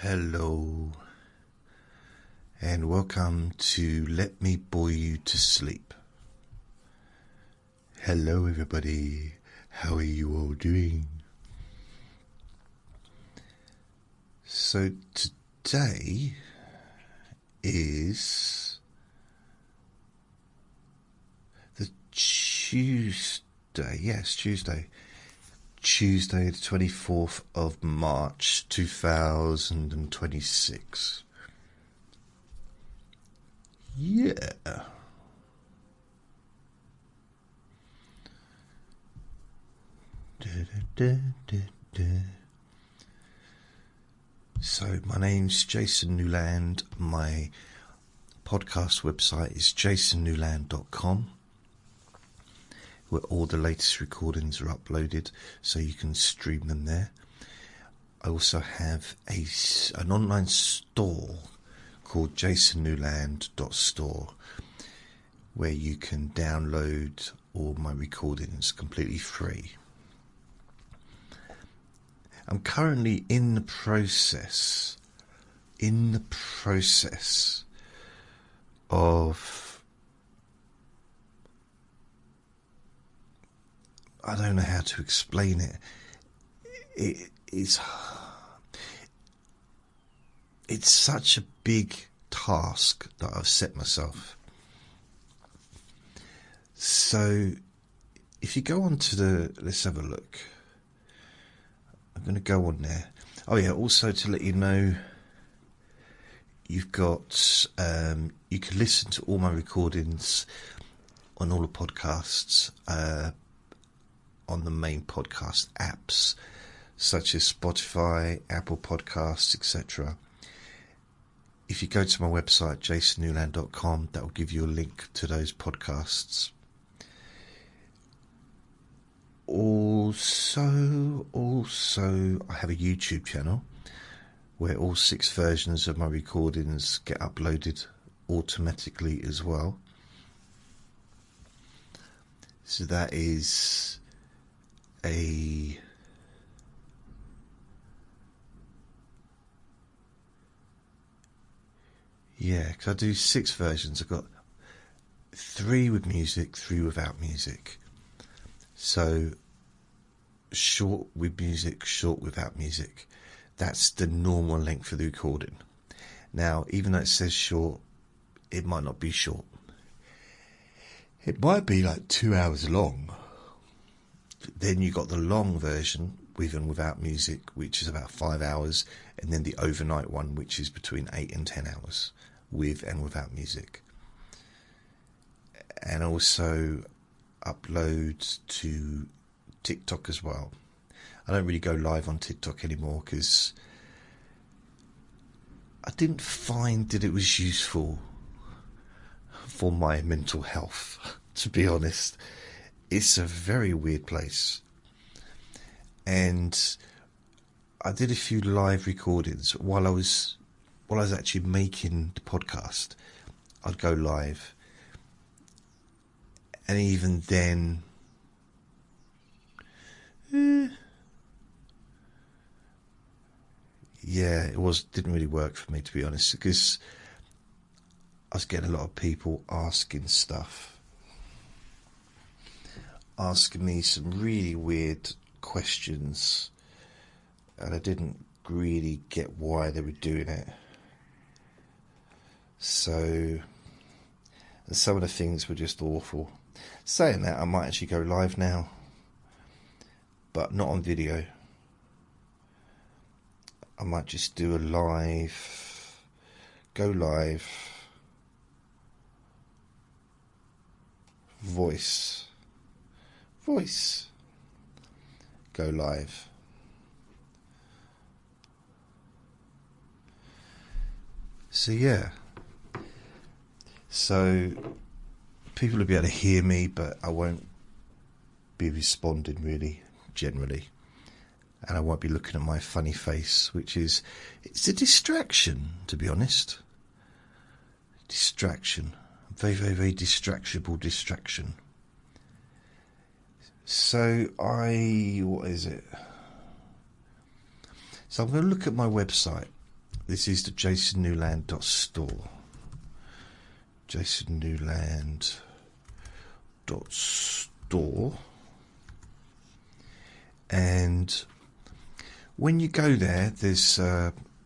Hello, and welcome to Let Me Bore You to Sleep. Hello everybody, how are you all doing? So today is the Tuesday the 24th of March 2026. Yeah. So my name's Jason Newland. My podcast website is jasonnewland.com, where all the latest recordings are uploaded, so you can stream them there. I also have an online store called jasonnewland.store, where you can download all my recordings completely free. I'm currently in the process of, I don't know how to explain it. It's such a big task that I've set myself. So if you go on to let's have a look. I'm going to go on there. Oh yeah, also to let you know, you've got, you can listen to all my recordings on all the podcasts, on the main podcast apps, such as Spotify, Apple Podcasts, etc. If you go to my website, jasonnewland.com, that will give you a link to those podcasts. Also, I have a YouTube channel where all 6 versions of my recordings get uploaded automatically as well. So that is because I do 6 versions. I've got 3 with music, 3 without music. So, short with music, short without music. That's the normal length of the recording. Now, even though it says short, it might not be short. It might be like 2 hours long. Then you got the long version, with and without music, which is about 5 hours. And then the overnight one, which is between 8 and 10 hours, with and without music. And also upload to TikTok as well. I don't really go live on TikTok anymore because I didn't find that it was useful for my mental health, to be honest. It's a very weird place. And I did a few live recordings while I was actually making the podcast. I'd go live. And even then, didn't really work for me, to be honest, because I was getting a lot of people asking me some really weird questions, and I didn't really get why they were doing it. So, and some of the things were just awful. Saying that, I might actually go live now, but not on video. I might just do a go live, voice, go live. So yeah, so people will be able to hear me, but I won't be responding really, generally. And I won't be looking at my funny face, it's a distraction, to be honest. Distraction. Very, very, very distraction. So what is it? So I'm going to look at my website, This is the jasonnewland.store. jasonnewland.store. And when you go there, there's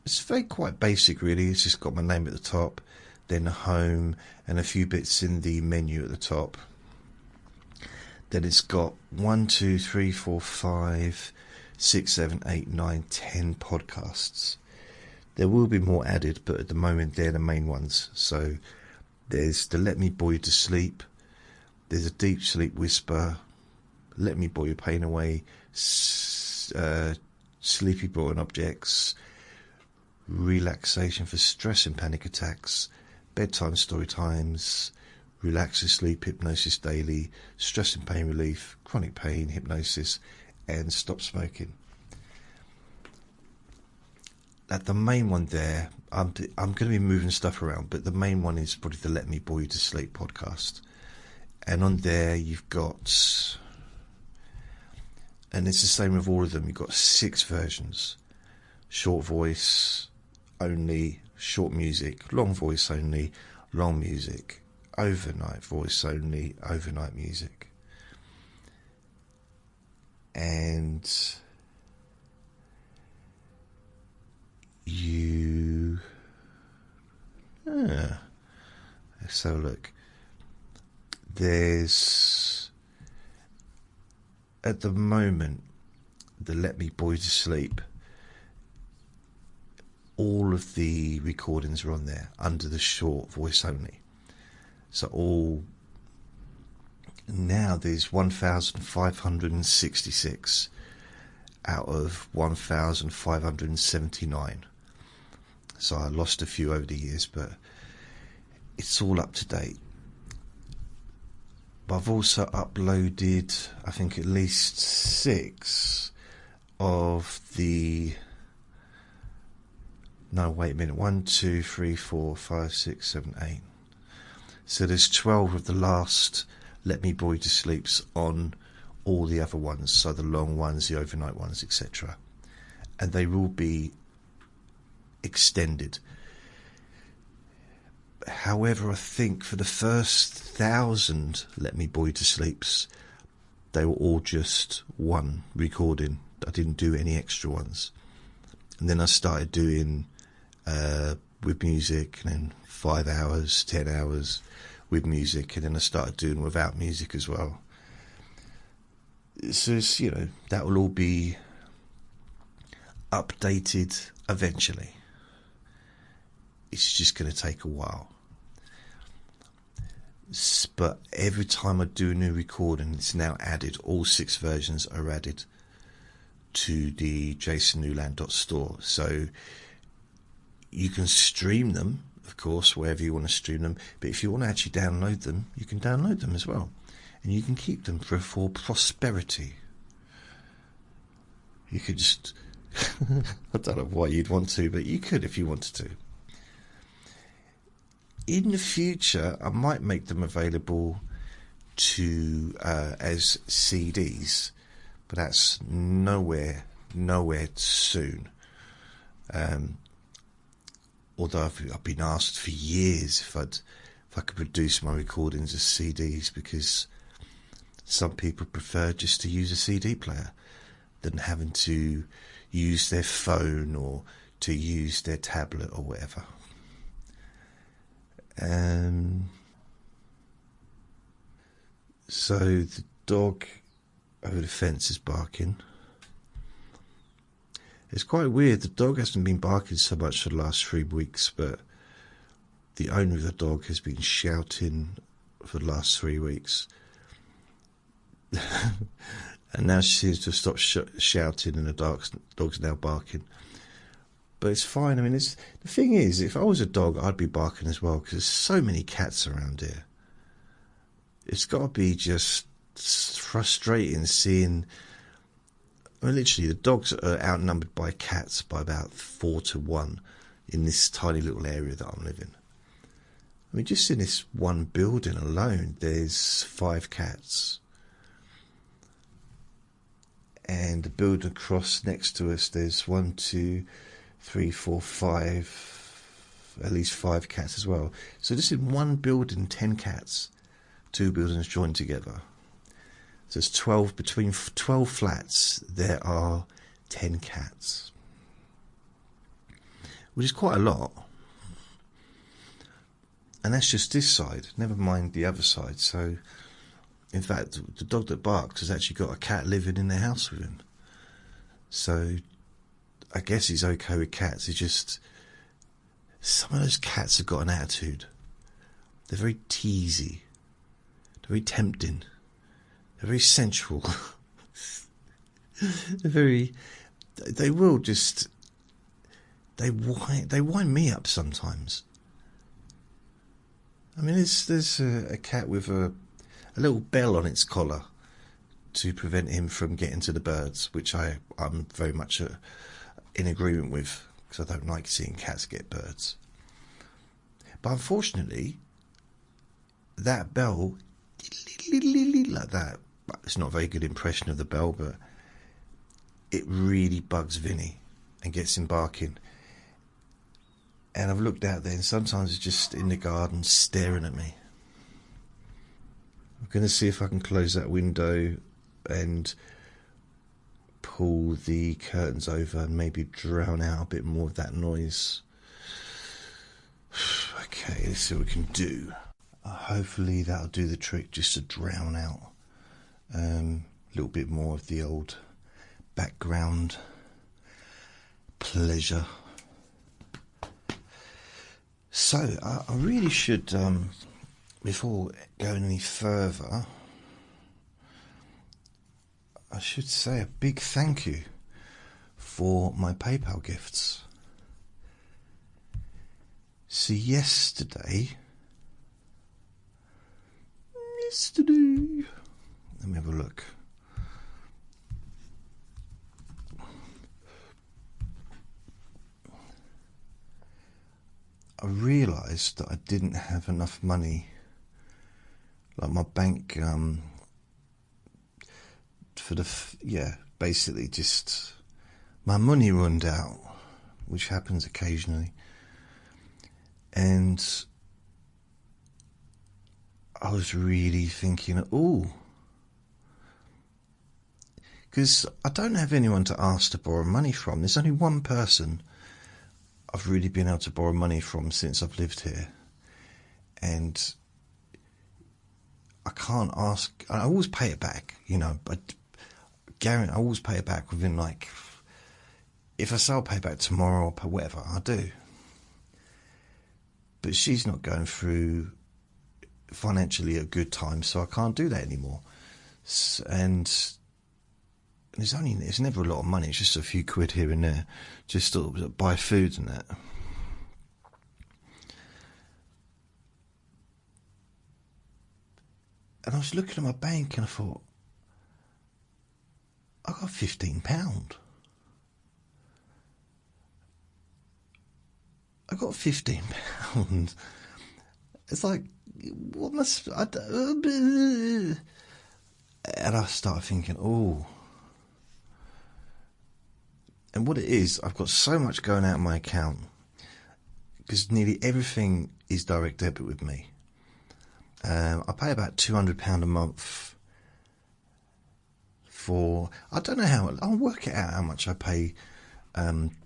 it's very quite basic really. It's just got my name at the top, then home, and a few bits in the menu at the top. Then it's got 1, 2, 3, 4, 5, 6, 7, 8, 9, 10 podcasts. There will be more added, but at the moment they're the main ones. So there's the Let Me Bore You to Sleep, there's a Deep Sleep Whisper, Let Me Bore Your Pain Away, Sleepy Boring Objects, Relaxation for Stress and Panic Attacks, Bedtime Story Times, Relaxing Sleep, Hypnosis Daily, Stress and Pain Relief, Chronic Pain, Hypnosis, and Stop Smoking. At the main one there, I'm going to be moving stuff around, but the main one is probably the Let Me Bore You to Sleep podcast. And on there you've got, and it's the same with all of them, you've got 6 versions. Short voice only, short music, long voice only, long music, overnight voice only, overnight music. And let's have a look. There's, at the moment, the Let Me Bore You to Sleep, all of the recordings are on there under the short voice only. So all, now there's 1,566 out of 1,579. So I lost a few over the years, but it's all up to date. But I've also uploaded, I think, at least 6 of the, no, wait a minute, 1, 2, 3, 4, 5, 6, 7, 8. So there's 12 of the last Let Me Bore You to Sleeps on all the other ones, so the long ones, the overnight ones, etc. And they will be extended. However, I think for the first 1,000 Let Me Bore You to Sleeps, they were all just one recording. I didn't do any extra ones. And then I started doing with music, and then 5 hours, 10 hours with music, and then I started doing without music as well. So it's, you know, that will all be updated eventually. It's just going to take a while. But every time I do a new recording, it's now added. All 6 versions are added to the jasonnewland.store. So you can stream them, of course, wherever you want to stream them. But if you want to actually download them, you can download them as well. And you can keep them for prosperity. You could just, I don't know why you'd want to, but you could if you wanted to. In the future, I might make them available to as CDs, but that's nowhere soon. Although I've been asked for years if I could produce my recordings as CDs, because some people prefer just to use a CD player than having to use their phone or to use their tablet or whatever. So the dog over the fence is barking. It's quite weird. The dog hasn't been barking so much for the last 3 weeks, but the owner of the dog has been shouting for the last 3 weeks. And now she seems to have stopped shouting, and the dog's now barking. But it's fine. I mean, the thing is, if I was a dog, I'd be barking as well, because there's so many cats around here. It's got to be just frustrating seeing. I mean, literally, the dogs are outnumbered by cats by about 4 to 1 in this tiny little area that I'm living. I mean, just in this one building alone, there's 5 cats. And the building across next to us, there's 1, 2, 3, 4, 5, at least 5 cats as well. So just in one building, 10 cats, 2 buildings joined together. So it's 12, between 12 flats, there are 10 cats, which is quite a lot. And that's just this side, never mind the other side. So, in fact, the dog that barks has actually got a cat living in their house with him. So, I guess he's okay with cats. It's just, some of those cats have got an attitude. They're very teasy. They're very tempting. They're very sensual. They will just, they wind me up sometimes. I mean, there's a cat with a little bell on its collar to prevent him from getting to the birds, which I'm very much in agreement with, because I don't like seeing cats get birds. But unfortunately, that bell, like that, it's not a very good impression of the bell, but it really bugs Vinny and gets him barking. And I've looked out there, and sometimes it's just in the garden staring at me. I'm going to see if I can close that window and pull the curtains over and maybe drown out a bit more of that noise. Okay, let's see what we can do. Hopefully that'll do the trick, just to drown out a little bit more of the old background pleasure. So, I really should, before going any further, I should say a big thank you for my PayPal gifts. So yesterday, let me have a look. I realised that I didn't have enough money, like my bank, for basically just my money runned out, which happens occasionally, and I was really thinking, because I don't have anyone to ask to borrow money from. There's only one person I've really been able to borrow money from since I've lived here, and I can't ask. I always pay it back, but I always pay it back within, like, if I say I'll pay back tomorrow or whatever, I do. But she's not going through financially a good time, so I can't do that anymore. And it's never a lot of money. It's just a few quid here and there, just to buy food and that. And I was looking at my bank and I thought, I got £15. I got £15. It's like, what must I do? And I started thinking, and what it is, I've got so much going out of my account, because nearly everything is direct debit with me. I pay about £200 a month for, I don't know how, I'll work it out how much I pay for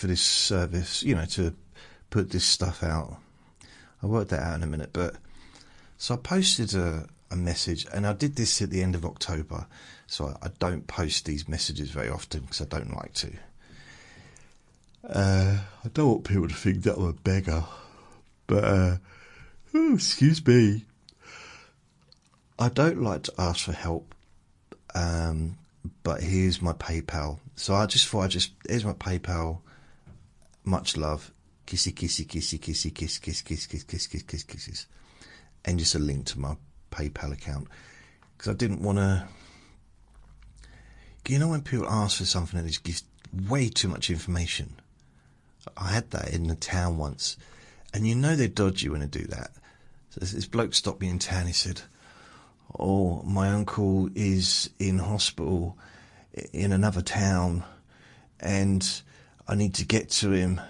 this service, to put this stuff out. I'll work that out in a minute. But so I posted a message, and I did this at the end of October, so I don't post these messages very often because I don't like to. I don't want people to think that I'm a beggar, but excuse me, I don't like to ask for help, but here's my PayPal. So I just thought, here's my PayPal, much love, kissy kissy kissy kissy kiss kiss kiss kiss kiss kiss kiss kisses, and just a link to my PayPal account, because I didn't want to, when people ask for something and it just gives way too much information. I had that in the town once, and they're dodgy when they do that. So this bloke stopped me in town. He said, my uncle is in hospital in another town, and I need to get to him,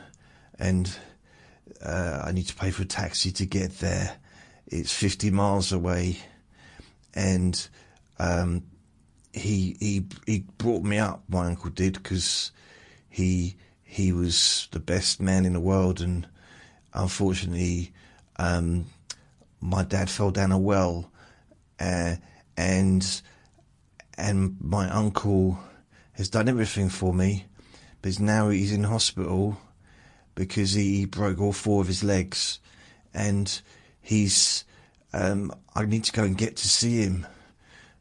and I need to pay for a taxi to get there. It's 50 miles away, and he brought me up. My uncle did, because he was the best man in the world, and unfortunately, my dad fell down a well, and my uncle has done everything for me, but now he's in hospital because he broke all 4 of his legs, and he's I need to go and get to see him,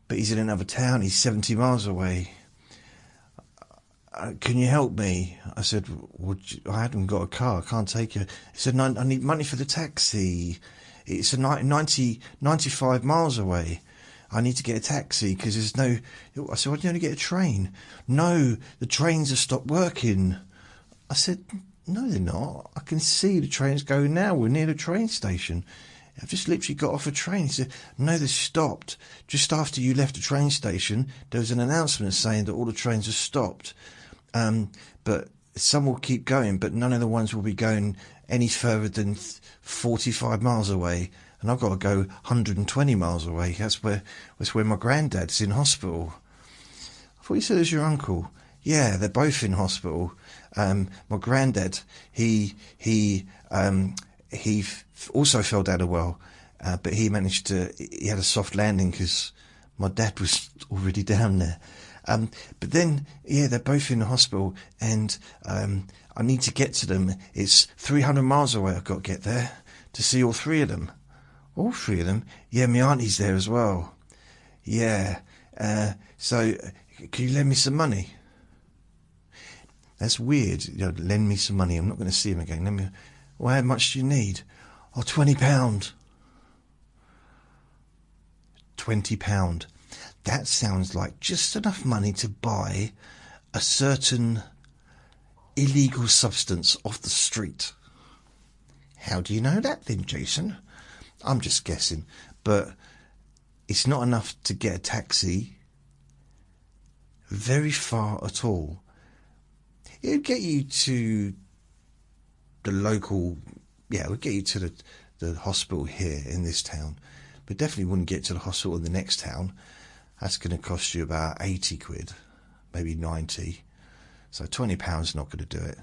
but he's in another town. He's 70 miles away. Can you help me? I said, I haven't got a car, I can't take you. He said, no, I need money for the taxi. It's 95 miles away. I need to get a taxi because there's no... I said, why don't you only get a train? No, the trains have stopped working. I said, no, they're not. I can see the trains going now. We're near the train station. I've just literally got off a train. He said, no, they stopped. Just after you left the train station, there was an announcement saying that all the trains have stopped. But some will keep going, but none of the ones will be going any further than 45 miles away. And I've got to go 120 miles away. That's where my granddad's in hospital. I thought you said it was your uncle. Yeah, they're both in hospital. My granddad, he also fell down a well, but he had a soft landing because my dad was already down there. But then, yeah, they're both in the hospital, and I need to get to them. It's 300 miles away. I've got to get there to see all 3 of them. All 3 of them? Yeah, my auntie's there as well. Yeah. So, can you lend me some money? That's weird. Lend me some money. I'm not going to see him again. Well, how much do you need? Oh, £20. £20. That sounds like just enough money to buy a certain illegal substance off the street. How do you know that then, Jason? I'm just guessing. But it's not enough to get a taxi very far at all. It would get you to the local... Yeah, it would get you to the hospital here in this town. But definitely wouldn't get to the hospital in the next town. That's going to cost you about 80 quid, maybe 90. So £20 not going to do it.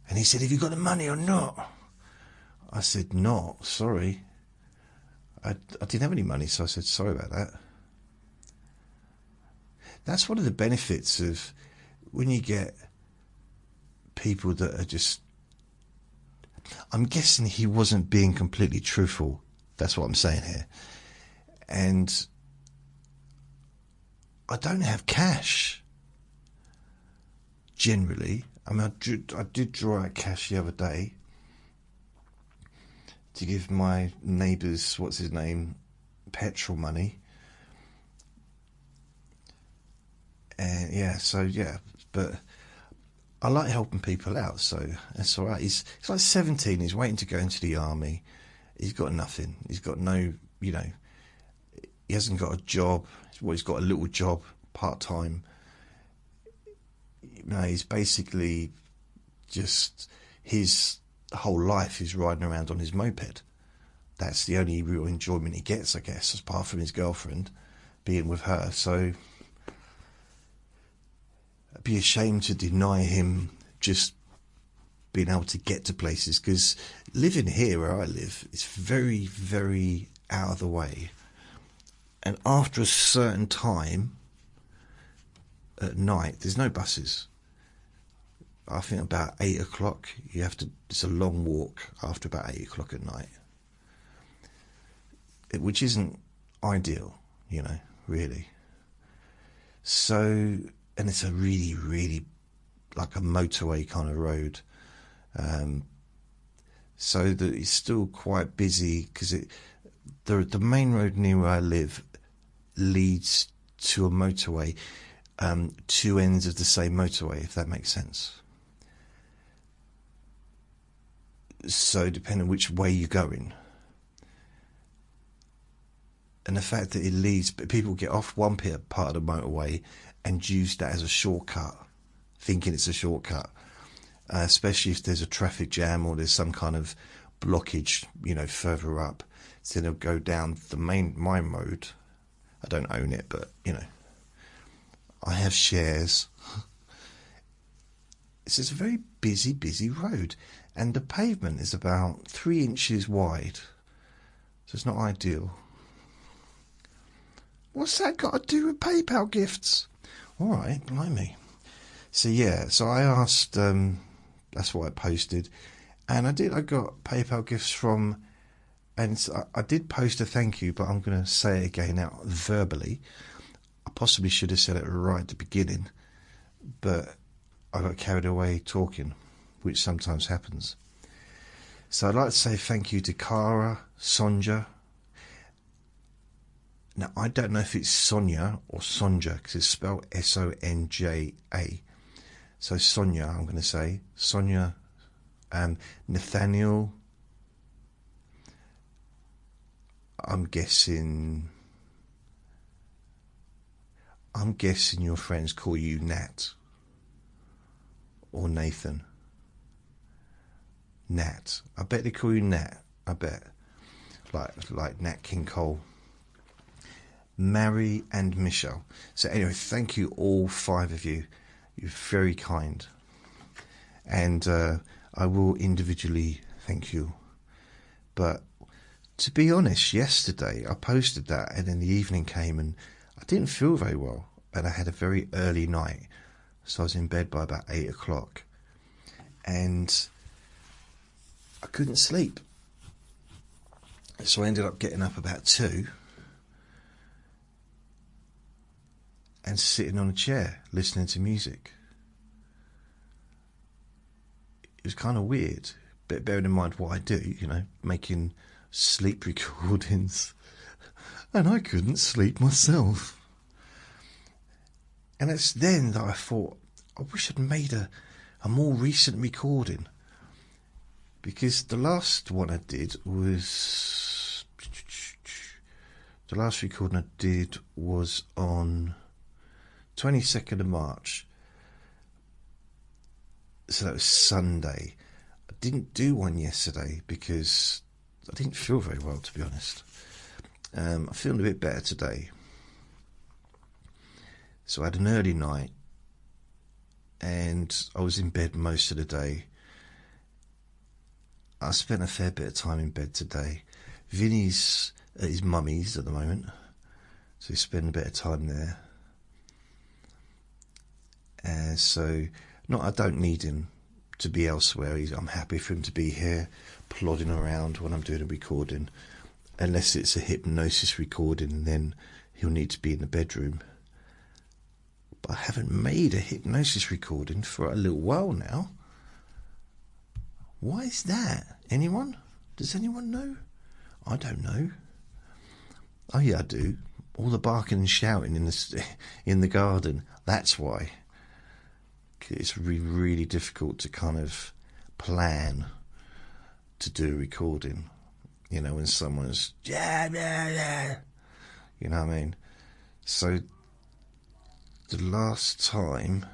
And he said, have you got the money or not? I said, not, sorry. I didn't have any money, so I said, sorry about that. That's one of the benefits of when you get people that are just... I'm guessing he wasn't being completely truthful. That's what I'm saying here. And I don't have cash, generally. I mean, I did draw out cash the other day to give my neighbour's, what's his name, petrol money. And yeah, so yeah, but I like helping people out, so that's all right. He's like 17, he's waiting to go into the army. He's got nothing. He's got no, he hasn't got a job. Well, he's got a little job, part-time. He's basically just, his whole life is riding around on his moped. That's the only real enjoyment he gets, I guess, apart from his girlfriend, being with her. So I'd be ashamed to deny him just being able to get to places, because living here where I live, it's very, very out of the way. And after a certain time at night, there's no buses. I think about 8 o'clock, it's a long walk after about 8 o'clock at night. Which isn't ideal, really. So, and it's a really, really, like a motorway kind of road. So that it's still quite busy, because the main road near where I live leads to a motorway, 2 ends of the same motorway, if that makes sense. So depending which way you're going, and the fact that it leads, but people get off one part of the motorway and use that as a shortcut thinking it's a shortcut, especially if there's a traffic jam or there's some kind of blockage, further up. So they'll go down my road. I don't own it, but, I have shares. It's just a very busy road. And the pavement is about 3 inches wide. So it's not ideal. What's that got to do with PayPal gifts? All right, blimey. So I asked, that's what I posted. And I got PayPal gifts from, and I did post a thank you, but I'm going to say it again now verbally. I possibly should have said it right at the beginning, but I got carried away talking, which sometimes happens. So I'd like to say thank you to Cara, Sonja. Now, I don't know if it's Sonia or Sonja, because it's spelled Sonja. So Sonia, I'm going to say. Sonia, Nathaniel. I'm guessing your friends call you Nat. Or Nathan. Nat. I bet they call you Nat. I bet. Like Nat King Cole. Mary and Michelle. So anyway, thank you all 5 of you. You're very kind. And I will individually thank you. But to be honest, yesterday I posted that, and then the evening came and I didn't feel very well. And I had a very early night. So I was in bed by about 8 o'clock. And I couldn't sleep. So I ended up getting up about 2. And sitting on a chair, listening to music. It was kind of weird, but bearing in mind what I do, making sleep recordings. And I couldn't sleep myself. And it's then that I thought, I wish I'd made a more recent recording. Because the last one I did was... The last recording I did was on 22nd of March. So that was Sunday. I didn't do one yesterday because I didn't feel very well, to be honest. I'm feeling a bit better today. So I had an early night and I was in bed most of the day. I spent a fair bit of time in bed today. Vinny's at his mummy's at the moment, so he's spending a bit of time there. I don't need him to be elsewhere. I'm happy for him to be here, plodding around when I'm doing a recording. Unless it's a hypnosis recording, then he'll need to be in the bedroom. But I haven't made a hypnosis recording for a little while now. Why is that? Anyone? Does anyone know? I don't know. Oh yeah, I do. All the barking and shouting in the garden. That's why. It's really difficult to kind of plan to do a recording. When someone's yeah. You know what I mean? So the last time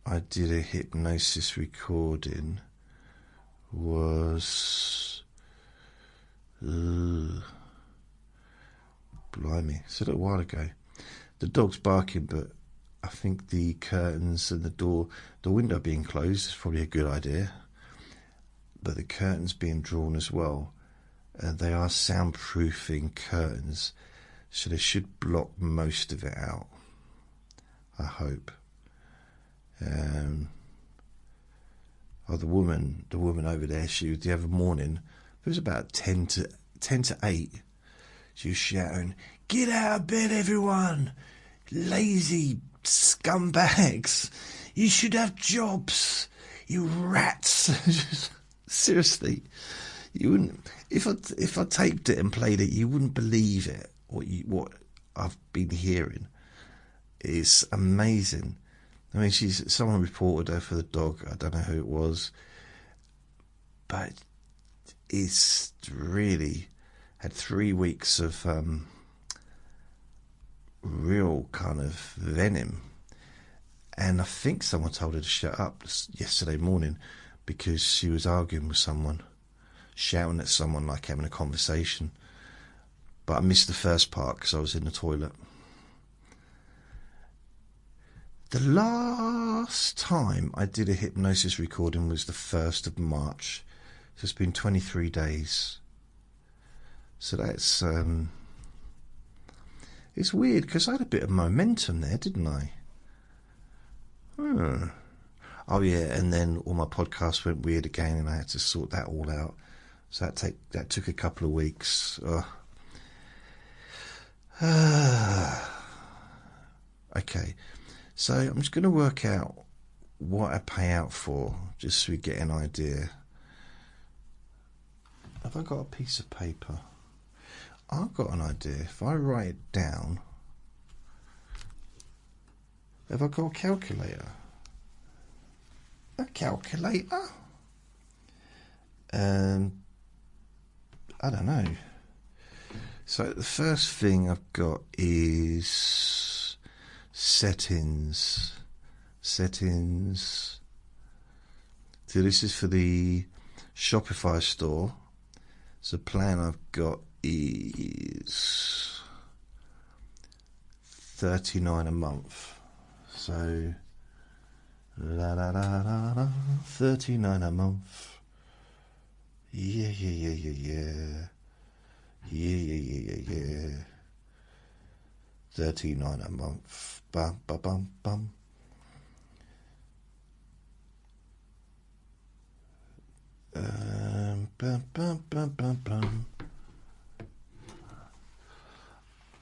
I did a hypnosis recording was blimey, it's a little while ago. The dog's barking, but I think the curtains and the window being closed is probably a good idea. But the curtains being drawn as well, they are soundproofing curtains, so they should block most of it out, I hope. The woman over there, the other morning, it was about 10 to 8, she was shouting, "Get out of bed, everyone! Lazy scumbags! You should have jobs, you rats!" Seriously, you wouldn't. If I taped it and played it, you wouldn't believe it. What I've been hearing is amazing. I mean, someone reported her for the dog. I don't know who it was, but it's really had 3 weeks of real kind of venom, And I think someone told her to shut up yesterday morning because she was arguing with someone, shouting at someone like having a conversation. But I missed the first part because I was in the toilet. The last time I did a hypnosis recording was the 1st of March. So it's been 23 days. So that's... it's weird because I had a bit of momentum there, didn't I? Oh yeah, and then all my podcasts went weird again and I had to sort that all out. So that took a couple of weeks. Okay, so I'm just going to work out what I pay out for, just so we get an idea. Have I got a piece of paper? I've got an idea. If I write it down, have I got a calculator? A calculator? I don't know. So the first thing I've got is settings. Settings. So this is for the Shopify store. So the plan I've got is $39 a month. So $39 a month. Yeah. Yeah. 39 a month. Bum. Bum.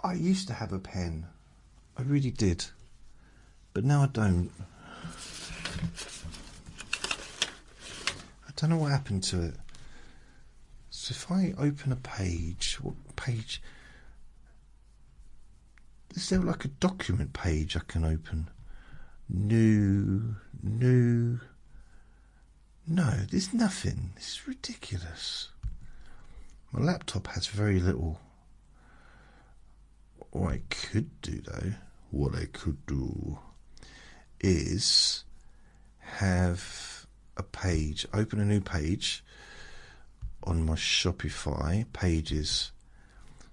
I used to have a pen. I really did. But now I don't. I don't know what happened to it. So if I open a page, what page? Is there like a document page I can open? New. No, there's nothing. This is ridiculous. My laptop has very little. What I could do is have a page, open a new page on my Shopify, pages,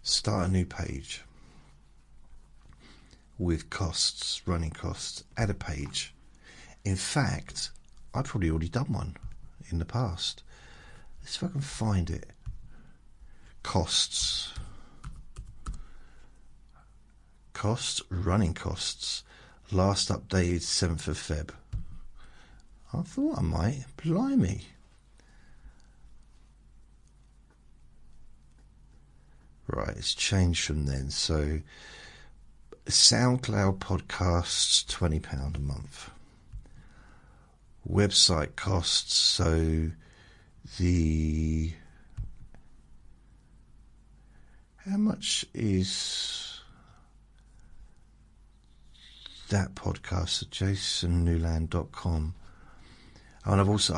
start a new page with costs, running costs, add a page. In fact, I've probably already done one in the past. Let's see if I can find it. Costs, running costs, last updated 7th of Feb. I thought I might. Blimey. Right, it's changed from then. So SoundCloud podcasts, £20 a month. Website costs, so how much is that podcast at jasonnewland.com? Oh, and I've also,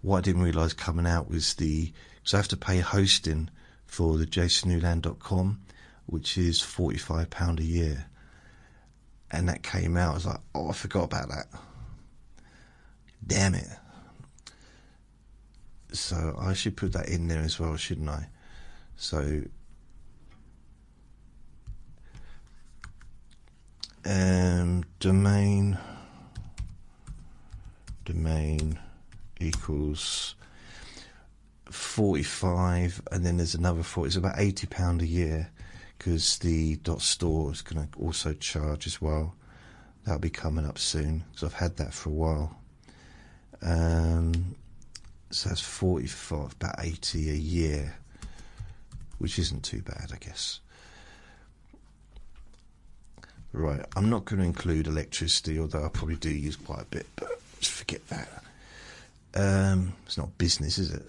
what I didn't realise coming out was because I have to pay hosting for the jasonnewland.com, which is £45 a year. And that came out, I was like, I forgot about that. Damn it. So I should put that in there as well, shouldn't I? So domain equals 45, and then there's another 40. It's about £80 a year, because the .store is going to also charge as well. That'll be coming up soon, because I've had that for a while. So that's 45, about 80 a year, which isn't too bad, I guess. Right, I'm not going to include electricity, although I probably do use quite a bit, but just forget that. It's not business, is it?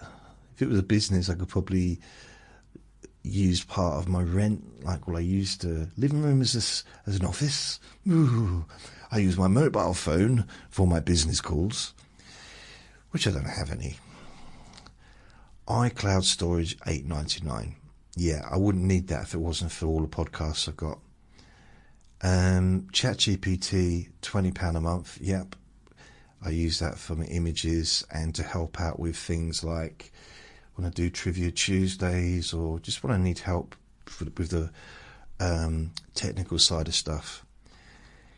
If it was a business, I could probably use part of my rent. Like, I use the living room as an office. Ooh, I use my mobile phone for my business calls, which I don't have any. iCloud storage, $8.99. Yeah, I wouldn't need that if it wasn't for all the podcasts I've got. ChatGPT, £20 a month. Yep, I use that for my images and to help out with things like when I do Trivia Tuesdays, or just when I need help with the technical side of stuff.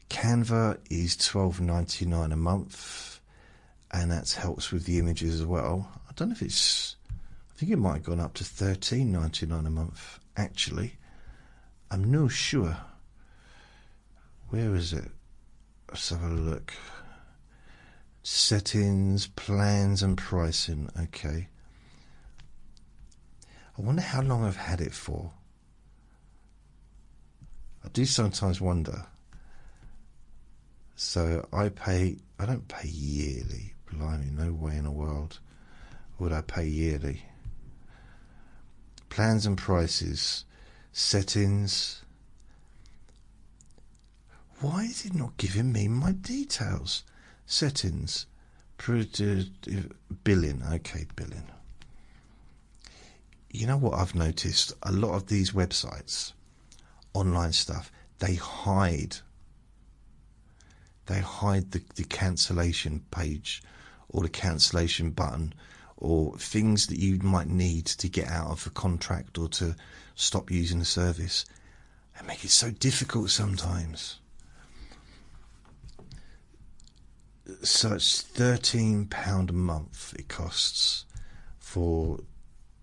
Canva is $12.99 a month, and that helps with the images as well. I don't know if it's, I think it might have gone up to $13.99 a month, actually. I'm not sure. Where is it? Let's have a look. Settings, plans and pricing. Okay. I wonder how long I've had it for. I do sometimes wonder. So I don't pay yearly. Blimey, no way in the world would I pay yearly. Plans and prices, settings. Why is it not giving me my details? Settings, billing. Okay, billing. You know what I've noticed? A lot of these websites, online stuff, they hide the cancellation page or the cancellation button or things that you might need to get out of a contract or to stop using the service. They make it so difficult sometimes. So it's £13 a month it costs for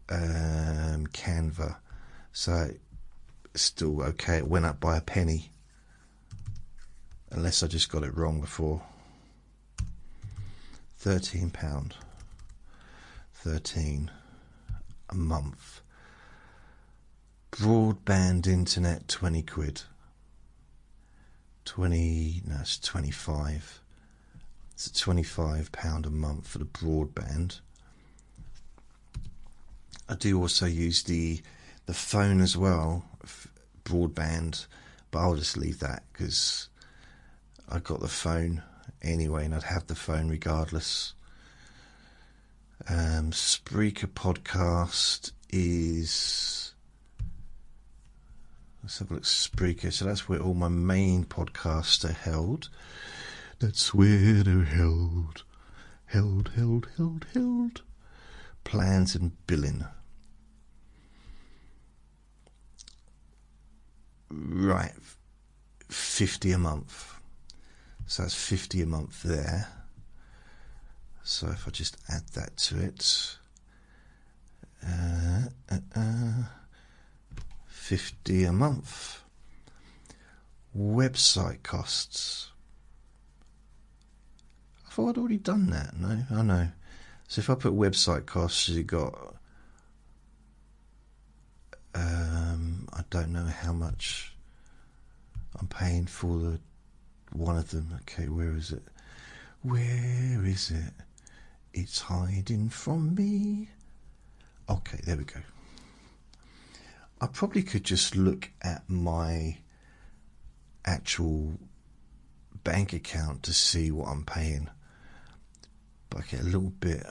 Canva. So it's still okay. It went up by a penny. Unless I just got it wrong before. £13. 13 a month. Broadband internet, 20 quid. 20, no, it's 25. It's £25 a month for the broadband. I do also use the phone as well, broadband, but I'll just leave that because I got the phone anyway, and I'd have the phone regardless. Spreaker podcast is, let's have a look. Spreaker, so that's where all my main podcasts are held. That's where they're held. Held. Plans and billing. Right, 50 a month. So that's 50 a month there. So if I just add that to it, 50 a month. Website costs. I thought I'd already done that. No, I know. So if I put website costs, you got, I don't know how much I'm paying for one of them. Okay, where is it? Where is it? It's hiding from me. Okay, there we go. I probably could just look at my actual bank account to see what I'm paying. But I get a little bit,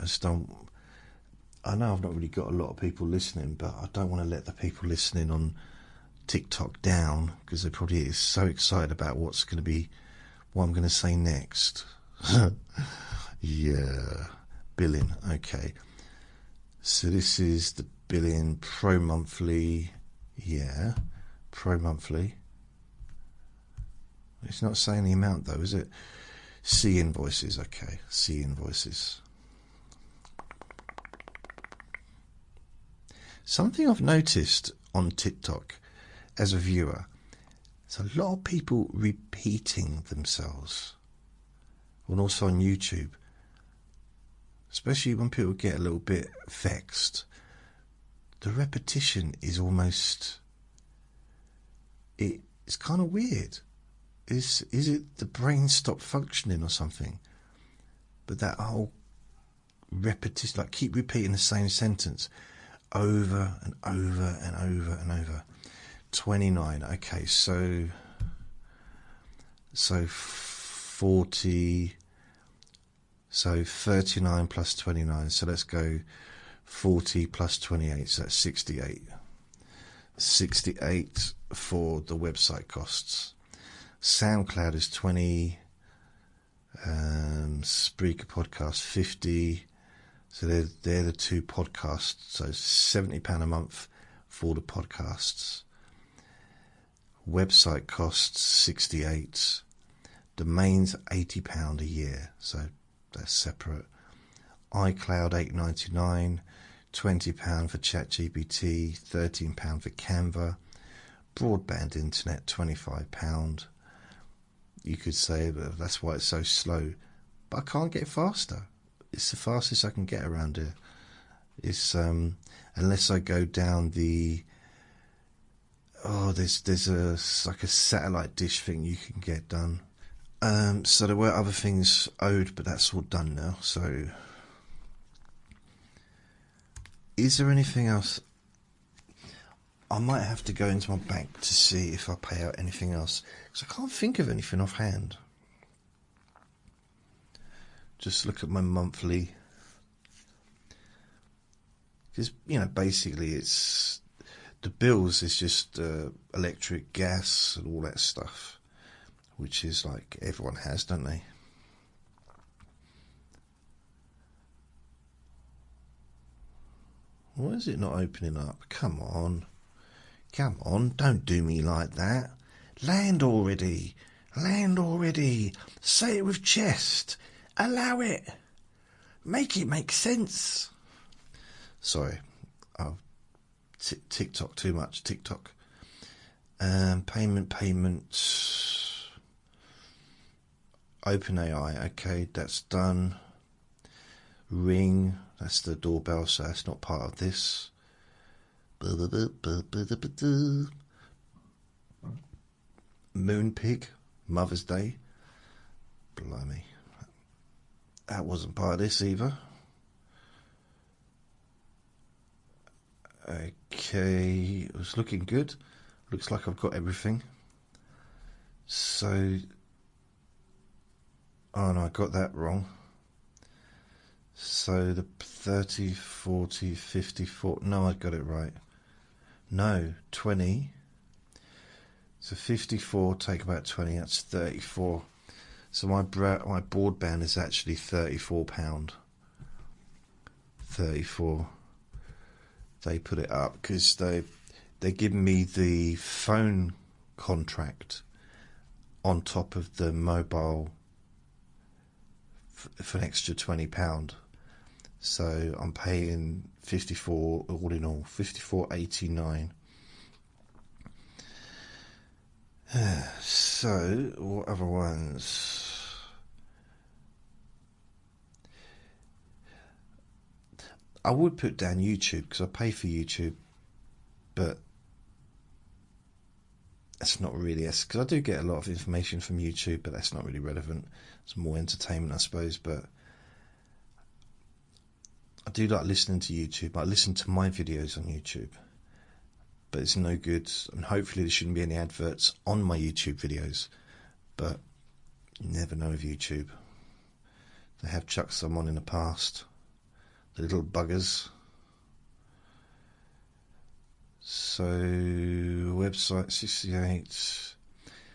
I know I've not really got a lot of people listening, but I don't want to let the people listening on TikTok down, because they probably is so excited about what I'm going to say next. Yeah, billing. Okay, so this is the billing, pro monthly. Yeah, pro monthly. It's not saying the amount though, is it? See invoices. Okay, see invoices. Something I've noticed on TikTok as a viewer, there's a lot of people repeating themselves, and also on YouTube, especially when people get a little bit vexed. The repetition is almost, it's kind of weird. Is it the brain stopped functioning or something? But that whole repetition, like keep repeating the same sentence over and over and over and over. 29. Okay, so 40. So 39 plus 29. So let's go 40 plus 28. So that's 68. 68 for the website costs. SoundCloud is 20, Spreaker podcast 50. So they're the two podcasts. So £70 a month for the podcasts. Website costs 68. Domains £80 a year. So that's separate. iCloud $8.99. £20 for ChatGPT. £13 for Canva. Broadband internet £25. You could say that that's why it's so slow, but I can't get faster. It's the fastest I can get around here. It's unless I go down the there's a like a satellite dish thing you can get done. So there were other things owed, but that's all done now. So is there anything else? I might have to go into my bank to see if I pay out anything else, because I can't think of anything offhand. Just look at my monthly, because basically it's the bills is just electric, gas, and all that stuff, which is like everyone has, don't they? Why is it not opening up? Come on, don't do me like that. Land already. Say it with chest. Allow it. Make it make sense. Sorry, TikTok too much. TikTok. Payment. OpenAI. Okay, that's done. Ring. That's the doorbell, so that's not part of this. Moonpig. Mother's Day. Blimey. That wasn't part of this either. Okay, it was looking good. Looks like I've got everything. So, oh no, I got that wrong. So the 30, 40, 54, no, I got it right. No, 20. So 54, take about 20, that's 34. So my broadband is actually £34. 34. They put it up because they're giving me the phone contract on top of the mobile for an extra £20. So I'm paying 54 all in all, 54.89. So what other ones? I would put down YouTube because I pay for YouTube, but that's not really because I do get a lot of information from YouTube, but that's not really relevant. It's more entertainment, I suppose. But I do like listening to YouTube. I listen to my videos on YouTube, but it's no good. And hopefully there shouldn't be any adverts on my YouTube videos, but you never know with YouTube. They have chucked some on in the past. The little buggers. So, website 68.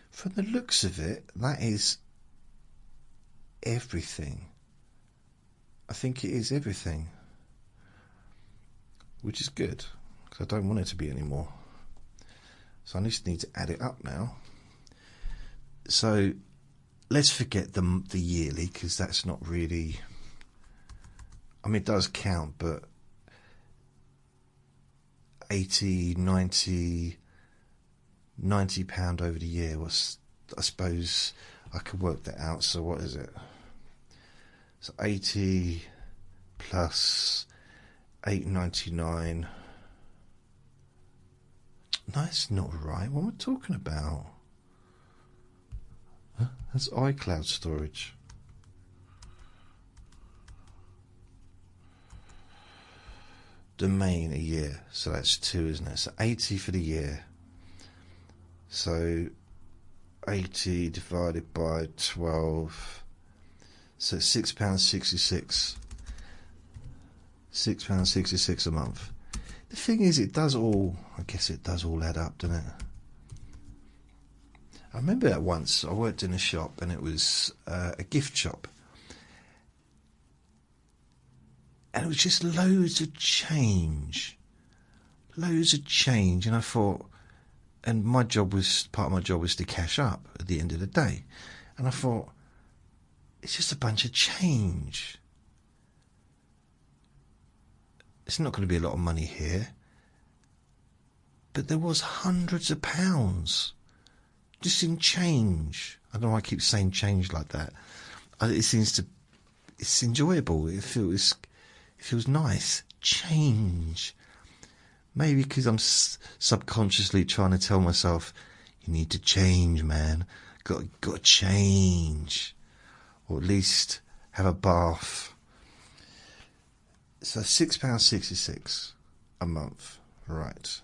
From the looks of it, that is everything. I think it is everything. Which is good, because I don't want it to be anymore. So I just need to add it up now. So, let's forget the yearly, because that's not really... I mean, it does count, but 80, 90 £90 over the year was, I suppose I could work that out. So what is it? So 80 plus £8.99. No, that's not right. What am I talking about? Huh? That's iCloud storage. Domain a year, so that's 2, isn't it? So 80 for the year. So 80 divided by 12. So £6.66. £6.66 a month. The thing is, it does all. I guess it does all add up, doesn't it? I remember that once I worked in a shop, and it was a gift shop, and it was just loads of change, and I thought, and part of my job was to cash up at the end of the day, and I thought, it's just a bunch of change. It's not going to be a lot of money here, but there was hundreds of pounds just in change. I don't know why I keep saying change like that. It's enjoyable. It feels nice. Change. Maybe because I'm subconsciously trying to tell myself, you need to change, man. Got to change, or at least have a bath. So £6.66 a month, right?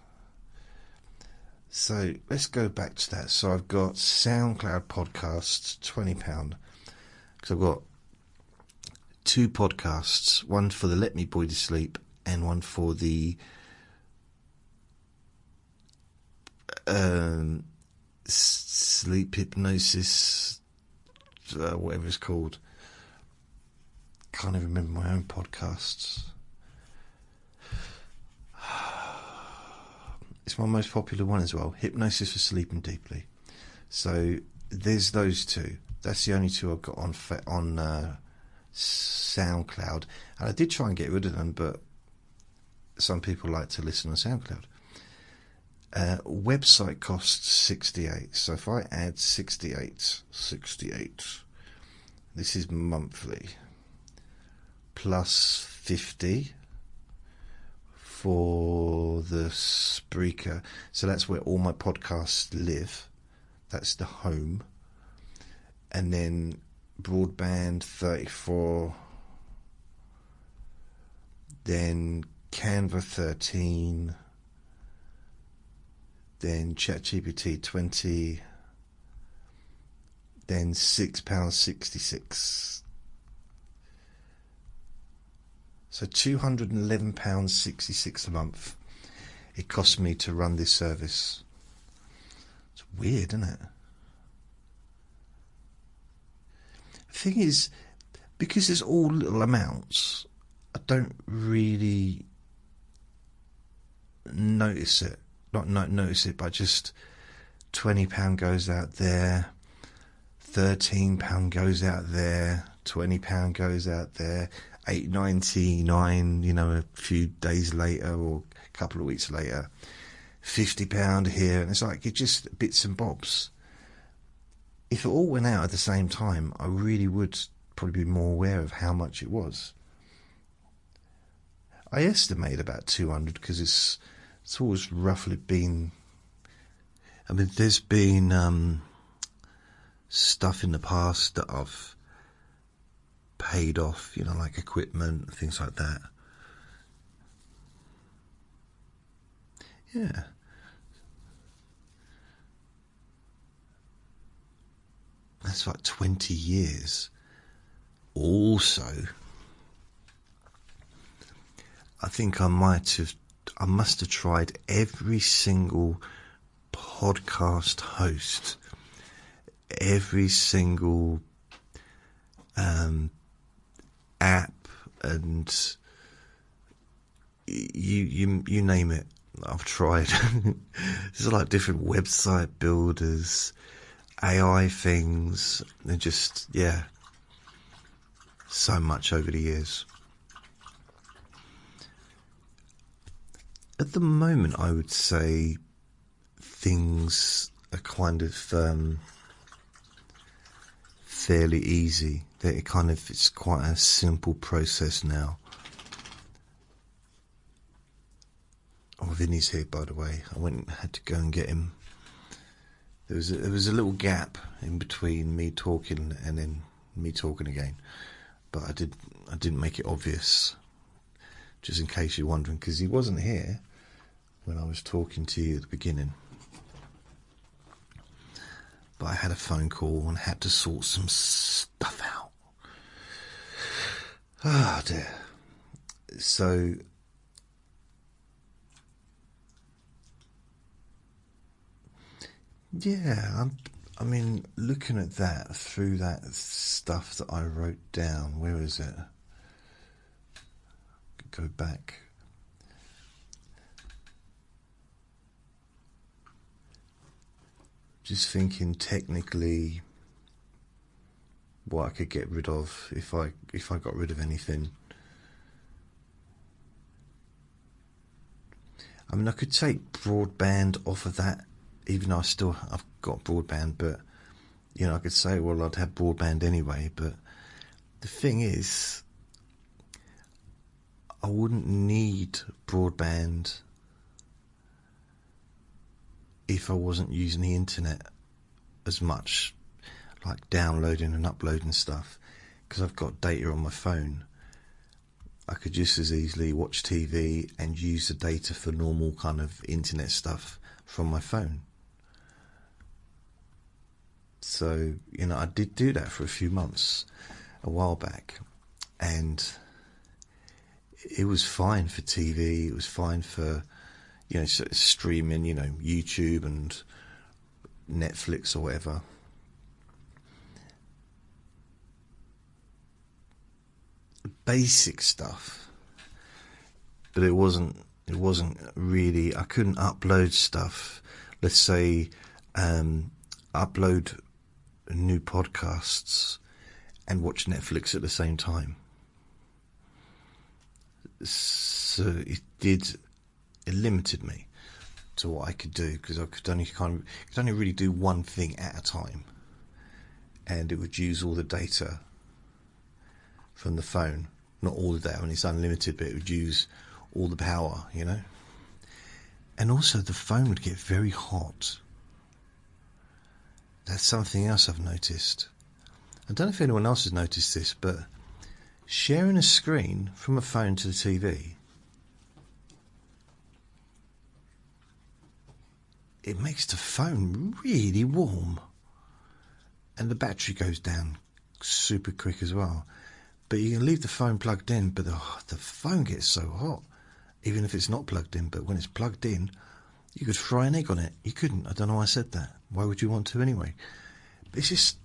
So let's go back to that. So I've got SoundCloud podcasts, £20, because I've got 2 podcasts, one for the Let Me Boy to Sleep and one for the sleephypnosis, whatever it's called. Can't even remember my own podcasts. It's my most popular one as well. Hypnosis for Sleeping Deeply. So there's those 2. That's the only 2 I've got on SoundCloud. And I did try and get rid of them, but some people like to listen on SoundCloud. Website costs 68. So if I add 68, this is monthly, plus 50 for the Spreaker. So that's where all my podcasts live. That's the home. And then broadband 34, then Canva 13, then ChatGPT 20, then £6.66. So £211.66 a month it costs me to run this service. It's weird, isn't it? The thing is, because it's all little amounts, I don't really notice it. Not notice it, but just £20 goes out there, £13 goes out there, £20 goes out there, £8.99, a few days later or a couple of weeks later, £50 here, and it's like it's just bits and bobs. If it all went out at the same time, I really would probably be more aware of how much it was. I estimate about 200 because it's always roughly been. I mean, there's been stuff in the past that I've paid off, like equipment, things like that. Yeah. That's like 20 years. Also, I think I must have tried every single podcast host, every single app, and you name it, I've tried. There's like different website builders, AI things, and just, so much over the years. At the moment, I would say things are kind of fairly easy. It's quite a simple process now. Oh, Vinny's here, by the way. I had to go and get him. There was a little gap in between me talking and then me talking again, but I didn't make it obvious, just in case you're wondering, because he wasn't here when I was talking to you at the beginning. But I had a phone call and had to sort some stuff out. Oh dear. So I mean, looking at that through that stuff that I wrote down, where is it? Go back. Just thinking technically what I could get rid of if I got rid of anything. I mean, I could take broadband off of that, even though I've got broadband, but you know, I could say, well, I'd have broadband anyway, but the thing is, I wouldn't need broadband if I wasn't using the internet as much, like downloading and uploading stuff, because I've got data on my phone. I could just as easily watch TV and use the data for normal kind of internet stuff from my phone. So, you know, I did do that for a few months a while back, and it was fine for TV, it was fine for, you know, streaming, you know, YouTube and Netflix or whatever. Basic stuff, but it wasn't really, I couldn't upload stuff, let's say upload new podcasts and watch Netflix at the same time. So it limited me to what I could do, because I could only really do one thing at a time, and it would use all the data from the phone. Not all the data, when it's unlimited, but it would use all the power, you know. And also the phone would get very hot. That's something else I've noticed. I don't know if anyone else has noticed this, but sharing a screen from a phone to the TV, it makes the phone really warm, and the battery goes down super quick as well. But you can leave the phone plugged in, but the phone gets so hot, even if it's not plugged in. But when it's plugged in, you could fry an egg on it. You couldn't. I don't know why I said that. Why would you want to anyway? But it's just,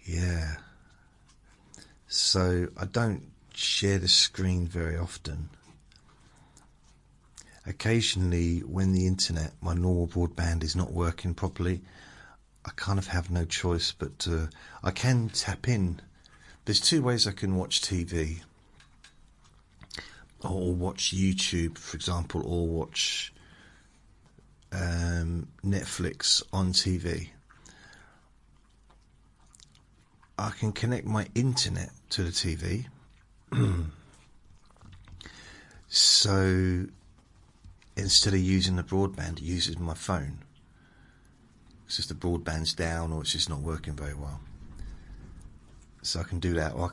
yeah. So I don't share the screen very often. Occasionally, when the internet, my normal broadband, is not working properly, I kind of have no choice but I can tap in. There's two ways I can watch TV, or watch YouTube, for example, or watch Netflix on TV. I can connect my internet to the TV. So instead of using the broadband, it uses my phone. It's just the broadband's down, or it's just not working very well. So I can do that, or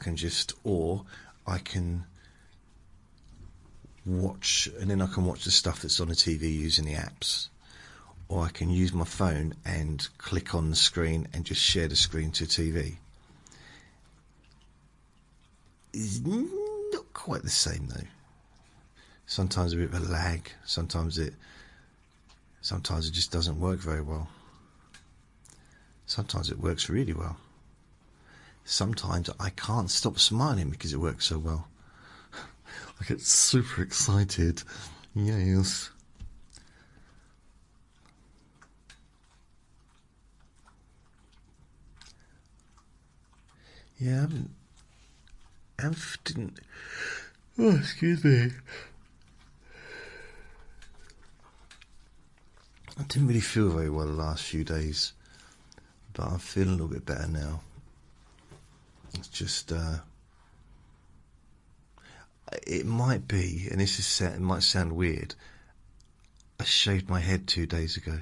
I can watch, and then I can watch the stuff that's on the TV using the apps. Or I can use my phone and click on the screen and just share the screen to TV. It's not quite the same though. Sometimes a bit of a lag. Sometimes it just doesn't work very well. Sometimes it works really well. Sometimes I can't stop smiling because it works so well. I get super excited. Yes. Yeah, didn't. Oh, excuse me. I didn't really feel very well the last few days, but I'm feeling a little bit better now. It's just, it might be, and it might sound weird, I shaved my head 2 days ago.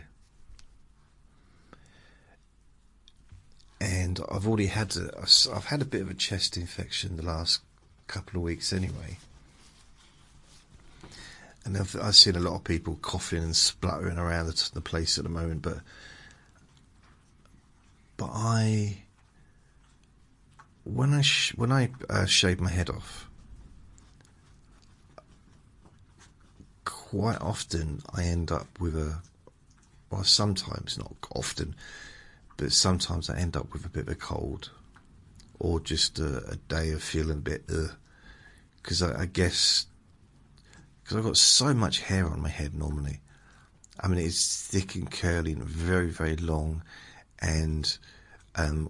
And I've had a bit of a chest infection the last couple of weeks anyway. And I've seen a lot of people coughing and spluttering around the place at the moment, but when I shave my head off, quite often I end up with a well, sometimes, not often, but sometimes I end up with a bit of a cold, or just a day of feeling a bit because I guess because I've got so much hair on my head normally. I mean, it's thick and curly and very, very long, and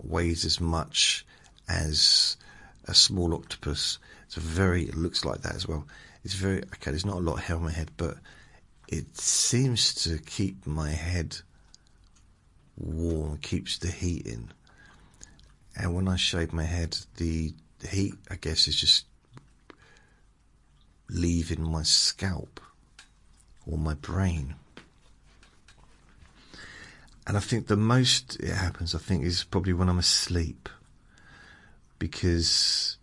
weighs as much as a small octopus. It looks like that as well. It's very, okay, there's not a lot of hair on my head, but it seems to keep my head warm, keeps the heat in. And when I shave my head, the heat, I guess, is just leaving my scalp or my brain. And I think the most it happens, I think, is probably when I'm asleep. Because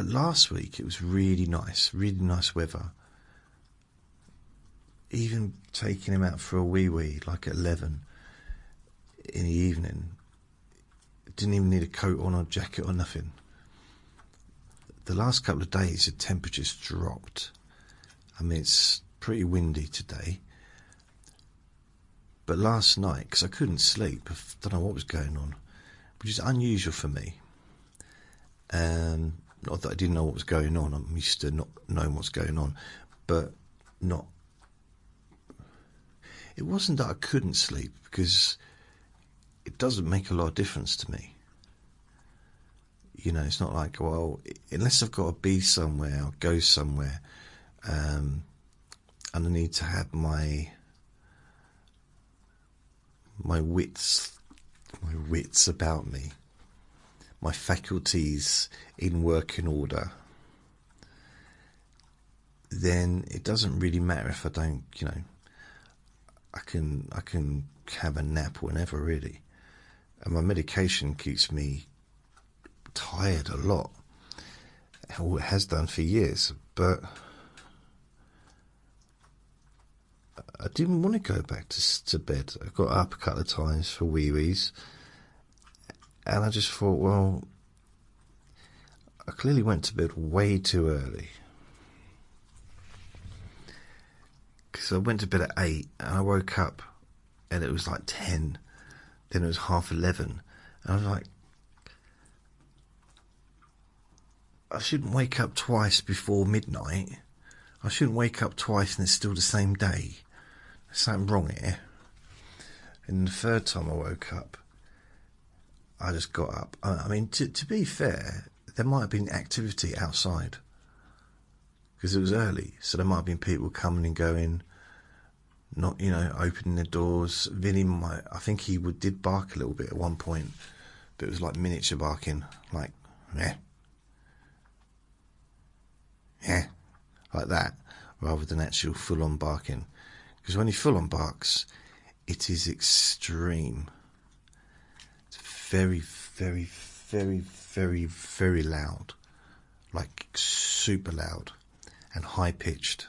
last week it was really nice weather. Even taking him out for a wee, like at 11 in the evening, didn't even need a coat on or jacket or nothing. The last couple of days the temperature's dropped. I mean, it's pretty windy today. But last night, because I couldn't sleep, I don't know what was going on, which is unusual for me. Not that I didn't know what was going on, I'm used to not knowing what's going on, but not. It wasn't that I couldn't sleep, because it doesn't make a lot of difference to me. You know, it's not like, well, unless I've got to be somewhere or go somewhere, and I need to have my wits about me, my faculties in working order, then it doesn't really matter if I don't, you know, I can have a nap whenever, really. And my medication keeps me tired a lot. It has done for years, but I didn't want to go back to bed. I got up a couple of times for wee-wees, and I just thought, well, I clearly went to bed way too early. Because I went to bed at 8, and I woke up, and it was like 10, then it was 11:30, and I was like, I shouldn't wake up twice before midnight. I shouldn't wake up twice and it's still the same day. There's something wrong here. And the third time I woke up, I just got up. I mean, to be fair, there might have been activity outside. Because it was early, so there might have been people coming and going, not, you know, opening the doors. Vinny I think he did bark a little bit at one point, but it was like miniature barking, like, meh. Yeah, like that, rather than actual full-on barking. Because when he full-on barks, it is extreme. It's very, very, very, very, very loud. Like super loud and high-pitched.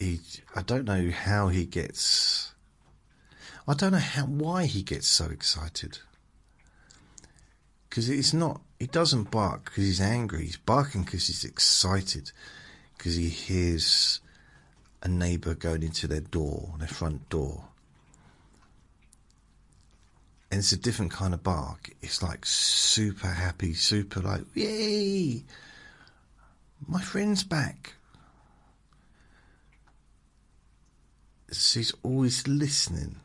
I don't know how he gets... I don't know why he gets so excited. Because it's not... He doesn't bark because he's angry. He's barking because he's excited. Because he hears a neighbour going into their front door. And it's a different kind of bark. It's like super happy, super like, yay! My friend's back. So he's always listening.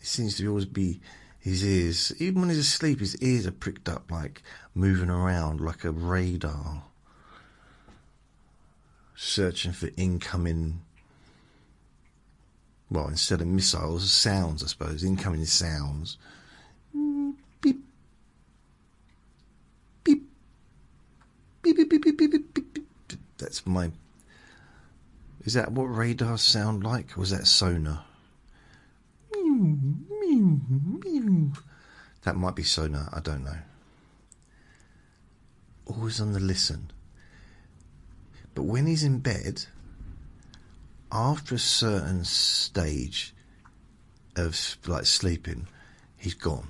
He seems to always be... His ears, even when he's asleep, his ears are pricked up, like moving around like a radar, searching for incoming, well, instead of missiles, sounds, I suppose, incoming sounds. Beep, beep, beep, beep, beep, beep, beep, beep, beep. That's my... Is that what radars sound like, or is that sonar? That might be sonar, I don't know. Always on the listen. But when he's in bed, after a certain stage of like sleeping, he's gone.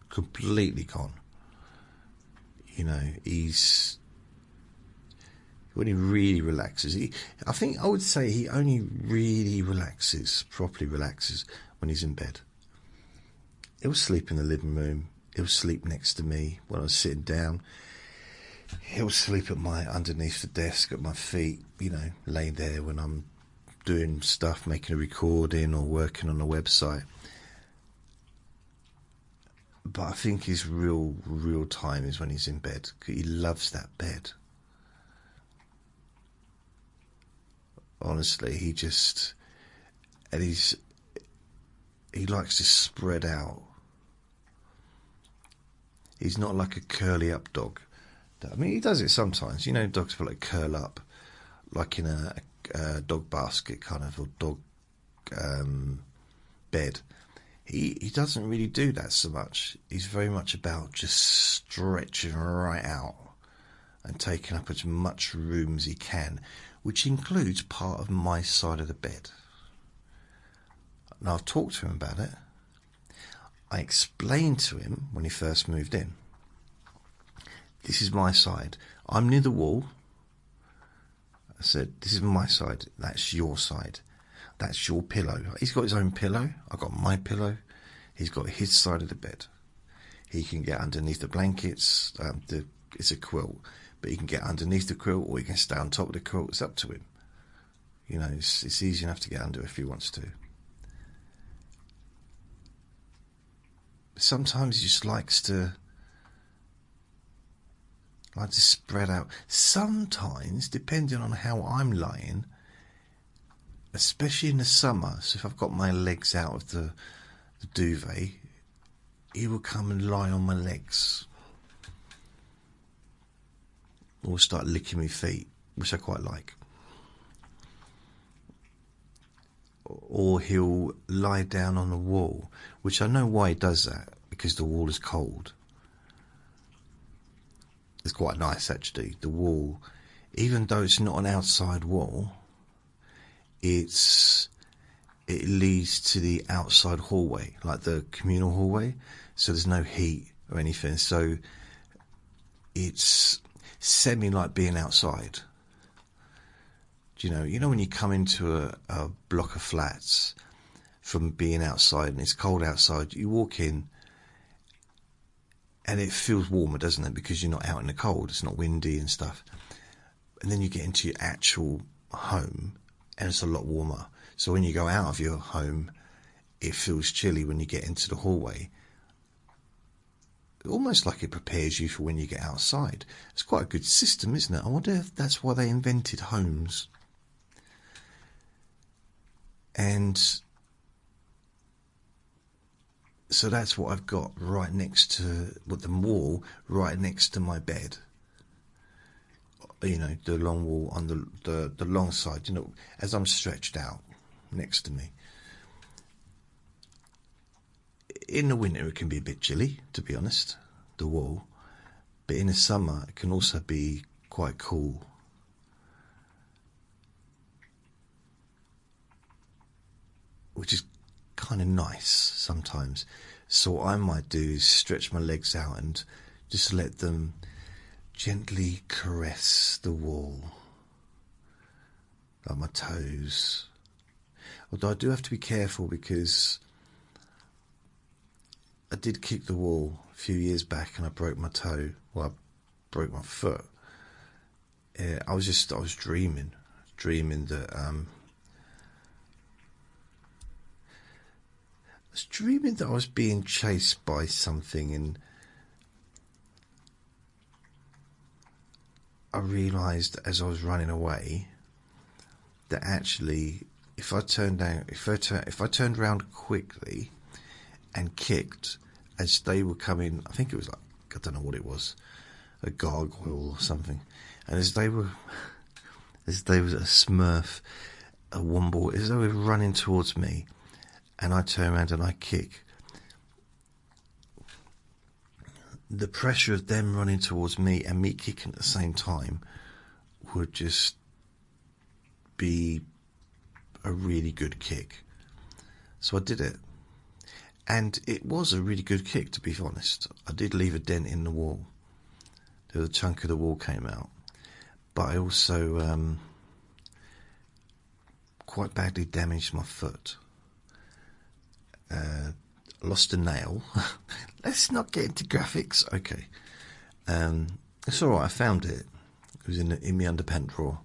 Completely gone. You know, when he really relaxes, I think I would say he only really properly relaxes when he's in bed. He'll sleep in the living room. He'll sleep next to me when I'm sitting down. He'll sleep underneath the desk at my feet, laying there when I'm doing stuff, making a recording or working on a website. But I think his real time is when he's in bed. He loves that bed. Honestly, he likes to spread out. He's not like a curly up dog. I mean, he does it sometimes. Dogs will curl up, like in a dog basket kind of, or dog bed. He doesn't really do that so much. He's very much about just stretching right out and taking up as much room as he can, which includes part of my side of the bed. Now, I've talked to him about it. I explained to him when he first moved in, this is my side. I'm near the wall. I said, this is my side. That's your side. That's your pillow. He's got his own pillow. I've got my pillow. He's got his side of the bed. He can get underneath the blankets. It's a quilt. But he can get underneath the quilt, or he can stay on top of the quilt. It's up to him. It's easy enough to get under if he wants to. Sometimes he just likes to spread out. Sometimes, depending on how I'm lying, especially in the summer, so if I've got my legs out of the duvet, he will come and lie on my legs. Or start licking my feet, which I quite like. Or he'll lie down on the wall, which I know why he does that, because the wall is cold. It's quite nice, actually. The wall, even though it's not an outside wall, it leads to the outside hallway, like the communal hallway, so there's no heat or anything, so it's semi like being outside. You know when you come into a block of flats from being outside and it's cold outside, you walk in and it feels warmer, doesn't it? Because you're not out in the cold, it's not windy and stuff. And then you get into your actual home and it's a lot warmer. So when you go out of your home, it feels chilly when you get into the hallway. Almost like it prepares you for when you get outside. It's quite a good system, isn't it? I wonder if that's why they invented homes. And so that's what I've got right next to the wall, right next to my bed. The long wall on the long side, as I'm stretched out next to me. In the winter it can be a bit chilly, to be honest, the wall. But in the summer it can also be quite cool. Which is kind of nice sometimes. So what I might do is stretch my legs out and just let them gently caress the wall, like my toes. Although I do have to be careful because I did kick the wall a few years back and I broke my toe. Well, I broke my foot. I was dreaming that I was being chased by something, and I realised as I was running away that actually, if I turned around quickly and kicked as they were coming, I think it was I don't know what it was, a gargoyle or something, and as they were a Smurf, a Womble, as they were running towards me, and I turn around and I kick, the pressure of them running towards me and me kicking at the same time would just be a really good kick. So I did it. And it was a really good kick, to be honest. I did leave a dent in the wall. A chunk of the wall came out. but I also quite badly damaged my foot. Lost a nail. Let's not get into graphics. Okay. It's all right. I found it. It was in my underpant drawer.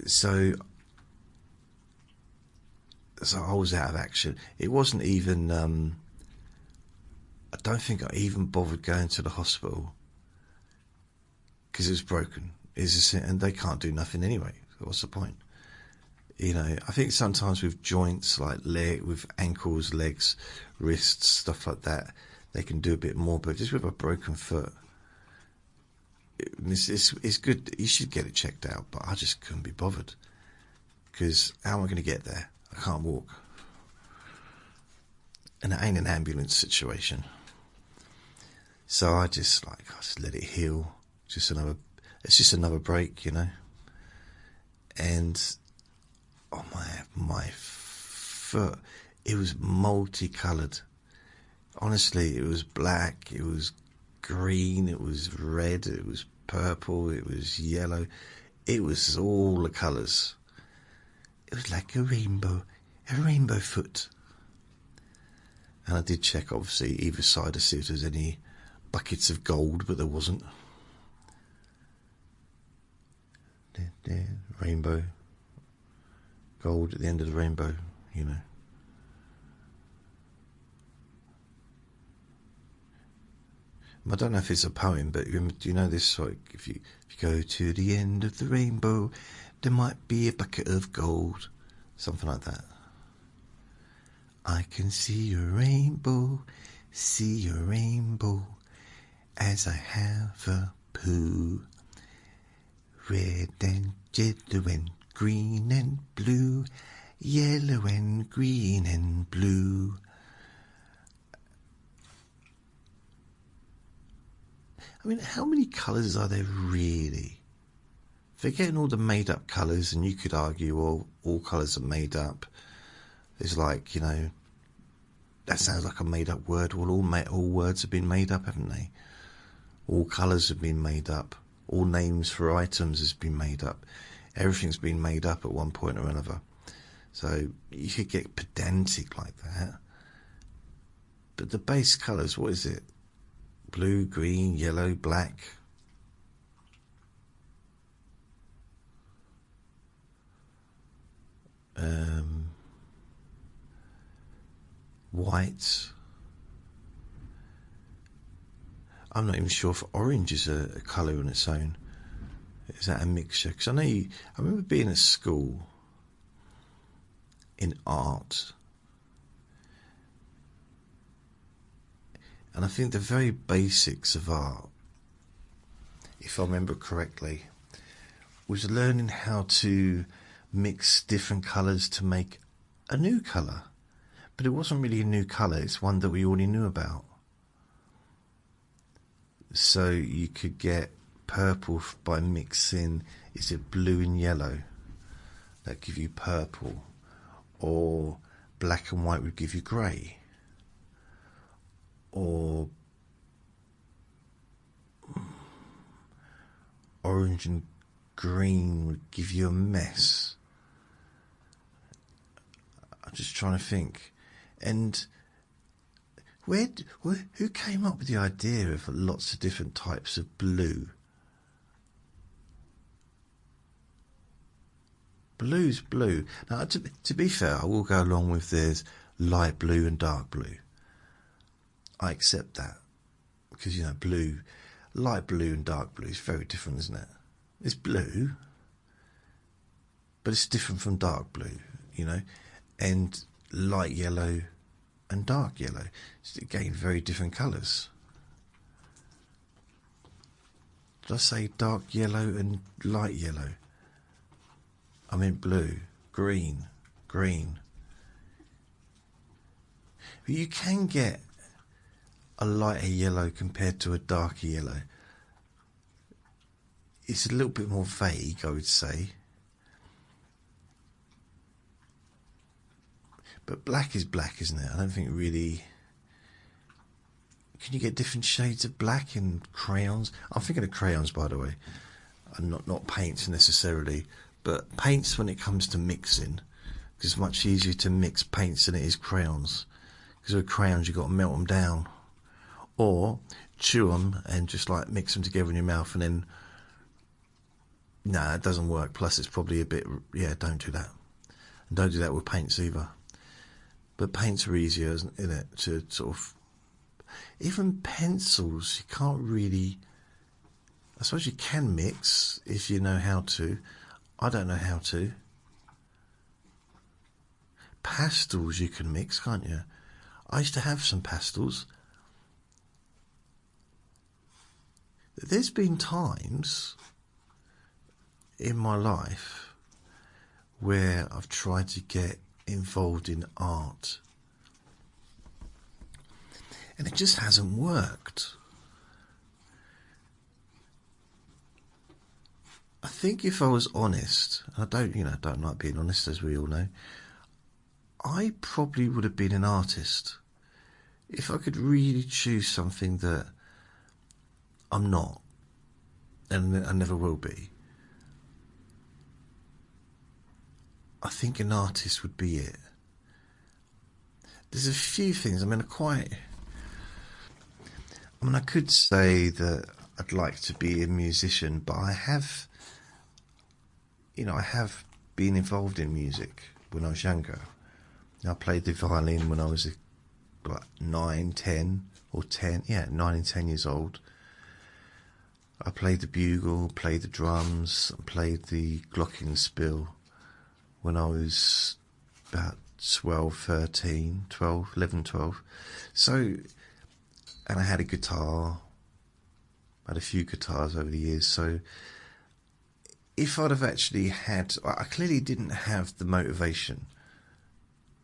So I was out of action. It wasn't even. I don't think I even bothered going to the hospital because it was broken. And they can't do nothing anyway. So what's the point? You know, I think sometimes with joints like with ankles, legs, wrists, stuff like that, they can do a bit more. But just with a broken foot, it's good. You should get it checked out. But I just couldn't be bothered because how am I going to get there? I can't walk, and it ain't an ambulance situation. So I just let it heal. It's just another break, you know. And oh my foot, it was multicoloured. Honestly, it was black, it was green, it was red, it was purple, it was yellow. It was all the colours. It was like a rainbow foot. And I did check, obviously, either side to see if there was any buckets of gold, but there wasn't. There, rainbow. Gold at the end of the rainbow, you know. I don't know if it's a poem, but do you know this? Like, if you go to the end of the rainbow, there might be a bucket of gold, something like that. I can see a rainbow, as I have a poo. Red and yellow and green and blue, yellow and green and blue. I mean, how many colours are there really? Forgetting all the made-up colours, and you could argue, well, all colours are made up. It's like, you know, that sounds like a made-up word. Well, all words have been made up, haven't they? All colours have been made up. All names for items has been made up. Everything's been made up at one point or another. So you could get pedantic like that. But the base colours, what is it? Blue, green, yellow, black. White. I'm not even sure if orange is a colour on its own. Is that a mixture? Because I remember being at school in art, and I think the very basics of art, if I remember correctly, was learning how to mix different colours to make a new colour. But it wasn't really a new colour, it's one that we already knew about. So you could get purple by mixing, is it blue and yellow? That give you purple. Or black and white would give you grey. Or orange and green would give you a mess. I'm just trying to think. And who came up with the idea of lots of different types of blue? Blue's blue. Now, to be fair, I will go along with there's light blue and dark blue. I accept that. Because, you know, blue, light blue and dark blue is very different, isn't it? It's blue, but it's different from dark blue, you know. And light yellow and dark yellow, it's again very different colours. Did I say dark yellow and light yellow? I meant blue, green. But you can get a lighter yellow compared to a darker yellow. It's a little bit more vague, I would say. But black is black, isn't it? I don't think really... Can you get different shades of black in crayons? I'm thinking of crayons, by the way. and not paints necessarily, but paints when it comes to mixing, because it's much easier to mix paints than it is crayons. Because with crayons you've got to melt them down, or chew them and just like mix them together in your mouth, and then it doesn't work. Plus it's probably a bit, don't do that. And don't do that with paints either. But paints are easier, isn't it, to sort of... Even pencils, you can't really... I suppose you can mix if you know how to. I don't know how to. Pastels you can mix, can't you? I used to have some pastels. There's been times in my life where I've tried to get involved in art, and it just hasn't worked. I think if I was honest, I don't like being honest, as we all know, I probably would have been an artist. If I could really choose something that I'm not, and I never will be, I think an artist would be it. There's a few things. I could say that I'd like to be a musician, but I have been involved in music when I was younger. I played the violin when I was 9 and 10 years old. I played the bugle, played the drums, played the glockenspiel when I was about 11, 12. So, and I had a guitar. I had a few guitars over the years. So, if I'd have actually I clearly didn't have the motivation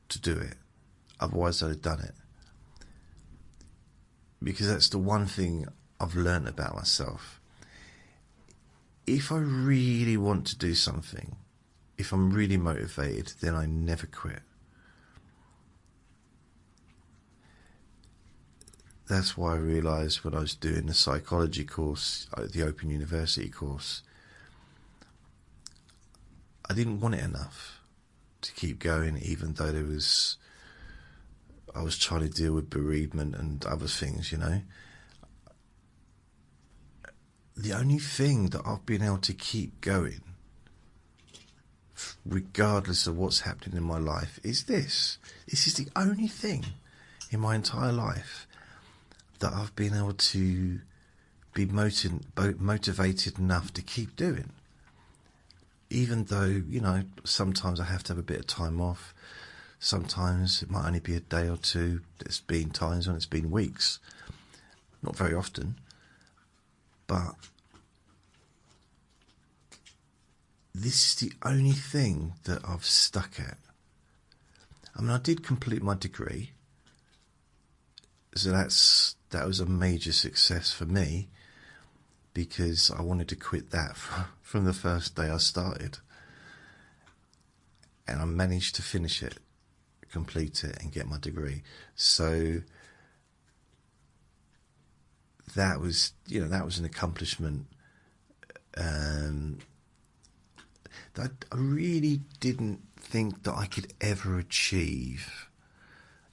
to do it. Otherwise, I'd have done it. Because that's the one thing I've learned about myself. If I really want to do something, if I'm really motivated, then I never quit. That's why I realised when I was doing the psychology course, the Open University course, I didn't want it enough to keep going, even though I was trying to deal with bereavement and other things, The only thing that I've been able to keep going, regardless of what's happening in my life, is this. This is the only thing in my entire life that I've been able to be motivated enough to keep doing. Even though, sometimes I have to have a bit of time off. Sometimes it might only be a day or two. There's been times when it's been weeks. Not very often. But this is the only thing that I've stuck at. I did complete my degree. So that was a major success for me, because I wanted to quit that from the first day I started. And I managed to finish it, complete it, and get my degree. So that was an accomplishment that I really didn't think that I could ever achieve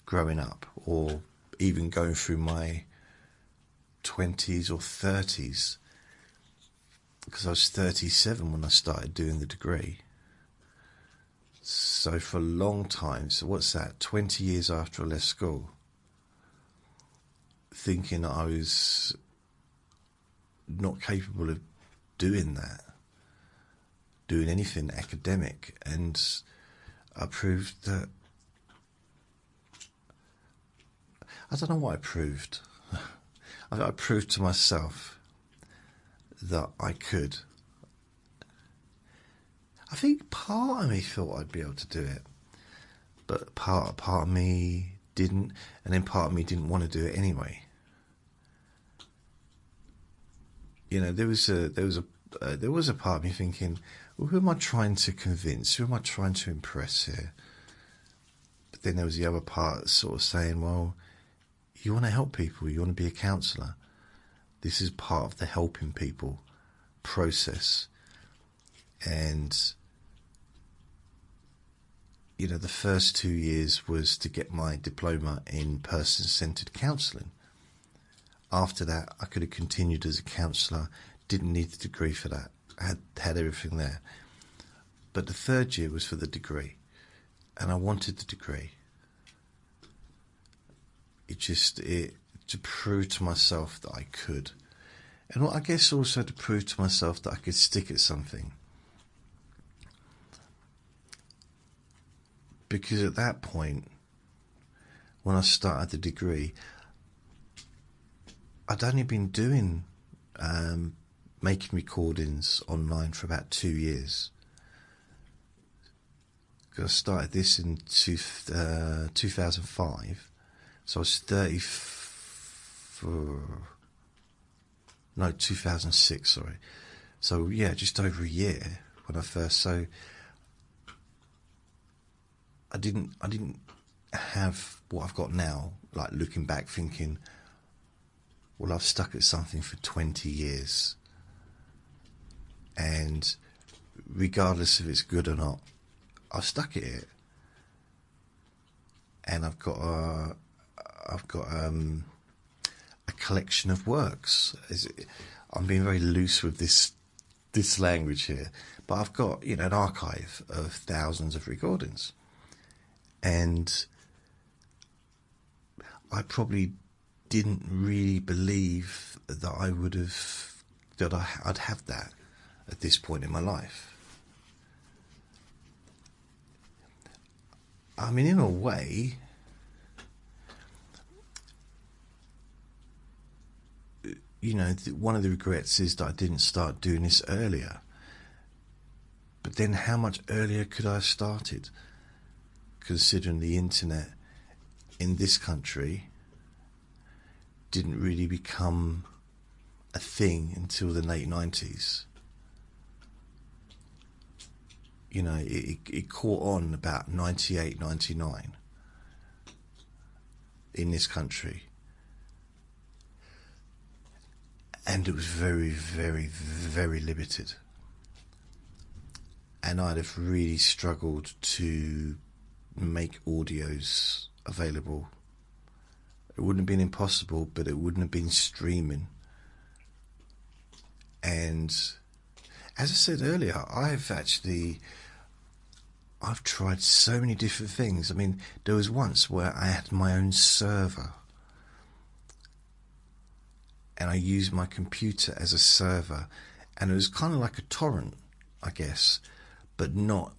growing up, or even going through my 20s or 30s, because I was 37 when I started doing the degree. So for a long time, so what's that, 20 years after I left school, thinking I was not capable of doing that, doing anything academic, and I proved that. I don't know what I proved. I proved to myself that I could. I think part of me thought I'd be able to do it, but part of me didn't, and then part of me didn't want to do it anyway. There was a part of me thinking, well, who am I trying to convince? Who am I trying to impress here? But then there was the other part sort of saying, well, you want to help people, you want to be a counsellor. This is part of the helping people process. And the first 2 years was to get my diploma in person-centered counselling. After that, I could have continued as a counsellor, didn't need the degree for that, had everything there. But the third year was for the degree, and I wanted the degree. It to prove to myself that I could, and I guess also to prove to myself that I could stick at something. Because at that point, when I started the degree, I'd only been doing making recordings online for about 2 years. Because I started this in 2005, so I was 2006, sorry. So yeah, just over a year when I first. So I didn't have what I've got now. Like looking back, thinking, well, I've stuck at something for 20 years, and regardless if it's good or not, I've stuck at it, and I've got a collection of works. I'm being very loose with this language here, but I've got an archive of thousands of recordings, and I probably didn't really believe that I'd have that at this point in my life. I mean, in a way, one of the regrets is that I didn't start doing this earlier. But then how much earlier could I have started? Considering the internet in this country didn't really become a thing until the late 90s. It caught on about 98, 99 in this country. And it was very, very, very limited. And I'd have really struggled to make audios available. It wouldn't have been impossible, but it wouldn't have been streaming. And as I said earlier, I've tried so many different things. I mean, there was once where I had my own server, and I used my computer as a server, and it was kind of like a torrent, I guess, but not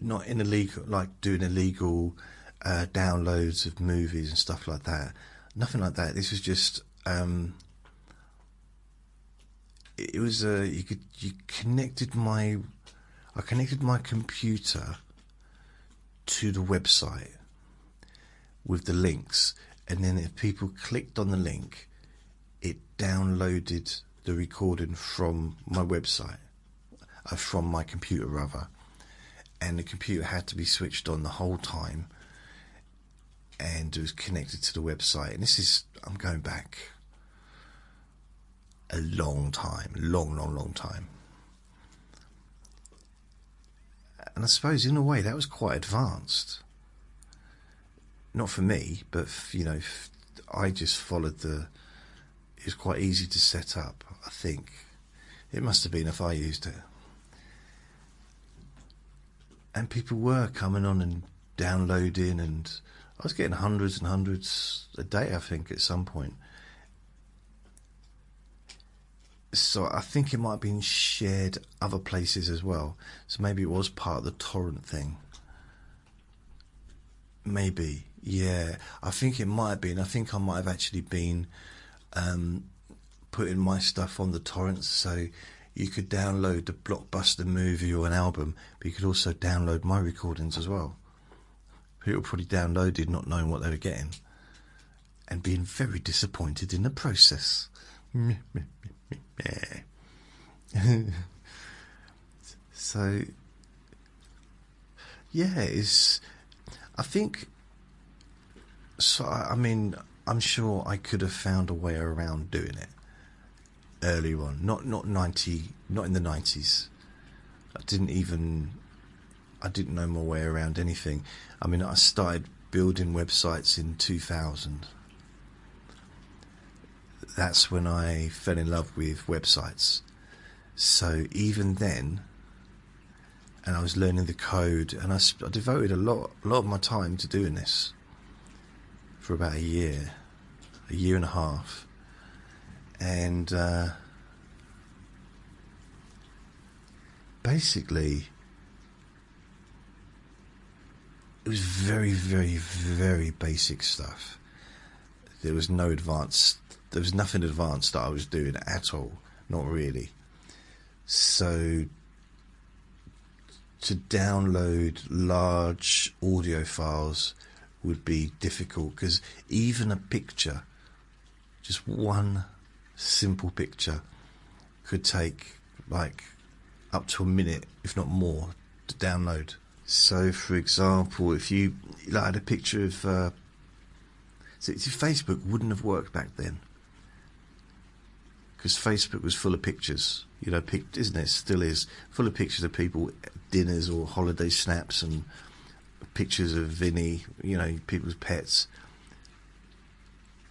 in illegal, like doing illegal downloads of movies and stuff like that. Nothing like that. This was just it was I connected my computer to the website with the links, and then if people clicked on the link, it downloaded the recording from my website, from my computer rather, and the computer had to be switched on the whole time, and it was connected to the website. And I'm going back a long time, long time. And I suppose in a way that was quite advanced. Not for me, but I just followed it was quite easy to set up, I think. It must have been if I used it. And people were coming on and downloading, and I was getting hundreds and hundreds a day, I think, at some point. So I think it might have been shared other places as well. So maybe it was part of the torrent thing. Maybe, yeah. I think it might have been. I think I might have actually been putting my stuff on the torrents, so you could download the blockbuster movie or an album, but you could also download my recordings as well. People probably downloaded not knowing what they were getting and being very disappointed in the process. So yeah, I think so. I mean, I'm sure I could have found a way around doing it, earlier on, not in the 90s. I didn't know my way around anything. I mean, I started building websites in 2000. That's when I fell in love with websites. So even then, and I was learning the code, and I devoted a lot of my time to doing this for about a year and a half. And basically, it was very, very, very basic stuff. There was nothing advanced that I was doing at all, not really. So to download large audio files would be difficult, because even a picture, just one simple picture, could take like up to a minute, if not more, to download. So, for example, if you had a picture of Facebook wouldn't have worked back then, because Facebook was full of pictures, isn't it? Still is full of pictures of people at dinners or holiday snaps, and pictures of Vinny, people's pets.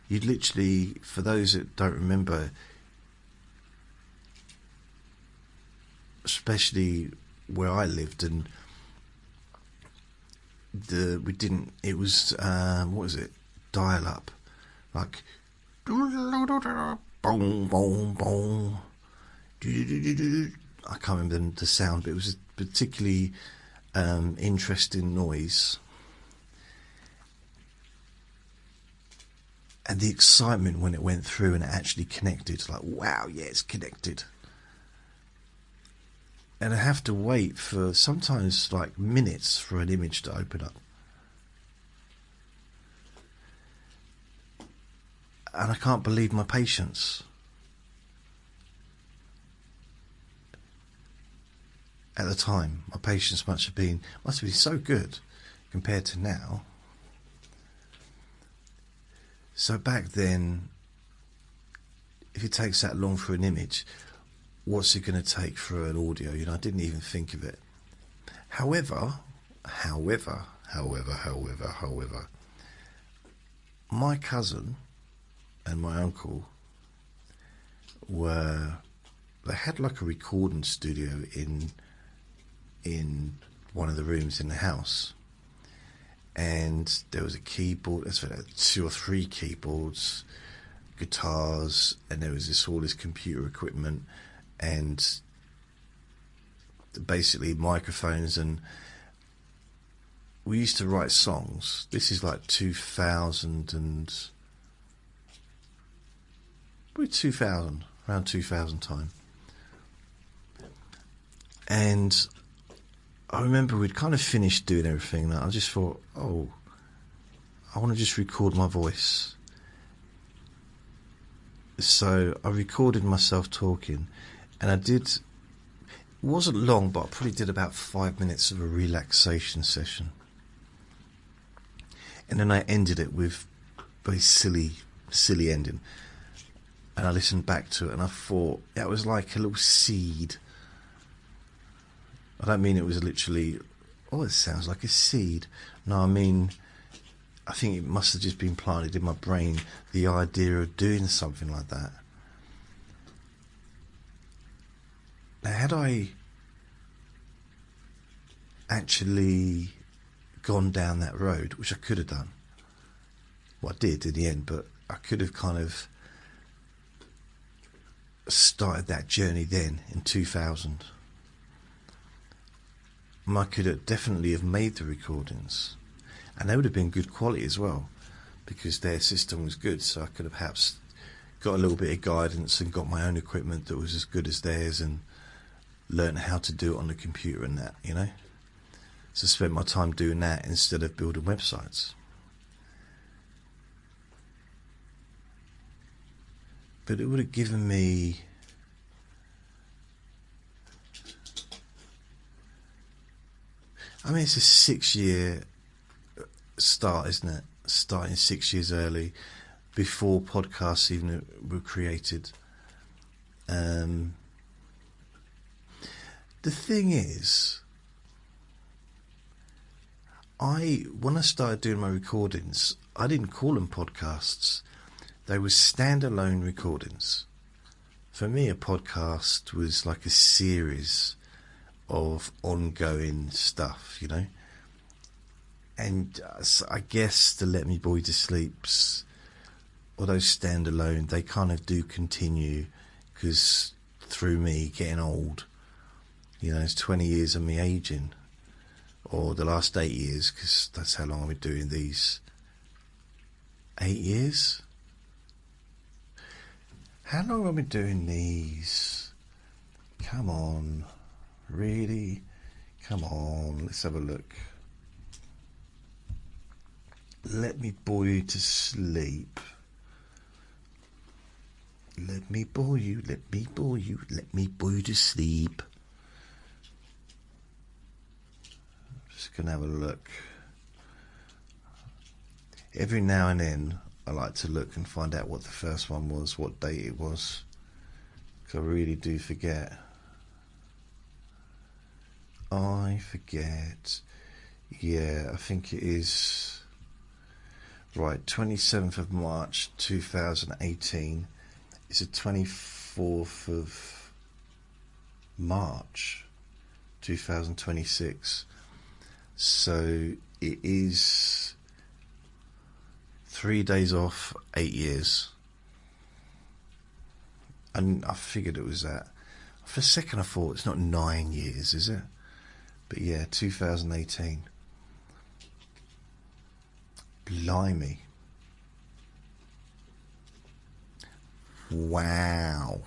You'd literally, for those that don't remember, especially where I lived, and it was what was it? Dial up, like boom, boom, boom. I can't remember the sound, but it was a particularly interesting noise. And the excitement when it went through and it actually connected, like, wow, yeah, it's connected. And I have to wait for sometimes like minutes for an image to open up. And I can't believe my patience. At the time, my patience must have been so good compared to now. So back then, if it takes that long for an image, what's it going to take for an audio? I didn't even think of it. However, my cousin and my uncle they had like a recording studio in one of the rooms in the house, and there was a keyboard, 2 or 3 keyboards, guitars, and there was all this computer equipment, and basically microphones, and we used to write songs. This is like 2000, around 2000 time. And I remember we'd kind of finished doing everything, and I just thought, I want to just record my voice. So I recorded myself talking, and I did, it wasn't long, but I probably did about 5 minutes of a relaxation session. And then I ended it with a very silly ending. And I listened back to it, and I thought that was like a little seed. I don't mean it was literally, it sounds like a seed. No, I mean, I think it must have just been planted in my brain, the idea of doing something like that. Now, had I actually gone down that road, which I could have done, well, I did in the end, but I could have kind of started that journey then in 2000. I could have definitely have made the recordings, and they would have been good quality as well, because their system was good. So I could have perhaps got a little bit of guidance and got my own equipment that was as good as theirs, and learned how to do it on the computer and that, So spent my time doing that instead of building websites. But it would have given me it's a 6-year start, isn't it? Starting 6 years early, before podcasts even were created. The thing is, when I started doing my recordings, I didn't call them podcasts. They were standalone recordings. For me, a podcast was like a series of ongoing stuff, you know. And I guess the Let Me Bore You to Sleeps, although standalone, they kind of do continue, because through me getting old, you know, it's 20 years of me aging, or the last 8 years, because that's how long I've been doing these. 8 years? How long have I been doing these? Come on, really? Come on, let's have a look. Let me bore you to sleep. Let me bore you, let me bore you, let me bore you to sleep. Just going to have a look. Every now and then I like to look and find out what the first one was, what date it was, because I really do forget. I forget. Yeah, I think it is. Right, 27th of March 2018. It's the 24th of March 2026. So it is 3 days off, 8 years. And I figured it was that. For a second I thought, it's not 9 years, is it? But yeah, 2018. Blimey. Wow.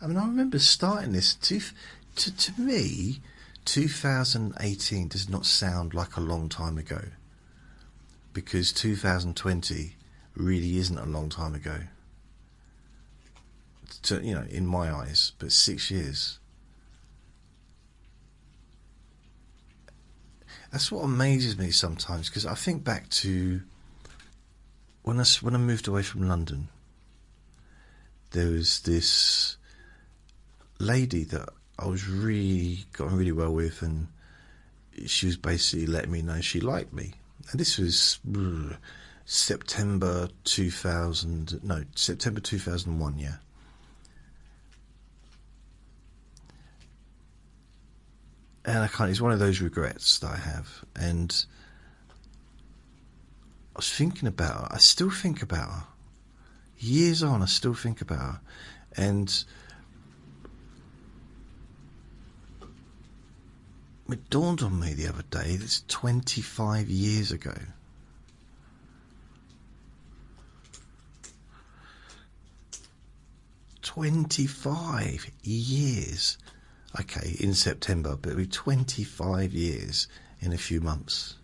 I mean, I remember starting this. To me, 2018 does not sound like a long time ago, because 2020 really isn't a long time ago. You know, in my eyes, but 6 years. That's what amazes me sometimes, because I think back to when I moved away from London. There was this lady that I was got really well with, and she was basically letting me know she liked me. And this was September 2001, yeah. And it's one of those regrets that I have. And I was thinking about her. I still think about her. Years on, I still think about her. And it dawned on me the other day, it's 25 years ago. "25 years. Okay, in September, but it'll be 25 years in a few months.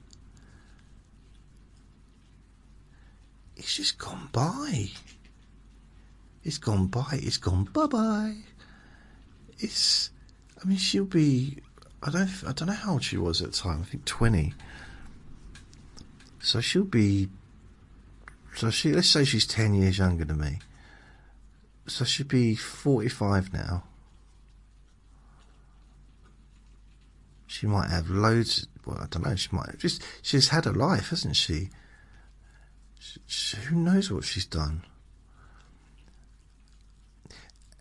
It's just gone by. It's gone by. It's gone bye-bye. I mean, she'll be, I don't know how old she was at the time. I think 20. So let's say she's 10 years younger than me. So she'll be 45 now. She might have loads, well, I don't know, she's had a life, hasn't she? Who knows what she's done?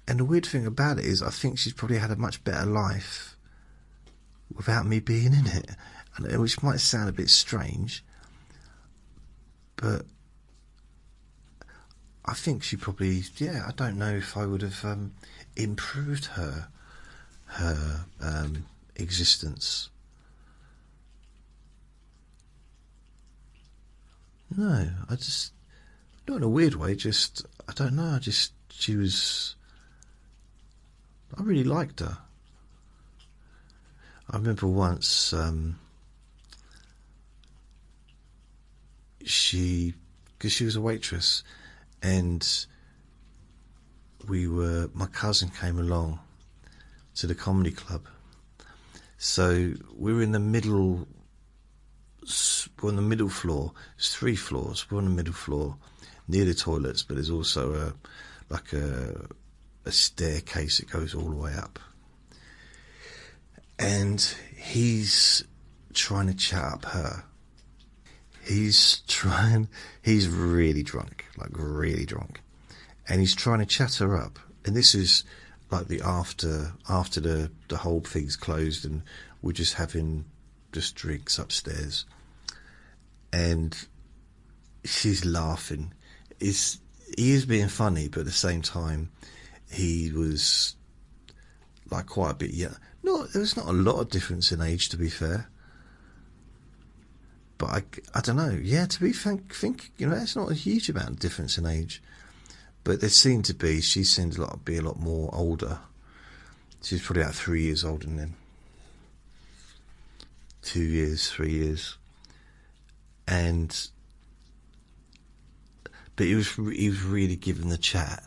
And the weird thing about it is, I think she's probably had a much better life without me being in it, which might sound a bit strange, but I think she probably, I don't know if I would have improved her existence. No, not in a weird way, I don't know, I really liked her. I remember once, because she was a waitress, and my cousin came along to the comedy club. So we were in the middle we're on the middle floor. There's 3 floors. We're on the middle floor near the toilets, but there's also a staircase that goes all the way up. And he's trying to chat up her. He's really drunk, like really drunk. And he's trying to chat her up. And this is like the after the whole thing's closed and we're just having just drinks upstairs. And she's laughing. He is being funny, but at the same time, he was like quite a bit young. No, there was not a lot of difference in age, to be fair. But I don't know. Yeah, to be frank, it's not a huge amount of difference in age. But there seemed to be. She seemed to be a lot more older. She was probably about 3 years older than him. 2 years, 3 years, but he was really giving the chat.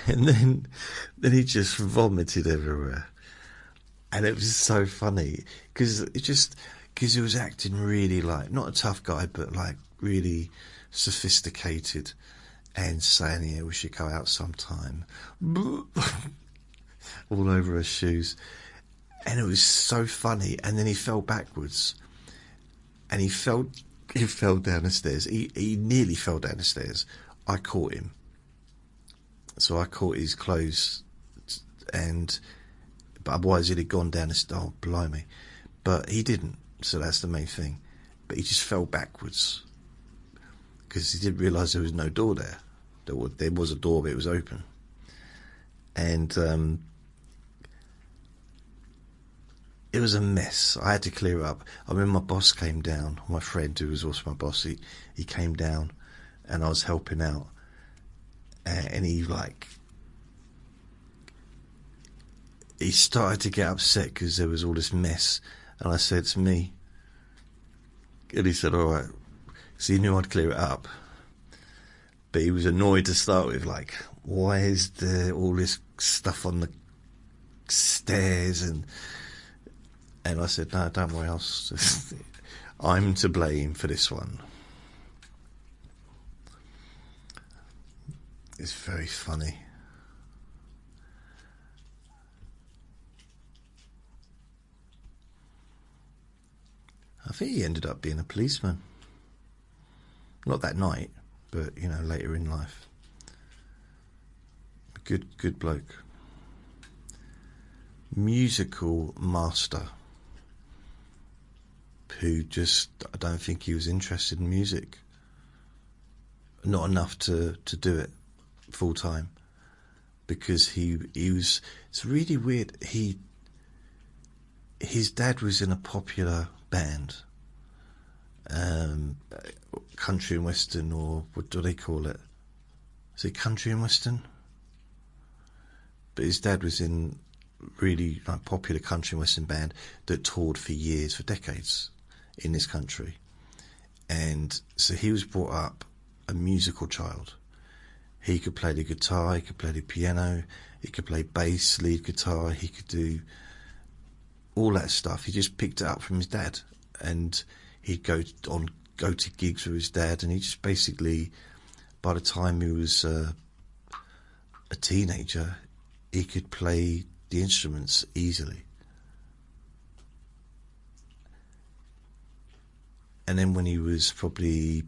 And then he just vomited everywhere. And it was so funny because he was acting really like, not a tough guy, but like really sophisticated and saying, yeah, we should go out sometime. All over her shoes. And it was so funny. And then he fell backwards. And he fell down the stairs. He nearly fell down the stairs. I caught him. So I caught his clothes, but otherwise he'd have gone down the stairs. Oh, blimey. But he didn't, so that's the main thing. But he just fell backwards because he didn't realise there was no door there. There was a door, but it was open. And it was a mess. I had to clear it up. I remember my boss came down, my friend who was also my boss, he came down and I was helping out. And he started to get upset because there was all this mess. And I said, it's me. And he said, all right. So he knew I'd clear it up. But he was annoyed to start with, like, why is there all this stuff on the stairs? And I said, no, don't worry, I'm to blame for this one. It's very funny. I think he ended up being a policeman. Not that night, but, later in life. Good bloke. Musical master. Who I don't think he was interested in music. Not enough to do it full time. Because he was, it's really weird, his dad was in a popular band. Country and Western, or what do they call it? Is it country and Western? But his dad was in really popular country and Western band that toured for years, for decades in this country. And so he was brought up a musical child. He could play the guitar, he could play the piano, he could play bass, lead guitar, he could do all that stuff. He just picked it up from his dad, and he'd go to gigs with his dad, and he just basically, by the time he was a teenager, he could play the instruments easily. And then when he was probably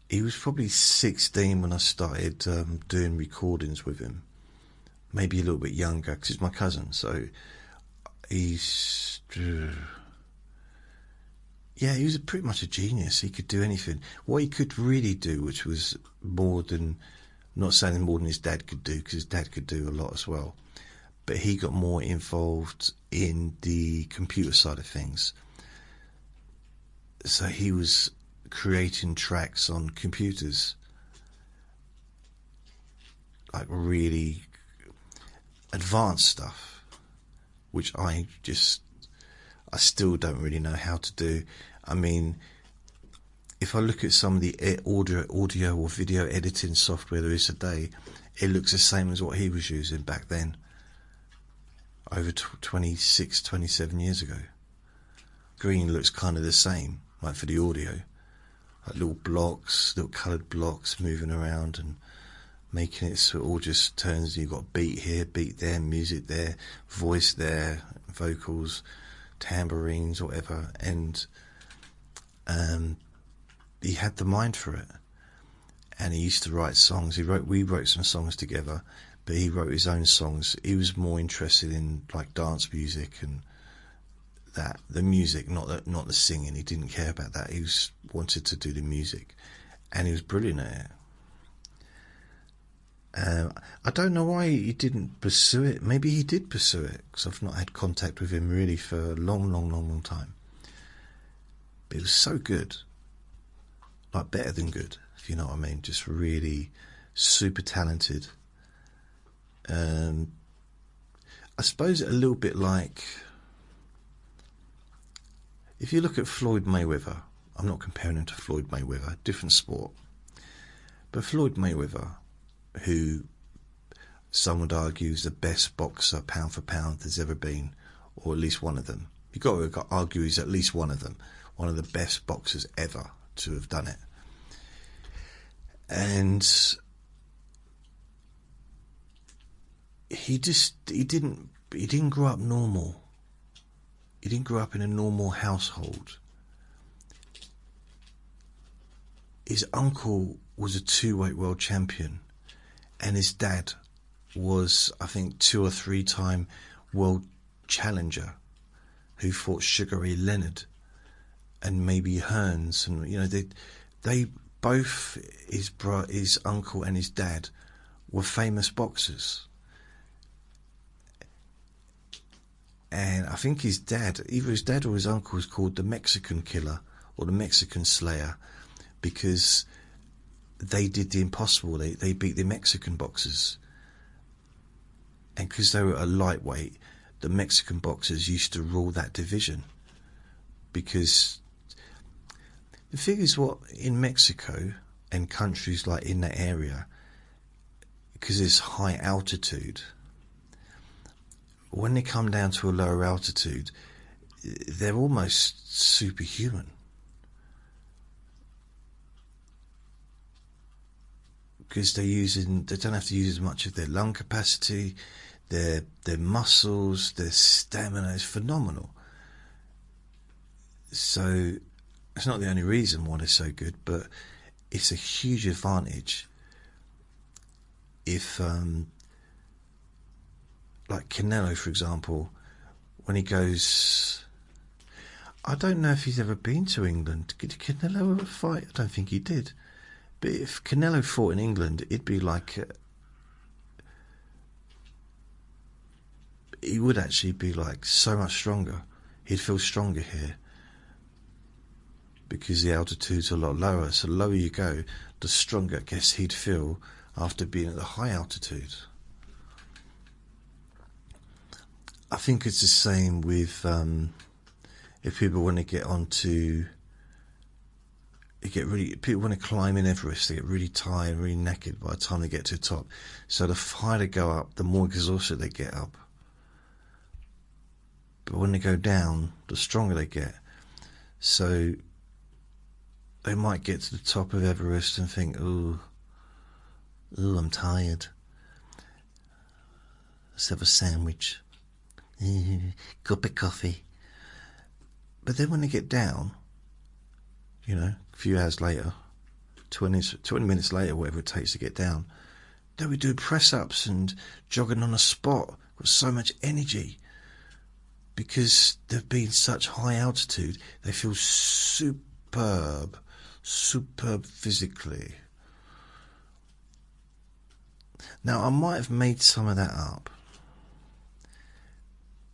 he was probably 16 when I started doing recordings with him. Maybe a little bit younger, because he's my cousin. So he's... yeah, he was pretty much a genius. He could do anything. What he could really do, which was more than... not saying more than his dad could do, because his dad could do a lot as well. But he got more involved in the computer side of things. So he was creating tracks on computers, like really advanced stuff, which I still don't really know how to do. I mean, if I look at some of the audio or video editing software there is today, it looks the same as what he was using back then, over 26, 27 years ago. Green looks kind of the same, like for the audio, like little blocks, little coloured blocks moving around and making it so it all just turns. You've got beat here, beat there, music there, voice there, vocals, tambourines, whatever. And he had the mind for it, and he used to write songs. We wrote some songs together, but he wrote his own songs. He was more interested in like dance music and the music, not the singing. He didn't care about that. He wanted to do the music, and he was brilliant at it. I don't know why he didn't pursue it. Maybe he did pursue it, because I've not had contact with him really for a long time. But it was so good, like better than good, if you know what I mean. Just really super talented. I suppose a little bit like, if you look at Floyd Mayweather, I'm not comparing him to Floyd Mayweather, different sport, but Floyd Mayweather, who some would argue is the best boxer pound for pound there's ever been, or at least one of them. You've got to argue he's at least one of them, one of the best boxers ever to have done it. And he didn't grow up normal. He didn't grow up in a normal household. His uncle was a 2-weight world champion, and his dad was, I think, 2 or 3 time world challenger who fought Sugar Ray Leonard and maybe Hearns, and you know they both, his uncle and his dad, were famous boxers. And I think his dad, either his dad or his uncle, was called the Mexican Killer or the Mexican Slayer, because they did the impossible. They beat the Mexican boxers. And because they were a lightweight, the Mexican boxers used to rule that division. Because the thing is, what in Mexico and countries like in that area, because it's high altitude, when they come down to a lower altitude, they're almost superhuman. Because they don't have to use as much of their lung capacity, their muscles, their stamina is phenomenal. So it's not the only reason why they're so good, but it's a huge advantage if like Canelo, for example, when he goes, I don't know if he's ever been to England. Did Canelo ever fight? I don't think he did. But if Canelo fought in England, it'd be like, he would actually be like so much stronger. He'd feel stronger here, because the altitude's a lot lower. So the lower you go, the stronger I guess he'd feel after being at the high altitude. I think it's the same with if people want to get onto, people want to climb in Everest, they get really tired, really knackered by the time they get to the top. So the higher they go up, the more exhausted they get up. But when they go down, the stronger they get. So they might get to the top of Everest and think, ooh, I'm tired. Let's have a sandwich. Cup of coffee. But then when they get down, you know, a few hours later, 20 minutes later, whatever it takes to get down, they'll be doing press-ups and jogging on a spot with so much energy, because they've been such high altitude. They feel superb physically. Now, I might have made some of that up,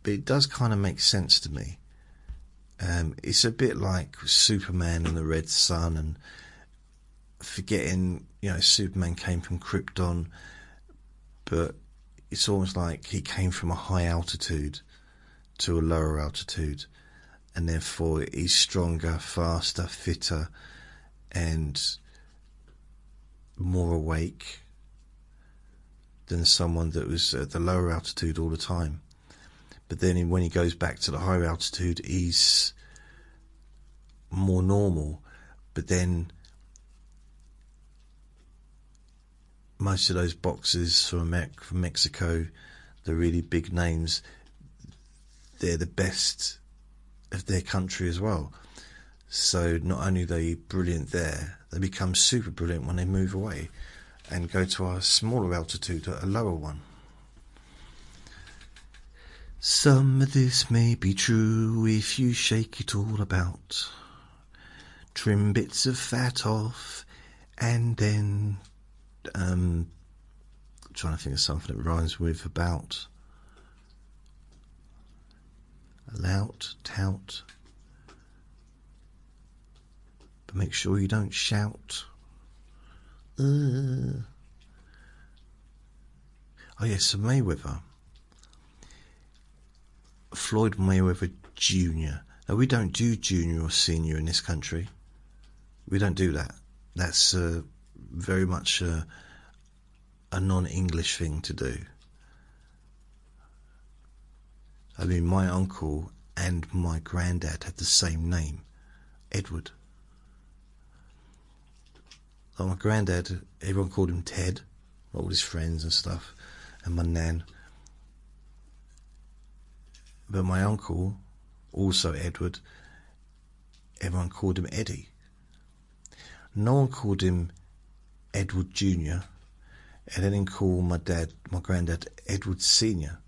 but it does kind of make sense to me. It's a bit like Superman and the Red Sun, and forgetting, you know, Superman came from Krypton, but it's almost like he came from a high altitude to a lower altitude, and therefore he's stronger, faster, fitter, and more awake. than someone that was at the lower altitude all the time. But then when he goes back to the higher altitude, he's more normal. But then most of those boxers from Mexico, the really big names, they're the best of their country as well. So not only are they brilliant there, they become super brilliant when they move away and go to a smaller altitude, a lower one. Some of this may be true if you shake it all about. Trim bits of fat off and then trying to think of something that rhymes with about. Lout, tout. But make sure you don't shout. Oh yes, so Mayweather. Floyd Mayweather Jr. Now, we don't do junior or senior in this country. We don't do that. That's very much a non-English thing to do. I mean, my uncle and my granddad had the same name, Edward. Like my granddad, everyone called him Ted, all his friends and stuff, and my nan. But my uncle, also Edward, everyone called him Eddie. No one called him Edward Jr. and they didn't call my granddad Edward Sr.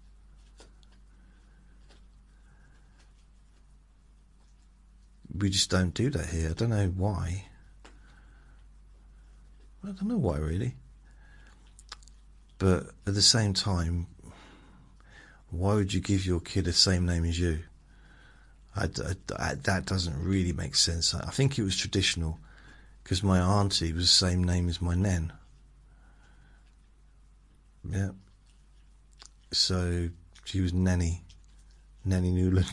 We just don't do that here. I don't know why. I don't know why really. But at the same time, why would you give your kid the same name as you? That doesn't really make sense. I think it was traditional, because my auntie was the same name as my nan. Yeah. So she was Nanny Newland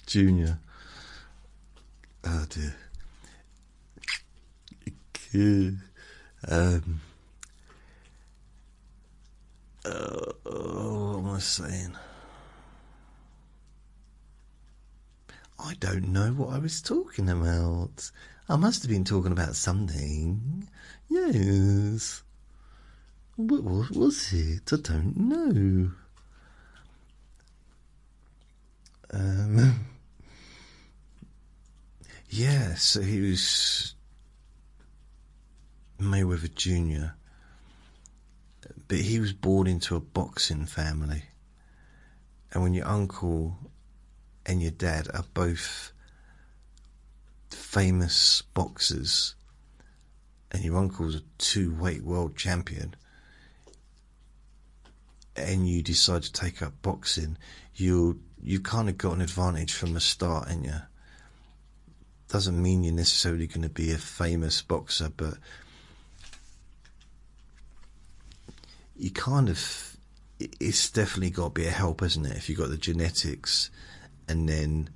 Jr. Oh dear. What am I saying? I don't know what I was talking about. I must have been talking about something. Yes. What was it? I don't know. Yeah, so he was Mayweather Jr., but he was born into a boxing family. And when your uncle and your dad are both famous boxers, and your uncle's a 2-weight world champion, and you decide to take up boxing, you kind of got an advantage from the start, ain't you? Doesn't mean you're necessarily going to be a famous boxer, but you kind of, it's definitely got to be a help, isn't it? If you've got the genetics, and then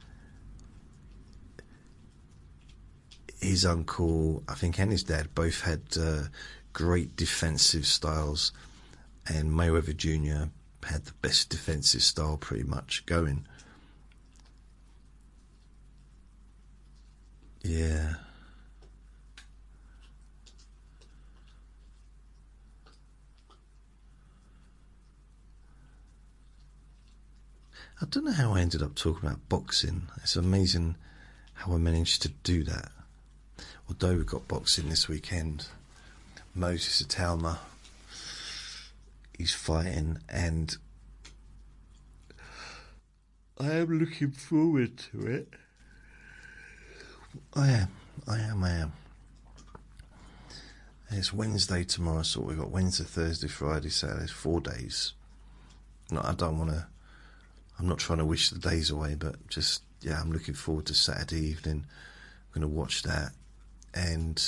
his uncle, I think, and his dad both had great defensive styles, and Mayweather Jr. had the best defensive style pretty much going. Yeah. I don't know how I ended up talking about boxing. It's amazing how I managed to do that. Although we've got boxing this weekend, Moses Atalma, he's fighting, and I am looking forward to it. I am. And it's Wednesday tomorrow, so we've got Wednesday, Thursday, Friday, Saturday, 4 days. No, I'm not trying to wish the days away, but just, yeah, I'm looking forward to Saturday evening. I'm going to watch that, and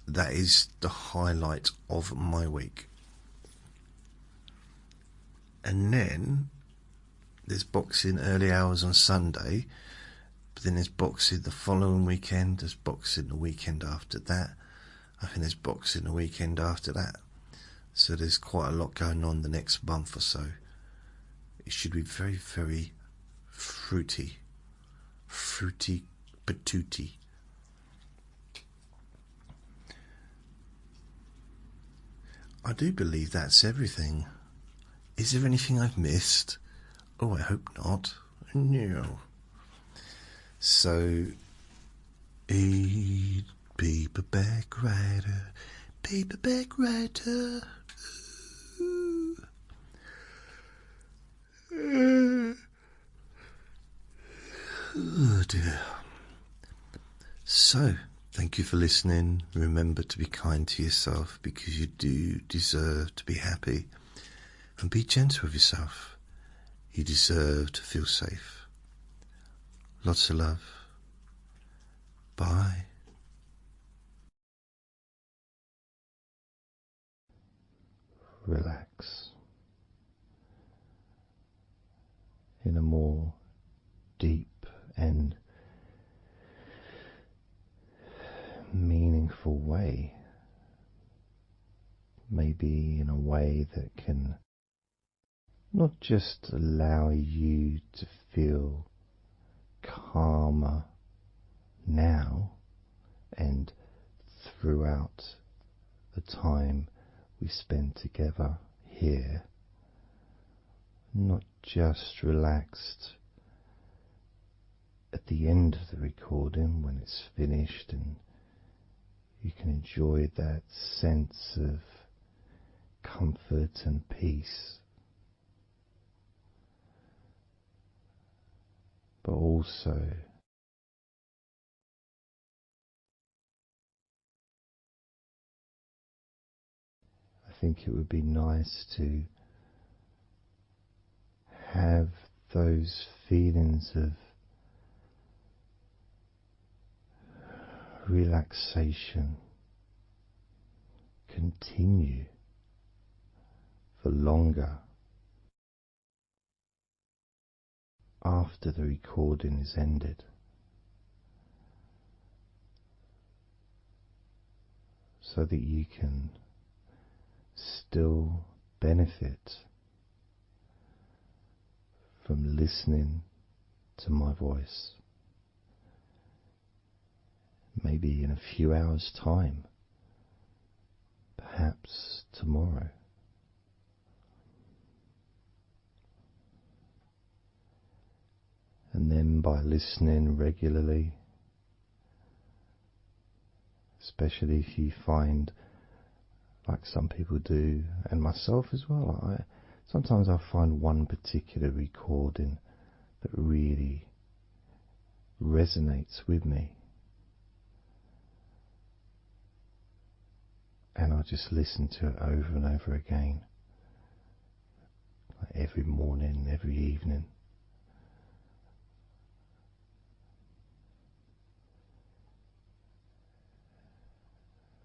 that is the highlight of my week. And then there's boxing early hours on Sunday, but then there's boxing the following weekend, there's boxing the weekend after that, I think there's boxing the weekend after that. So there's quite a lot going on the next month or so. It should be very, very fruity patooty. I do believe that's everything. Is there anything I've missed? Oh, I hope not. No. So, paperback writer, paperback writer. Oh dear. So, thank you for listening. Remember to be kind to yourself, because you do deserve to be happy. And be gentle with yourself. You deserve to feel safe. Lots of love. Bye. Relax in a more deep and meaningful way. Maybe in a way that can not just allow you to feel calmer now and throughout the time we spend together here, not just relaxed at the end of the recording when it's finished and you can enjoy that sense of comfort and peace, but also I think it would be nice to have those feelings of relaxation continue for longer after the recording is ended, so that you can still benefit from listening to my voice, maybe in a few hours' time, perhaps tomorrow. And then by listening regularly, especially if you find, like some people do, and myself as well, sometimes I find one particular recording that really resonates with me, and I just listen to it over and over again, like every morning, every evening.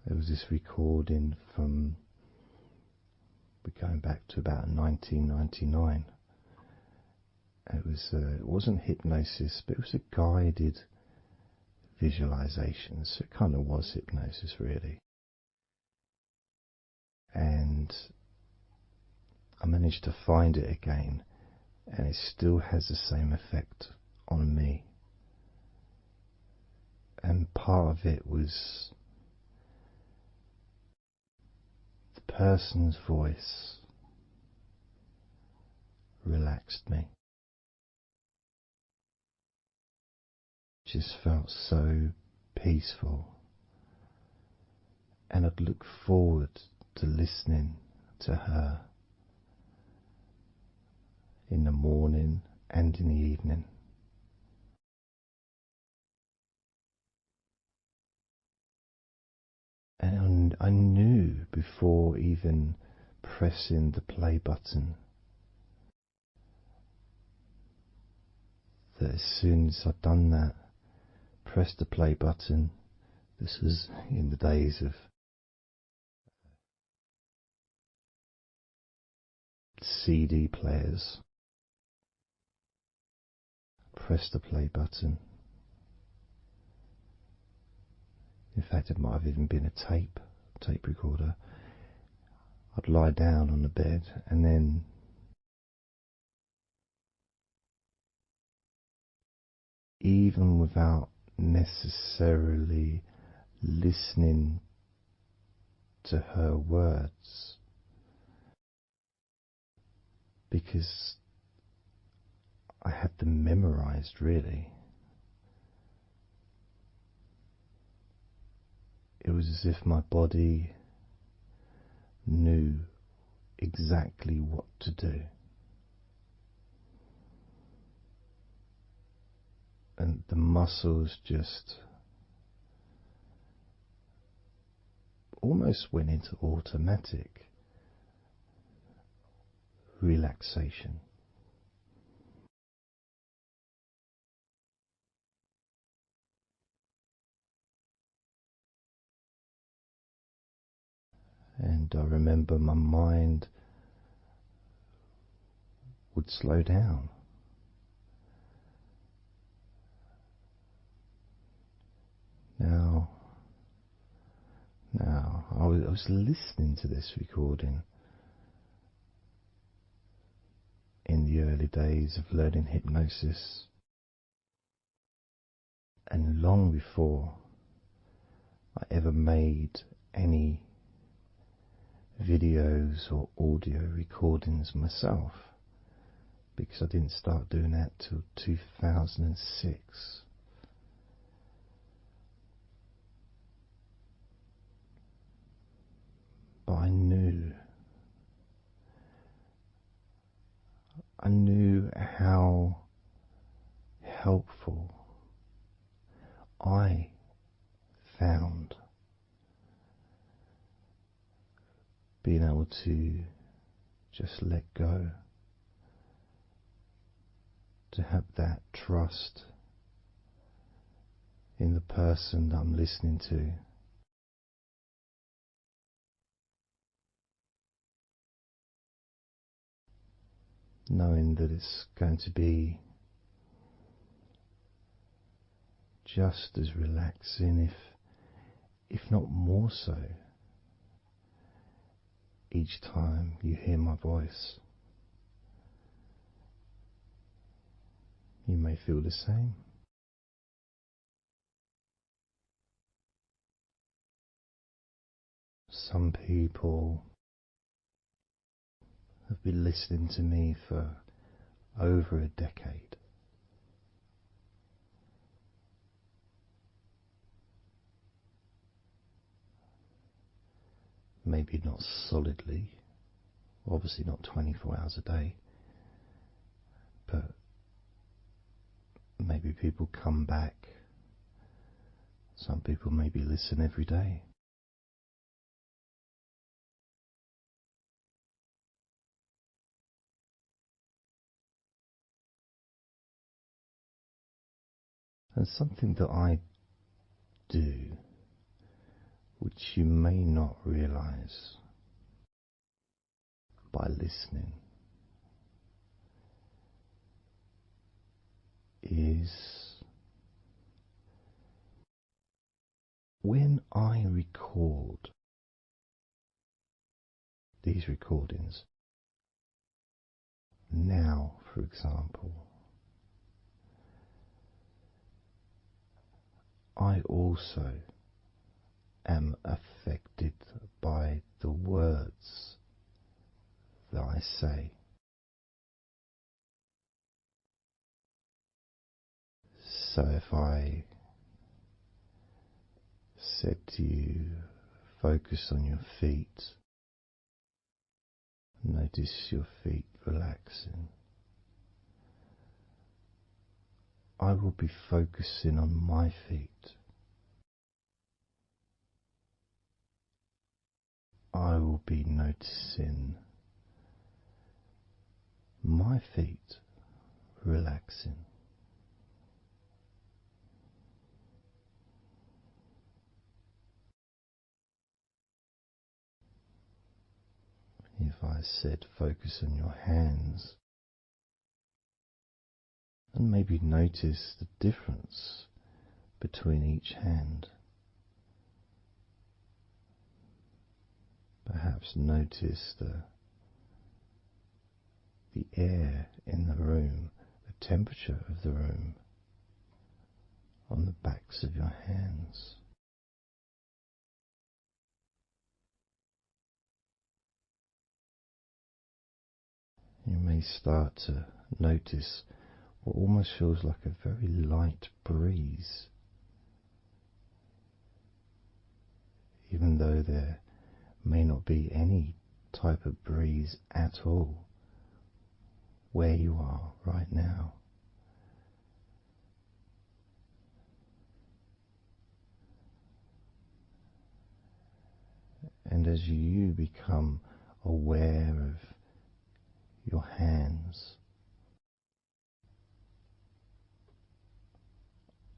There was this recording from, we're going back to about 1999. It wasn't hypnosis, but it was a guided visualization, so it kind of was hypnosis really. And I managed to find it again, and it still has the same effect on me. And part of it was the person's voice relaxed me. Just felt so peaceful, and I'd look forward to listening to her in the morning and in the evening. And I knew before even pressing the play button that as soon as I'd done that, pressed the play button, this was in the days of CD players, pressed the play button. In fact, it might have even been a tape recorder. I'd lie down on the bed, and then even without necessarily listening to her words, because I had them memorized, really. It was as if my body knew exactly what to do. And the muscles just almost went into automatic relaxation. And I remember my mind would slow down. Now, I was listening to this recording in the early days of learning hypnosis, and long before I ever made any videos or audio recordings myself, because I didn't start doing that till 2006. But I knew how helpful I found being able to just let go, to have that trust in the person that I'm listening to. Knowing that it's going to be just as relaxing, if not more so, each time you hear my voice. You may feel the same. Some people have been listening to me for over a decade. Maybe not solidly, obviously not 24 hours a day, but maybe people come back. Some people maybe listen every day. And something that I do, which you may not realize by listening, is when I record these recordings, now for example, I also am affected by the words that I say. So if I said to you, focus on your feet, notice your feet relaxing, I will be focusing on my feet. I will be noticing my feet relaxing. If I said focus on your hands, and maybe notice the difference between each hand, Perhaps notice the air in the room, the temperature of the room on the backs of your hands. You may start to notice what almost feels like a very light breeze, even though there may not be any type of breeze at all where you are right now. And as you become aware of your hands,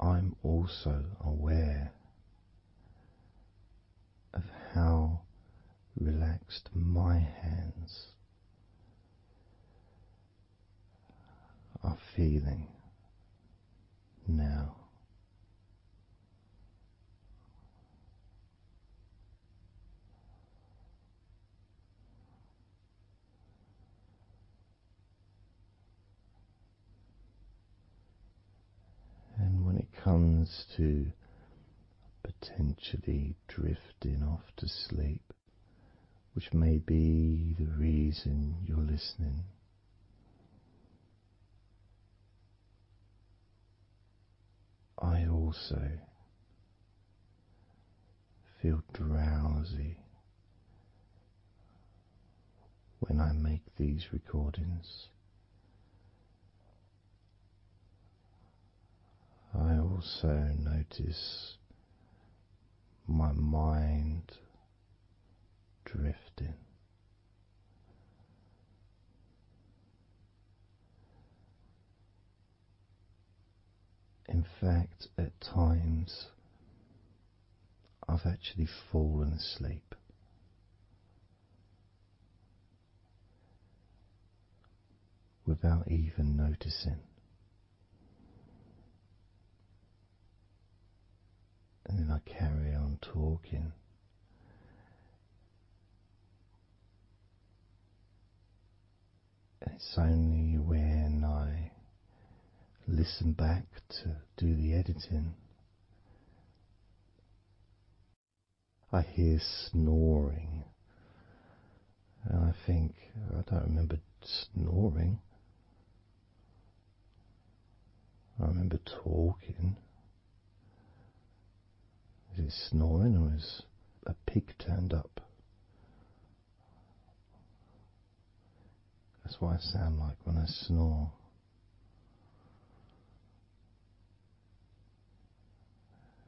I'm also aware of how relaxed my hands are feeling now. And when it comes to potentially drifting off to sleep, which may be the reason you're listening, I also feel drowsy when I make these recordings. I also notice my mind drifting. In fact, at times I've actually fallen asleep without even noticing. And then I carry on talking. And it's only when I listen back to do the editing, I hear snoring. And I think, I don't remember snoring. I remember talking. Is it snoring or is a pig turned up? That's what I sound like when I snore.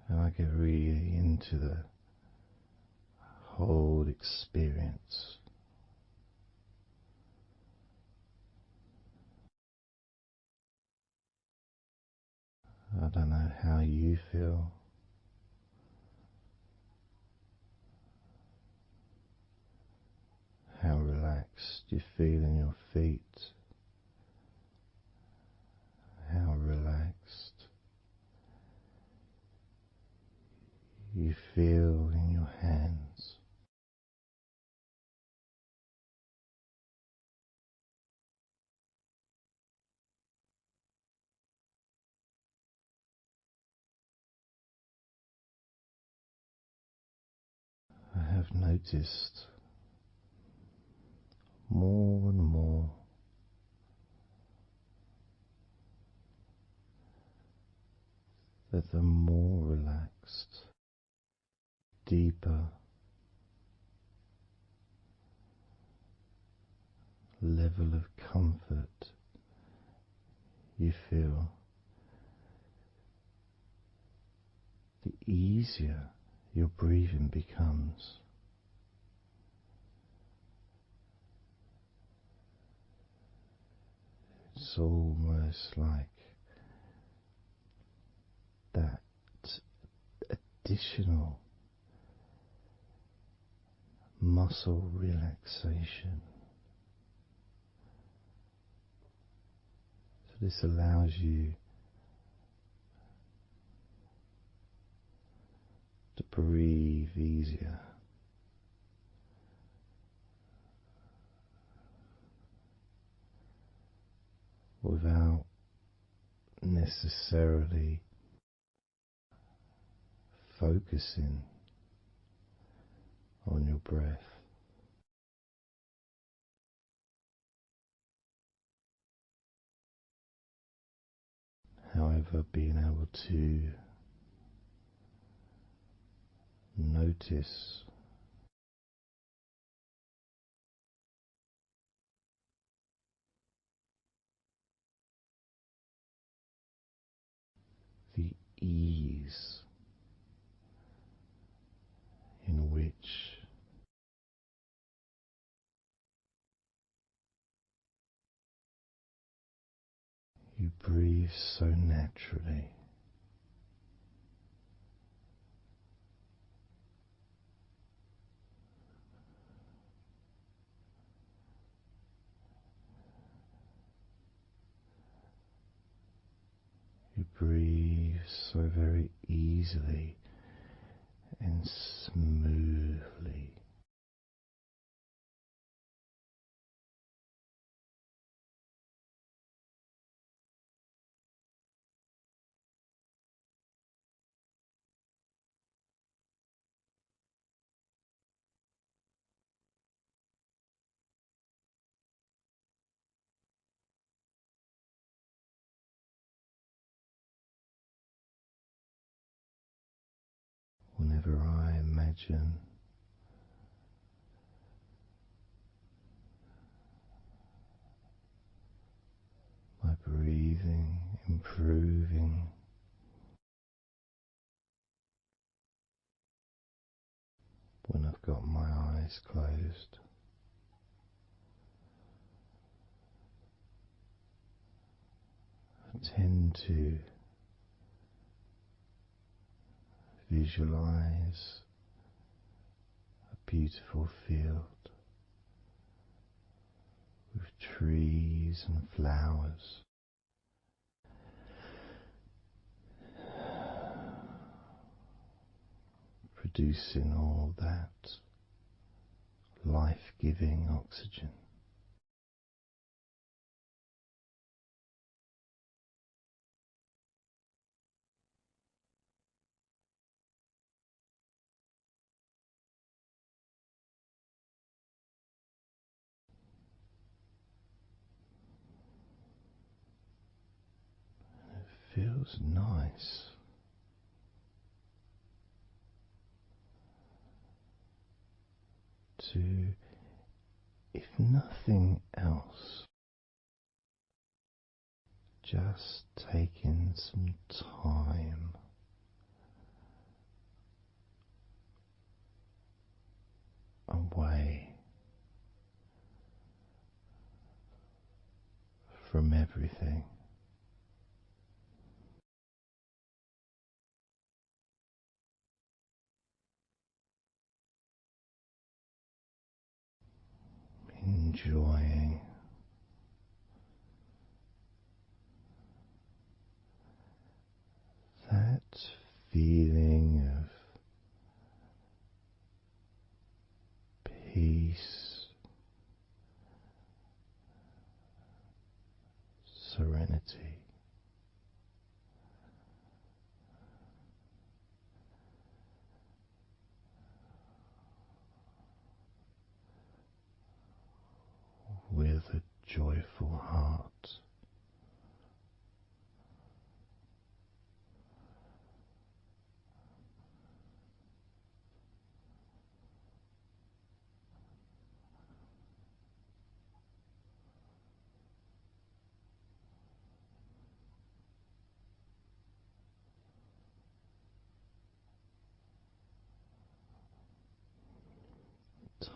And I get really into the whole experience. I don't know how you feel. How relaxed you feel in your feet. How relaxed you feel in your hands. I have noticed more and more that the more relaxed, deeper level of comfort you feel, the easier your breathing becomes. It's almost like that additional muscle relaxation. So this allows you to breathe easier, without necessarily focusing on your breath. However, being able to notice the ease in which you breathe so naturally. You breathe so very easily and smoothly. Whenever I imagine my breathing improving, when I've got my eyes closed, I tend to visualize a beautiful field with trees and flowers, producing all that life-giving oxygen. It feels nice to, if nothing else, just taking some time away from everything. Enjoying that feeling of peace, serenity, with a joyful heart.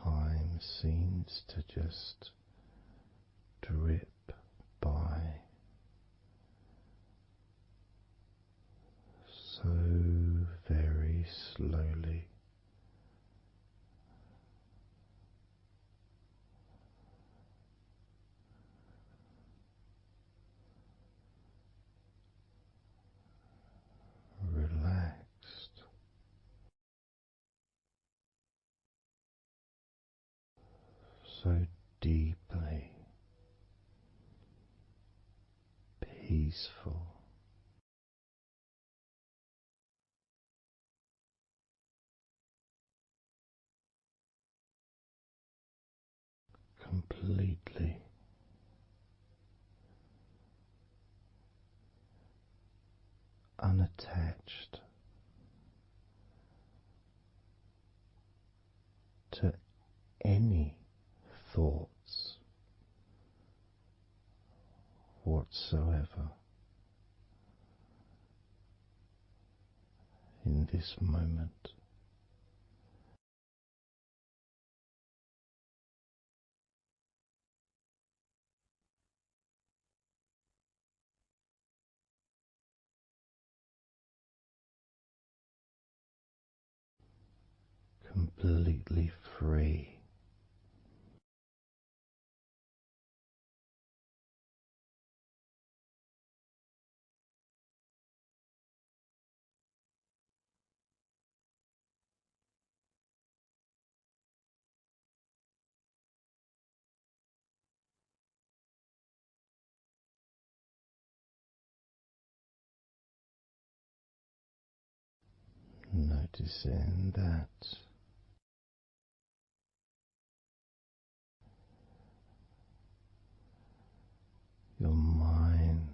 Time seems to just drip by so very slowly. Relaxed, so deeply, peaceful. Completely unattached to any thoughts whatsoever in this moment. Completely free. Noticing that your mind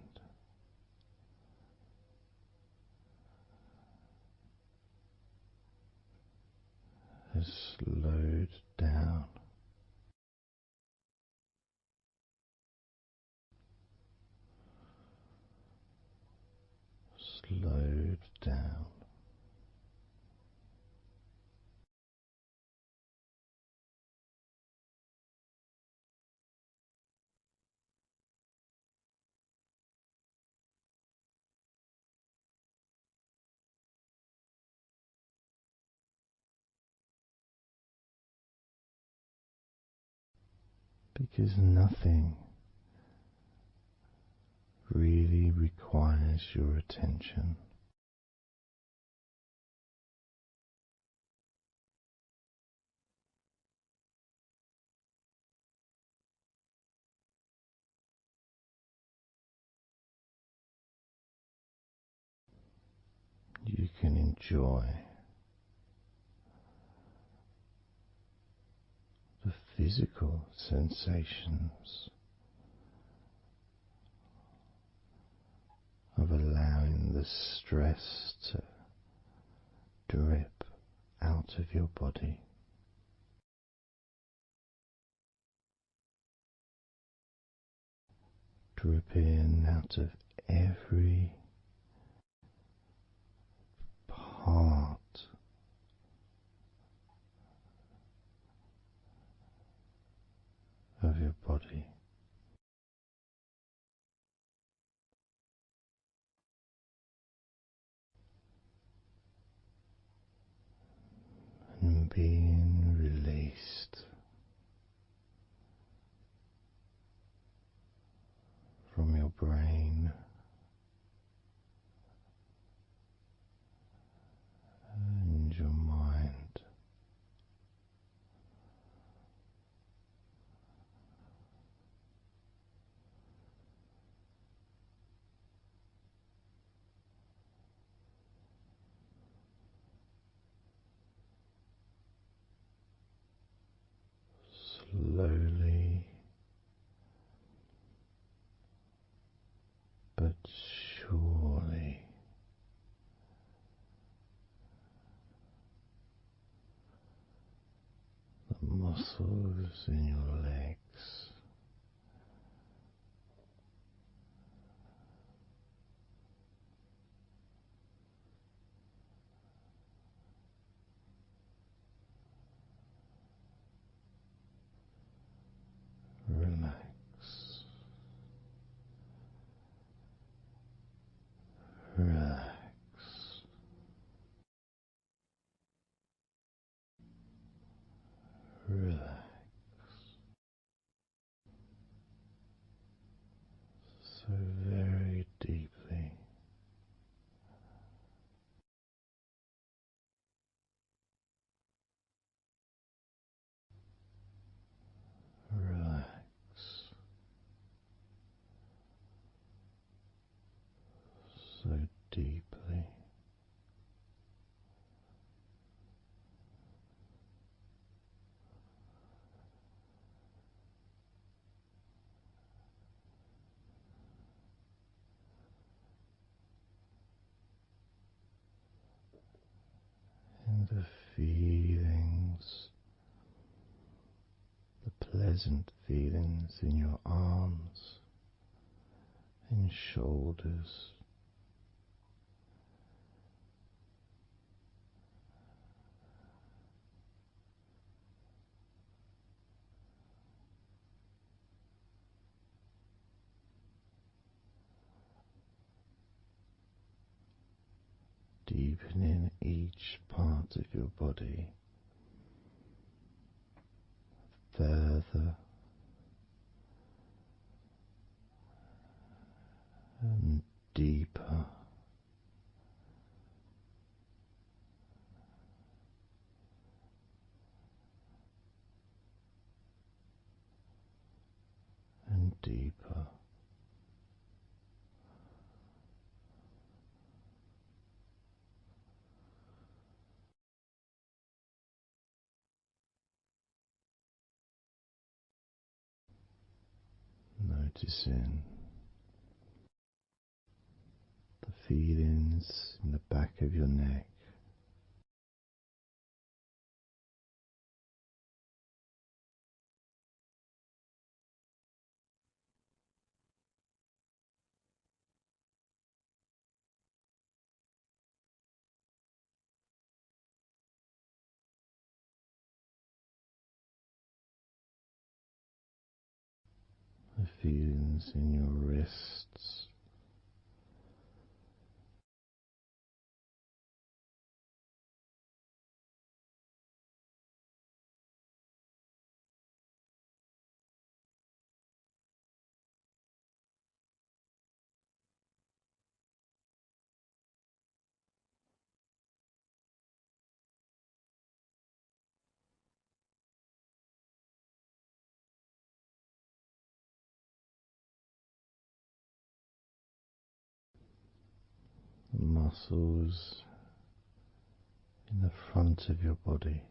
has slowed down, slowed down. Because nothing really requires your attention. You can enjoy the physical sensations of allowing the stress to drip out of your body. Dripping out of every part of your body. And being released from your brain and your mind. Slowly but surely the muscles in your legs relax, relax, relax. deeply. And the feelings, the pleasant feelings in your arms and shoulders. Deepening each part of your body further and deeper, and deeper. Noticing the feelings in the back of your neck, the feelings in your wrists, the muscles in the front of your body,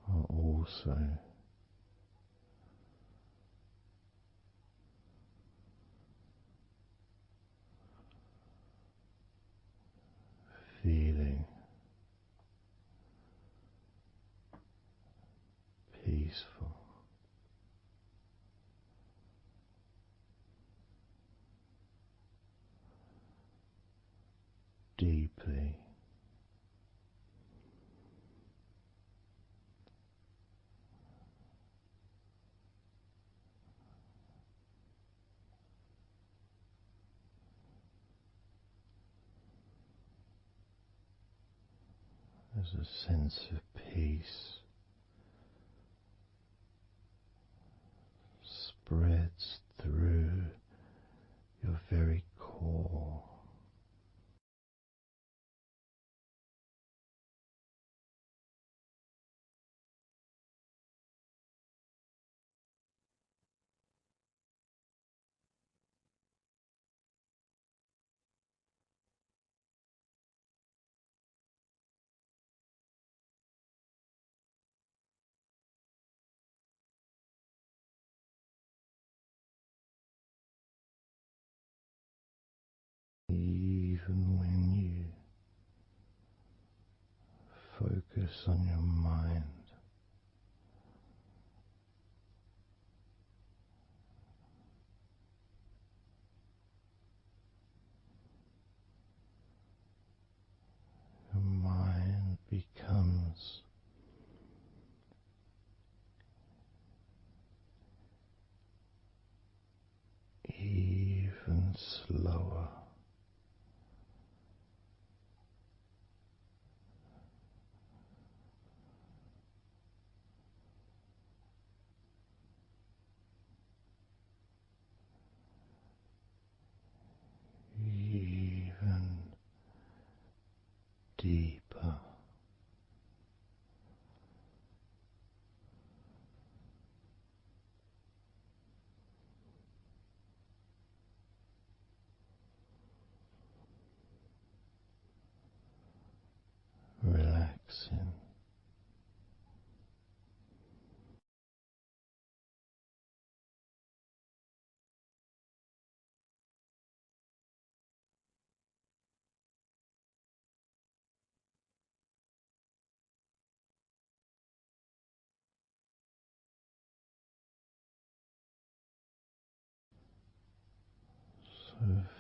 are also feeling peaceful. Deeply there's a sense of peace spreads through your very core. Even when you focus on your mind, your mind becomes even slower. Even deeper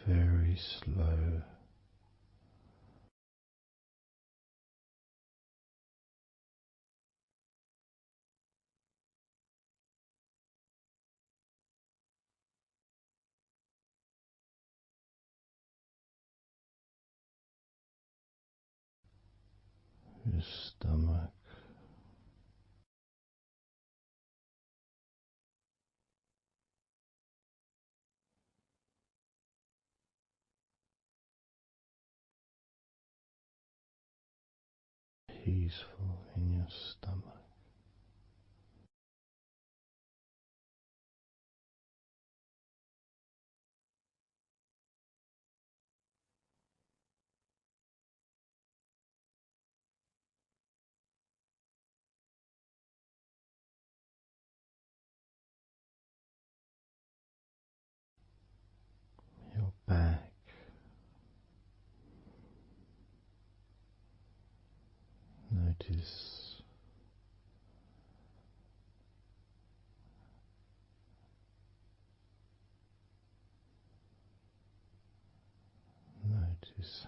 very slow. Your stomach, peaceful in your stomach. Your back, notice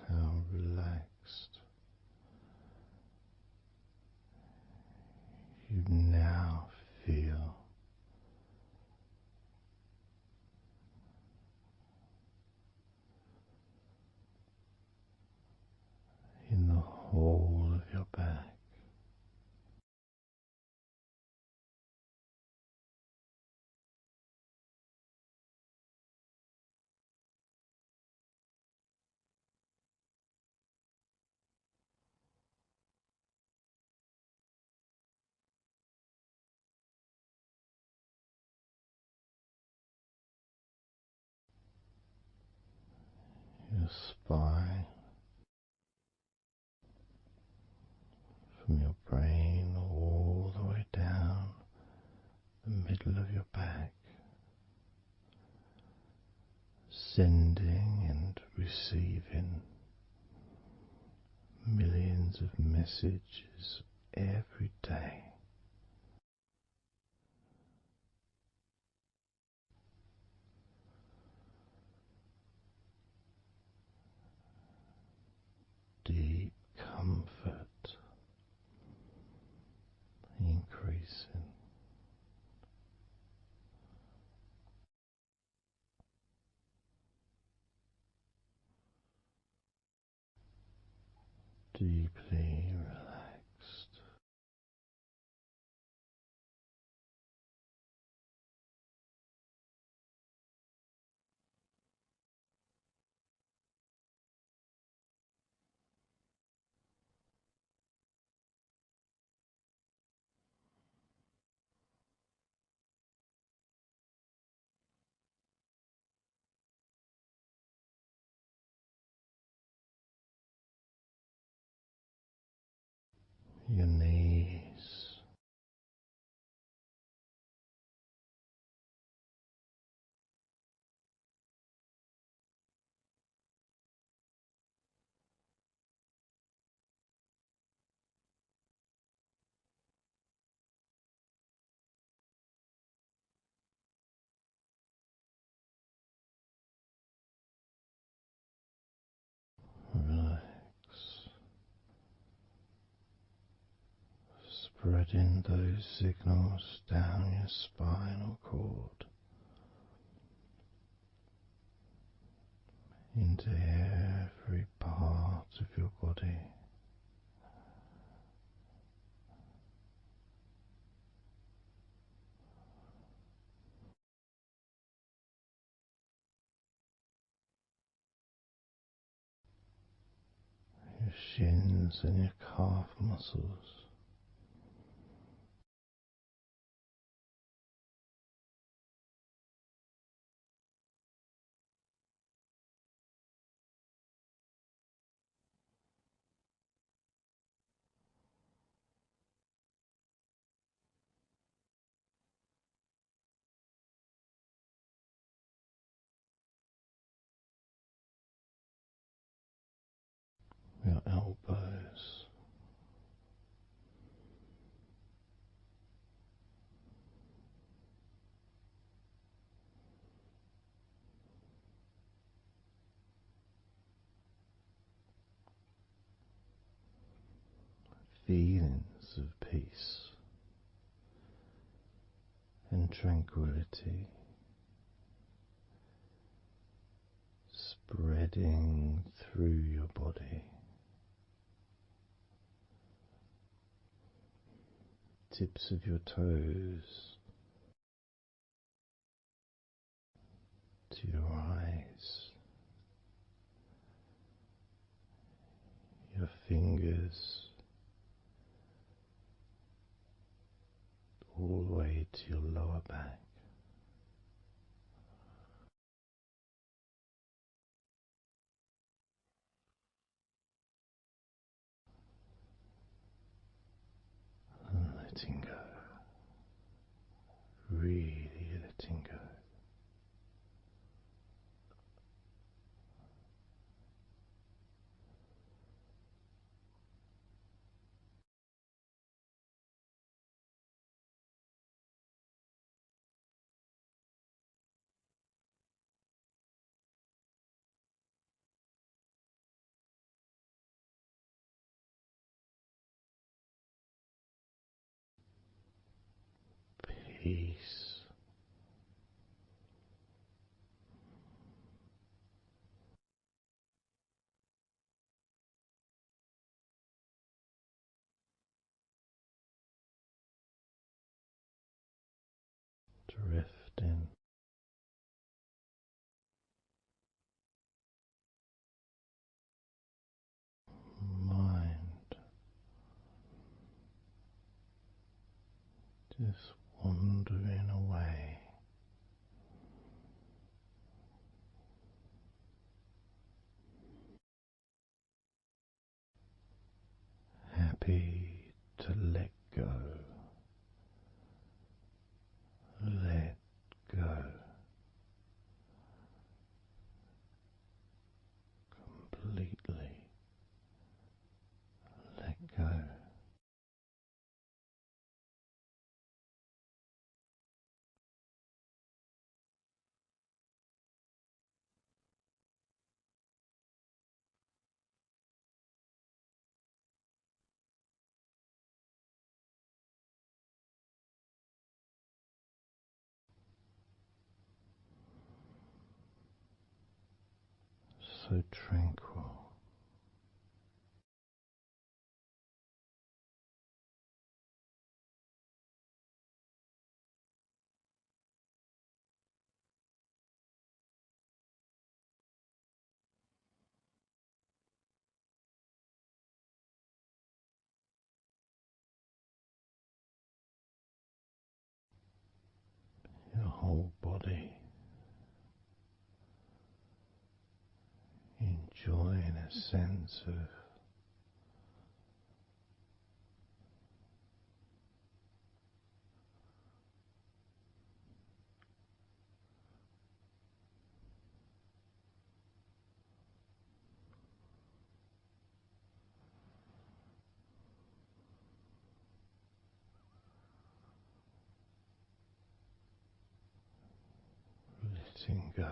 how relaxed you now feel. In the whole of your back. Your spine, from your brain all the way down the middle of your back, sending and receiving millions of messages every day. Deep comfort increasing. Deeply relaxed. Your knees, relax, spreading those signals down your spinal cord into every part of your body. Your shins and your calf muscles. Your elbows, feelings of peace and tranquility spreading through your body, tips of your toes to your eyes, your fingers all the way to your lower back. And letting go, really letting go. Peace. Drifting. Mind just wandering away, happy to let go, let go, completely let go. So tranquil. Your whole body enjoying a sense of letting go,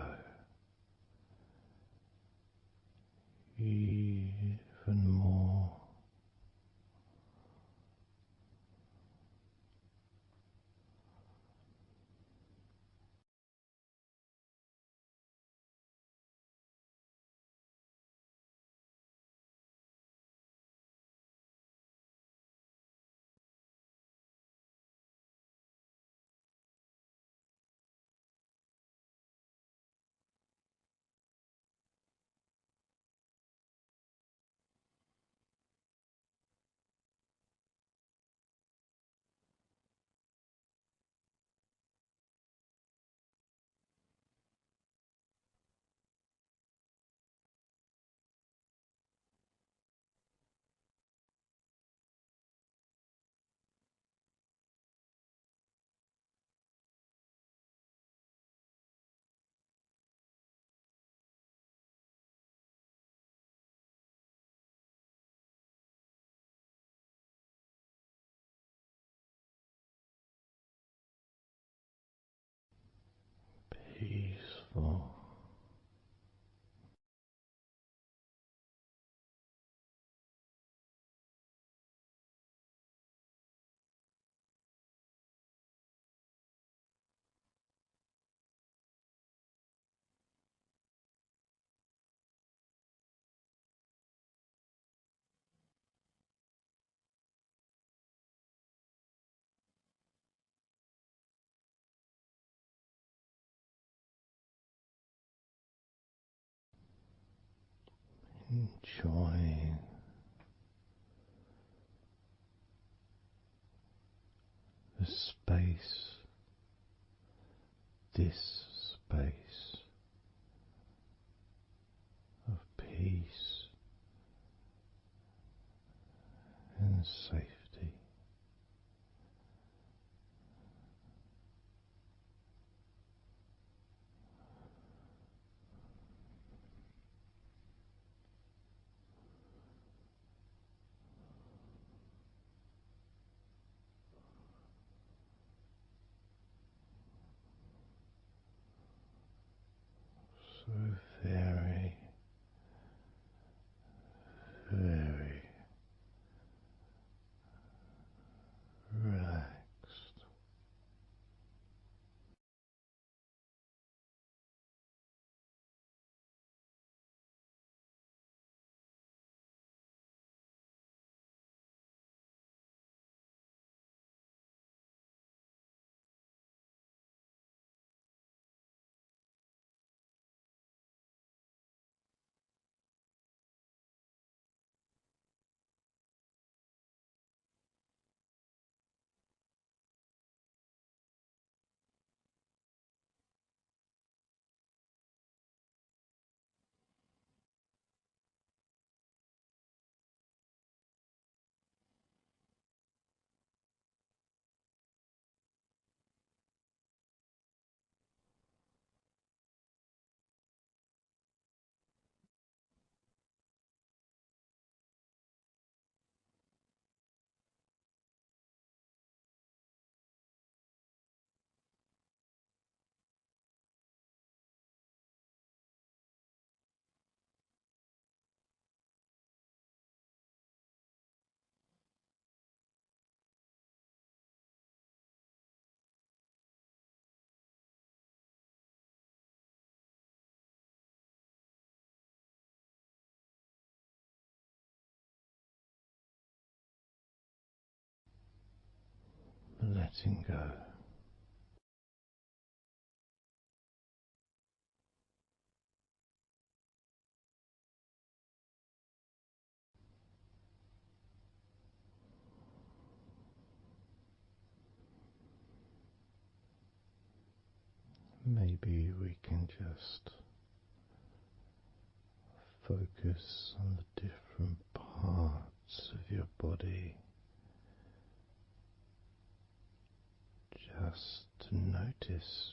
even more. Peaceful. enjoying the space, this space of peace and safety. So very, very relaxed. Letting go. Maybe we can just focus on the different parts of your body, just to notice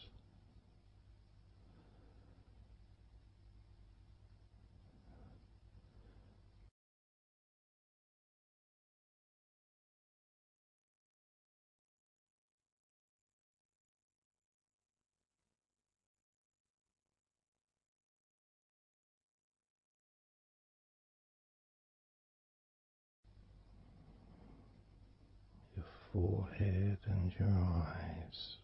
your forehead and your eyes.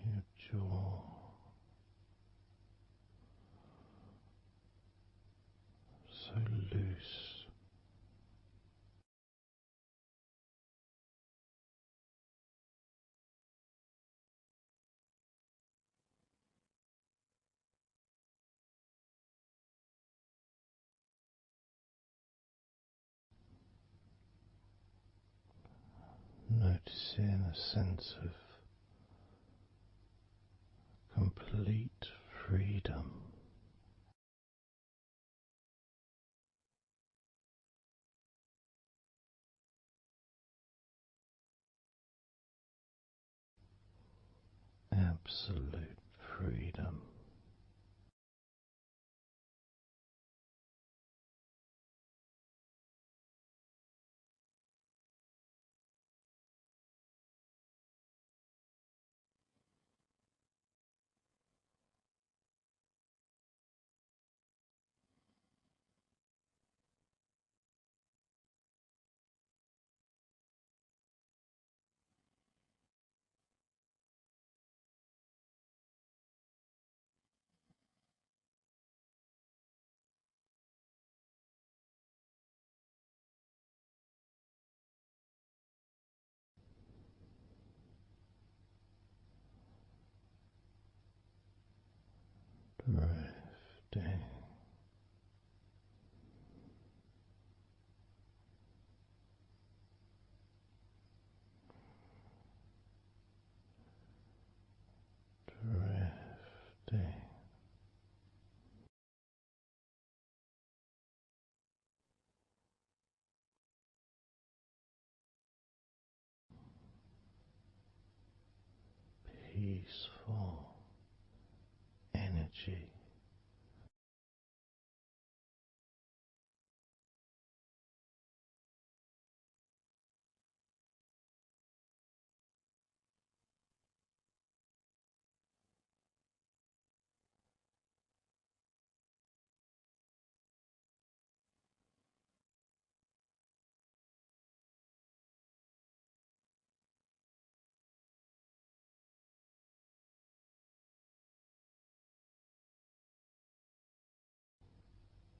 Your jaw, so loose. Noticing a sense of complete freedom. Absolute freedom. drifting peaceful energy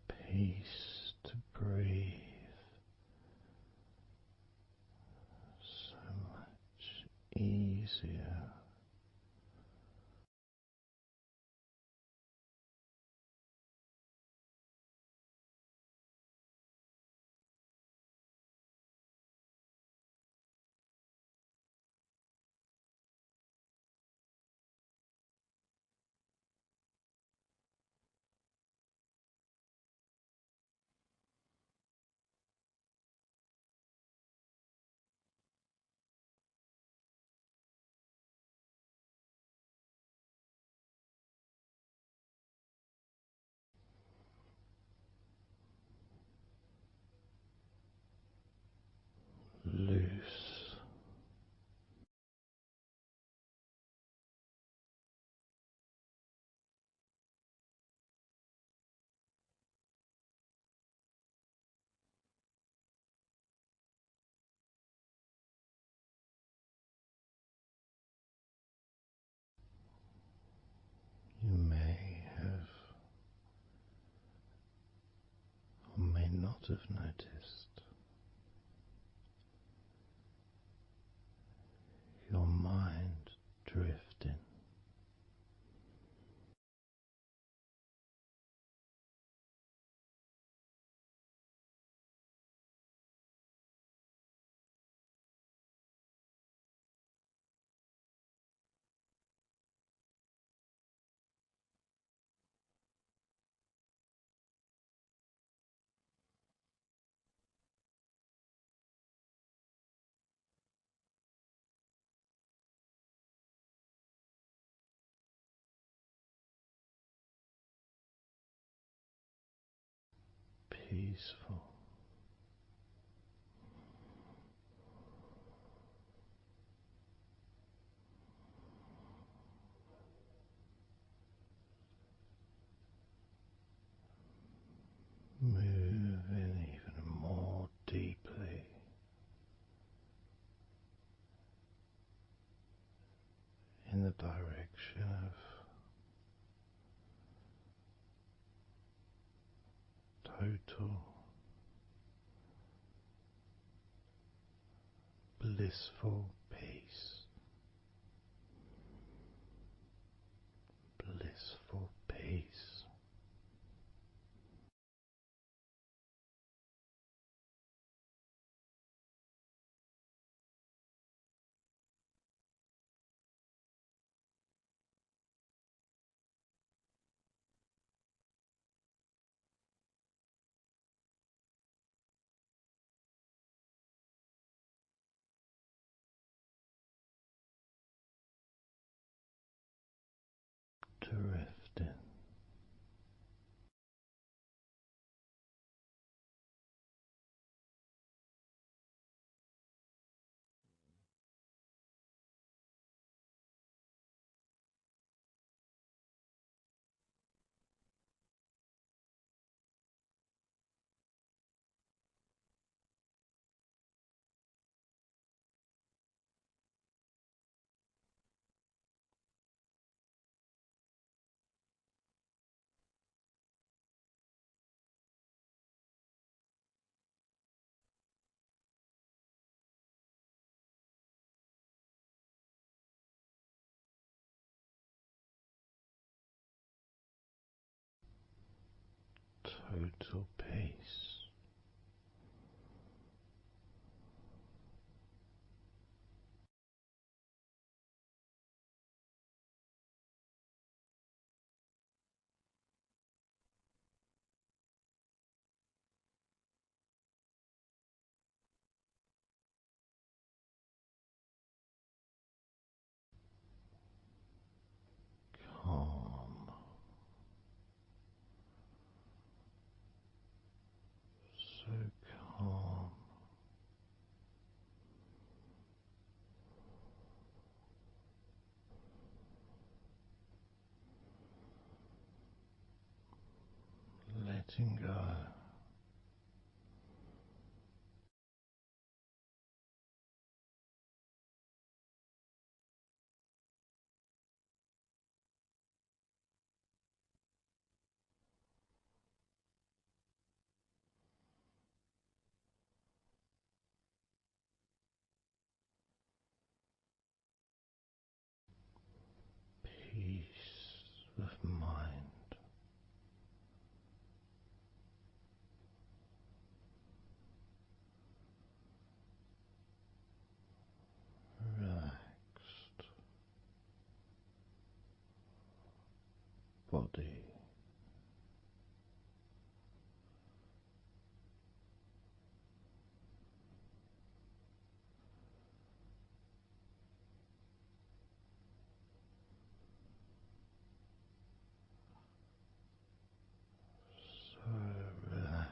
peace to breathe so much easier. Loose. You may have or may not have noticed your mind drifting. Peaceful. Moving even more deeply in the direction of total blissful peace. Blissful peace. Drifting. total peace. Calm, so calm, letting go. Peace of mind, relaxed body, so relaxed,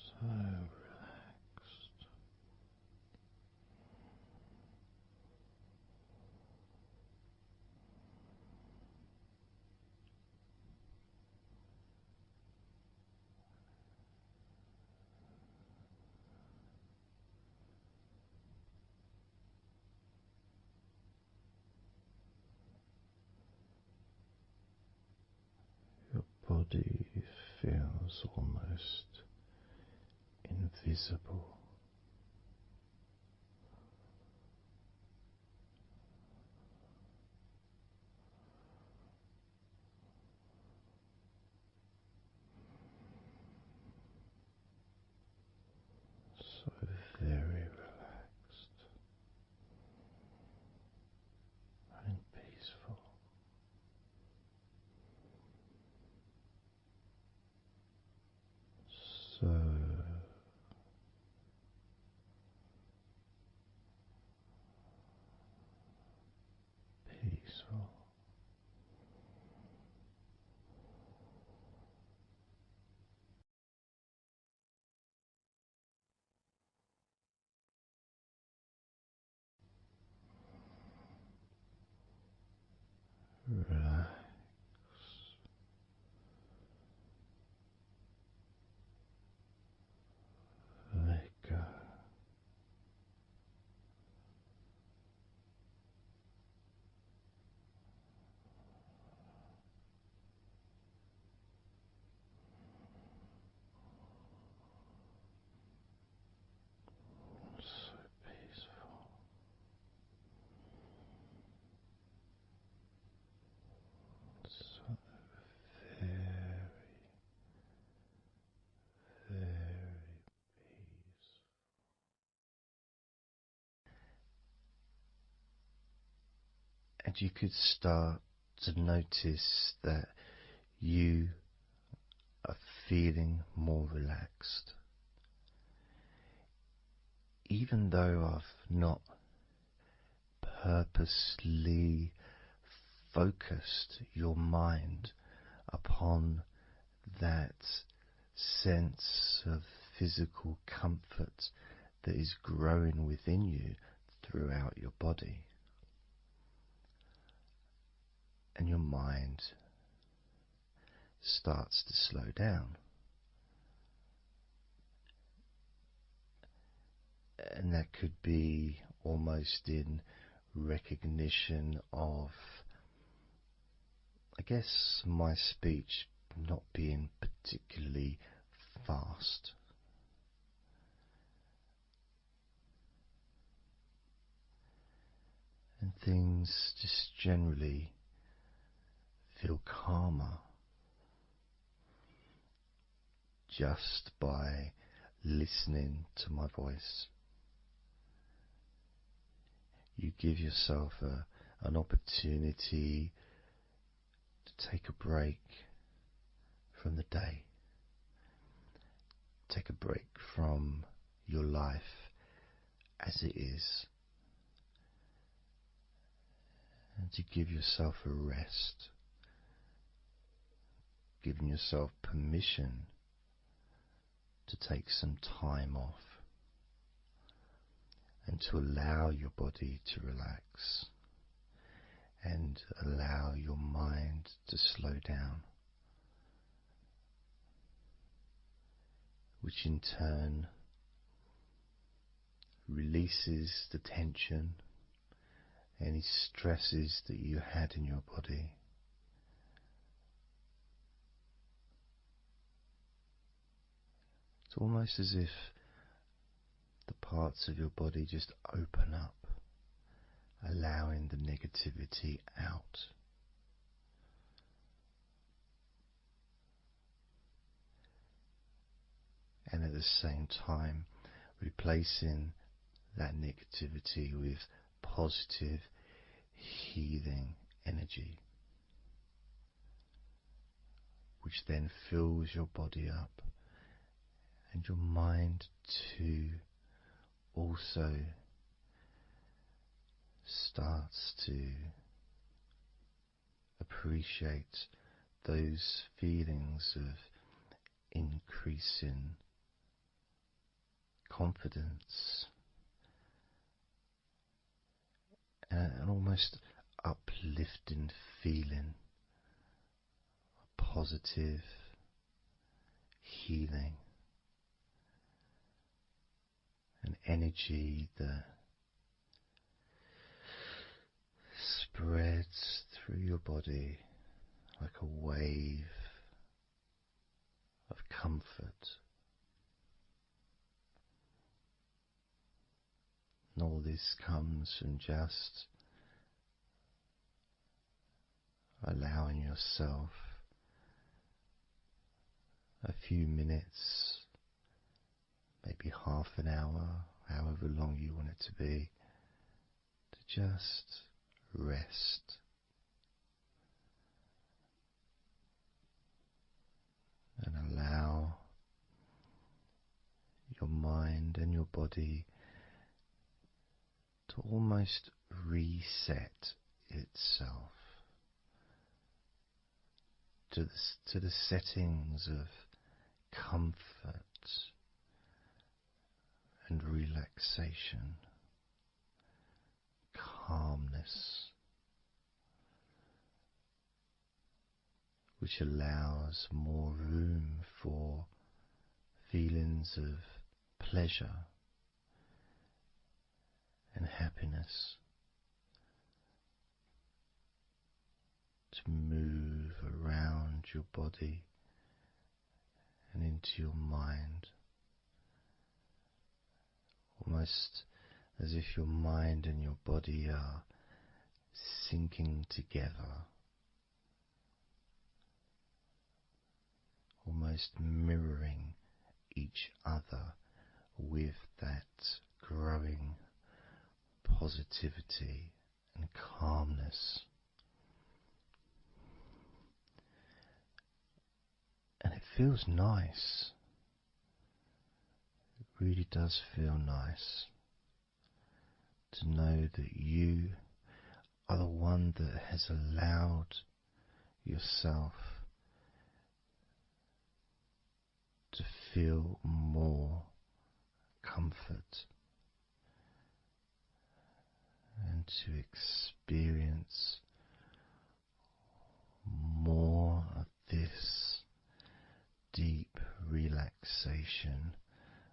so relaxed. Your body feels almost invisible. So very relaxed and peaceful. So peaceful. Relax. Let go. So peaceful. So very, very peaceful. And you could start to notice that you are feeling more relaxed. Even though I've not purposely focused your mind upon that sense of physical comfort that is growing within you throughout your body, and your mind starts to slow down. And that could be almost in recognition of, I guess, my speech not being particularly fast. things just generally feel calmer just by listening to my voice. You give yourself an opportunity to take a break from the day, take a break from your life as it is, and to give yourself a rest, giving yourself permission to take some time off and to allow your body to relax and allow your mind to slow down, which in turn releases the tension, any stresses that you had in your body. It's almost as if the parts of your body just open up, allowing the negativity out. And at the same time, replacing that negativity with positive, healing energy, which then fills your body up and your mind too also starts to appreciate those feelings of increasing confidence and an almost uplifting feeling, a positive healing, an energy that spreads through your body like a wave of comfort. And all this comes from just allowing yourself a few minutes, maybe half an hour, however long you want it to be, to just rest. And allow your mind and your body to almost reset itself to the settings of comfort and relaxation, calmness, which allows more room for feelings of pleasure and happiness to move around your body and into your mind, almost as if your mind and your body are sinking together, almost mirroring each other with that growing positivity and calmness. And it feels nice. It really does feel nice to know that you are the one that has allowed yourself to feel more comfort and to experience more of this deep relaxation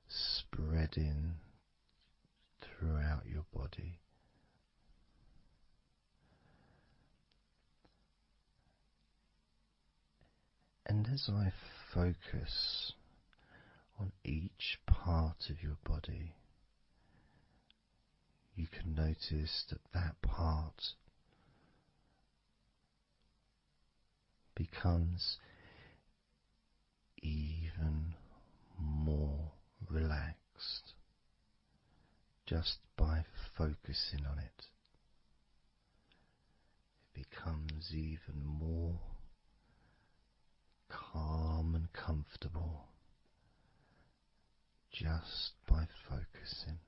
spreading throughout your body. And as I focus on each part of your body, you can notice that that part becomes even more relaxed just by focusing on it. It becomes even more calm and comfortable just by focusing.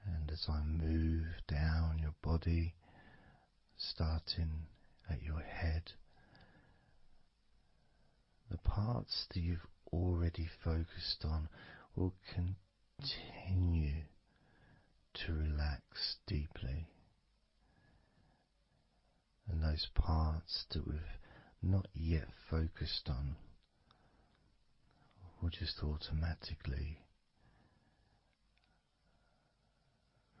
And as I move down your body, starting at your head, the parts that you've already focused on will continue to relax deeply. And those parts that we've not yet focused on will just automatically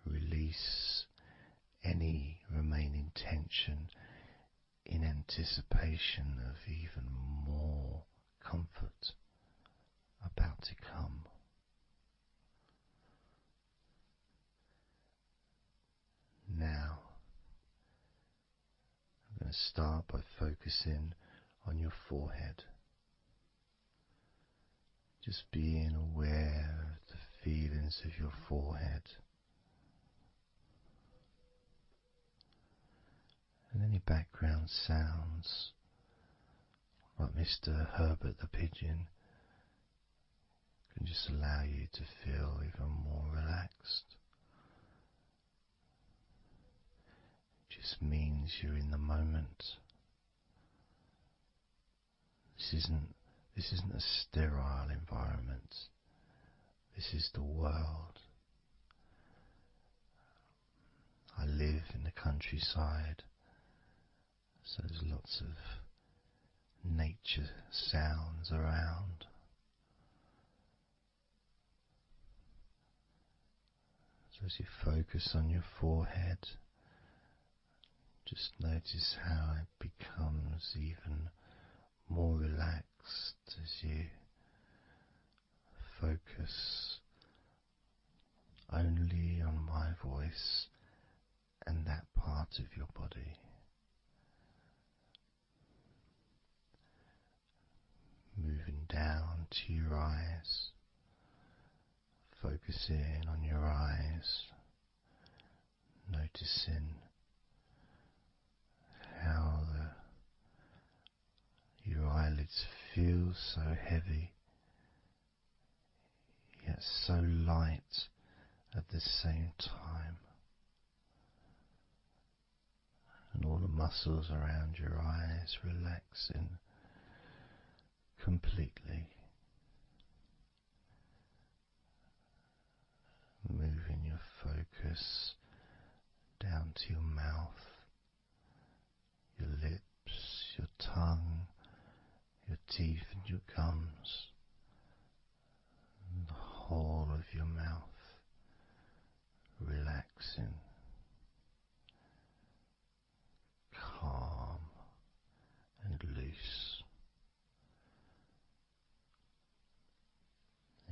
release any remaining tension in anticipation of even more comfort about to come. Now, I'm going to start by focusing on your forehead. Just being aware of the feelings of your forehead. And any background sounds, like Mr. Herbert the pigeon, can just allow you to feel even more relaxed. It just means you're in the moment. This isn't a sterile environment. This is the world. I live in the countryside, so there's lots of nature sounds around. So as you focus on your forehead, just notice how it becomes even more relaxed as you focus only on my voice and that part of your body. Moving down to your eyes, focusing on your eyes, noticing how your eyelids feel so heavy, yet so light at the same time. And all the muscles around your eyes relaxing completely. Moving your focus down to your mouth, your lips, your tongue, your teeth and your gums, and the whole of your mouth relaxing, calm and loose.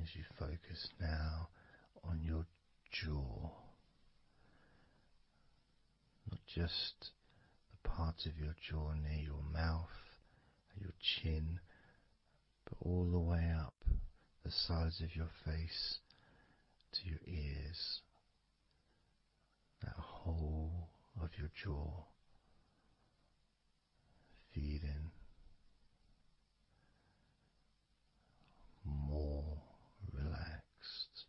As you focus now on your jaw, not just the part of your jaw near your mouth, your chin, but all the way up the sides of your face to your ears, that whole of your jaw, feeling more relaxed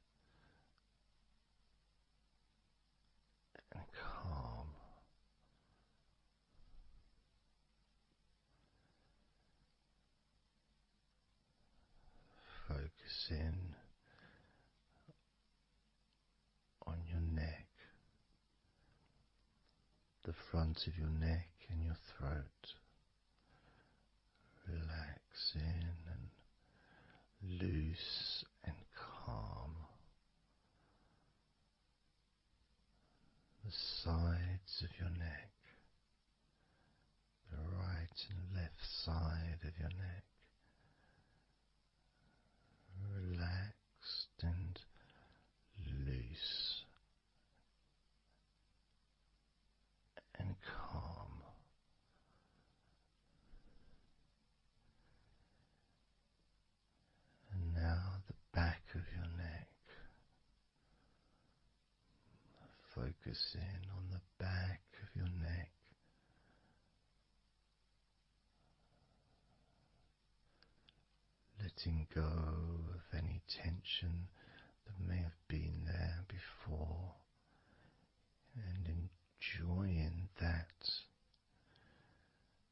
and calm. Focusing on your neck, the front of your neck and your throat, relaxing and loose and calm. The sides of your neck, the right and left side of your neck, relaxed and focusing on the back of your neck. Letting go of any tension that may have been there before and enjoying that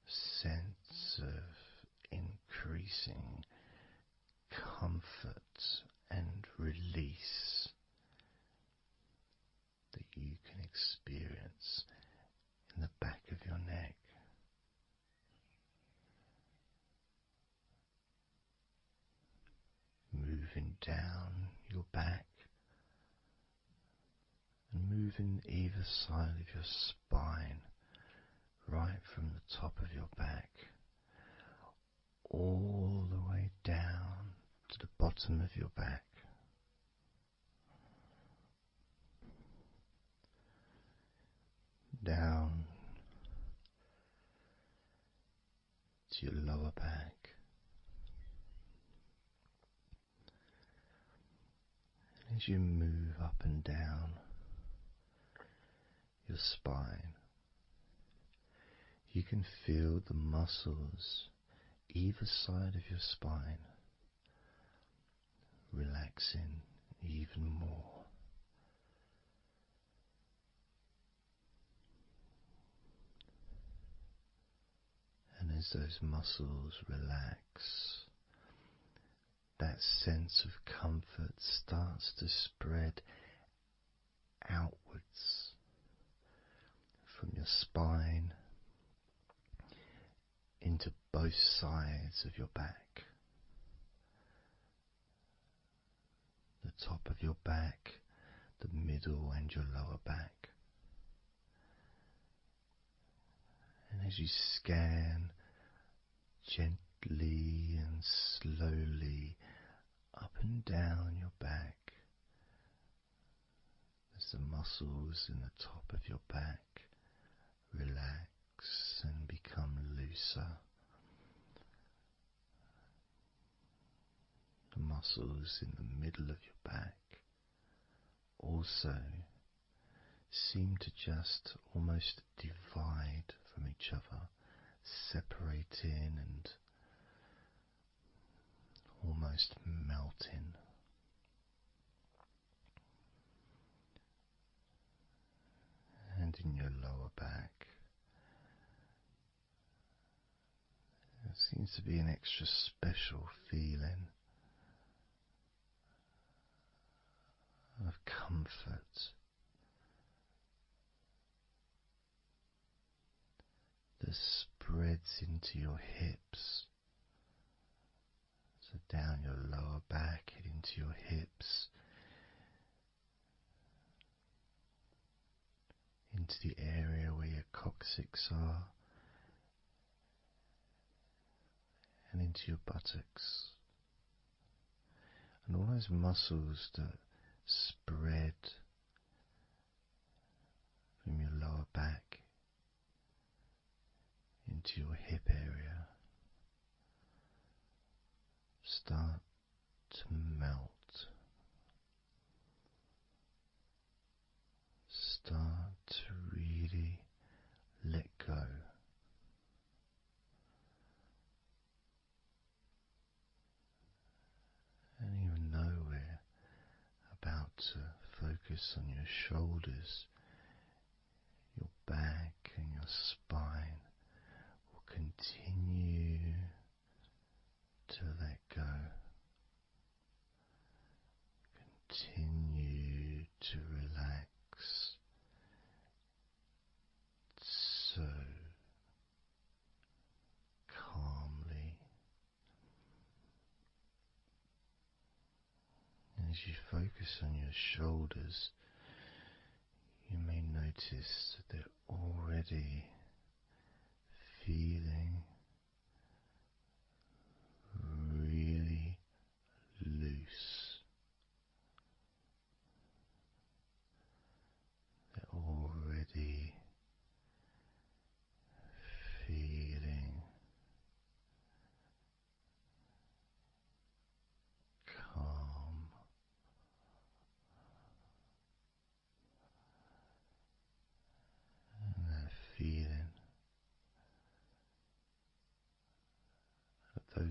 sense of increasing comfort and release that you can experience in the back of your neck. Moving down your back and moving either side of your spine, right from the top of your back all the way down to the bottom of your back. Down to your lower back. As you move up and down your spine, you can feel the muscles either side of your spine relaxing even more. And as those muscles relax, that sense of comfort starts to spread outwards from your spine into both sides of your back. The top of your back, the middle and your lower back. And as you scan gently and slowly up and down your back, as the muscles in the top of your back relax and become looser, the muscles in the middle of your back also seem to just almost divide from each other, separating and almost melting. And in your lower back, there seems to be an extra special feeling of comfort that spreads into your hips. So down your lower back, into your hips, into the area where your coccyx are, and into your buttocks. And all those muscles that spread from your lower back into your hip area start to melt, start to really let go. And even though we're about to focus on your shoulders, your back and your spine will continue to let go. Continue to relax so calmly. And as you focus on your shoulders, you may notice that they're already feeling really loose. They're already feeling calm.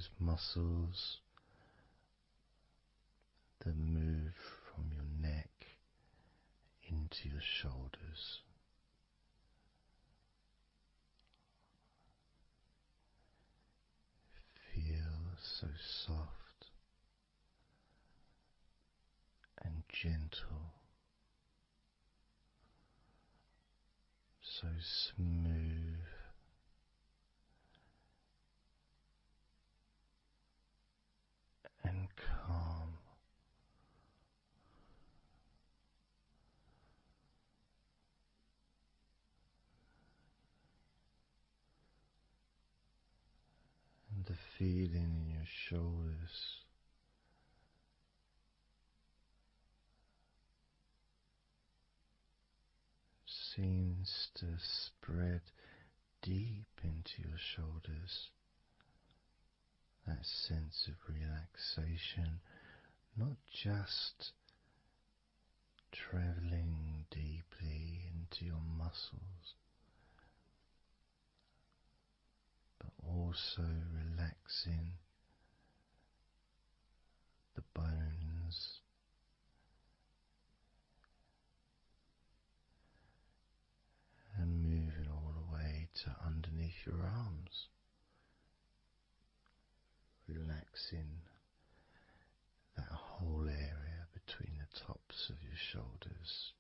those muscles that move from your neck into your shoulders. Feel so soft and gentle, so smooth and calm. And the feeling in your shoulders seems to spread deep into your shoulders. That sense of relaxation, not just traveling deeply into your muscles, but also relaxing the bones and moving all the way to underneath your arms, relaxing that whole area between the tops of your shoulders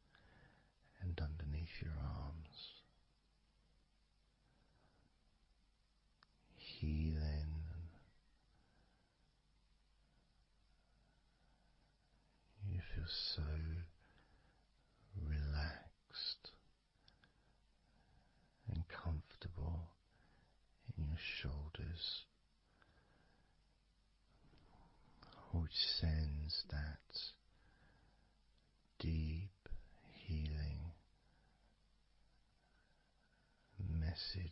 and underneath your arms, healing. You feel so relaxed and comfortable in your shoulders, which sends that deep healing message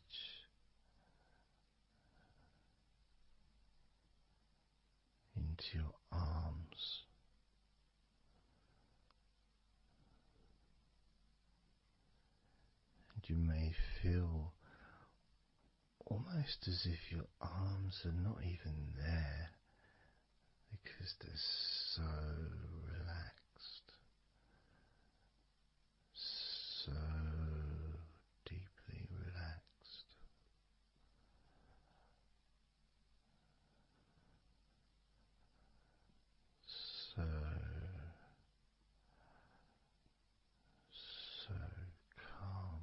into your arms. And you may feel almost as if your arms are not even there because they're so relaxed, so deeply relaxed. So calm.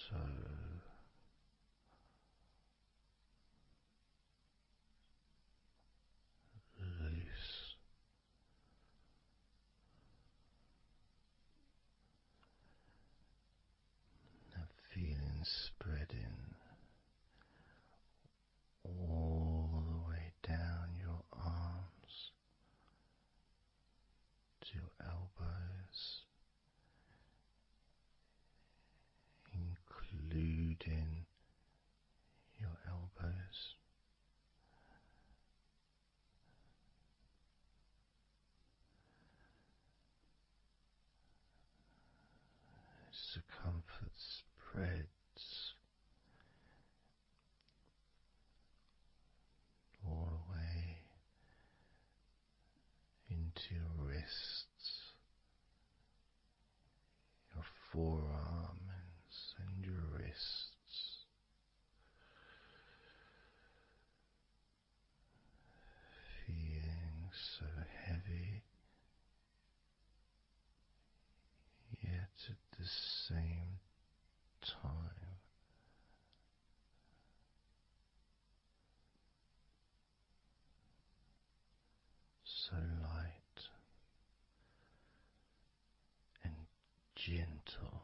So loose. That feeling spreading all the way down your arms to your elbows, including your elbows. Circumference spreads all the way into your wrists, your forearms and your wrists, feeling so heavy, yet at the same time so light and gentle.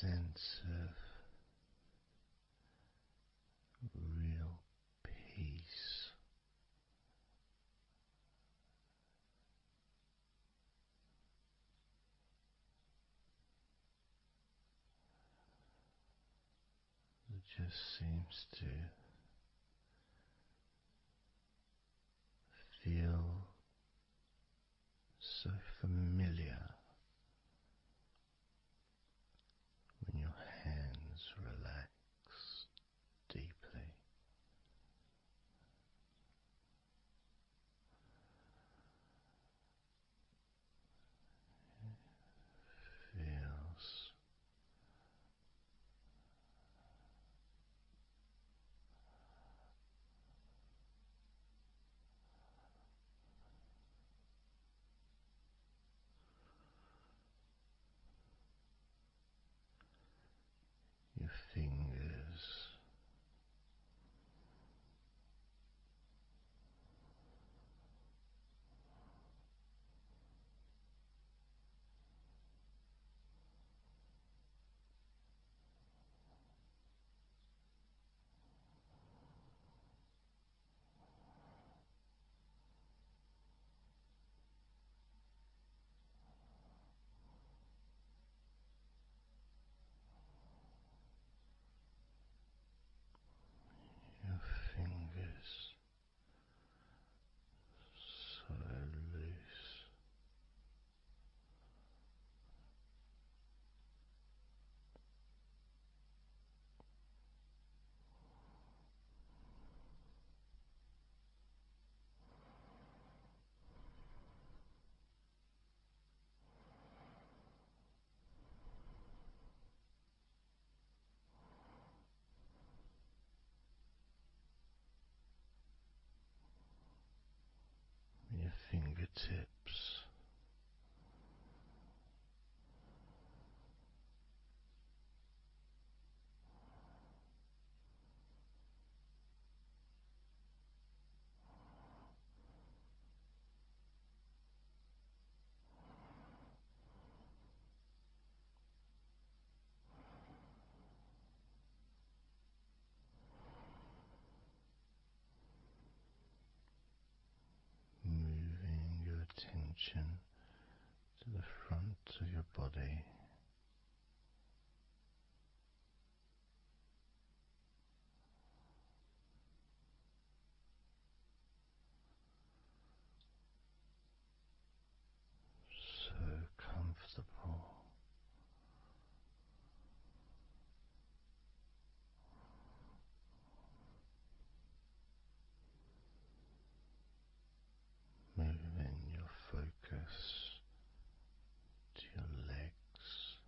sense of real peace. It just seems to feel so familiar when your hands relax deeply. Feels your fingers your fingers so loose. Your fingertips moving your attention to the front of your body, so comfortable. Moving your focus to your legs,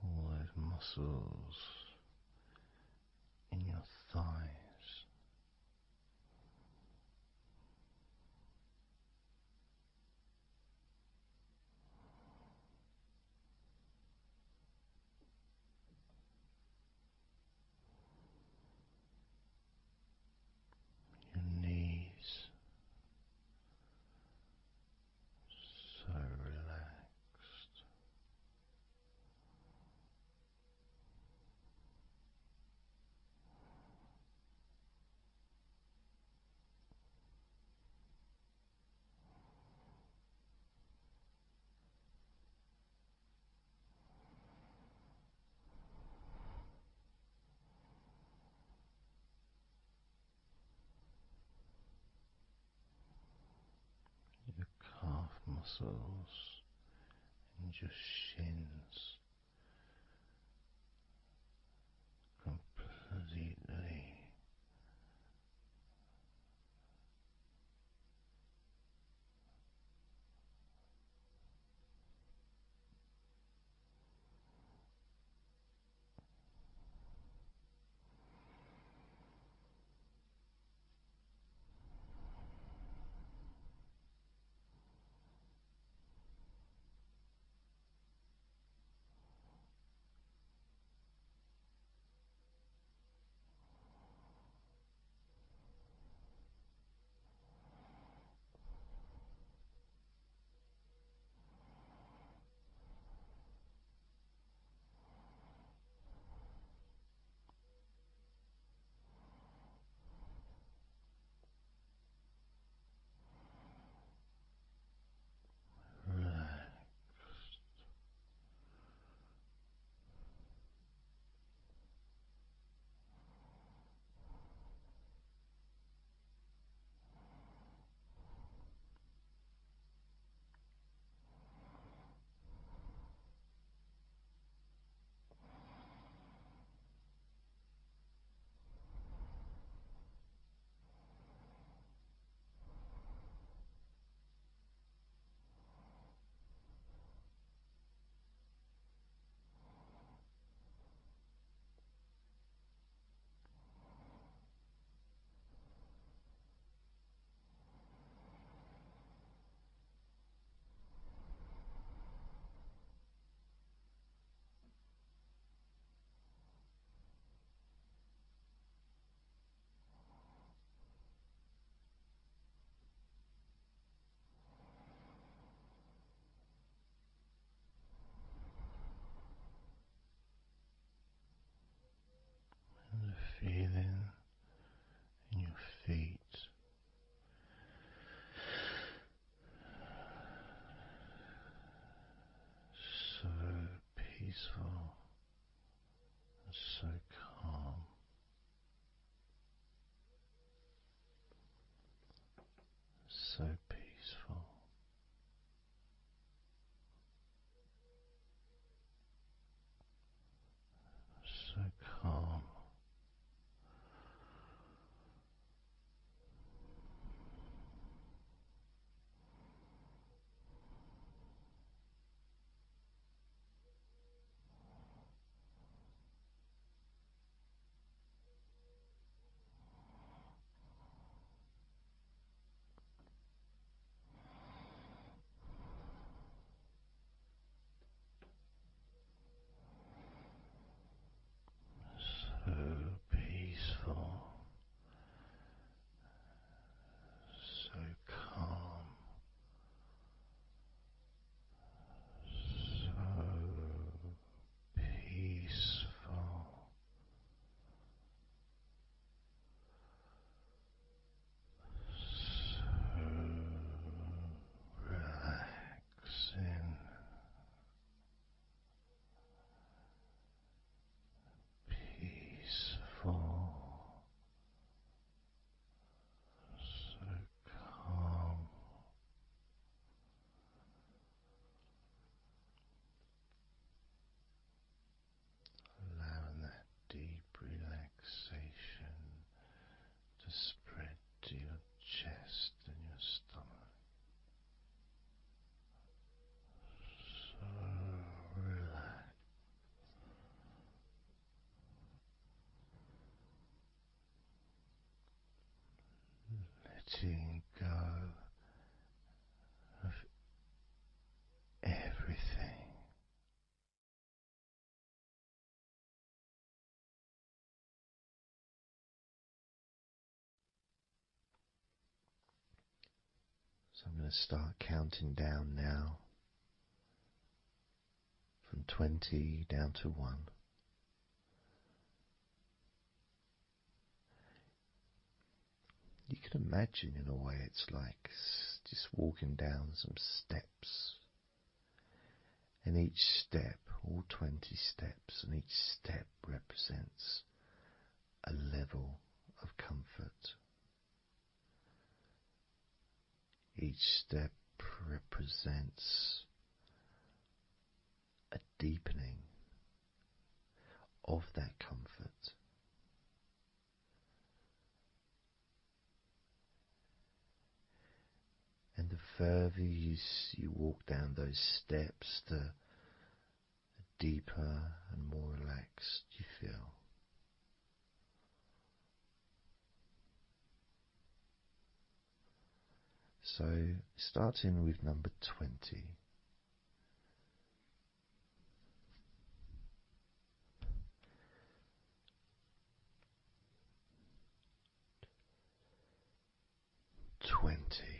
all those muscles in your thighs, your knees, so relaxed. muscles and your shins completely relaxed. And the feeling in your feet, so peaceful and so calm, so peaceful, so calm. So peaceful, so calm, so peaceful, so relaxing, peaceful, so calm. Allowing that deep relaxation to spread to your chest and your stomach. So relaxed. Letting go of everything. So I'm going to start counting down now from 20 down to 1. You can imagine, in a way, it's like just walking down some steps, and each step, all 20 steps, and each step represents a level of comfort. Each step represents a deepening of that comfort. And the further you walk down those steps, the deeper and more relaxed you feel. So, starting with number 20. Twenty.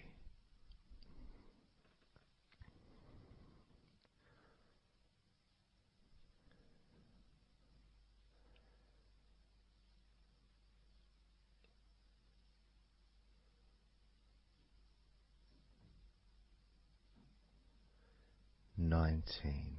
19.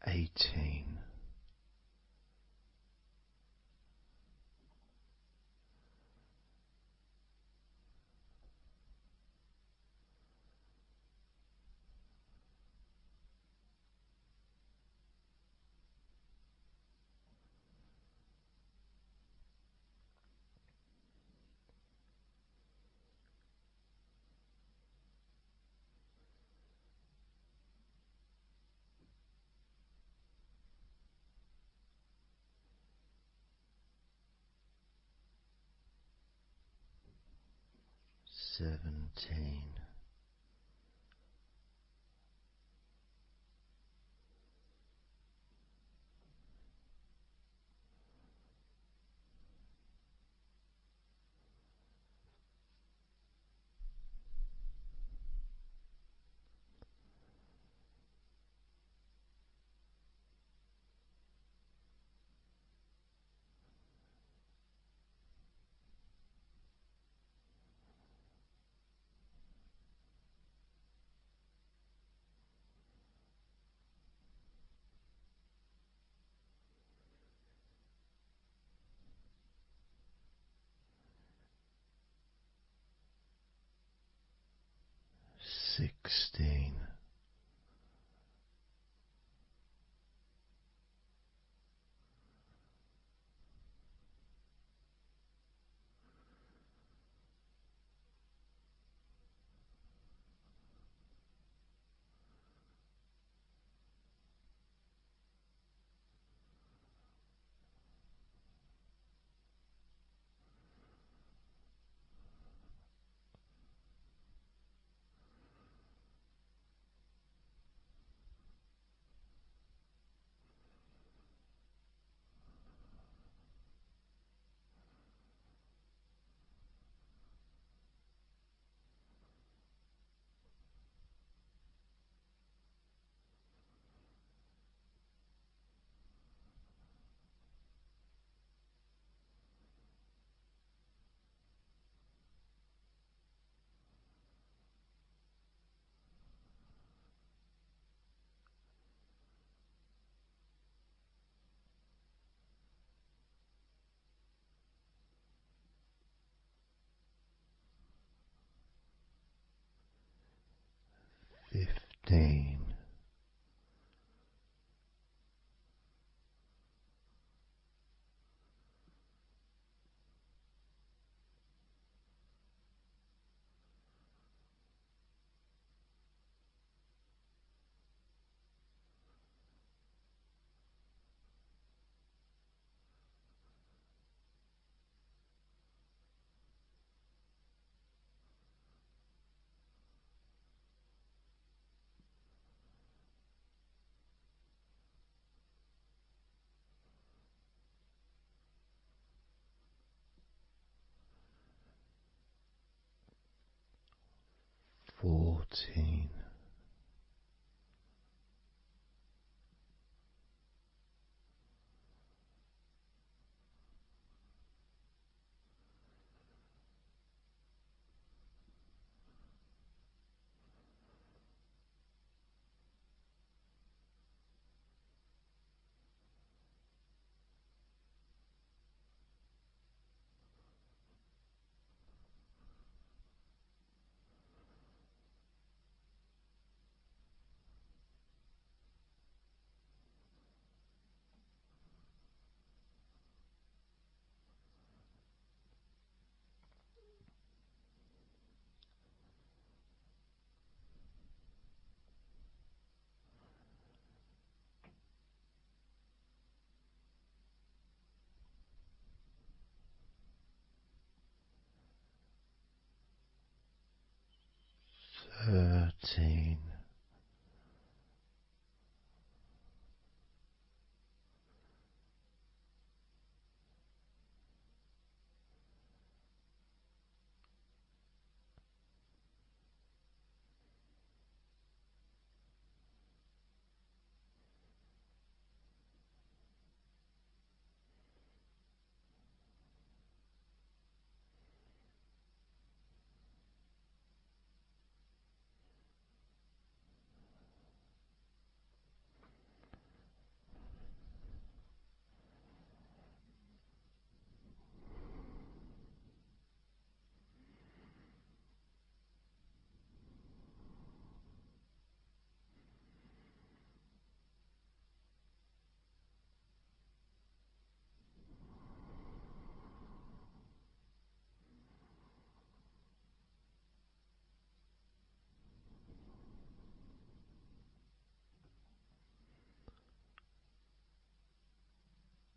18. 17. 16. 15. 14. 14. 13.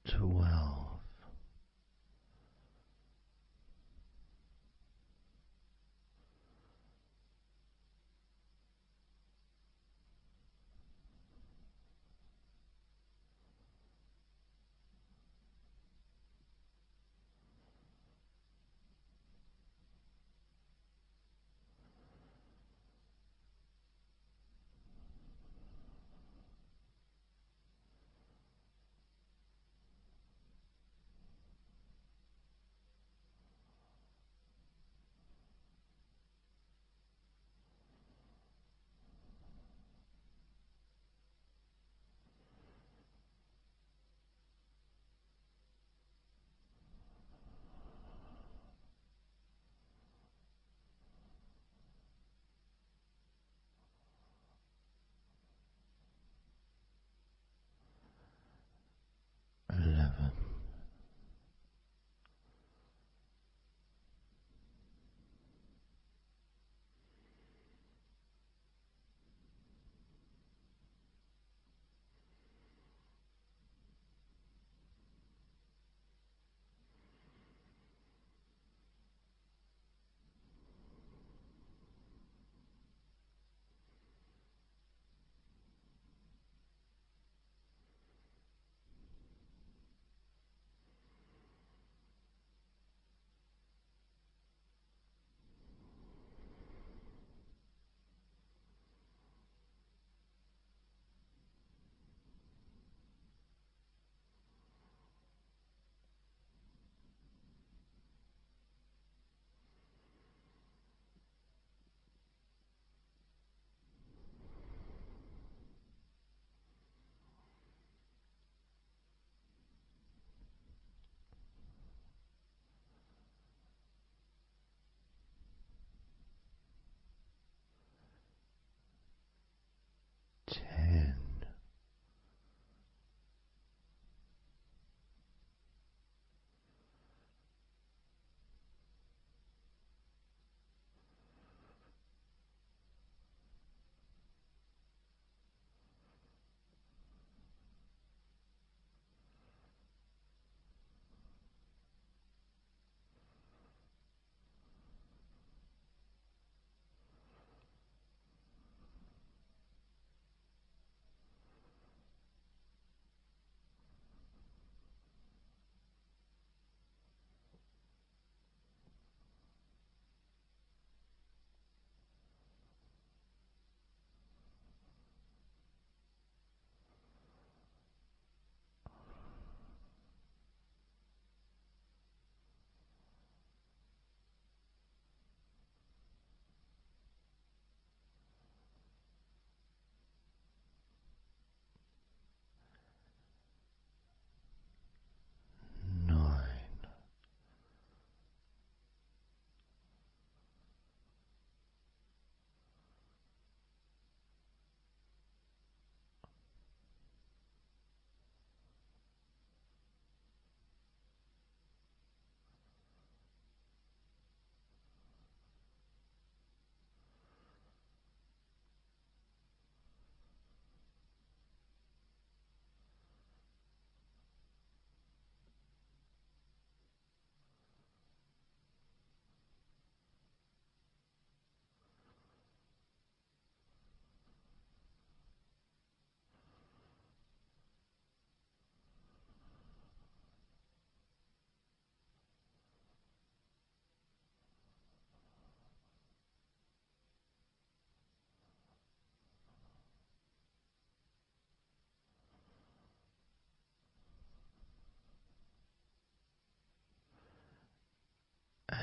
12. 11.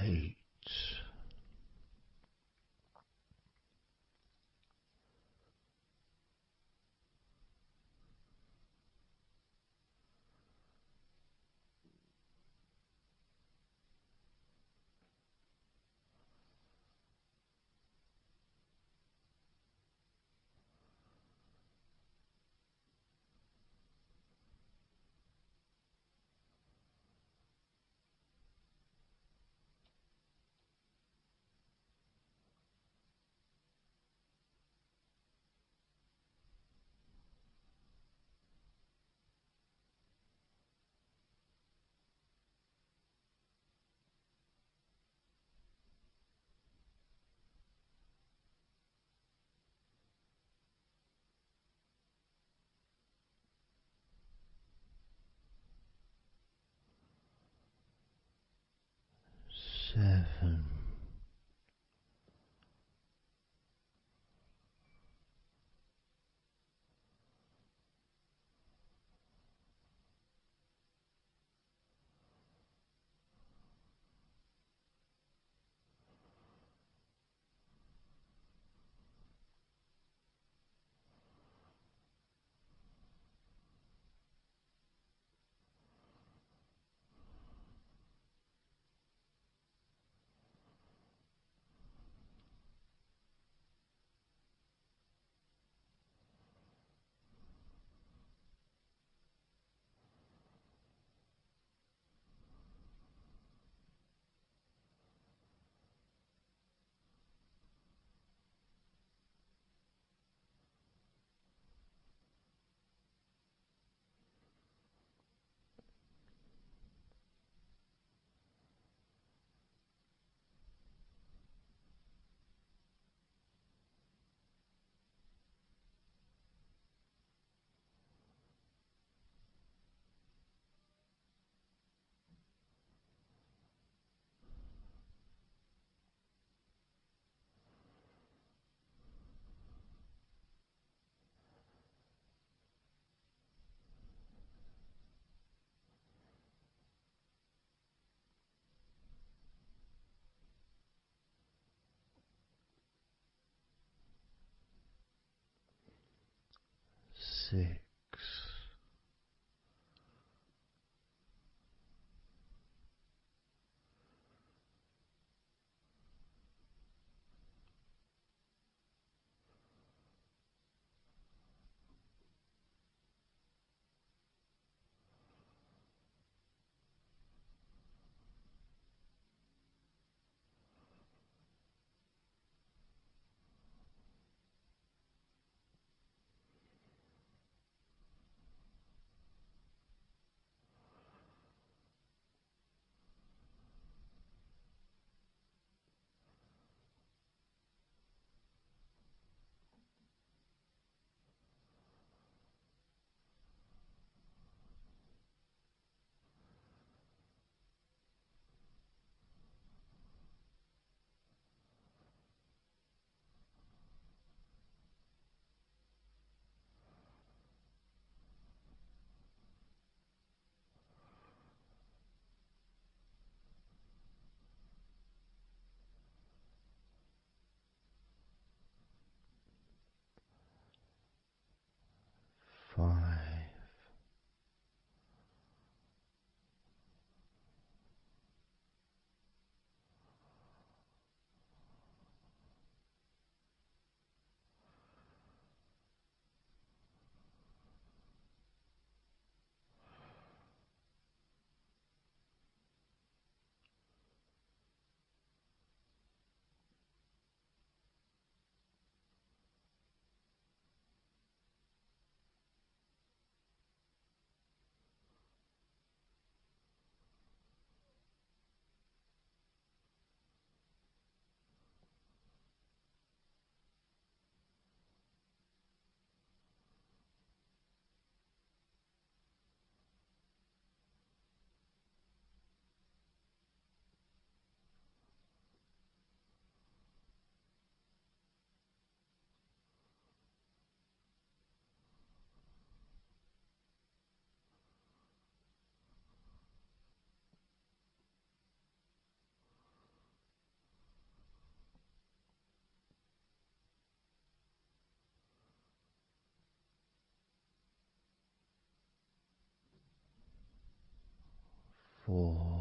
8. Seven, 6. 5. 4.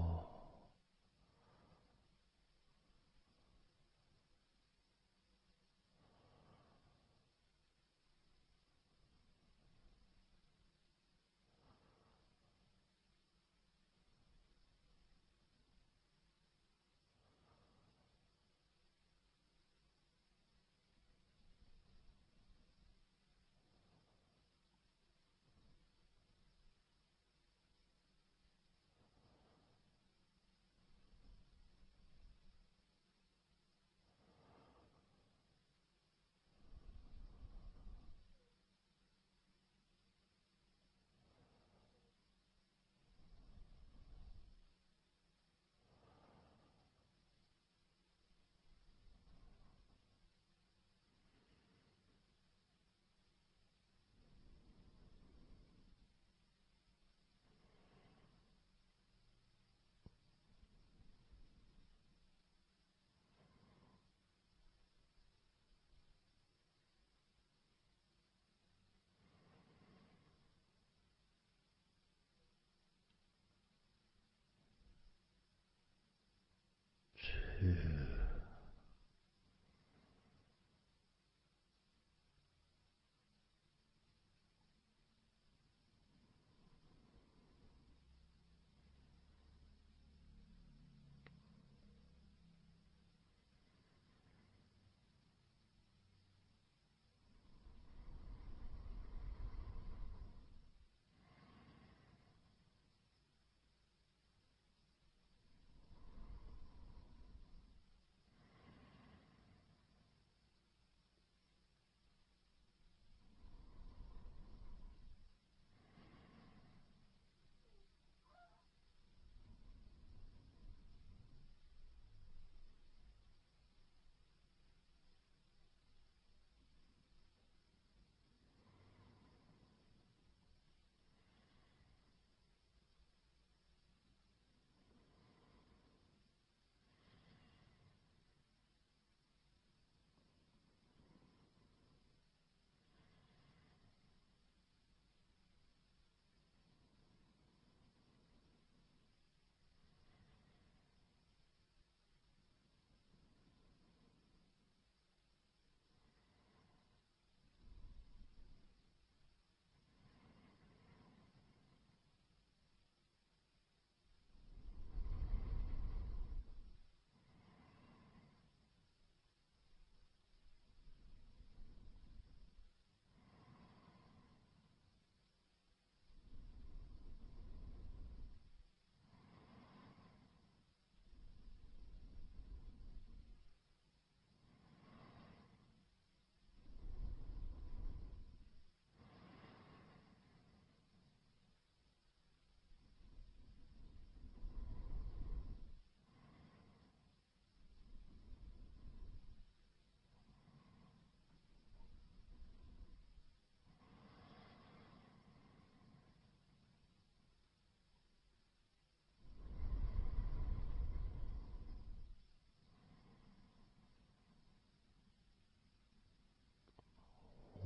2.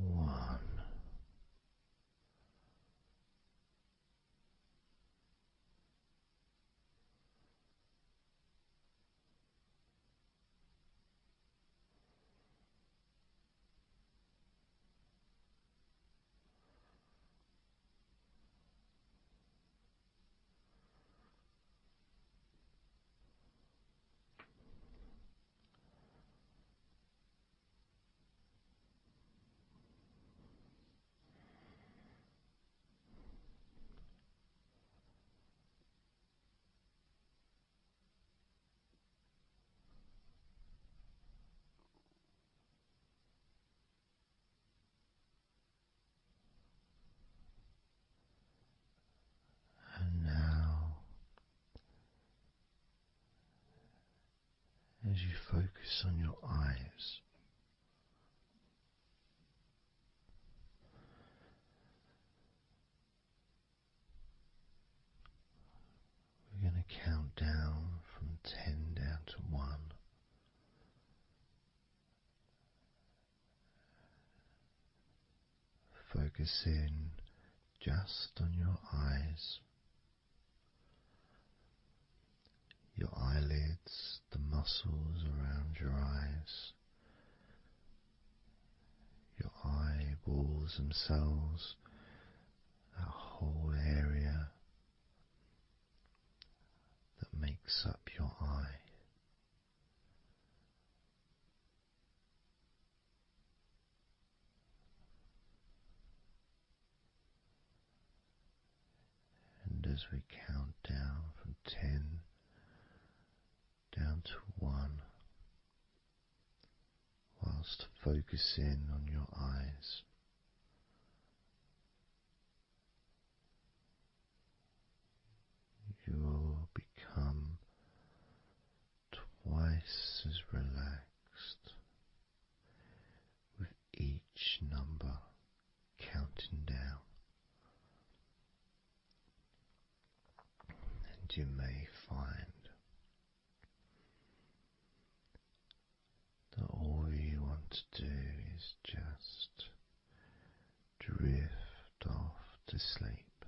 1. And now, as you focus on your eyes, we're going to count down from 10 down to 1. Focus in just on your eyes. your eyelids, the muscles around your eyes, your eyeballs themselves, that whole area that makes up your eye. And as we count down from 10 down to 1, whilst focusing on your eyes, you will become twice as relaxed with each number counting down. And you may find that all you want to do is just drift off to sleep.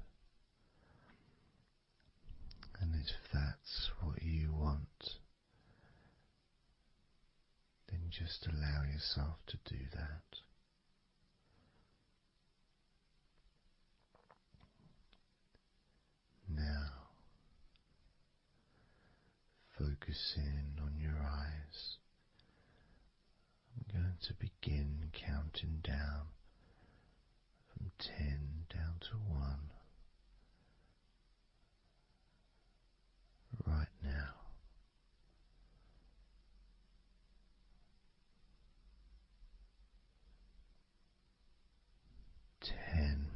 And if that's what you want, then just allow yourself to do that. Now, focusing on your eyes, I'm going to begin counting down from 10 down to 1 right now. 10. 9.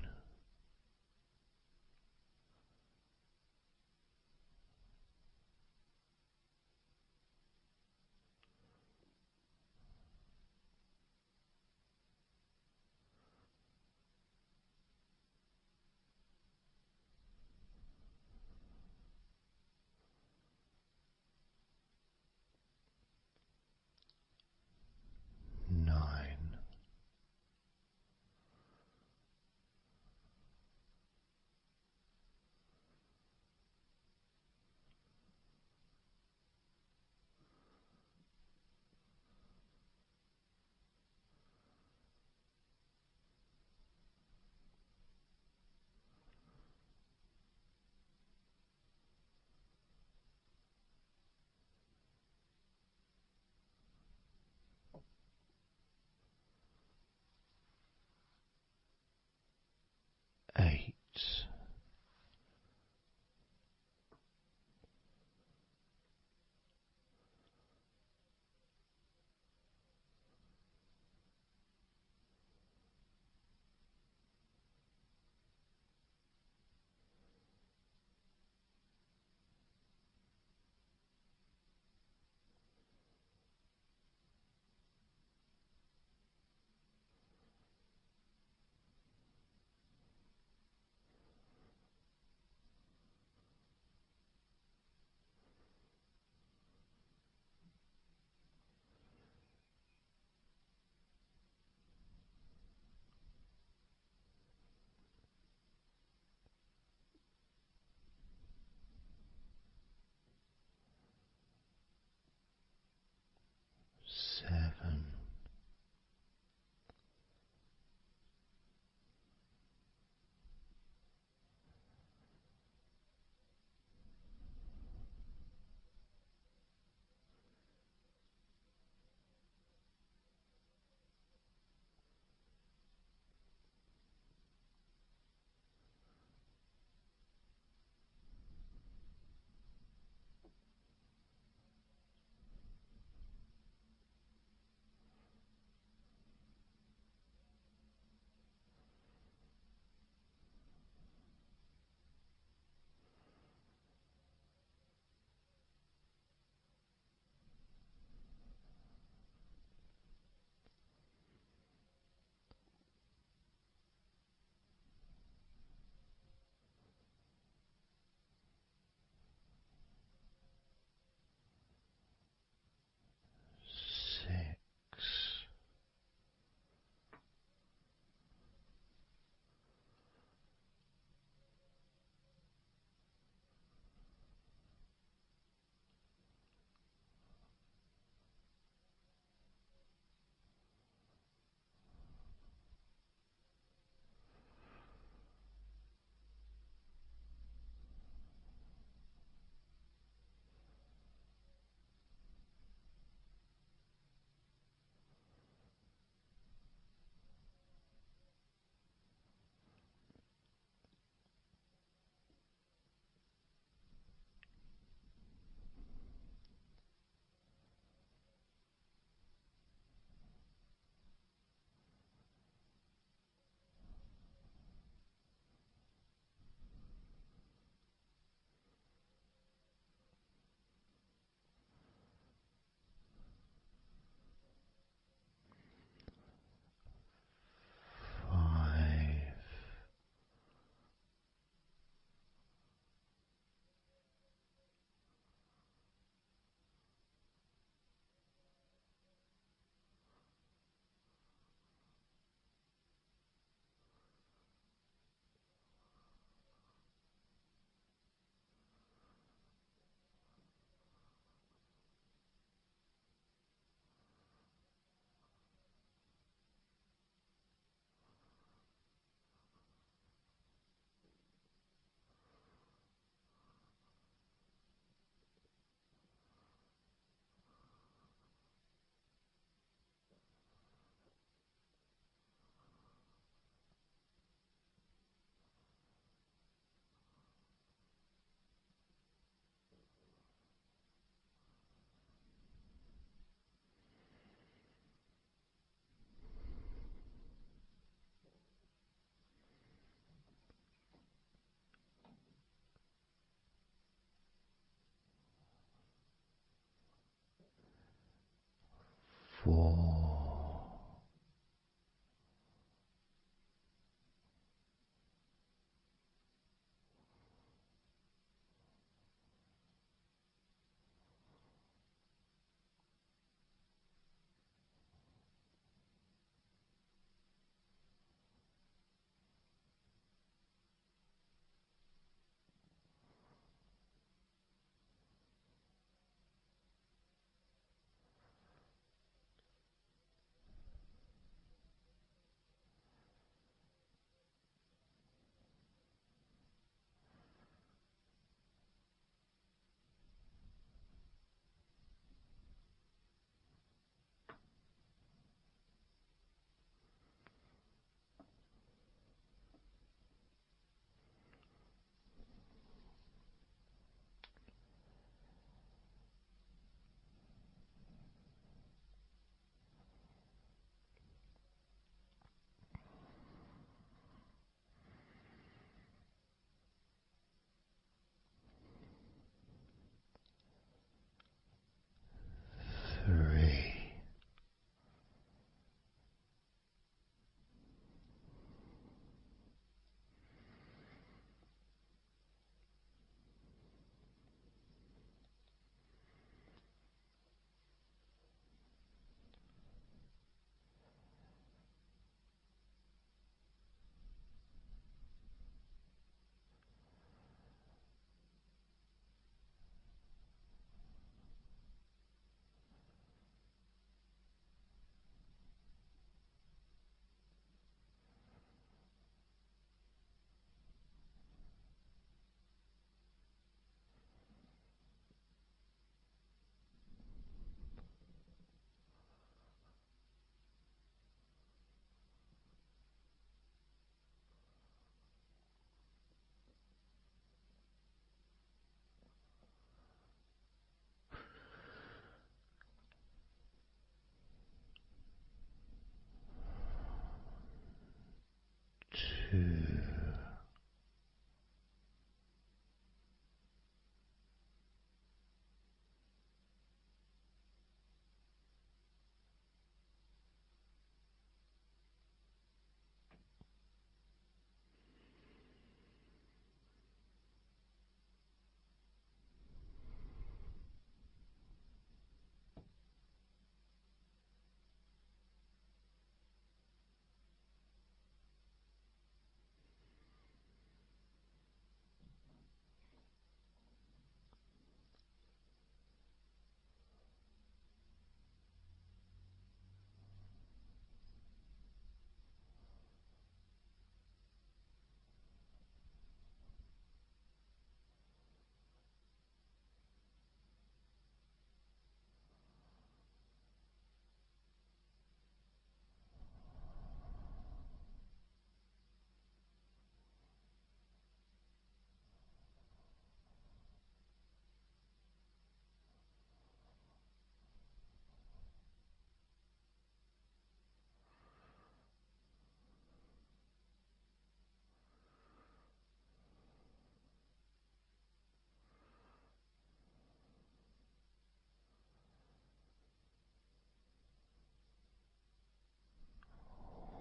4. 3.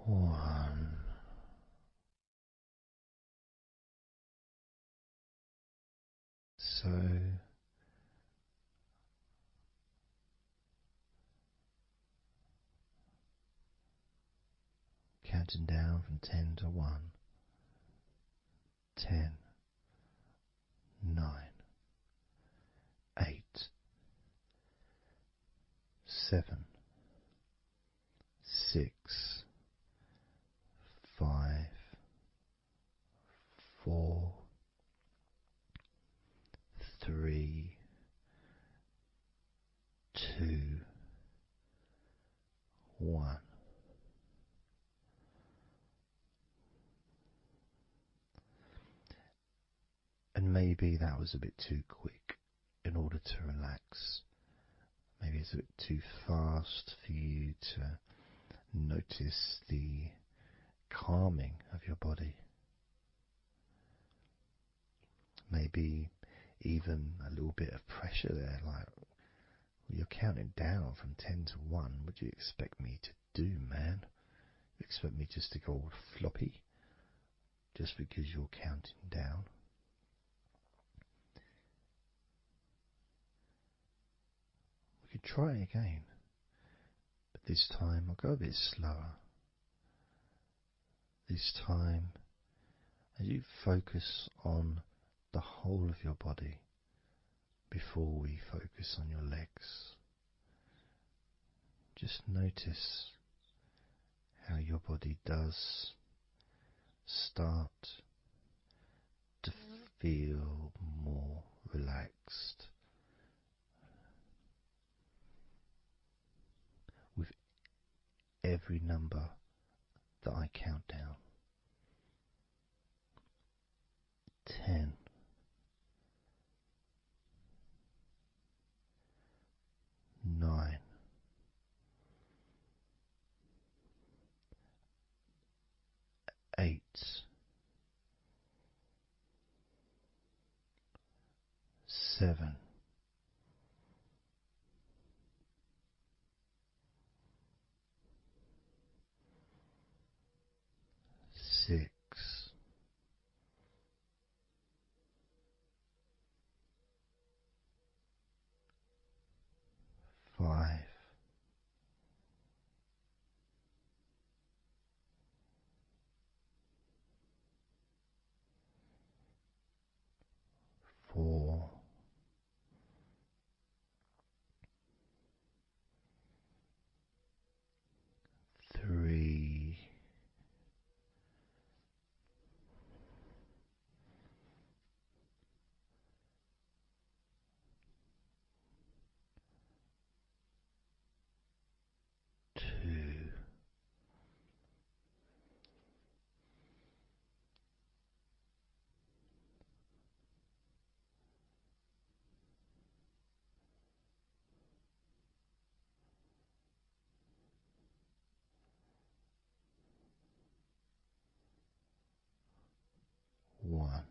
One. So counting down from 10 to 1. 10, 9, 8, 7, 6, 5, 4, 3, 2, 1. And maybe that was a bit too quick in order to relax. Maybe it's a bit too fast for you to notice the calming of your body. Maybe even a little bit of pressure there, like Well, you're counting down from 10 to 1. What do you expect me to do, man? You expect me just to go all floppy just because you're counting down? We could try again, but this time I'll go a bit slower. This time, as you focus on the whole of your body before we focus on your legs, just notice how your body does start to feel more relaxed with every number that I count down. 10, 9, 8, 7, 6, 5, 4, 3, 2, 1.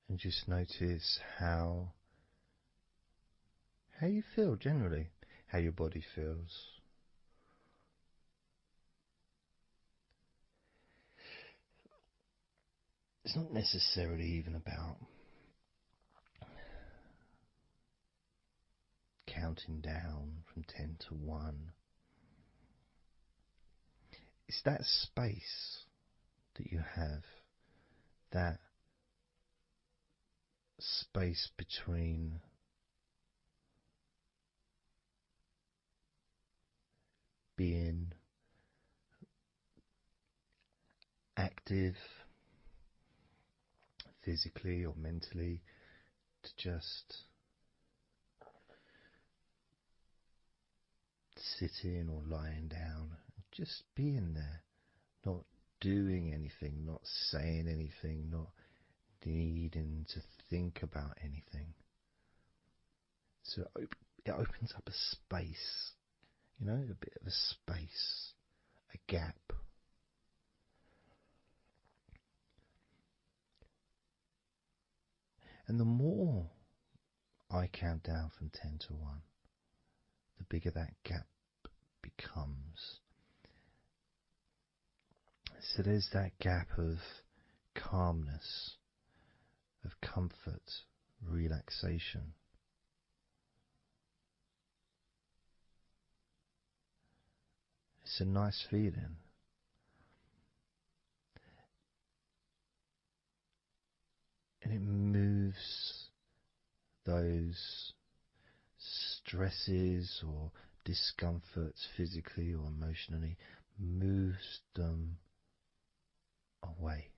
And just notice how you feel generally, how your body feels. It's not necessarily even about counting down from 10 to 1. It's that space that you have, that space between being active physically or mentally to just sitting or lying down, just being there, not doing anything, not saying anything, not needing to think about anything. So it opens up a space, a bit of a space, a gap. And the more I count down from 10 to 1, the bigger that gap becomes. So there's that gap of calmness, of comfort, relaxation. It's a nice feeling. And it moves those stresses or discomforts physically or emotionally, moves them away.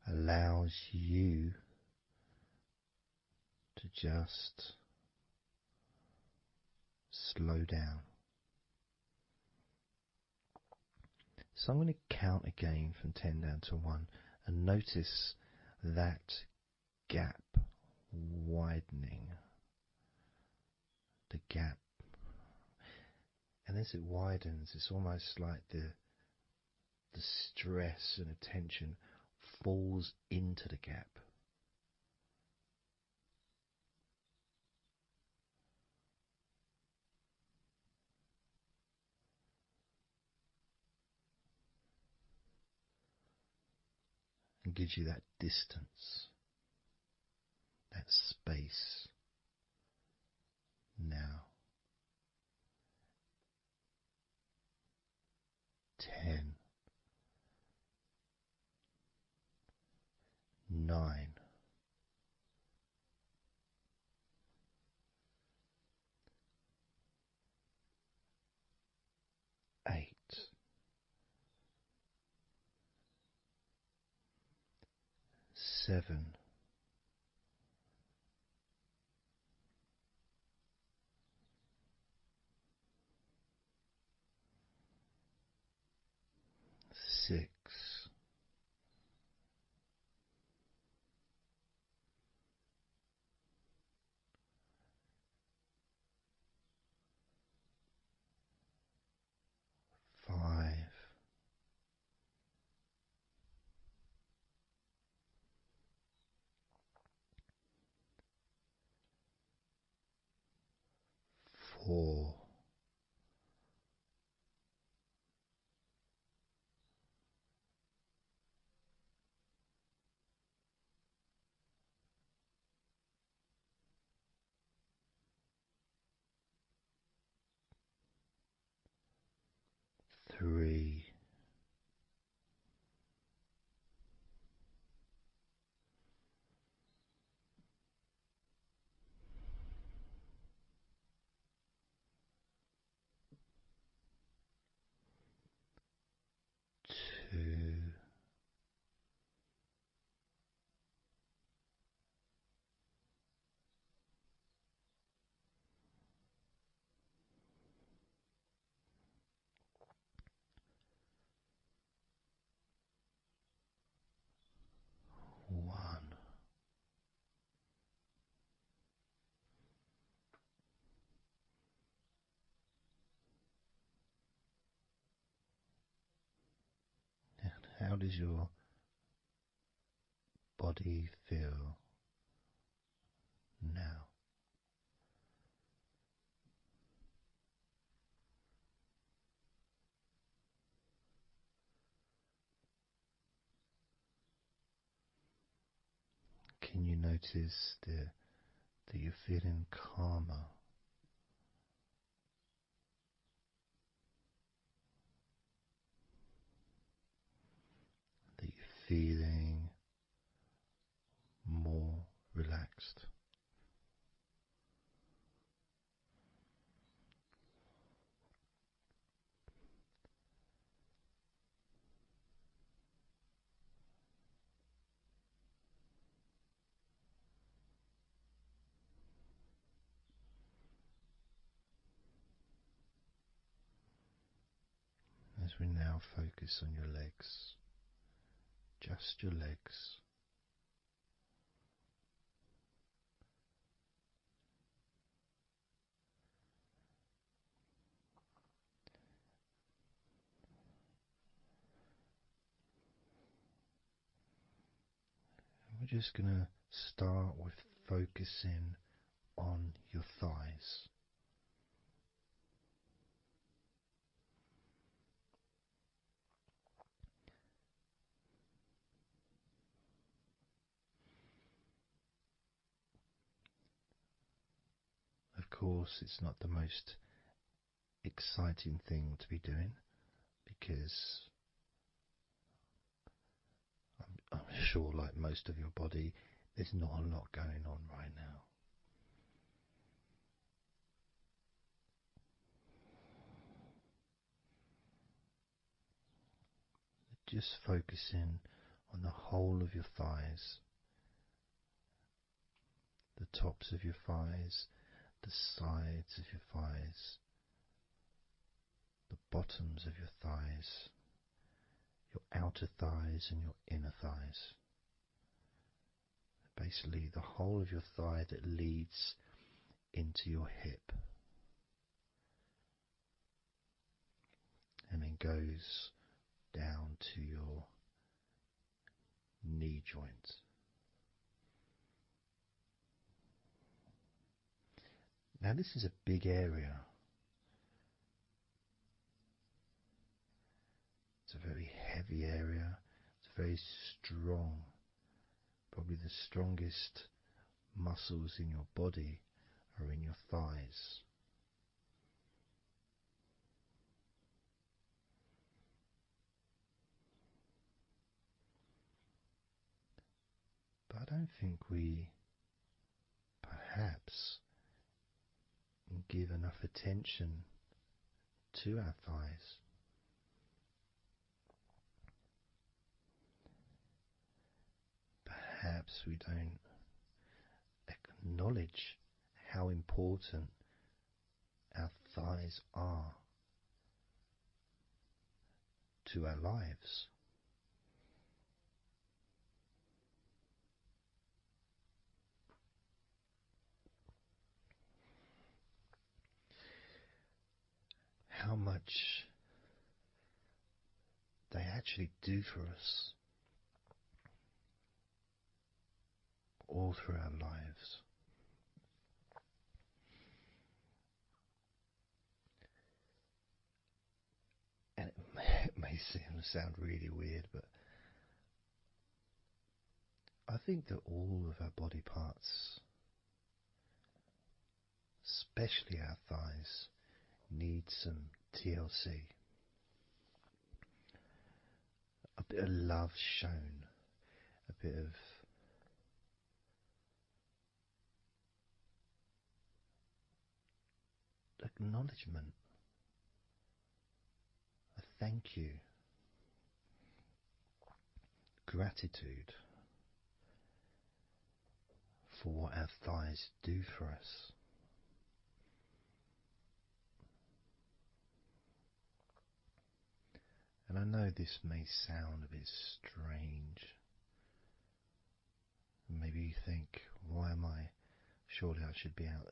Allows you to just slow down. So I'm going to count again from 10 down to 1 and notice that gap widening. the gap. And as it widens, it's almost like the stress and attention falls into the gap. And gives you that distance, that space. Now, 10, 9, 8, 7, 6, 5, 4, 3, 2, 1. How does your body feel now? Can you notice that you're feeling calmer? That you're feeling more relaxed? As we now focus on your legs, just your legs. We're just going to start with focusing on your thighs. Of course, it's not the most exciting thing to be doing because I'm sure, like most of your body, there's not a lot going on right now. Just focusing on the whole of your thighs, the tops of your thighs, the sides of your thighs, the bottoms of your thighs, your outer thighs and your inner thighs. Basically the whole of your thigh that leads into your hip. goes down to your knee joint. Now this is a big area. It's a very heavy area. It's very strong. Probably the strongest muscles in your body are in your thighs. But I don't think we perhaps give enough attention to our thighs. Perhaps we don't acknowledge how important our thighs are to our lives. How much they actually do for us all through our lives. And it may sound really weird, but I think that all of our body parts, especially our thighs, need some TLC. A bit of love shown, a bit of acknowledgement, a thank you, gratitude for what our thighs do for us. And I know this may sound a bit strange. Maybe you think, why am I? Surely I should be out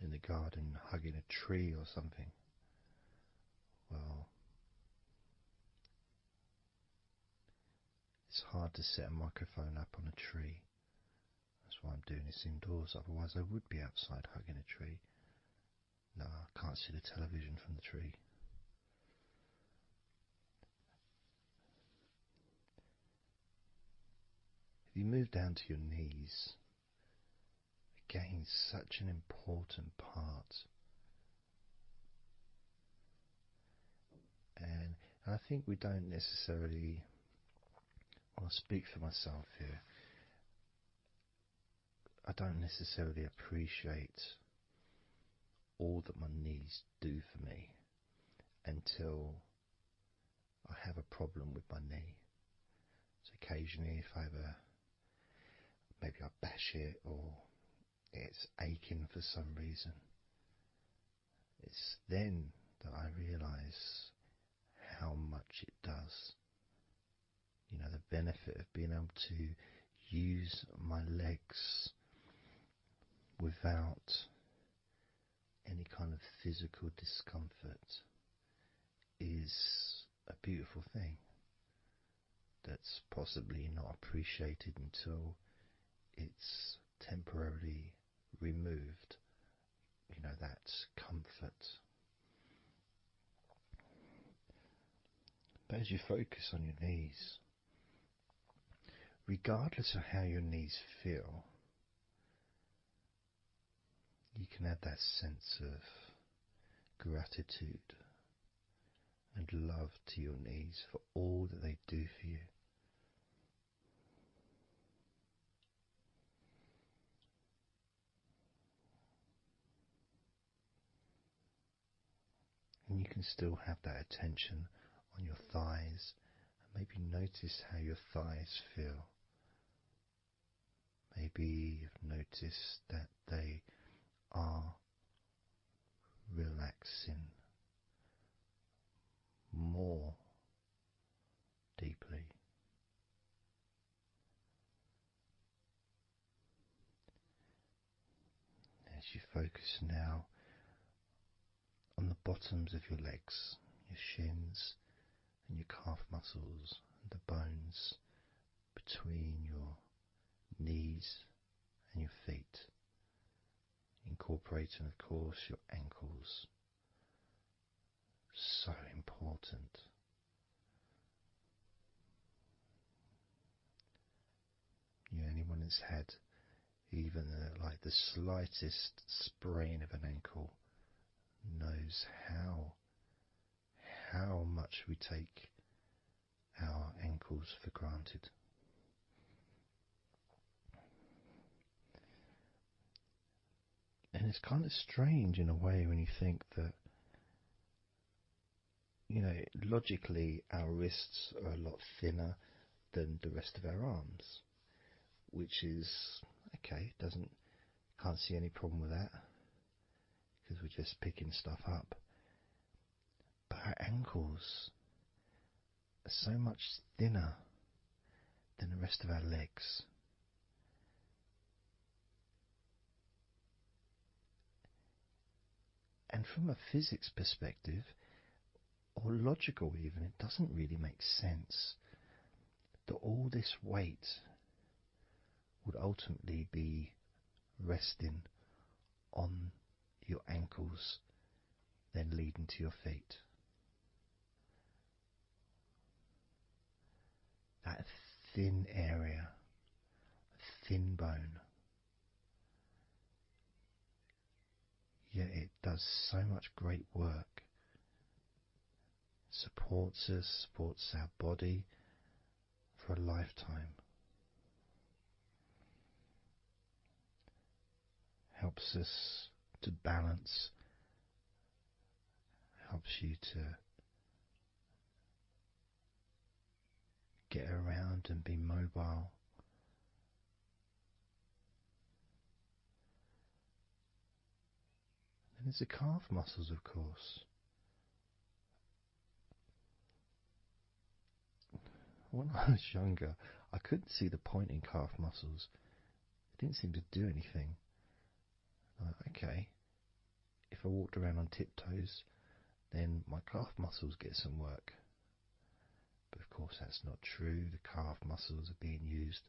in the garden hugging a tree or something. Well, it's hard to set a microphone up on a tree. That's why I'm doing this indoors. Otherwise I would be outside hugging a tree. No, I can't see the television from the tree. If you move down to your knees, again, such an important part. And I think we don't necessarily, I'll speak for myself here, I don't necessarily appreciate all that my knees do for me until I have a problem with my knee. So occasionally if maybe I bash it or it's aching for some reason, it's then that I realise how much it does. You know, the benefit of being able to use my legs without any kind of physical discomfort is a beautiful thing that's possibly not appreciated until it's temporarily removed, you know, that comfort. But as you focus on your knees, regardless of how your knees feel, you can add that sense of gratitude and love to your knees for all that they do for you. And you can still have that attention on your thighs and maybe notice how your thighs feel. Maybe you've noticed that they are relaxing more deeply. As you focus now on the bottoms of your legs, your shins, muscles, the bones between your knees and your feet, incorporating, of course, your ankles. So important. Anyone that's had even like the slightest sprain of an ankle knows how much we take our ankles for granted. And it's kind of strange in a way when you think that, logically our wrists are a lot thinner than the rest of our arms, which is okay, can't see any problem with that because we're just picking stuff up. But our ankles are so much thinner than the rest of our legs. And from a physics perspective, or logical even, it doesn't really make sense that all this weight would ultimately be resting on your ankles, then leading to your feet. That thin area, thin bone, yet it does so much great work. Supports us, supports our body for a lifetime. Helps us to balance, helps you to get around and be mobile. And there's the calf muscles, of course. When I was younger, I couldn't see the point in calf muscles. It didn't seem to do anything. Okay, if I walked around on tiptoes, then my calf muscles get some work. But of course that's not true. The calf muscles are being used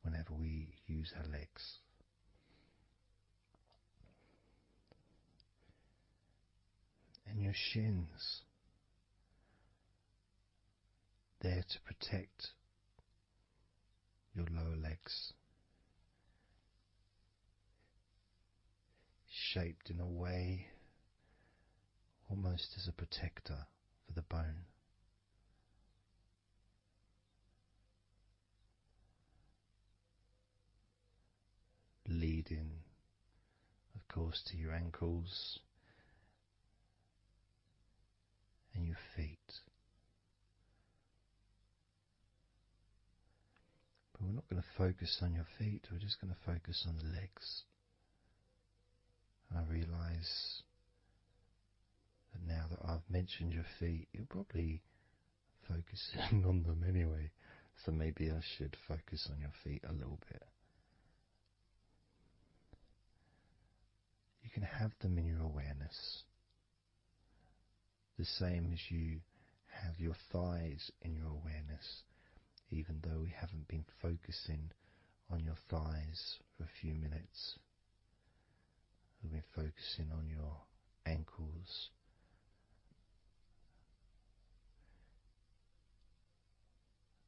whenever we use our legs. And your shins, there to protect your lower legs, shaped in a way almost as a protector for the bone. Leading, of course, to your ankles and your feet. But we're not going to focus on your feet, we're just going to focus on the legs. And I realise that now that I've mentioned your feet, you're probably focusing on them anyway. So maybe I should focus on your feet a little bit. You can have them in your awareness, the same as you have your thighs in your awareness, even though we haven't been focusing on your thighs for a few minutes. We've been focusing on your ankles,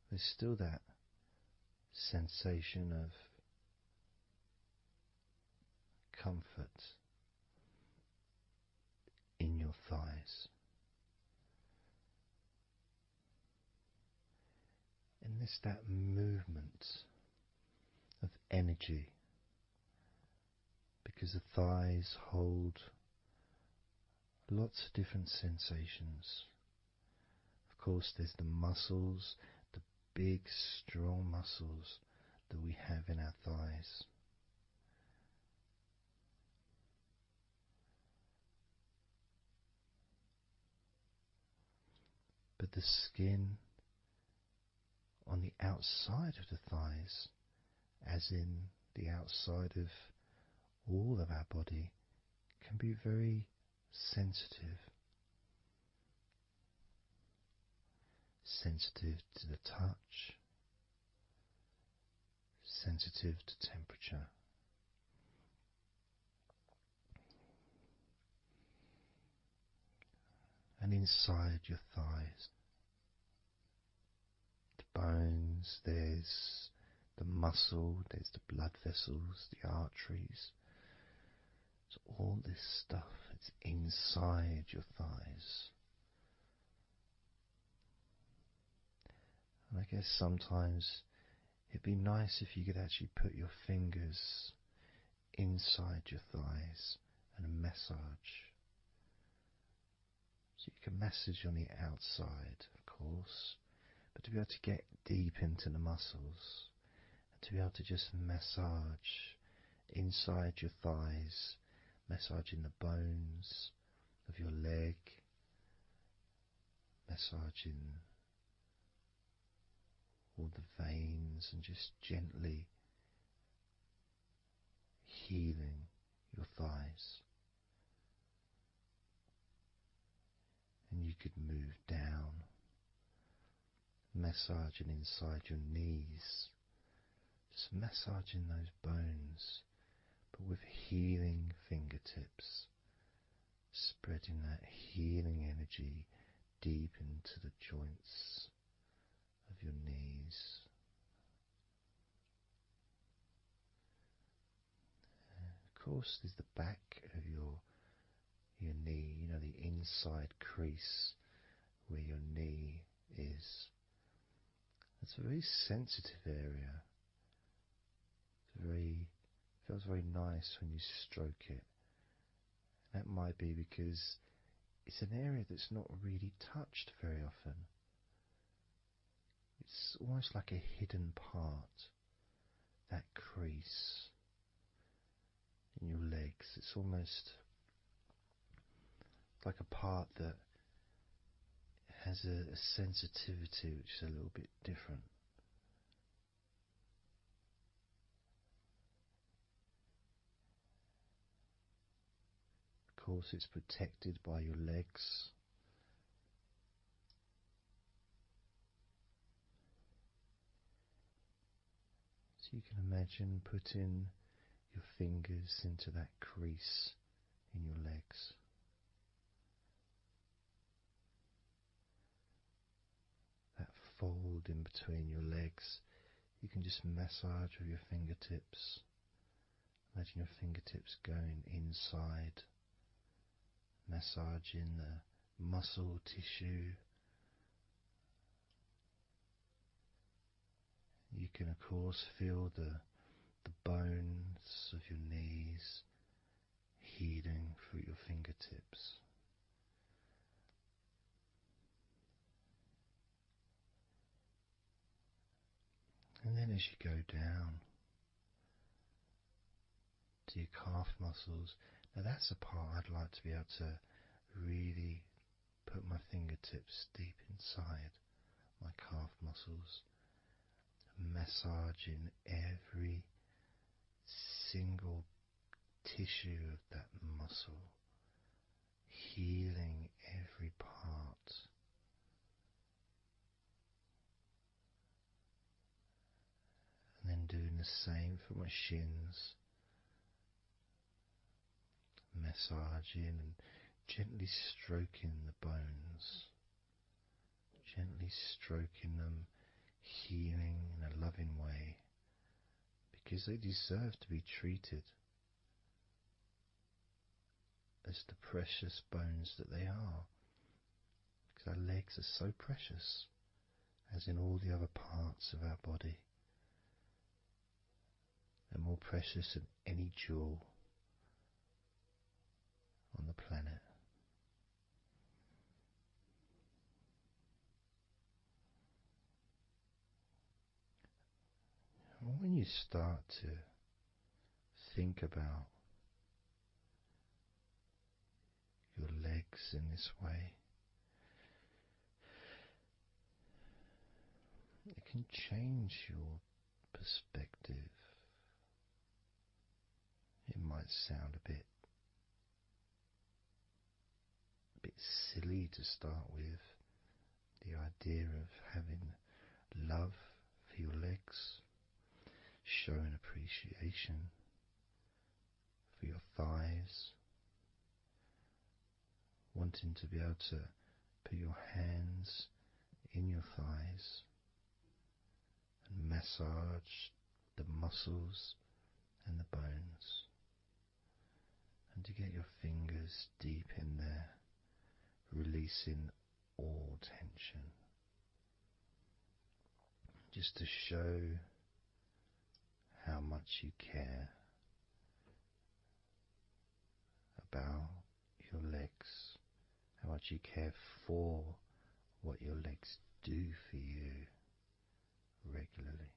there's still that sensation of comfort in your thighs. And there's that movement of energy, because the thighs hold lots of different sensations. Of course, there's the muscles, the big, strong muscles that we have in our thighs. But the skin on the outside of the thighs, as in the outside of all of our body, can be very sensitive. sensitive to the touch, sensitive to temperature. And inside your thighs, the bones, there's the muscle, there's the blood vessels, the arteries. So all this stuff, it's inside your thighs. And I guess sometimes it'd be nice if you could actually put your fingers inside your thighs and massage. So you can massage on the outside, of course, but to be able to get deep into the muscles, and to be able to just massage inside your thighs, massaging the bones of your leg, massaging all the veins, and just gently healing your thighs. And you could move down, massaging inside your knees, just massaging those bones, but with healing fingertips, spreading that healing energy deep into the joints of your knees. Of course, there's the back of your knee, you know, the inside crease where your knee is. It's a very sensitive area. Feels very nice when you stroke it. That might be because it's an area that's not really touched very often. It's almost like a hidden part, that crease in your legs. It's almost like a part that has a sensitivity which is a little bit different. Of course, it's protected by your legs. So you can imagine putting your fingers into that crease in your legs. That fold in between your legs, you can just massage with your fingertips. Imagine your fingertips going inside, massaging the muscle tissue. You can of course feel the bones of your knees healing through your fingertips. And then as you go down to your calf muscles, now that's a part I'd like to be able to really put my fingertips deep inside my calf muscles, massaging every single tissue of that muscle, healing every part. And then doing the same for my shins, massaging and gently stroking the bones, gently stroking them, healing in a loving way, because they deserve to be treated as the precious bones that they are, because our legs are so precious, as in all the other parts of our body. They're more precious than any jewel on the planet. And when you start to think about your legs in this way, it can change your perspective. It might sound a bit silly to start with, the idea of having love for your legs, showing appreciation for your thighs, wanting to be able to put your hands in your thighs and massage the muscles and the bones, and to get your fingers deep in there, releasing all tension, just to show how much you care about your legs, how much you care for what your legs do for you regularly.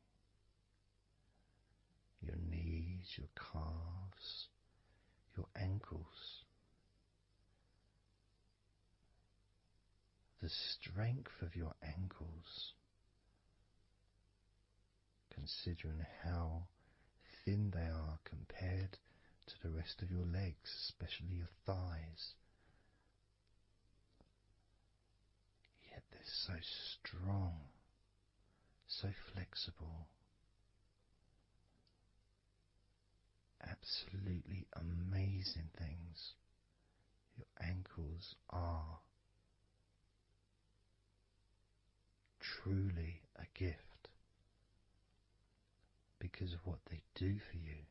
Your knees, your calves, your ankles. The strength of your ankles, considering how thin they are compared to the rest of your legs, especially your thighs. Yet they're so strong, so flexible. Absolutely amazing things your ankles are. Truly a gift because of what they do for you.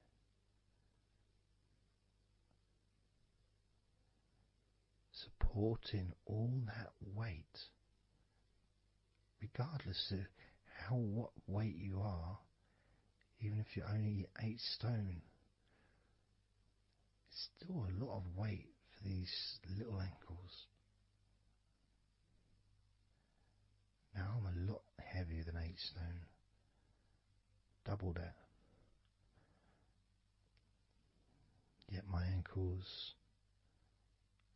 Supporting all that weight, regardless of what weight you are, even if you're only 8 stone, it's still a lot of weight for these little ankles. Now I'm a lot heavier than 8 stone, double that. Yet my ankles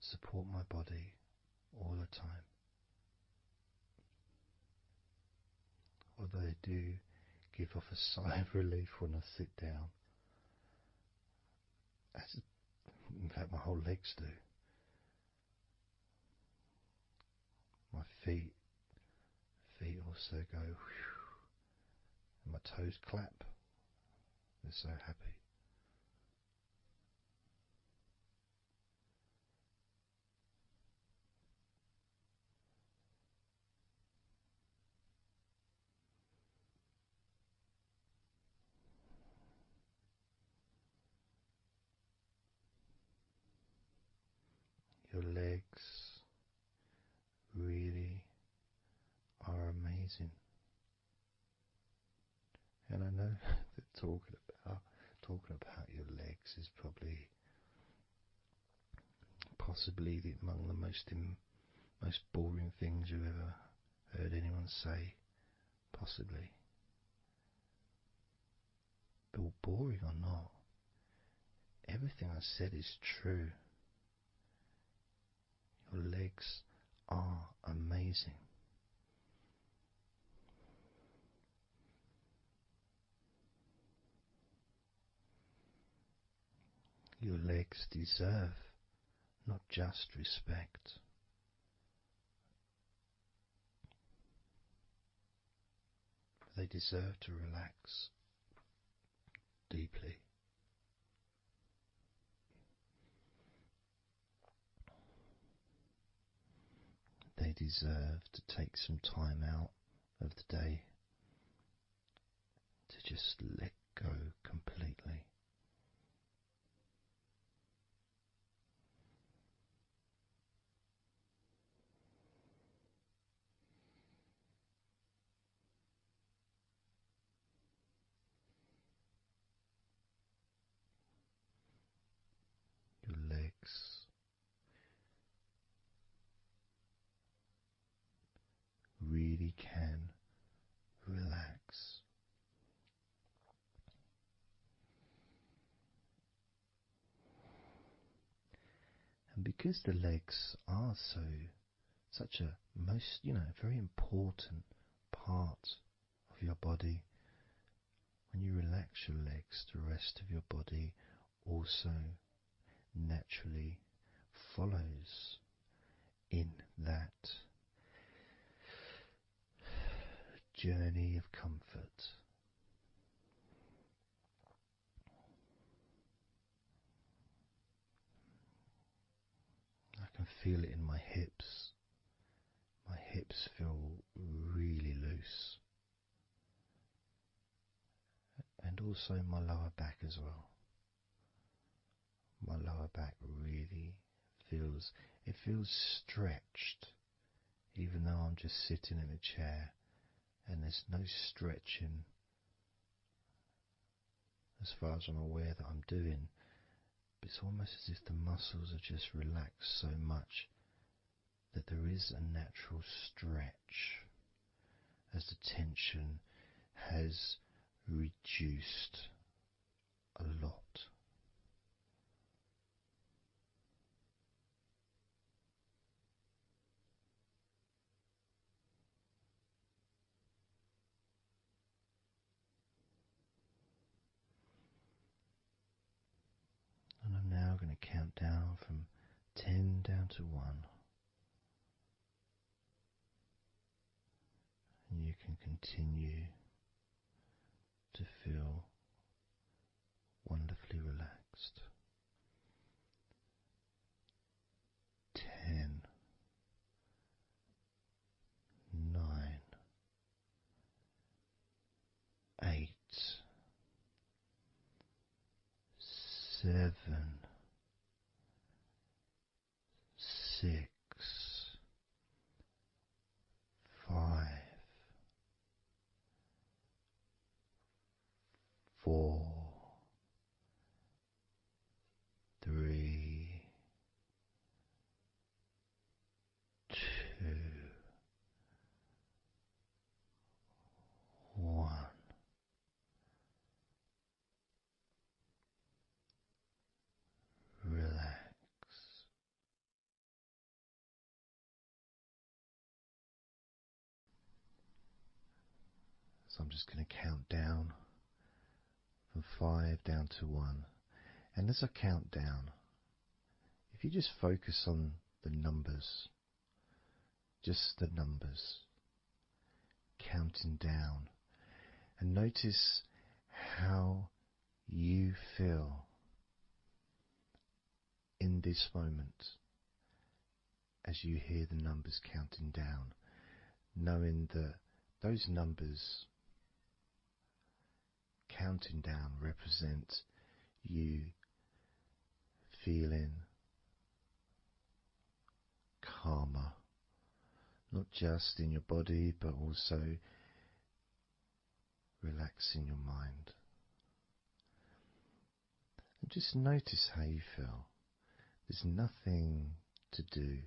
support my body all the time. Although they do give off a sigh of relief when I sit down. In fact, my whole legs do. My feet also go whew, and my toes clap. They're so happy. Your legs really are amazing. And I know that talking about your legs is possibly among the most boring things you've ever heard anyone say, possibly. But boring or not, everything I said is true. Your legs are amazing. Your legs deserve not just respect, but they deserve to relax deeply. They deserve to take some time out of the day to just let go completely. Your legs really can relax. And because the legs are such a very important part of your body, when you relax your legs, the rest of your body also naturally follows in that journey of comfort. I can feel it in my hips. My hips feel really loose. And also my lower back as well. My lower back really feels stretched, even though I'm just sitting in a chair and there's no stretching as far as I'm aware that I'm doing. But it's almost as if the muscles are just relaxed so much that there is a natural stretch as the tension has reduced a lot. And I'm now going to count down from 10 down to 1. And you can continue to feel wonderfully relaxed. 10, 9, 8, 7, 6, 5, 4, 3, 2, 1. Relax. So I'm just going to count down from 5 down to 1. And as I count down, if you just focus on the numbers, just the numbers, counting down, and notice how you feel in this moment as you hear the numbers counting down, knowing that those numbers counting down represent you feeling calmer, not just in your body but also relaxing your mind. And just notice how you feel. There's nothing to do,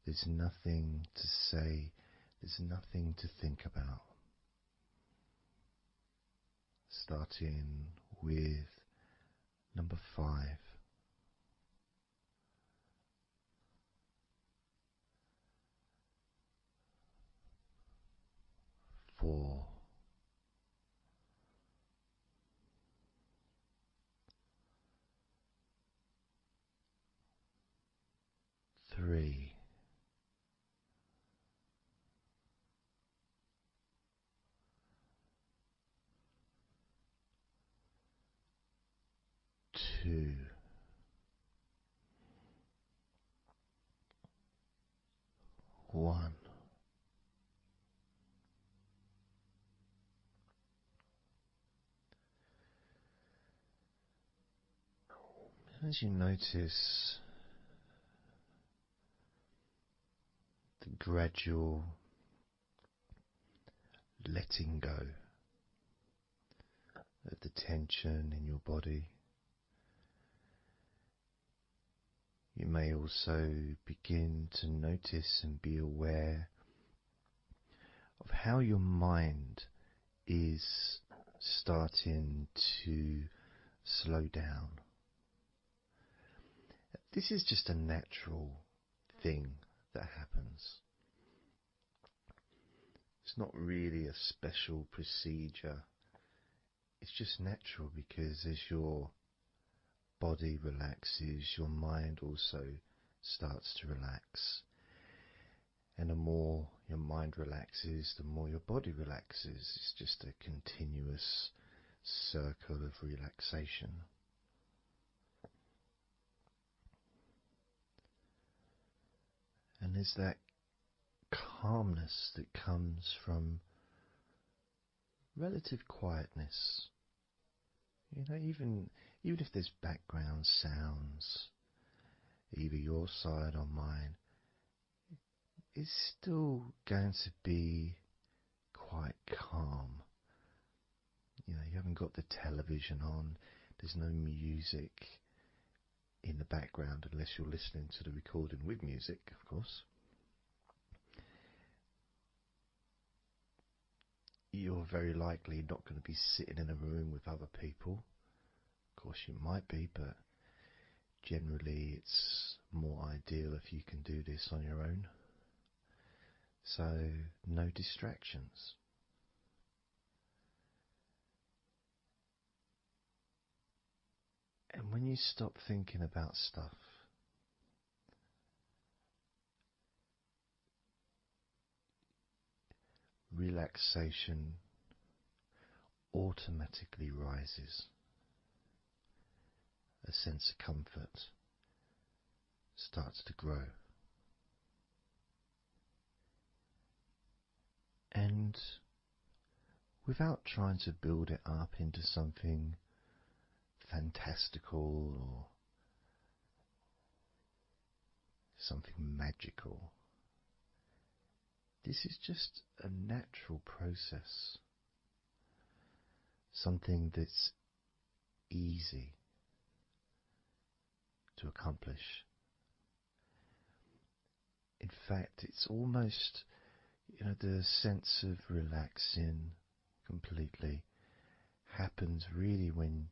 there's nothing to say, there's nothing to think about. Starting with number 5. 4. 3. 2. 1. As you notice the gradual letting go of the tension in your body, you may also begin to notice and be aware of how your mind is starting to slow down. This is just a natural thing that happens. It's not really a special procedure. It's just natural because as your body relaxes, your mind also starts to relax. And the more your mind relaxes, the more your body relaxes. It's just a continuous circle of relaxation. And there's that calmness that comes from relative quietness. You know, even if there's background sounds, either your side or mine, it's still going to be quite calm. You know, you haven't got the television on, there's no music in the background unless you're listening to the recording with music, of course. You're very likely not going to be sitting in a room with other people. Of course you might be, but generally it's more ideal if you can do this on your own. So no distractions. And when you stop thinking about stuff, relaxation automatically rises. A sense of comfort starts to grow. And without trying to build it up into something fantastical or something magical, this is just a natural process, something that's easy to accomplish. In fact, it's almost, the sense of relaxing completely happens really when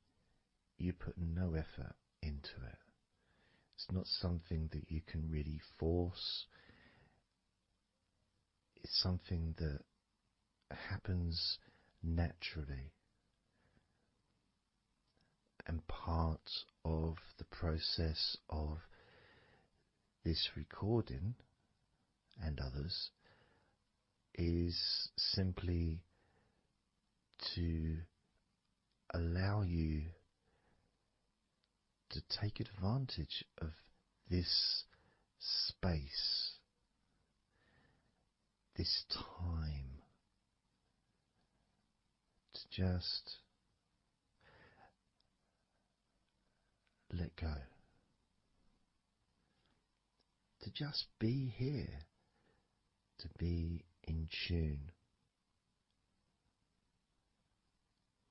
you put no effort into it. It's not something that you can really force. It's something that happens naturally. And part of the process of this recording and others is simply to allow you to take advantage of this space, this time, to just let go, to just be here, to be in tune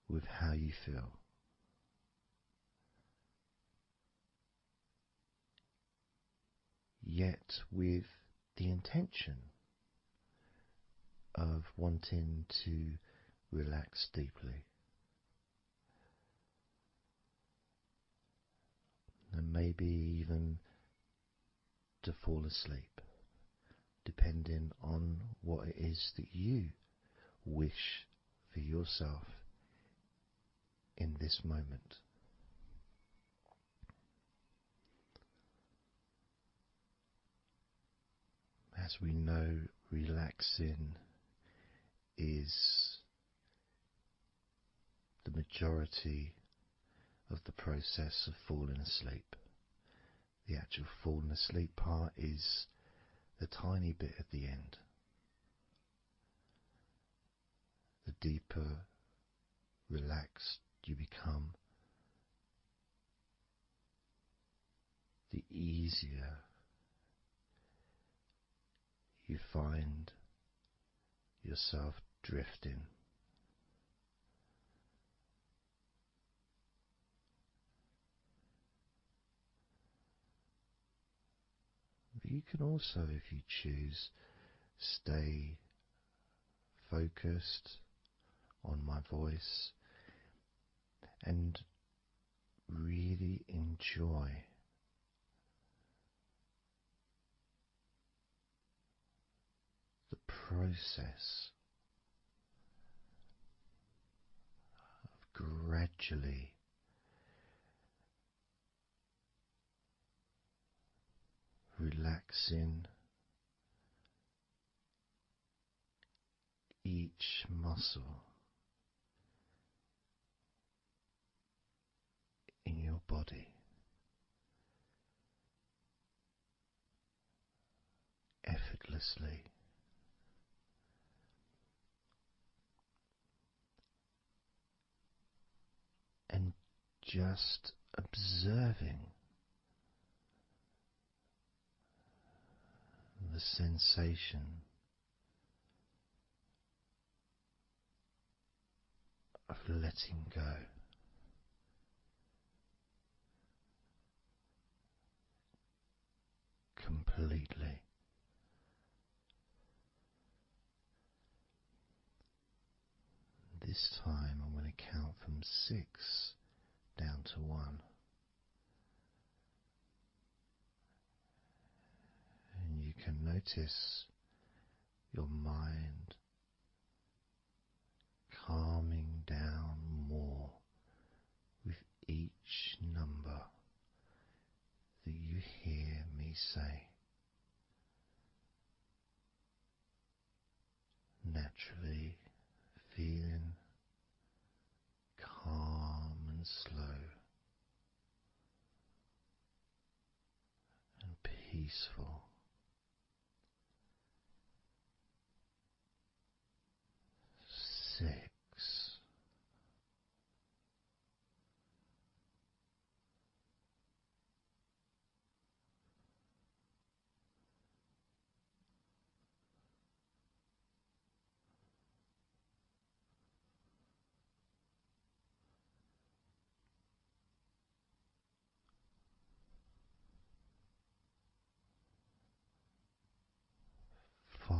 with how you feel. Yet with the intention of wanting to relax deeply. And maybe even to fall asleep, depending on what it is that you wish for yourself in this moment. As we know, relaxing is the majority of the process of falling asleep. The actual falling asleep part is the tiny bit at the end. The deeper relaxed you become, the easier you find yourself drifting. But you can also, if you choose, stay focused on my voice and really enjoy the process of gradually relaxing each muscle in your body effortlessly, and just observing the sensation of letting go. Completely. This time I'm going to count from 6 down to 1. And you can notice your mind calming down more with each number that you hear me say. Naturally feeling calm and slow and peaceful. 6. 5.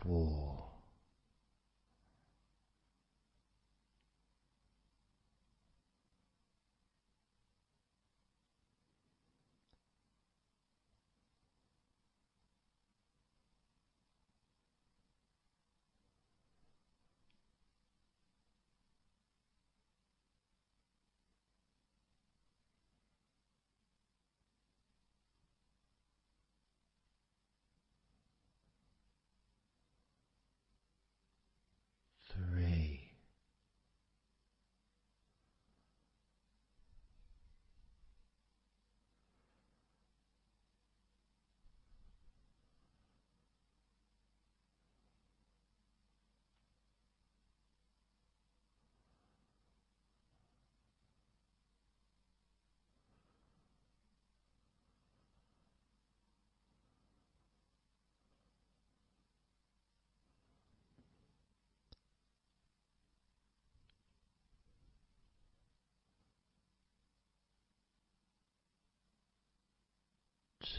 4. 3.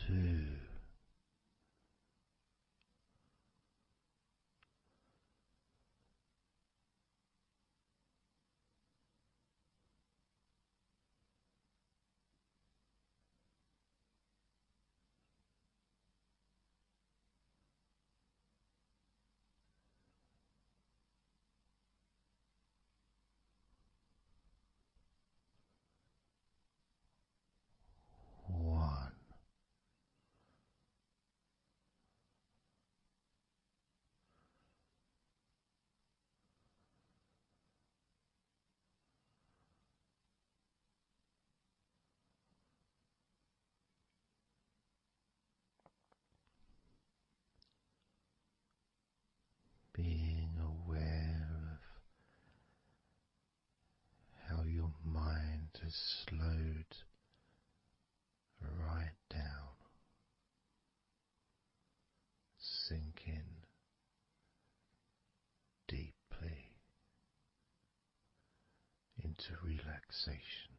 2. 1. Being aware of how your mind has slowed right down, sinking deeply into relaxation.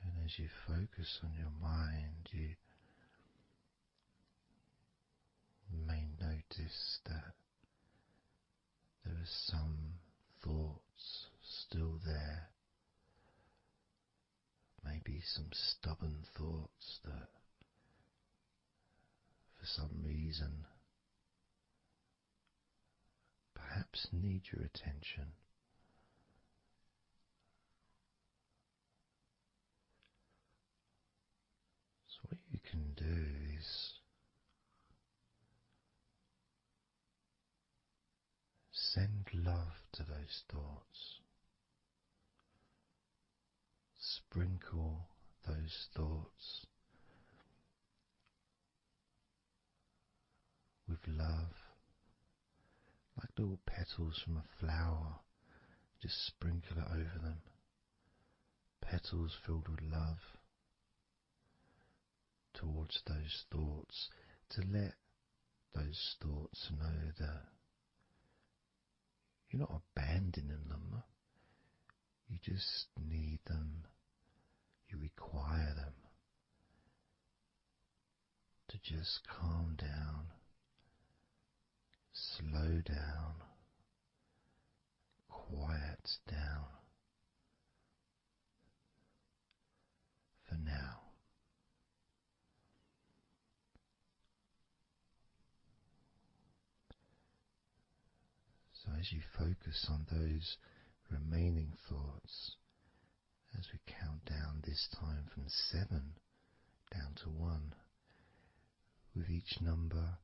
And as you focus on your mind, you may notice that some stubborn thoughts that for some reason perhaps need your attention. So what you can do is send love to those thoughts. Sprinkle those thoughts with love, like little petals from a flower. Just sprinkle it over them. Petals filled with love towards those thoughts, to let those thoughts know that you're not abandoning them. You just need them. You require them to just calm down, slow down, quiet down for now. So as you focus on those remaining thoughts, as we count down this time from 7 down to 1, with each number,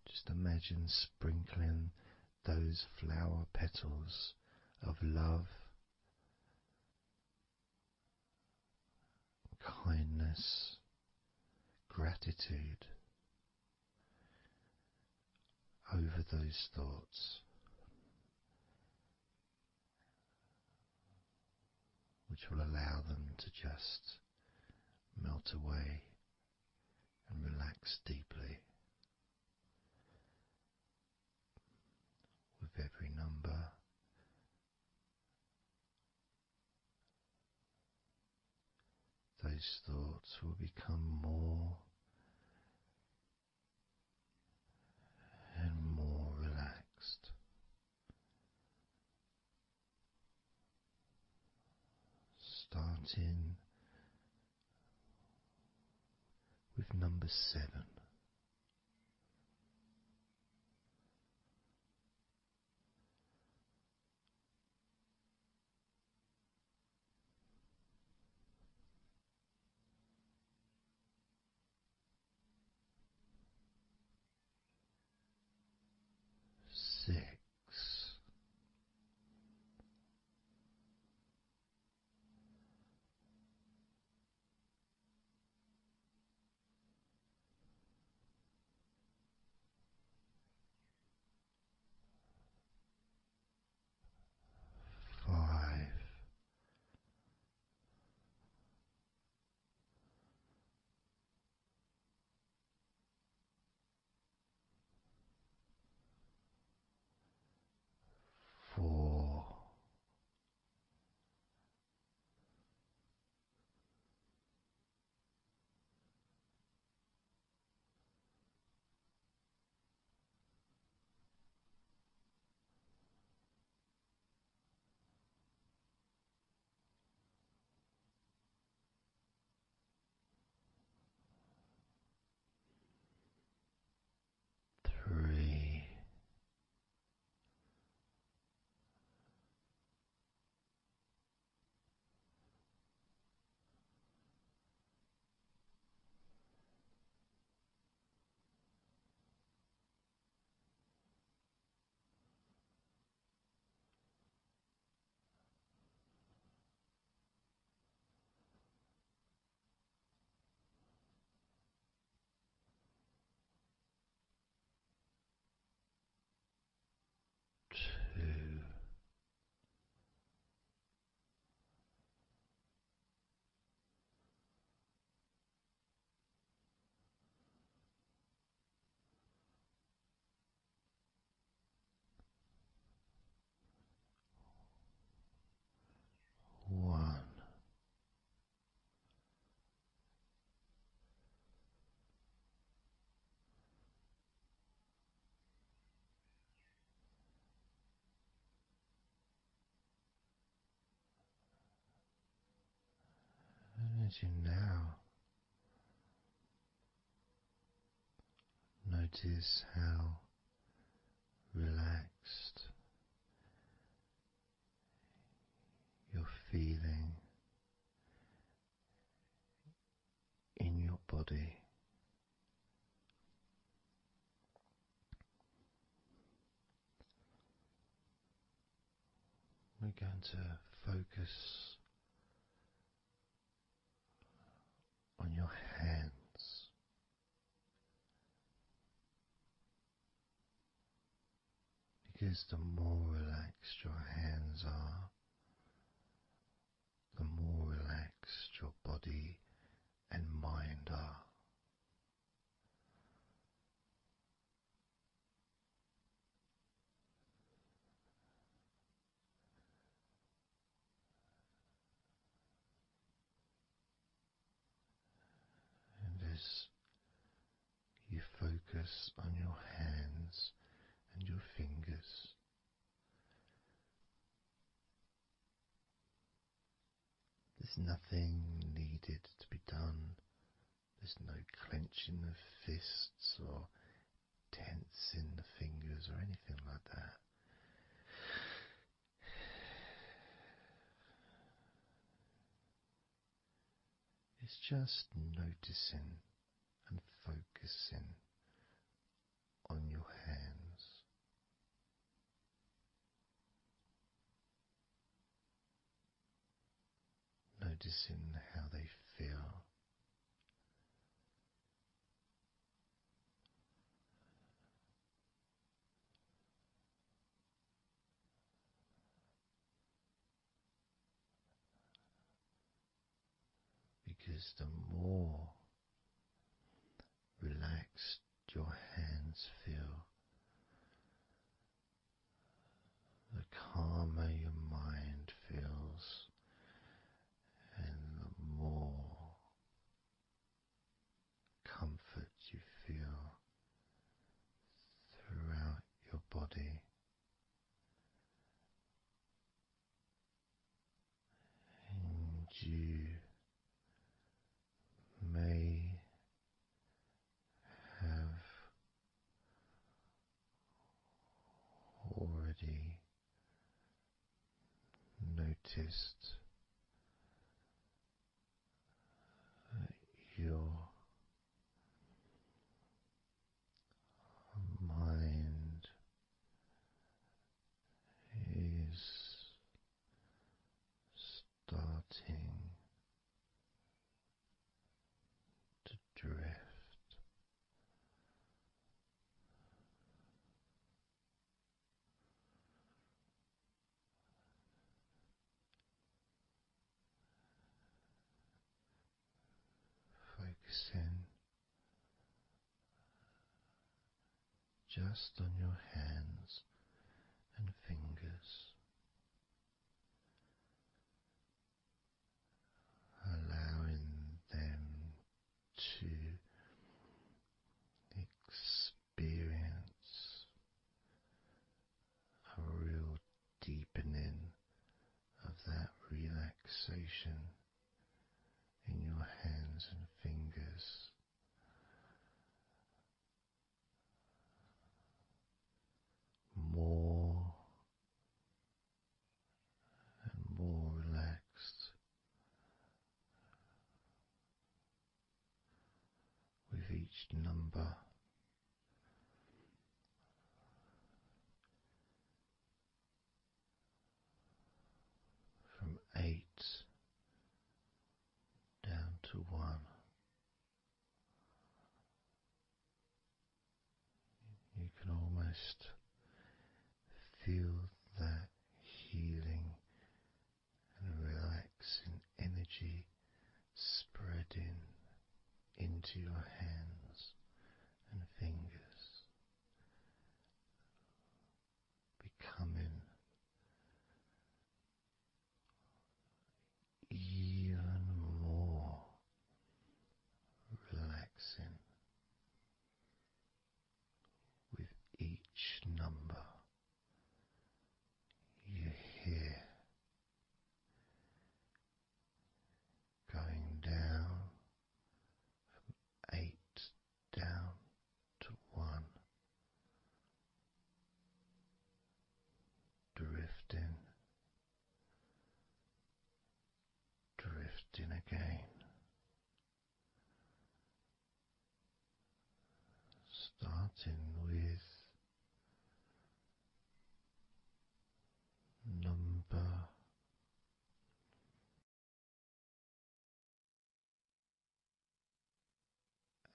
just imagine sprinkling those flower petals of love, kindness, gratitude over those thoughts, which will allow them to just melt away and relax deeply. With every number, those thoughts will become more and more relaxed. Starting with number 7. 6. 5. 4. 3. 2. 1. Imagine now, notice how relaxed you're feeling in your body. We're going to focus on your hands. Because the more relaxed your hands are, the more relaxed your body and mind are. And as you focus on your hands and your fingers, there's nothing needed to be done. There's no clenching of fists or tensing the fingers or anything like that. It's just noticing and focusing on your hands. Noticing how they feel. Because the more relaxed your hands feel, the calmer your mind feels, and the more comfort you feel throughout your body. And you may have already noticed that your mind is starting to drift. Focusing just on your hands and fingers, allowing them to experience a real deepening of that relaxation in your hands and fingers. More and more relaxed with each number. From 8 down to 1. You can almost feel that healing and relaxing energy spreading into your hands and fingers, becoming even more relaxing with each number. starting with number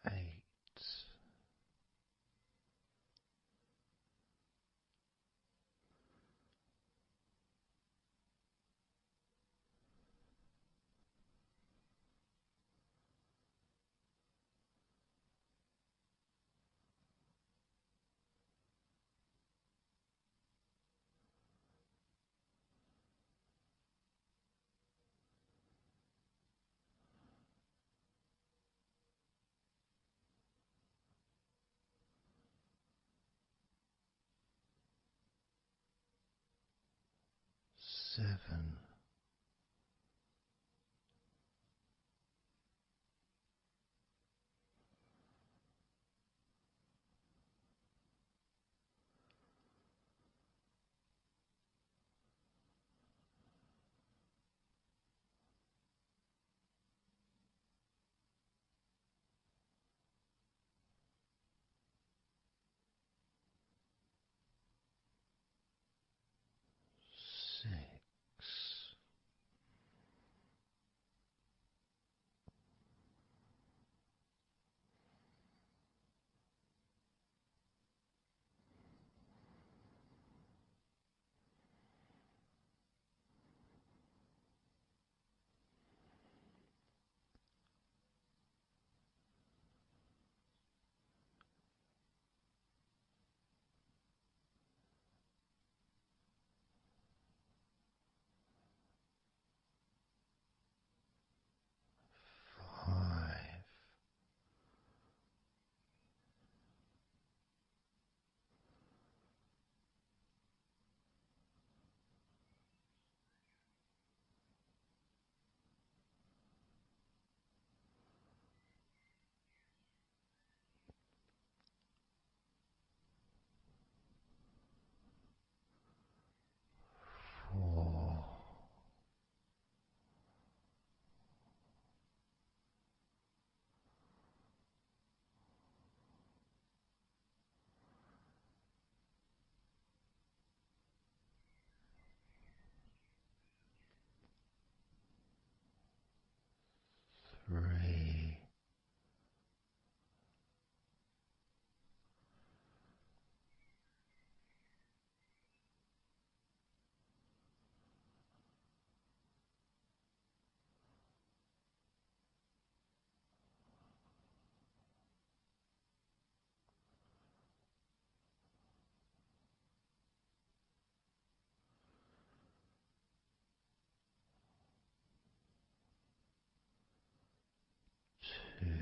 8. 7. 6. 5. 4. 3. 2. 1.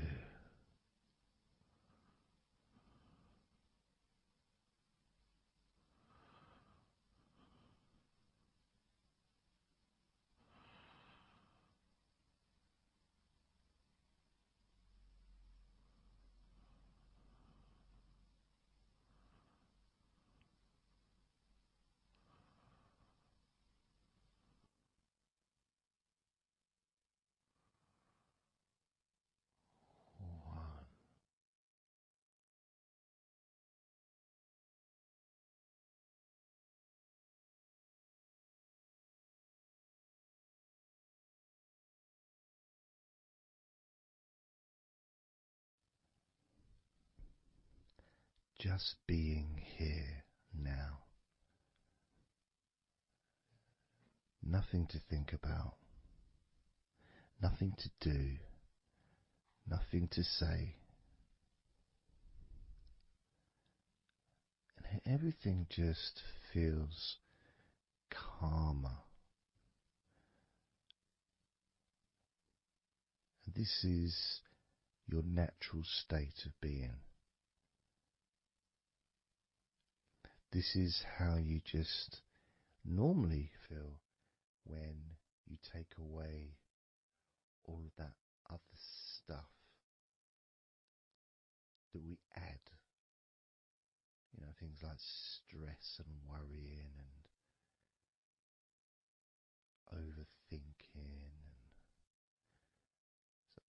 Just being here now. Nothing to think about, nothing to do, nothing to say. And everything just feels calmer. And this is your natural state of being. This is how you just normally feel when you take away all of that other stuff that we add. You know, things like stress and worrying and overthinking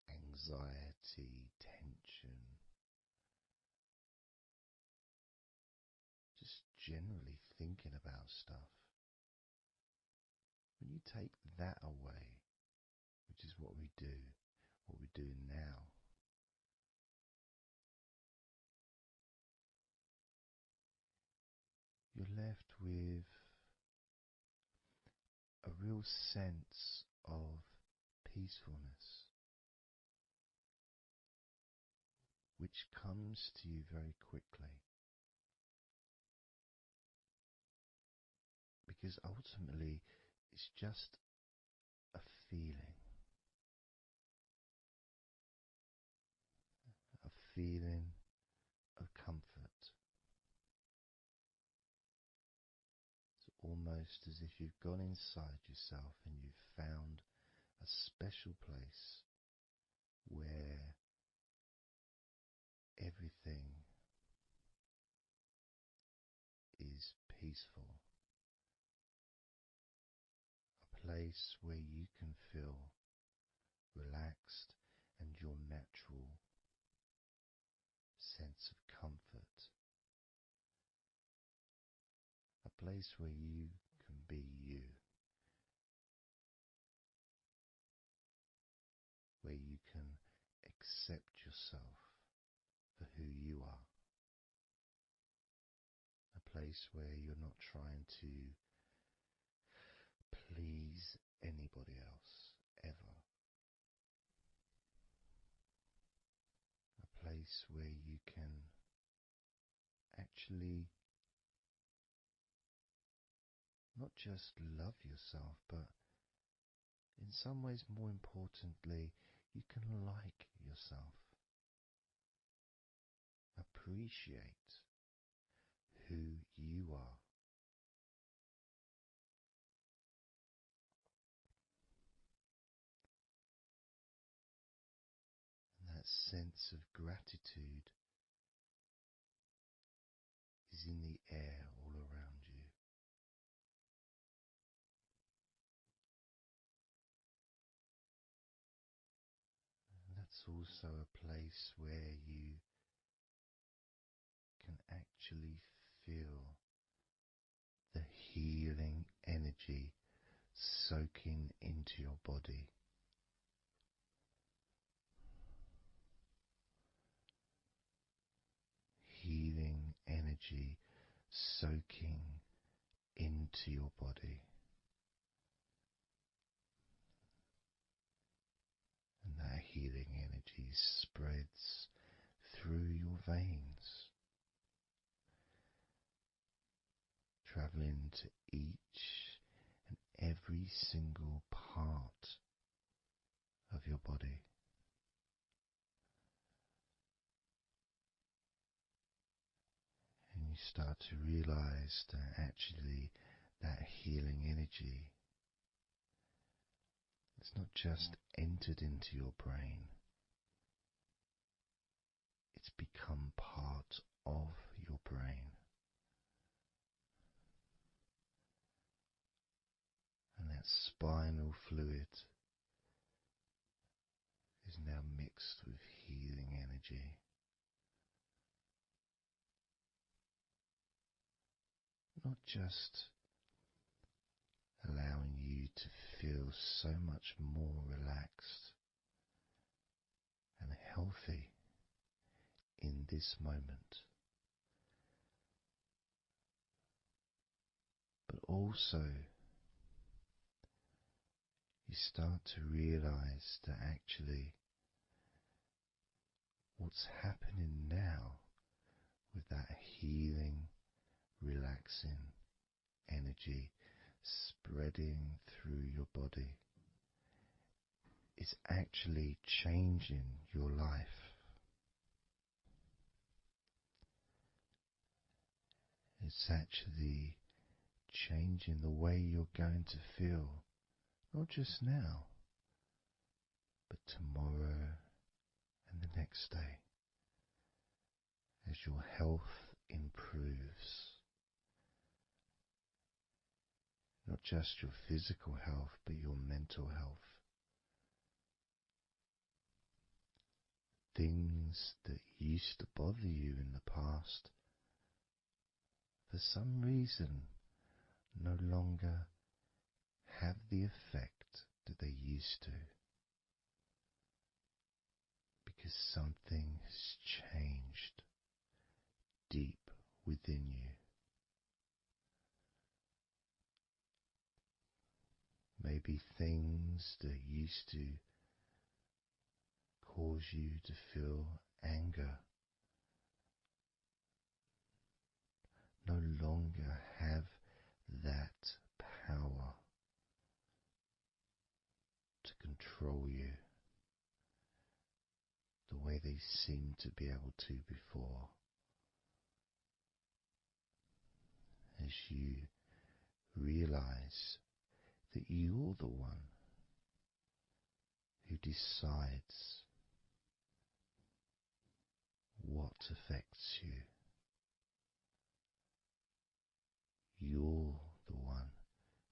and anxiety, tension. generally thinking about stuff. When you take that away, which is what we do, what we're doing now, you're left with a real sense of peacefulness, which comes to you very quickly. Because ultimately, it's just a feeling. A feeling of comfort. It's almost as if you've gone inside yourself and you've found a special place where everything is peaceful. A place where you can feel relaxed and your natural sense of comfort. A place where you can be you. Where you can accept yourself for who you are. A place where you're not trying to please anybody else, ever. A place where you can actually not just love yourself, but in some ways, more importantly, you can like yourself. Appreciate who you are. And that sense of gratitude is in the air all around you. And that's also a place where you can actually feel the healing energy soaking into your body. Healing energy soaking into your body. And that healing energy spreads through your veins, traveling to each and every single part of your body. And you start to realize that actually that healing energy, it's not just entered into your brain, it's become part of your brain. And that spinal fluid is now mixed with healing energy. Not just allowing you to feel so much more relaxed and healthy in this moment, but also you start to realize that actually what's happening now with that healing, relaxing energy spreading through your body is actually changing your life. It's actually changing the way you're going to feel, not just now, but tomorrow and the next day, as your health improves. Not just your physical health, but your mental health. Things that used to bother you in the past for some reason no longer have the effect that they used to, because something has changed deep within you. Maybe things that used to cause you to feel anger no longer have that power to control you the way they seemed to be able to before. As you realize that you're the one who decides what affects you. You're the one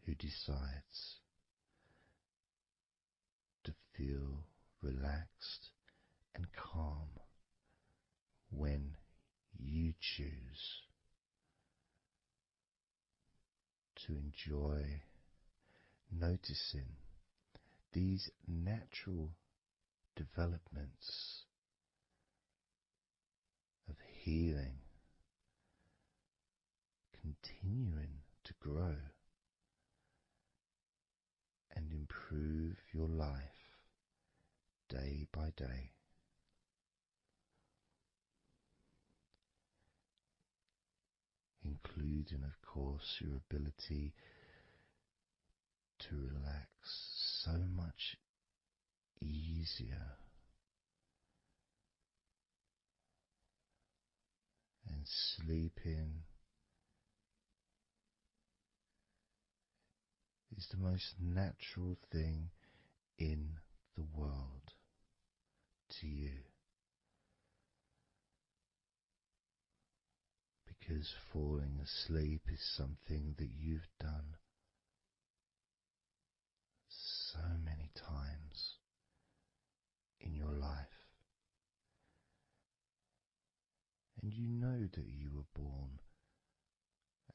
who decides to feel relaxed and calm when you choose to enjoy noticing these natural developments of healing continuing to grow and improve your life day by day. Including, of course, your ability to relax so much easier and sleeping is the most natural thing in the world to you, because falling asleep is something that you've done so many times in your life, and you know that you were born,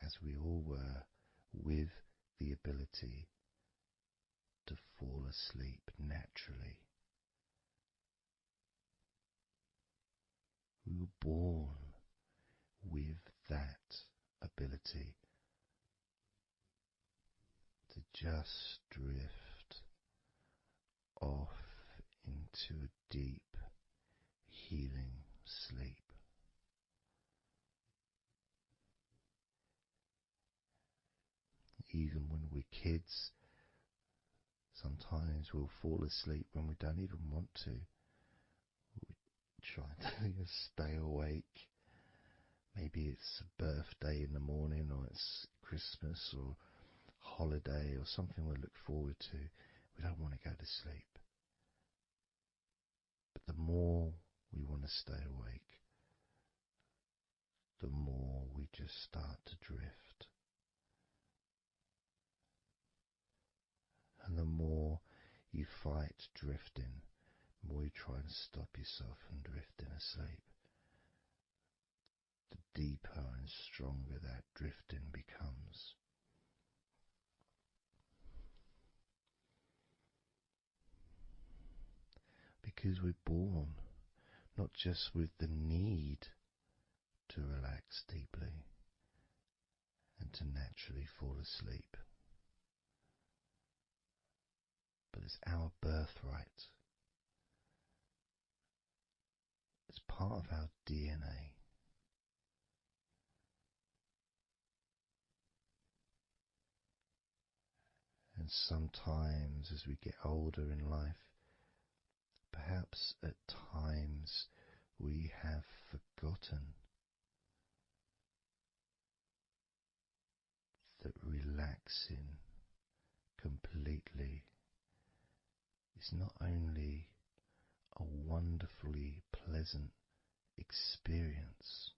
as we all were, with the ability to fall asleep naturally. We were born with that ability to just drift off into a deep, healing sleep. Even when we're kids, sometimes we'll fall asleep when we don't even want to. We try to stay awake. Maybe it's a birthday in the morning, or it's Christmas or holiday or something we look forward to. We don't want to go to sleep. But the more we want to stay awake, the more we just start to drift. And the more you fight drifting, the more you try and stop yourself from drifting asleep, the deeper and stronger that drifting becomes. Because we're born not just with the need to relax deeply and to naturally fall asleep, but it's our birthright. It's part of our DNA. And sometimes as we get older in life, perhaps at times we have forgotten that relaxing completely is not only a wonderfully pleasant experience,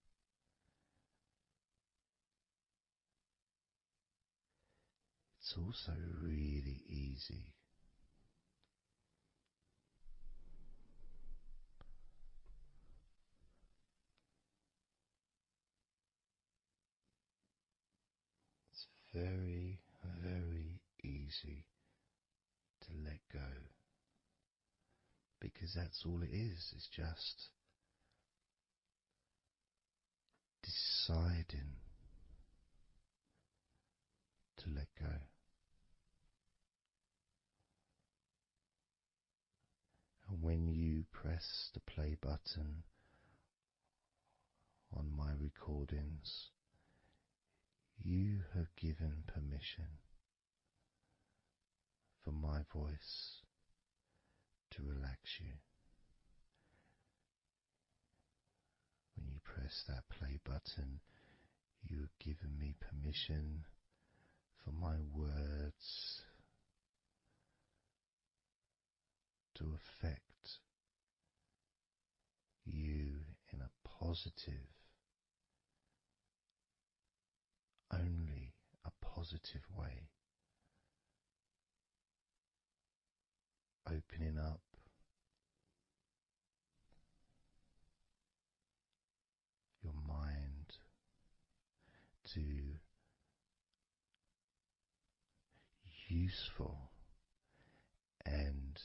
it's also really easy. very, very easy to let go, because that's all it is. It's just deciding to let go. And when you press the play button on my recordings, you have given permission for my voice to relax you. When you press that play button, you have given me permission for my words to affect you in a positive, only a positive way, opening up your mind to useful and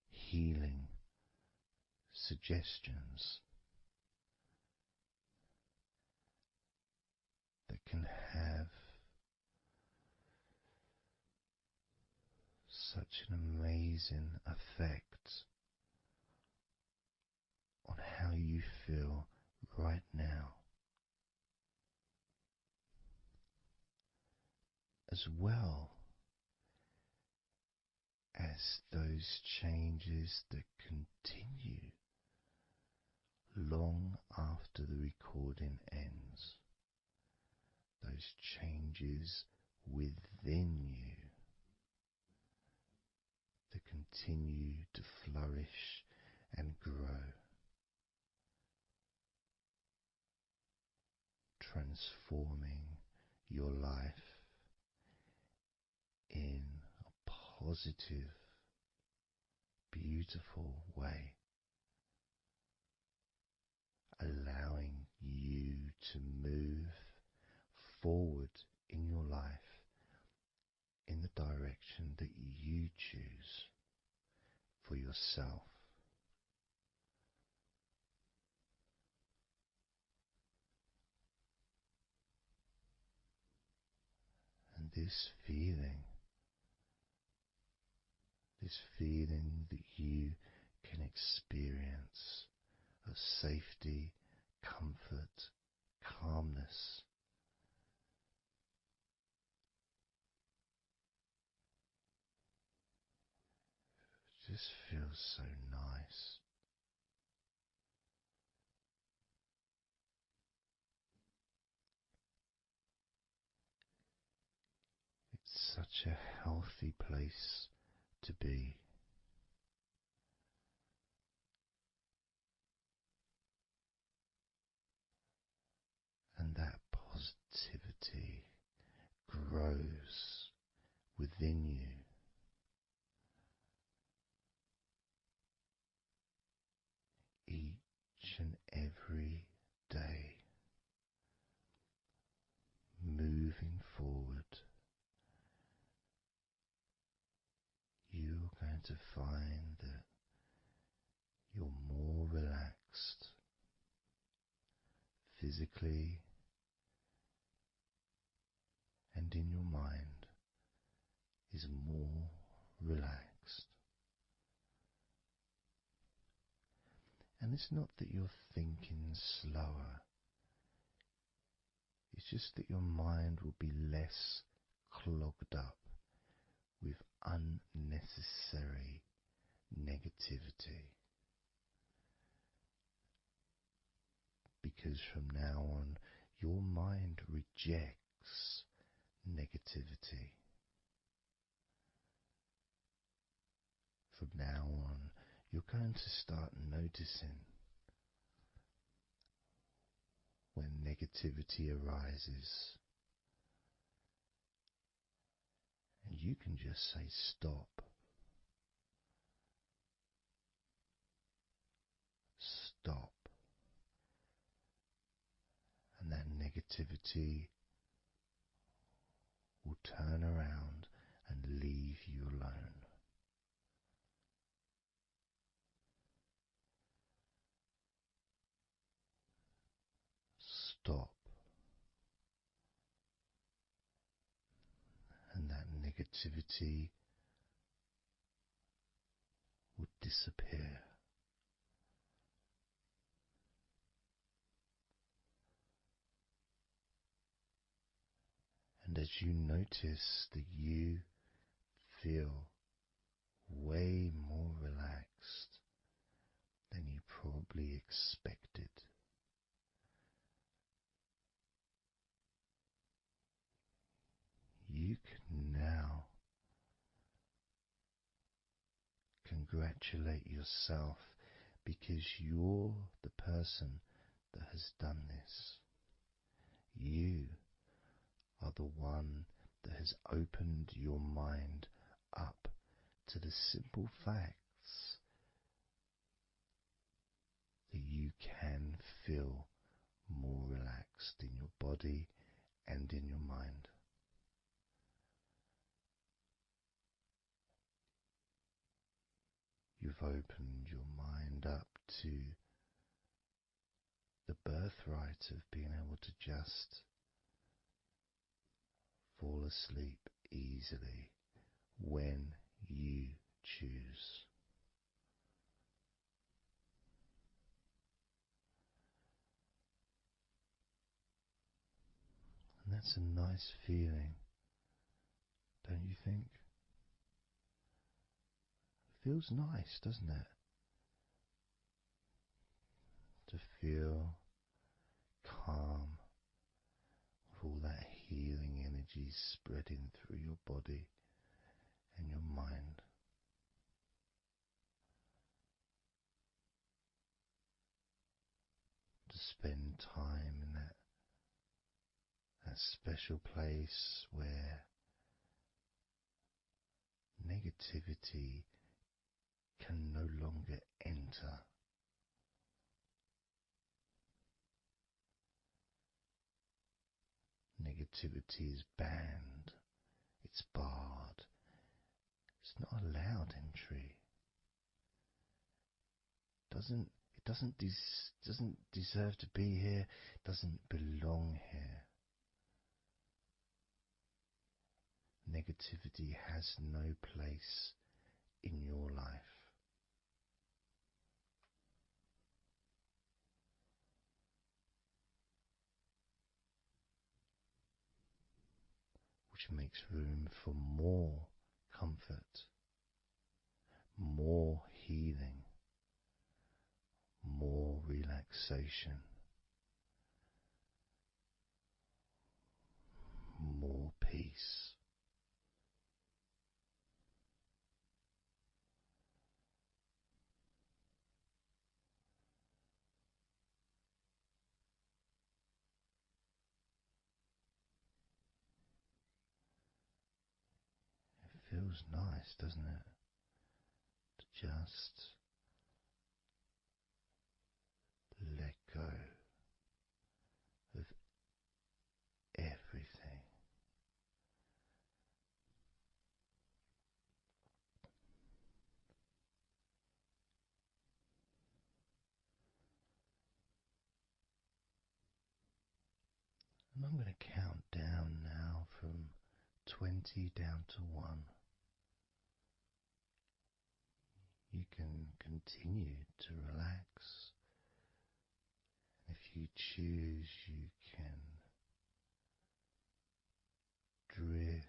healing suggestions that can have such an amazing effect on how you feel right now, as well as those changes that continue long after the recording ends, those changes within you that continue to flourish and grow, transforming your life in a positive, beautiful way, allowing you to move forward in your life in the direction that you choose for yourself. And this feeling that you can experience of safety, comfort, calmness, just feels so nice. It's such a healthy place to be. And that positivity grows within you. Each and every day, moving forward, you're going to find that you're more relaxed physically and in your mind is more relaxed. And it's not that you're thinking slower, it's just that your mind will be less clogged up with unnecessary negativity. Because from now on, your mind rejects negativity. From now on, you're going to start noticing when negativity arises, and you can just say stop. Stop. And that negativity turn around and leave you alone. Stop, and that negativity would disappear. And as you notice that you feel way more relaxed than you probably expected, you can now congratulate yourself because you're the person that has done this. You are the one that has opened your mind up to the simple facts that you can feel more relaxed in your body and in your mind. You've opened your mind up to the birthright of being able to just fall asleep easily when you choose. And that's a nice feeling, don't you think? It feels nice, doesn't it? To feel calm with all that healing energy spreading through your body and your mind. To spend time in that special place where negativity can no longer enter. Negativity is banned, it's barred, it's not allowed entry. It doesn't deserve to be here, doesn't belong here. Negativity has no place in your life. Which makes room for more comfort, more healing, more relaxation, more peace. It feels nice, doesn't it? To just let go of everything. And I'm going to count down now from 20 down to 1. You can continue to relax. If you choose, you can drift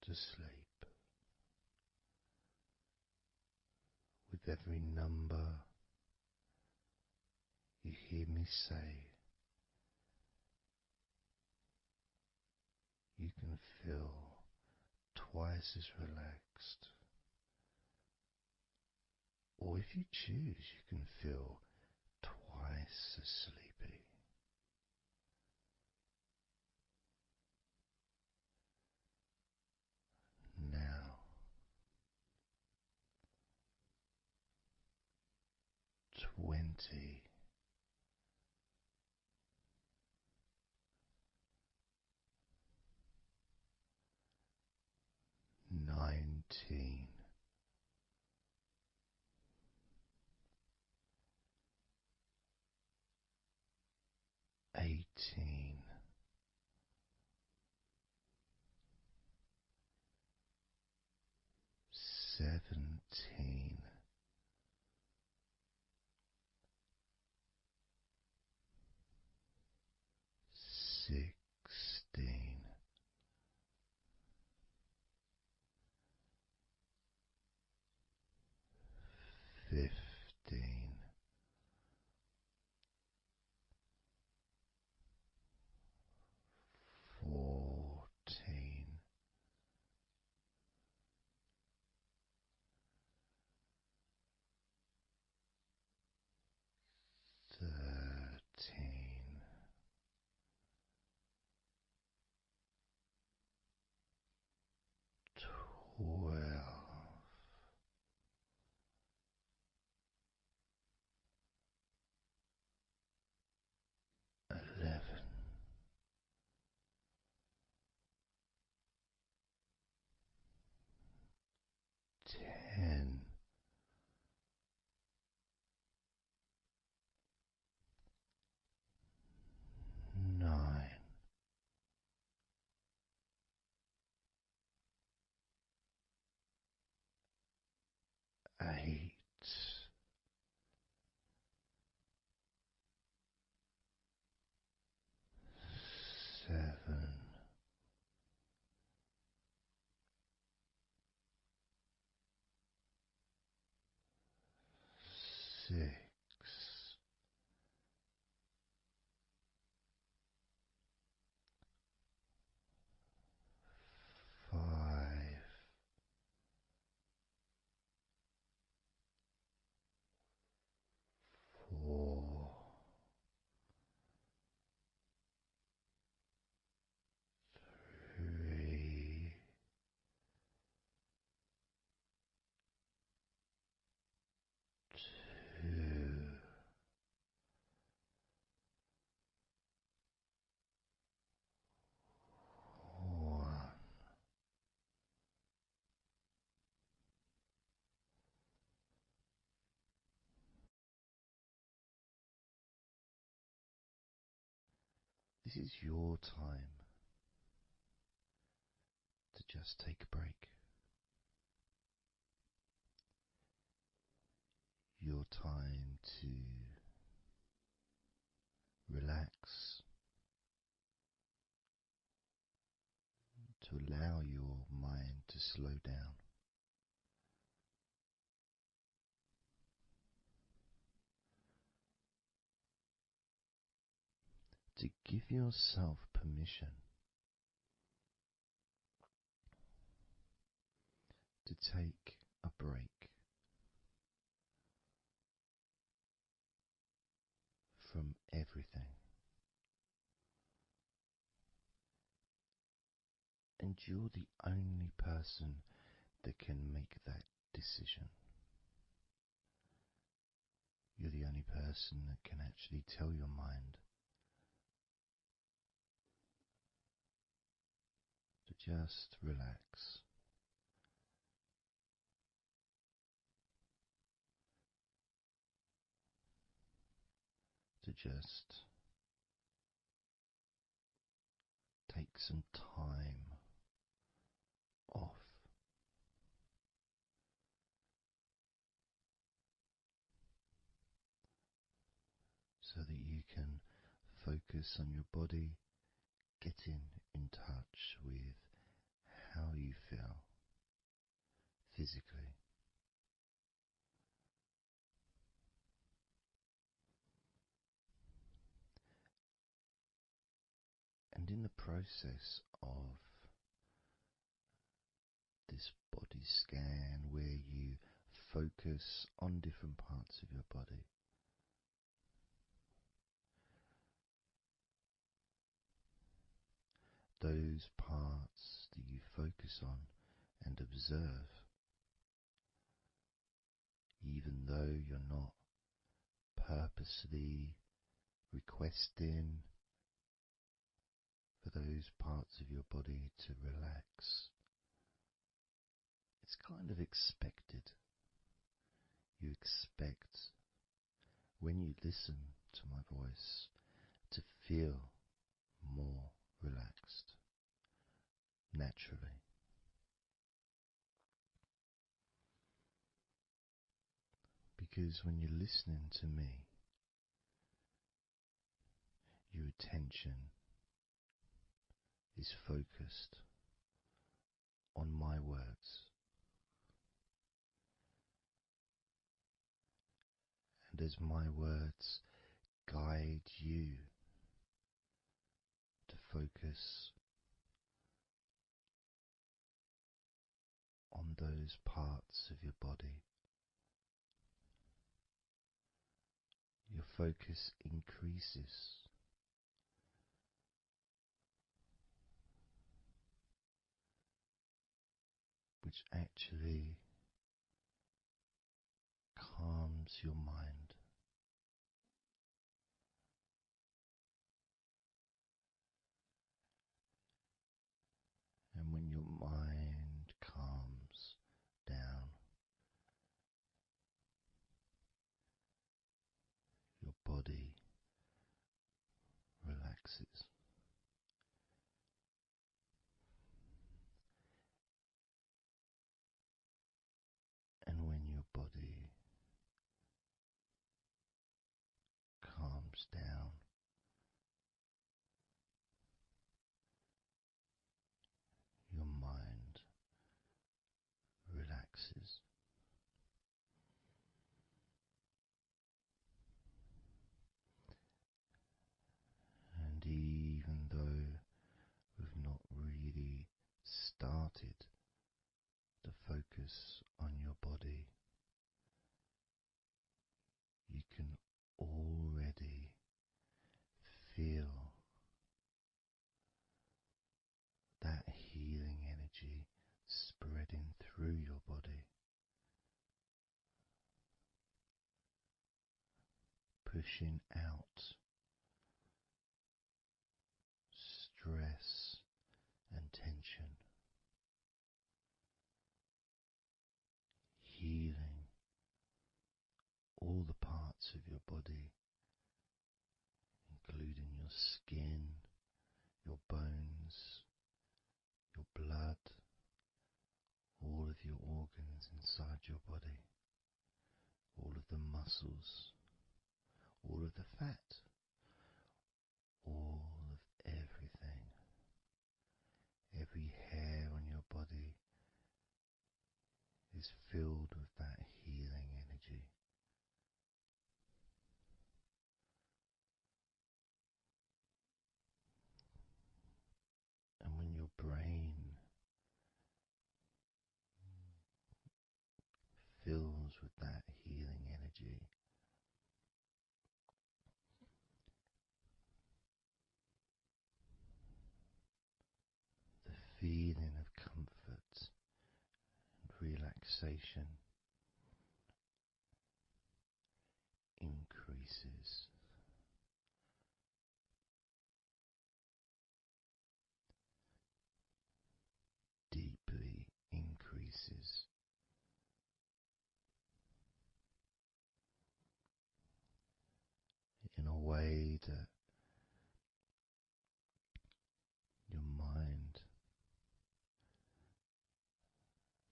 to sleep. With every number you hear me say, you can feel twice as relaxed. Or if you choose, you can feel twice as sleepy. Now, 20. 18, 17, 16, 15, 14, 13, 12, 11, 10, 9, 8, 7, 6, 5, 4, 3, 2, 1. This is your time to just take a break. Your time to relax, to allow your mind to slow down. To give yourself permission to take a break from everything. And you're the only person that can make that decision. You're the only person that can actually tell your mind to just relax. To just take some time off. So that you can focus on your body, getting in touch with how you feel physically. And in the process of this body scan, where you focus on different parts of your body, those parts that you focus on and observe, even though you're not purposely requesting for those parts of your body to relax, it's kind of expected. You expect, when you listen to my voice, to feel more relaxed naturally. Because when you're listening to me, your attention is focused on my words, and as my words guide you to focus on those parts of your body, your focus increases, which actually calms your mind. And when your mind calms down, your body relaxes. And when your body calms down, your mind relaxes. And even though we've not really started to focus on your body, you can already feel that healing energy spreading through your body, pushing out stress and tension, healing all the parts of your body, including your skin, your bones, your blood, all of your organs inside your body, all of the muscles, all of the fat, all of everything. Every hair on your body is filled with that healing energy. And when your brain fills with that healing energy, the feeling of comfort and relaxation increases. Deeply increases. In a way that your mind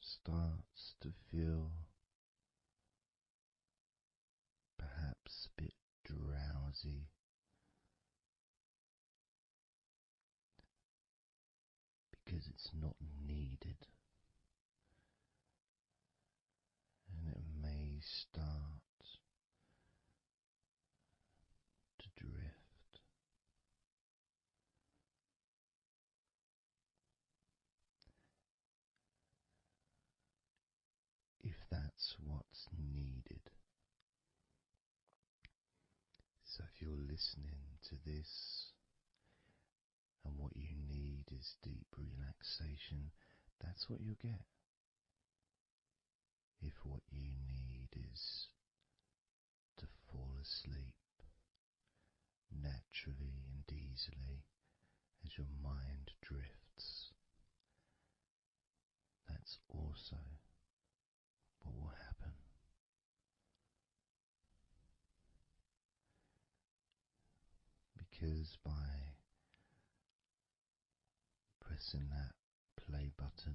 starts to feel perhaps a bit drowsy, because it's not needed, and it may start to drift. If that's what's needed. So if you're listening to this and what you need is deep relaxation, that's what you'll get. If what you need is to fall asleep naturally and easily as your mind drifts, that's also because by pressing that play button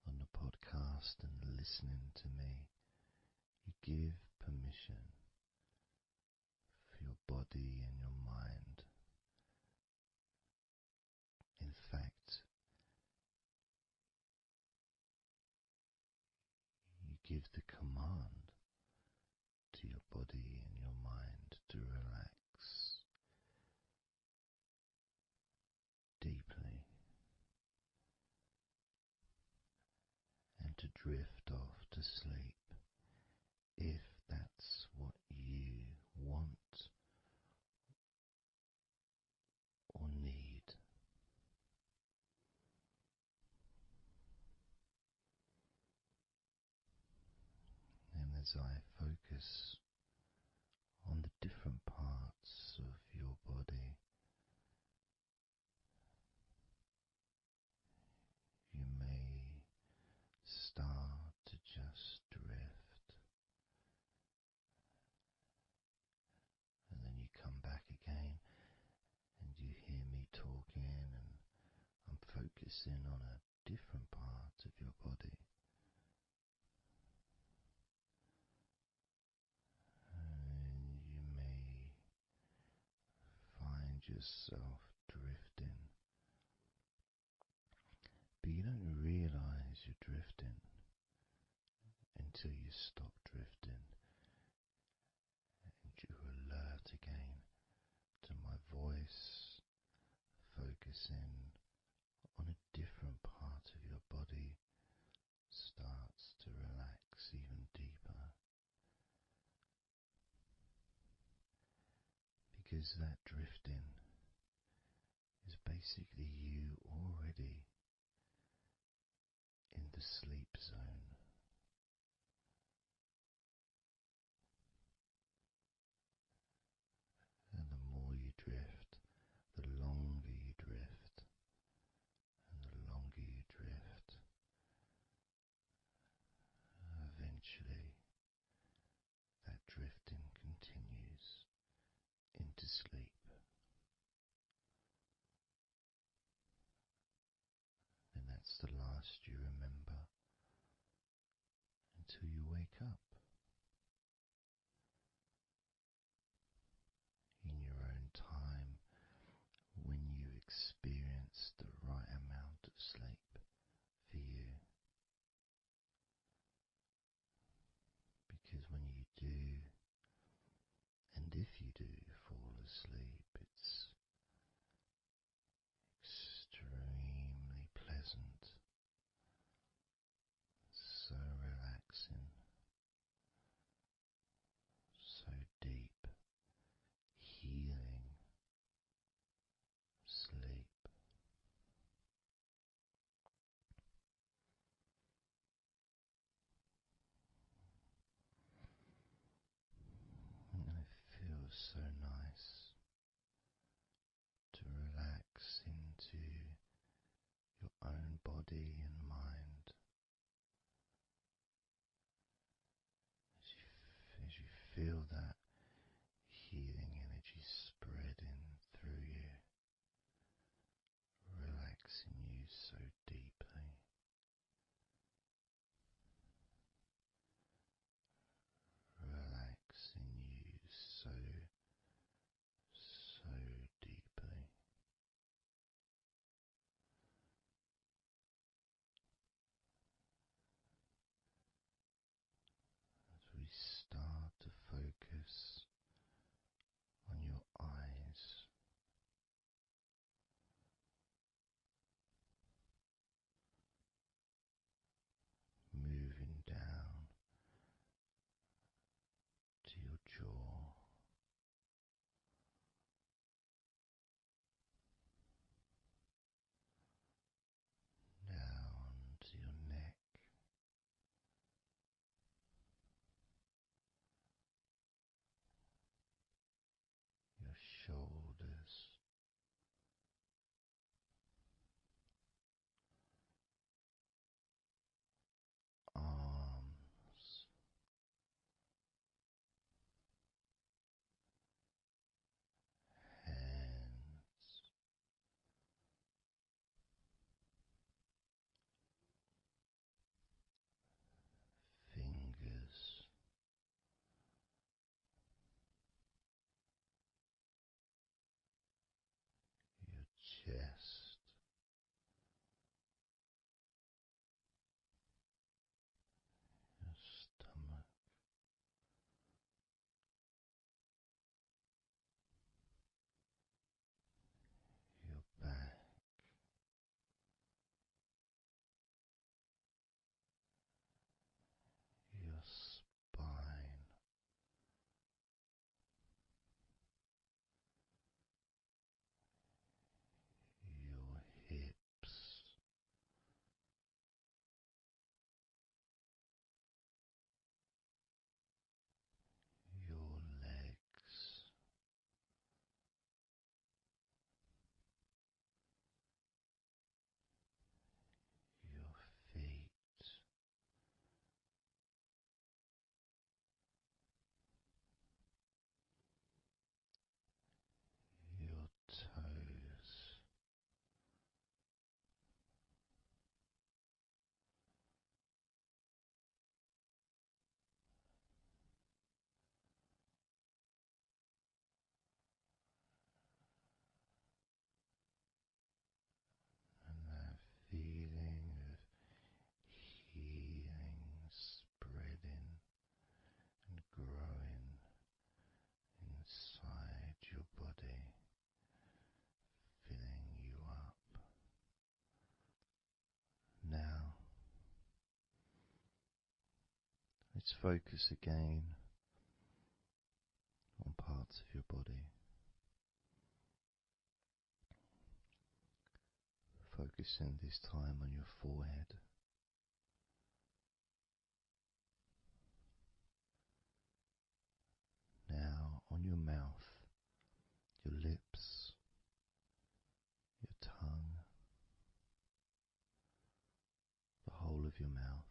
on the podcast and listening to me, you give permission for your body and your mind. In fact, you give the command to your body and your mind to relax deeply and to drift off to sleep if that's what you want or need. And as I focus on the different parts of your body, you may start to just drift, and then you come back again and you hear me talking, and I'm focusing on a different part of your body. And you may find yourself drifting, but you don't realize you're drifting until you stop drifting and you're alert again to my voice, focusing on a different part of your body starts to relax even deeper, because that drifting is basically you already in the sleep zone. And the more you drift, the longer you drift, and the longer you drift, eventually that drifting continues into sleep. And that's the last you remember until you wake up in your own time, when you experience the right amount of sleep for you. Because when you do, and if you do fall asleep, it's extremely pleasant, so relaxing, so deep, healing sleep. And it feels so nice to relax into your own body and mind as you feel that healing energy spreading through you, relaxing you so deeply, relaxing you so deeply. Let's focus again on parts of your body. Focusing this time on your forehead. Now on your mouth, your lips, your tongue, the whole of your mouth.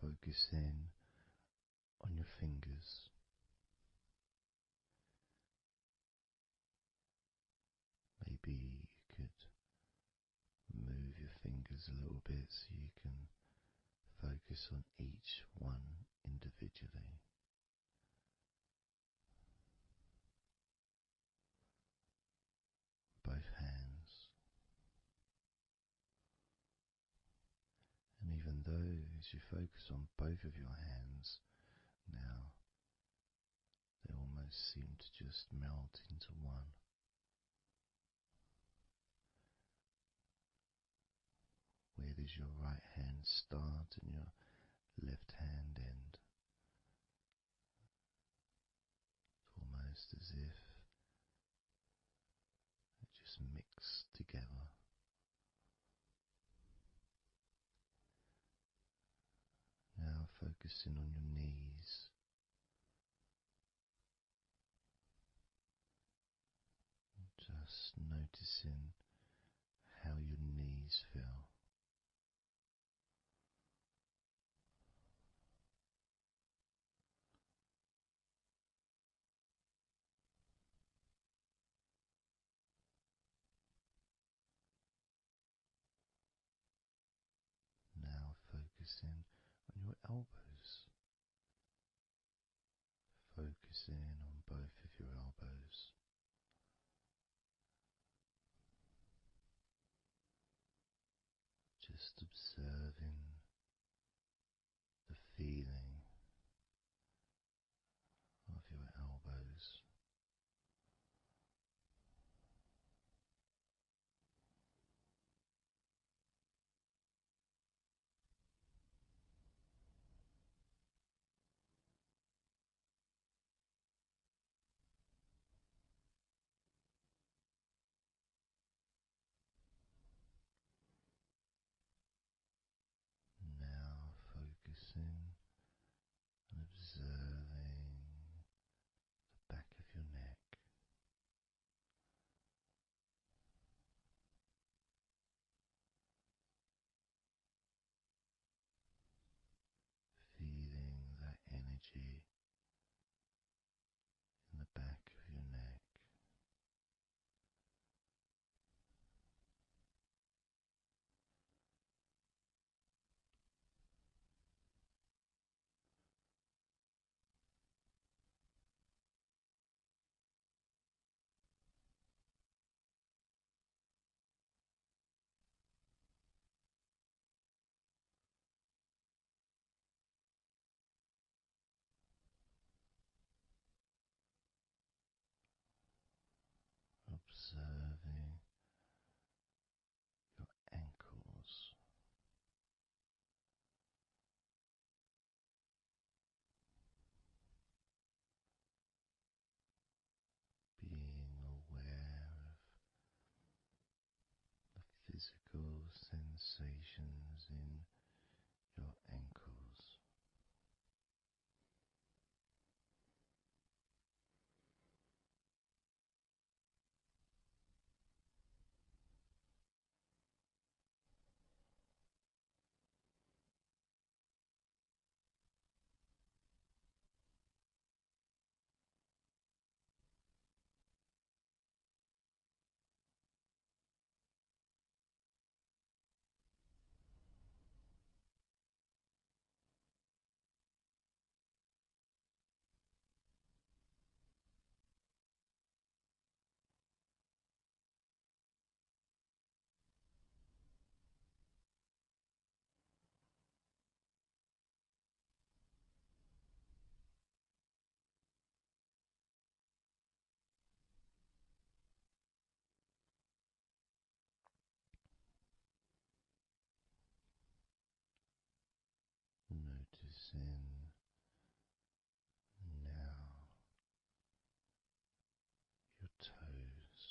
Focus in on your fingers. Maybe you could move your fingers a little bit so you can focus on each one individually. Both hands. And even though as you focus on both of your hands now, they almost seem to just melt into one. Where does your right hand start and your left hand end? It's almost as if it just mix together. Now focusing on your knees. Just noticing how your knees feel. Now focusing on your elbows. Focusing on both of your elbows. Just observing the feeling of your elbows. Now focusing and observing the back of your neck. Feeling that energy in the back of your neck. Observing your ankles. Being aware of the physical sensations in your ankles. now your toes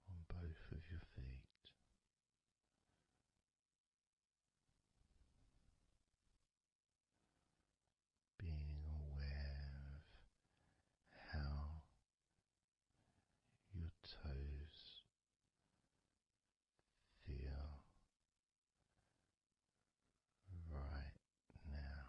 on both of your feet. Being aware of how your toes feel right now.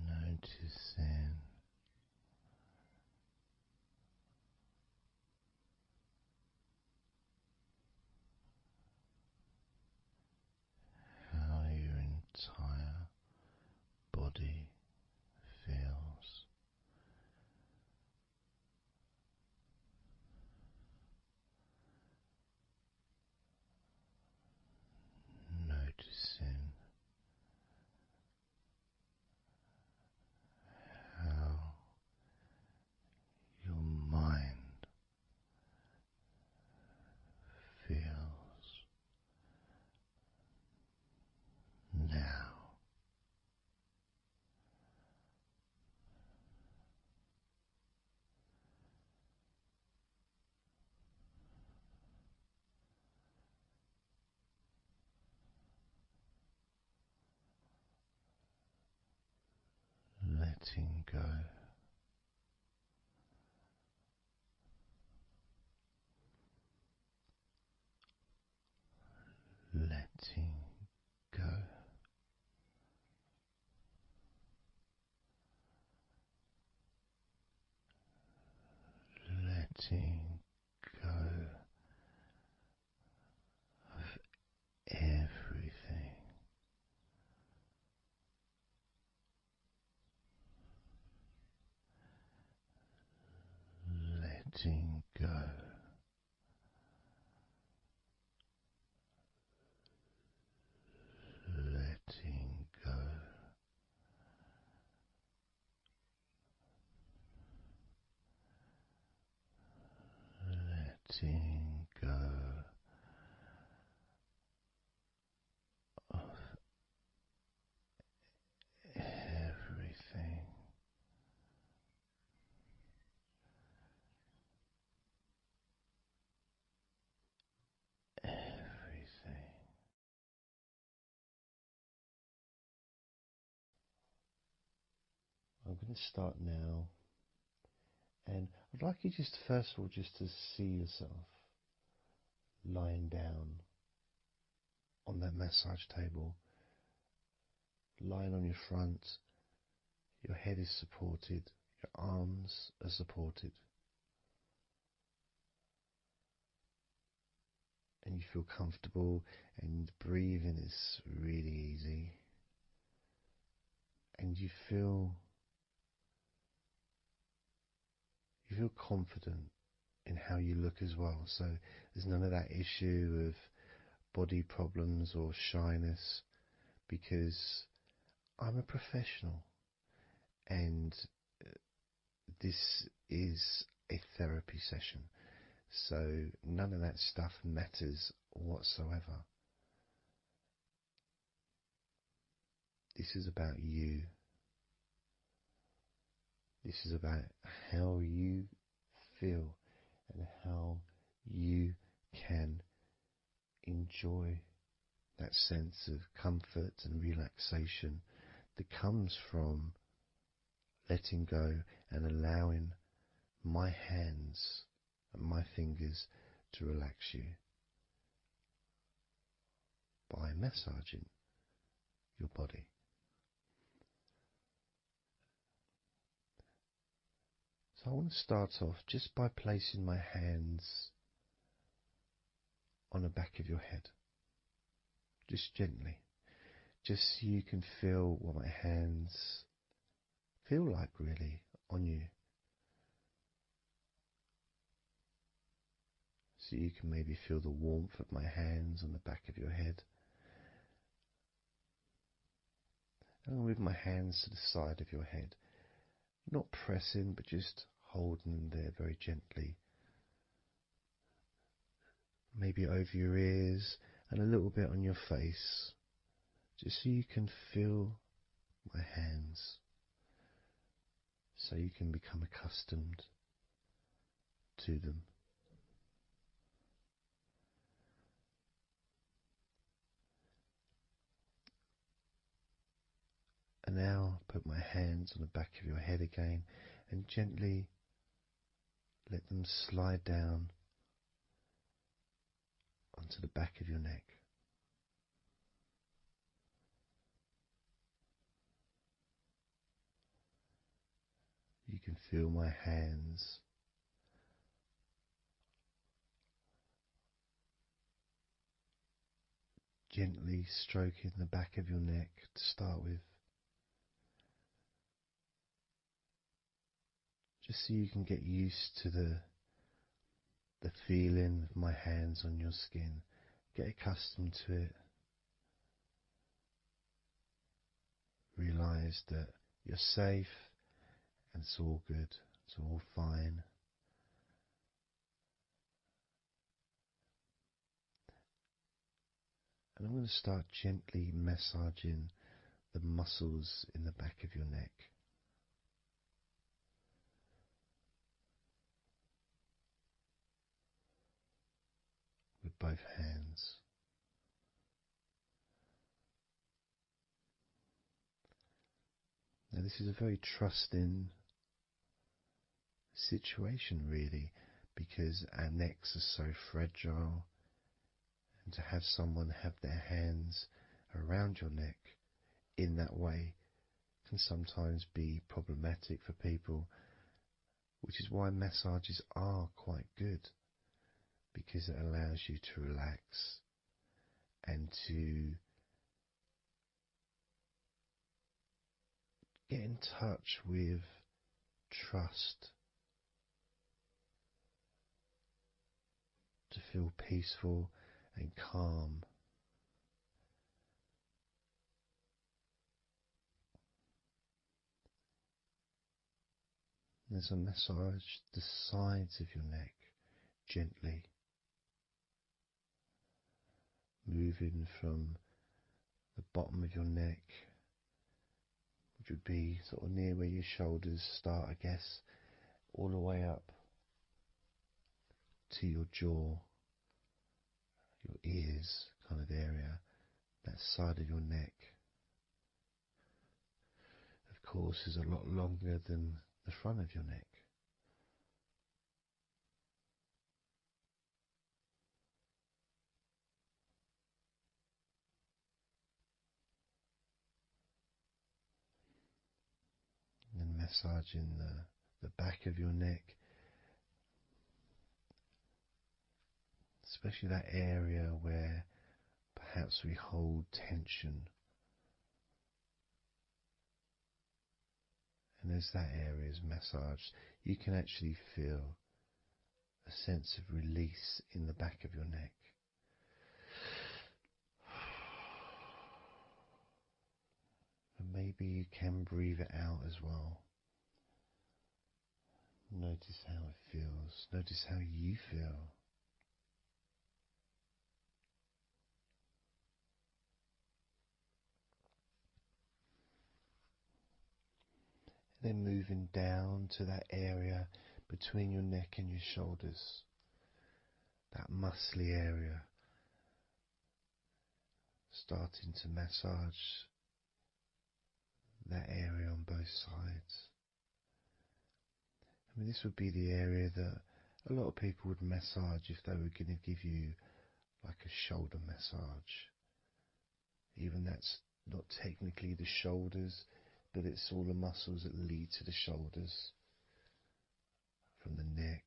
Noticing how your entire body feels. Noticing how your mind feels now. Letting go. Letting go. Letting go of everything. Letting go. Letting go. Letting go of everything. Everything. I'm going to start now, and I'd like you just first of all just to see yourself lying down on that massage table, lying on your front, your head is supported, your arms are supported, and you feel comfortable, and breathing is really easy, and you feel confident in how you look as well. So there's none of that issue of body problems or shyness, because I'm a professional, and this is a therapy session, so none of that stuff matters whatsoever. This is about you. This is about how you feel and how you can enjoy that sense of comfort and relaxation that comes from letting go and allowing my hands and my fingers to relax you by massaging your body. So I want to start off just by placing my hands on the back of your head, just gently, just so you can feel what my hands feel like really on you. So you can maybe feel the warmth of my hands on the back of your head. And I'll move my hands to the side of your head. Not pressing, but just holding them there very gently. Maybe over your ears and a little bit on your face. Just so you can feel my hands. So you can become accustomed to them. And now put my hands on the back of your head again and gently let them slide down onto the back of your neck. You can feel my hands gently stroking the back of your neck to start with. Just so you can get used to the feeling of my hands on your skin. Get accustomed to it. Realize that you're safe and it's all good. It's all fine. And I'm going to start gently massaging the muscles in the back of your neck. With both hands. Now this is a very trusting situation really, because our necks are so fragile, and to have someone have their hands around your neck in that way can sometimes be problematic for people, which is why massages are quite good, because it allows you to relax and to get in touch with trust, to feel peaceful and calm. There's a massage the sides of your neck gently, moving from the bottom of your neck, which would be sort of near where your shoulders start, I guess, all the way up to your jaw, your ears kind of area, that side of your neck. Of course, is a lot longer than the front of your neck. And then massaging the back of your neck, especially that area where perhaps we hold tension. And as that area is massaged, you can actually feel a sense of release in the back of your neck. And maybe you can breathe it out as well. Notice how it feels. Notice how you feel. Then moving down to that area between your neck and your shoulders, that muscly area, starting to massage that area on both sides. I mean, this would be the area that a lot of people would massage if they were going to give you like a shoulder massage. Even that's not technically the shoulders, but it's all the muscles that lead to the shoulders, from the neck.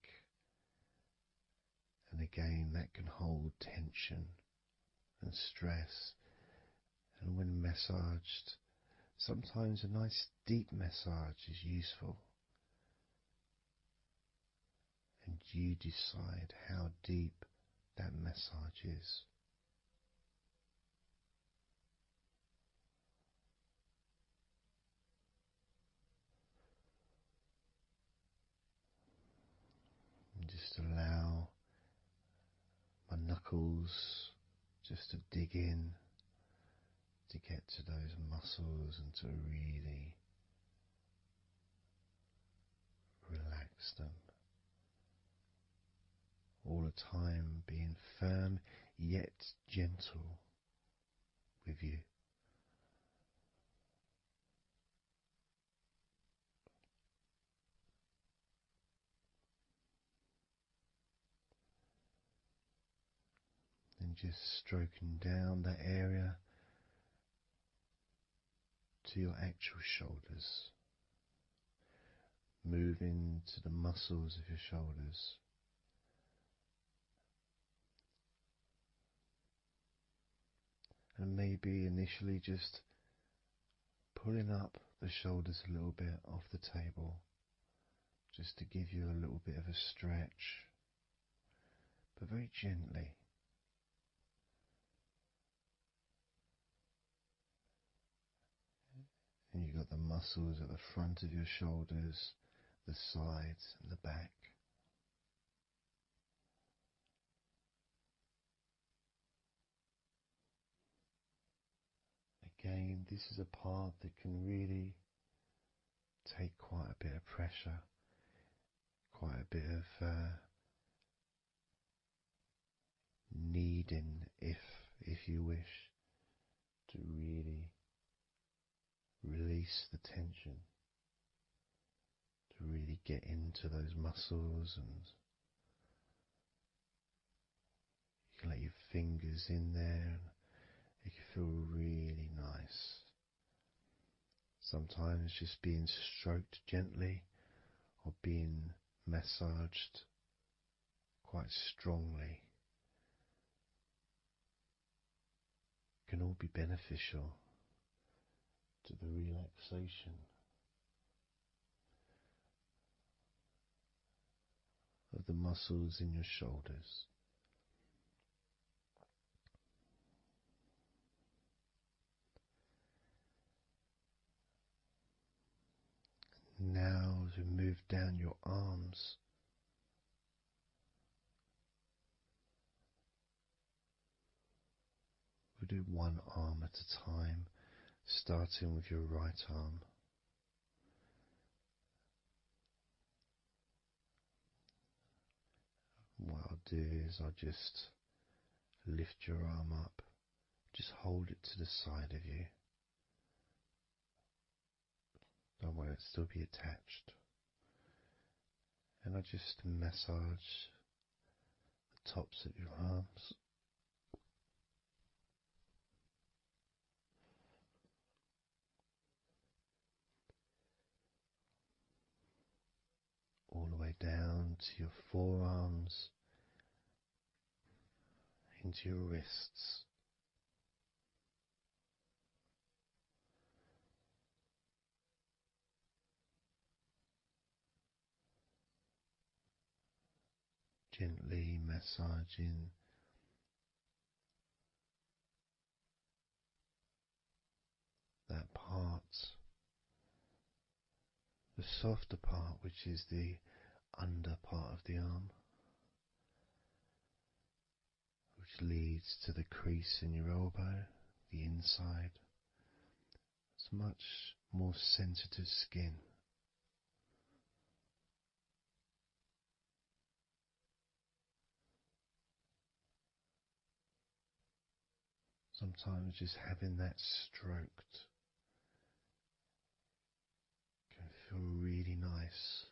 And again, that can hold tension and stress. And when massaged, sometimes a nice deep massage is useful. And you decide how deep that massage is. And just allow my knuckles just to dig in, to get to those muscles and to really relax them. All the time being firm yet gentle with you. And just stroking down that area to your actual shoulders, moving to the muscles of your shoulders. And maybe initially just pulling up the shoulders a little bit off the table, just to give you a little bit of a stretch, but very gently. And you've got the muscles at the front of your shoulders, the sides and the back. Again, this is a part that can really take quite a bit of pressure, quite a bit of needing, if you wish, to really release the tension, to really get into those muscles, and you can let your fingers in there and it can feel really nice. Sometimes just being stroked gently or being massaged quite strongly can all be beneficial to the relaxation of the muscles in your shoulders. Now, as we move down your arms, we'll do one arm at a time, starting with your right arm. What I'll do is I'll just lift your arm up, just hold it to the side of you. Don't worry, it'll still be attached. And I just massage the tops of your arms. All the way down to your forearms, into your wrists. Gently massaging that part, the softer part, which is the under part of the arm, which leads to the crease in your elbow, the inside. It's much more sensitive skin. Sometimes just having that stroked can feel really nice,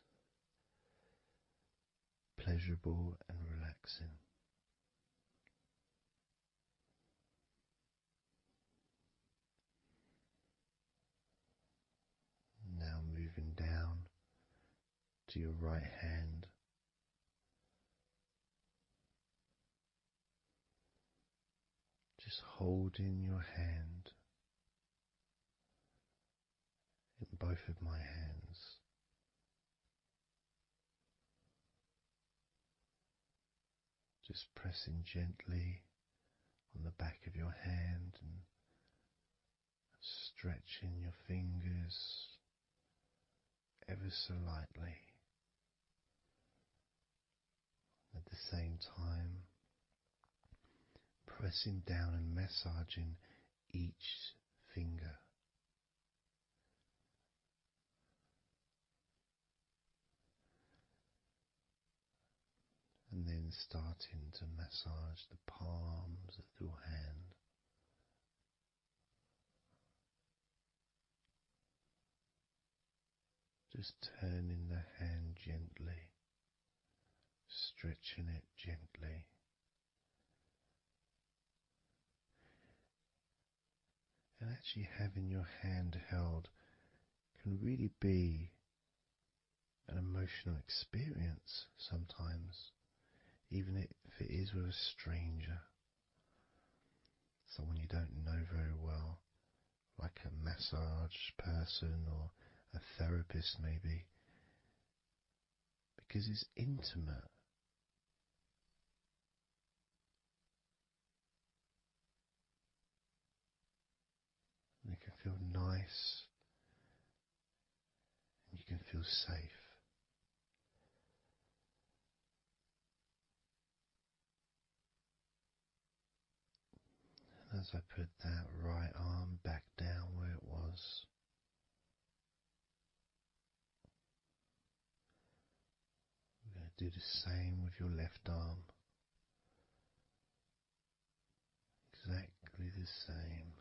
pleasurable and relaxing. Now moving down to your right hand. Just holding your hand both of my hands. Just pressing gently on the back of your hand and stretching your fingers ever so lightly. At the same time, pressing down and massaging each finger. And then starting to massage the palms of your hand. Just turning the hand gently, stretching it gently. And actually having your hand held can really be an emotional experience sometimes, even if it is with a stranger, someone you don't know very well, like a massage person or a therapist maybe, because it's intimate. And it can feel nice and you can feel safe. And as I put that right arm back down where it was, we're going to do the same with your left arm. Exactly the same.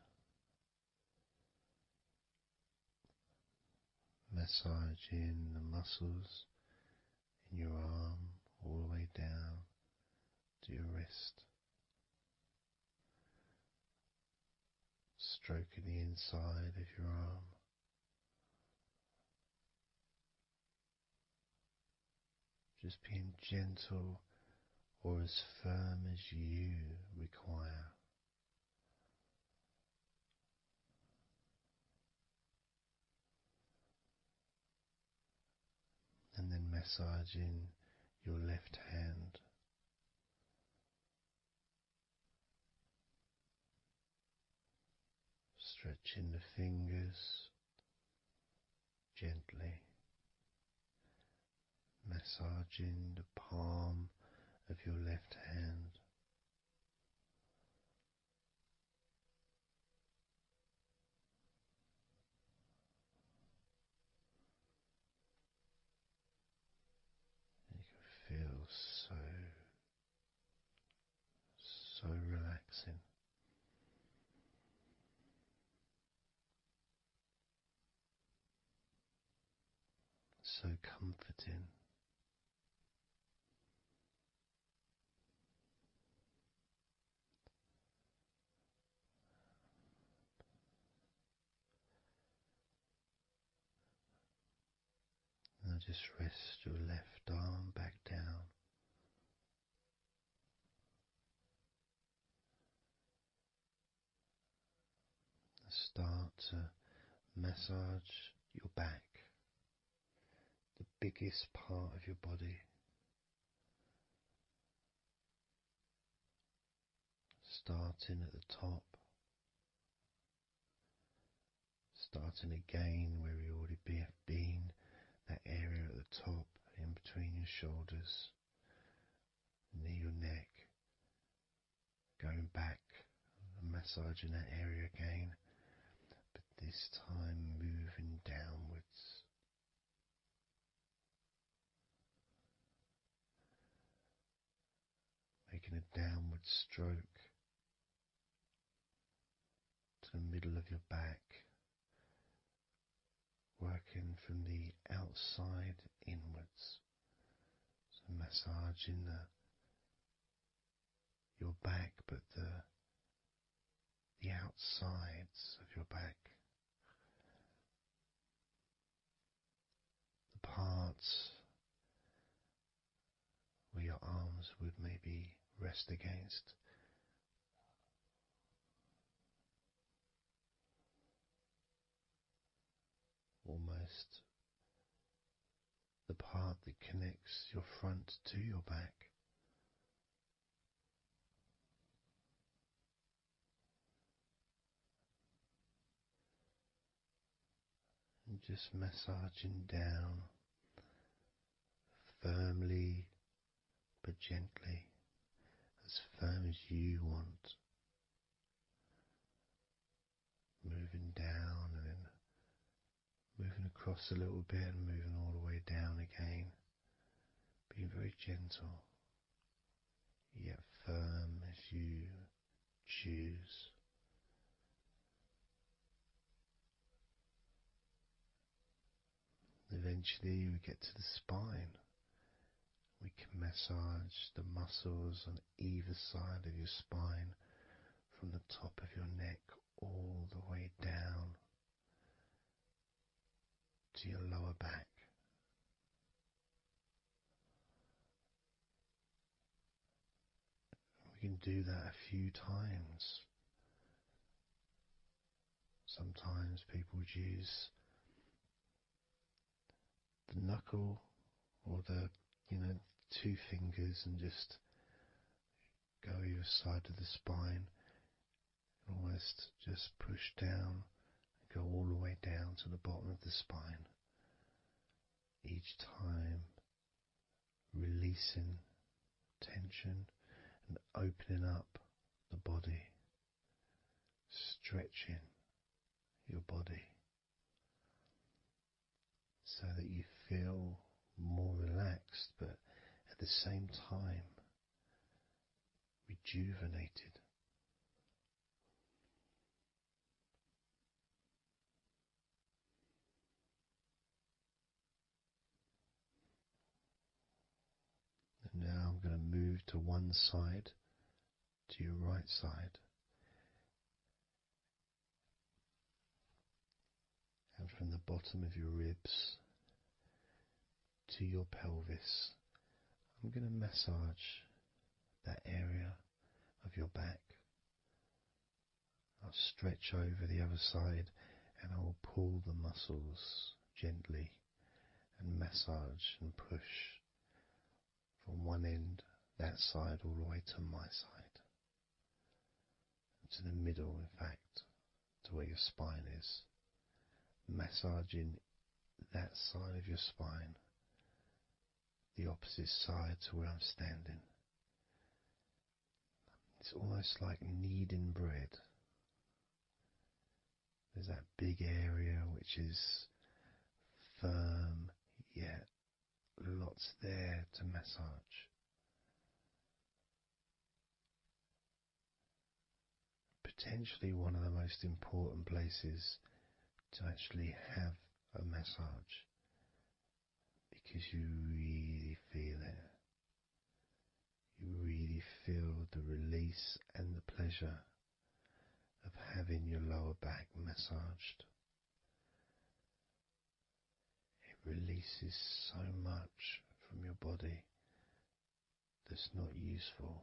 Massaging the muscles in your arm all the way down to your wrist. Stroking the inside of your arm. Just being gentle or as firm as you require. And then massaging your left hand. Stretching the fingers gently. Massaging the palm of your left hand. You can feel so relaxing. So comforting. Now just rest your left arm back down. Start to massage your back, the biggest part of your body. Starting at the top, starting again where we already have been, that area at the top in between your shoulders, near your neck, going back and massaging that area again, but this time moving downwards. Making a downward stroke to the middle of your back, working from the outside inwards. So massaging your back, but the outsides of your back. The parts where your arms would maybe rest against. Almost almost the part that connects your front to your back. And just massaging down firmly but gently, as firm as you want. Moving down and then moving across a little bit and moving all the way down again. Being very gentle, yet firm as you choose. Eventually we get to the spine. We can massage the muscles on either side of your spine, from the top of your neck all the way down to your lower back. We can do that a few times. Sometimes people would use the knuckle or the, two fingers and just go either side of the spine, and almost just push down and go all the way down to the bottom of the spine. Each time releasing tension and opening up the body, stretching your body so that you feel more relaxed, but at the same time rejuvenated. And now I'm going to move to one side, to your right side. And from the bottom of your ribs to your pelvis, I'm going to massage that area of your back. I'll stretch over the other side and I will pull the muscles gently and massage and push from one end, that side, all the way to my side. To the middle, in fact, to where your spine is. Massaging that side of your spine, the opposite side to where I'm standing. It's almost like kneading bread. There's that big area which is firm, yet lots there to massage. Potentially one of the most important places to actually have a massage, because you really feel it. You really feel the release and the pleasure of having your lower back massaged. It releases so much from your body that's not useful,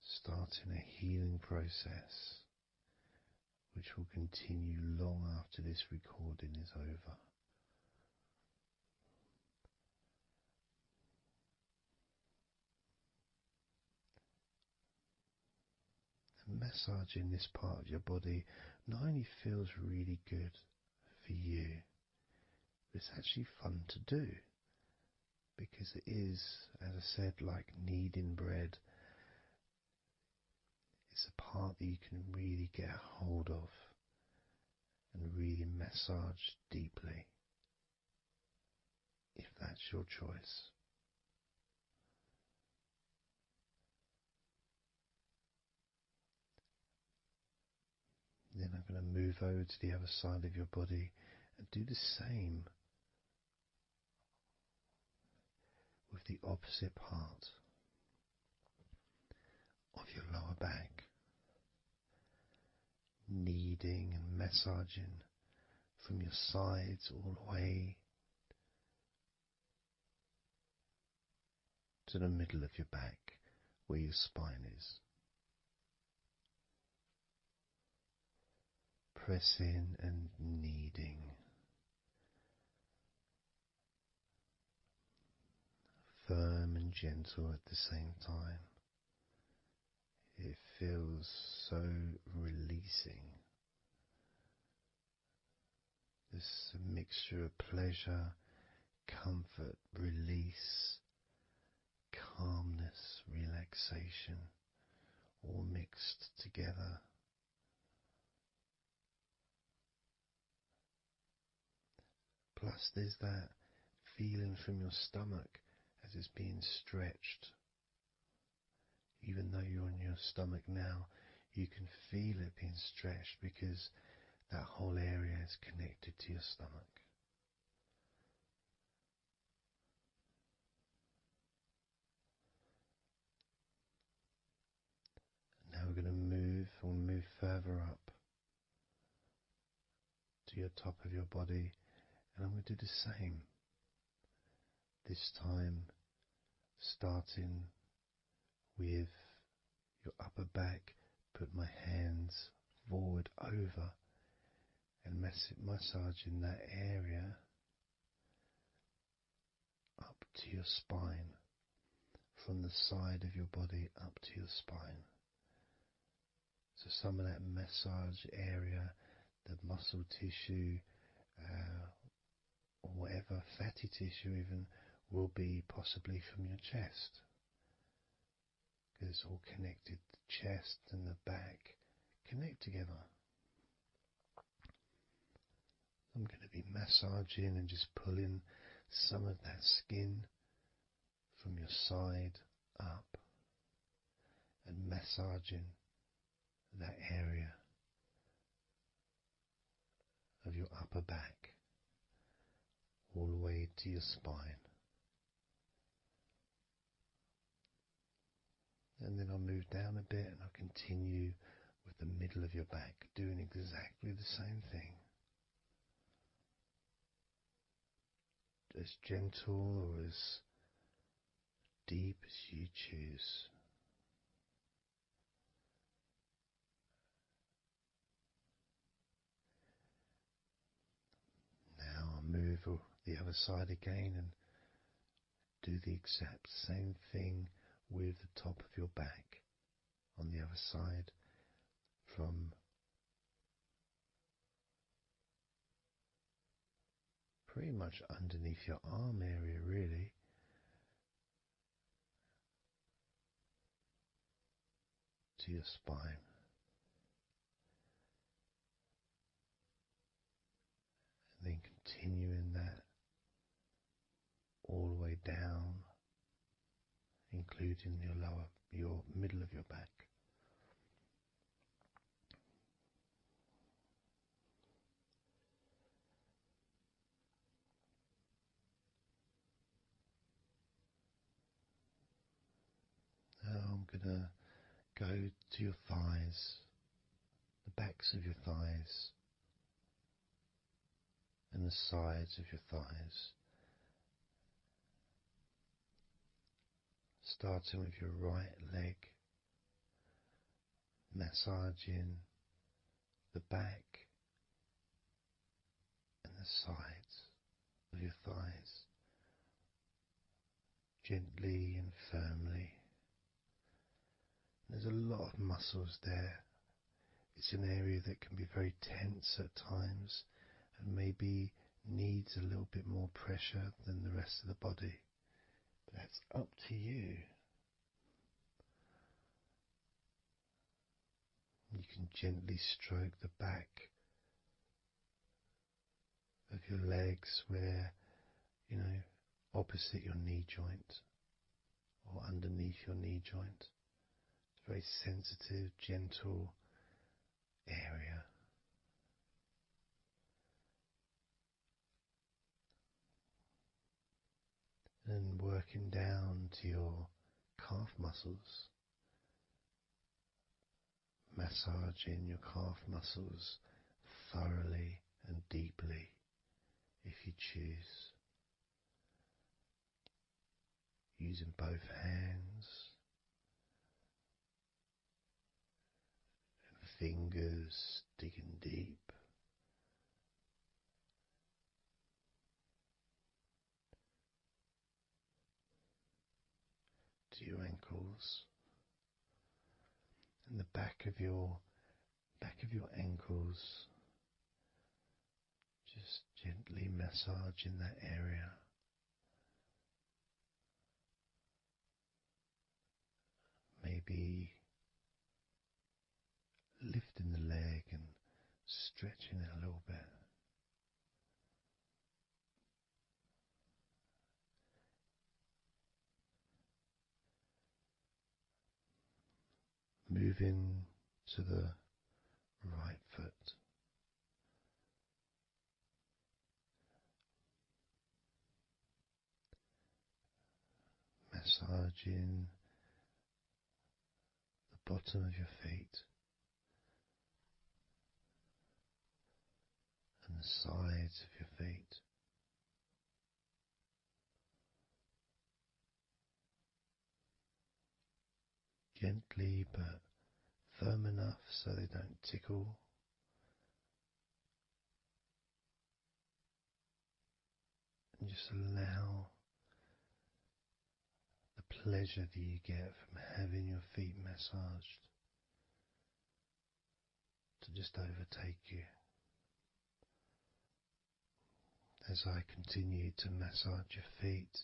starting a healing process which will continue long after this recording is over. And massaging this part of your body not only feels really good for you, but it's actually fun to do, because it is, as I said, like kneading bread. It's a part that you can really get a hold of and really massage deeply, if that's your choice. Then I'm going to move over to the other side of your body and do the same with the opposite part of your lower back. Kneading and massaging from your sides all the way to the middle of your back, where your spine is. pressing and kneading, firm and gentle at the same time. It feels so releasing. This mixture of pleasure, comfort, release, calmness, relaxation, all mixed together. Plus there's that feeling from your stomach as it's being stretched. Even though you're on your stomach now, you can feel it being stretched because that whole area is connected to your stomach. Now we're going to move further up to your top of your body, and I'm going to do the same. This time starting with your upper back, put my hands forward over and massaging that area up to your spine, from the side of your body up to your spine. So some of that massage area, the muscle tissue, or whatever, fatty tissue even, will be possibly from your chest. Because it's all connected, the chest and the back connect together. I'm going to be massaging and just pulling some of that skin from your side up and massaging that area of your upper back all the way to your spine. And then I'll move down a bit and I'll continue with the middle of your back, doing exactly the same thing. As gentle or as deep as you choose. Now I'll move the other side again and do the exact same thing with the top of your back on the other side, from pretty much underneath your arm area really, to your spine. And then continuing that all the way down, including your middle of your back. Now I'm gonna go to your thighs, the backs of your thighs, and the sides of your thighs. Starting with your right leg, massaging the back and the sides of your thighs, gently and firmly. There's a lot of muscles there. It's an area that can be very tense at times and maybe needs a little bit more pressure than the rest of the body. But that's up to you. You can gently stroke the back of your legs where, opposite your knee joint or underneath your knee joint. It's a very sensitive, gentle area. And working down to your calf muscles, massaging your calf muscles thoroughly and deeply if you choose, using both hands and fingers, digging deep. to your ankles, and the back of your ankles, just gently massaging that area. Maybe lifting the leg and stretching it a little bit. Moving to the right foot. Massaging the bottom of your feet and the sides of your feet. Gently but firm enough so they don't tickle. And just allow the pleasure that you get from having your feet massaged to just overtake you. As I continue to massage your feet,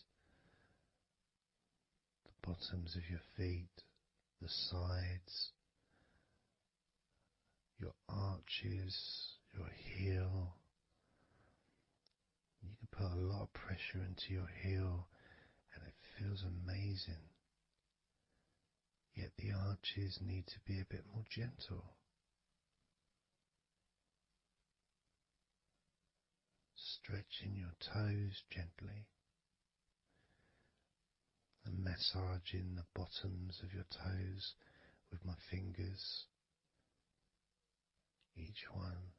the bottoms of your feet, the sides, your arches, your heel. You can put a lot of pressure into your heel and it feels amazing. Yet the arches need to be a bit more gentle. Stretching your toes gently and massaging the bottoms of your toes with my fingers, each one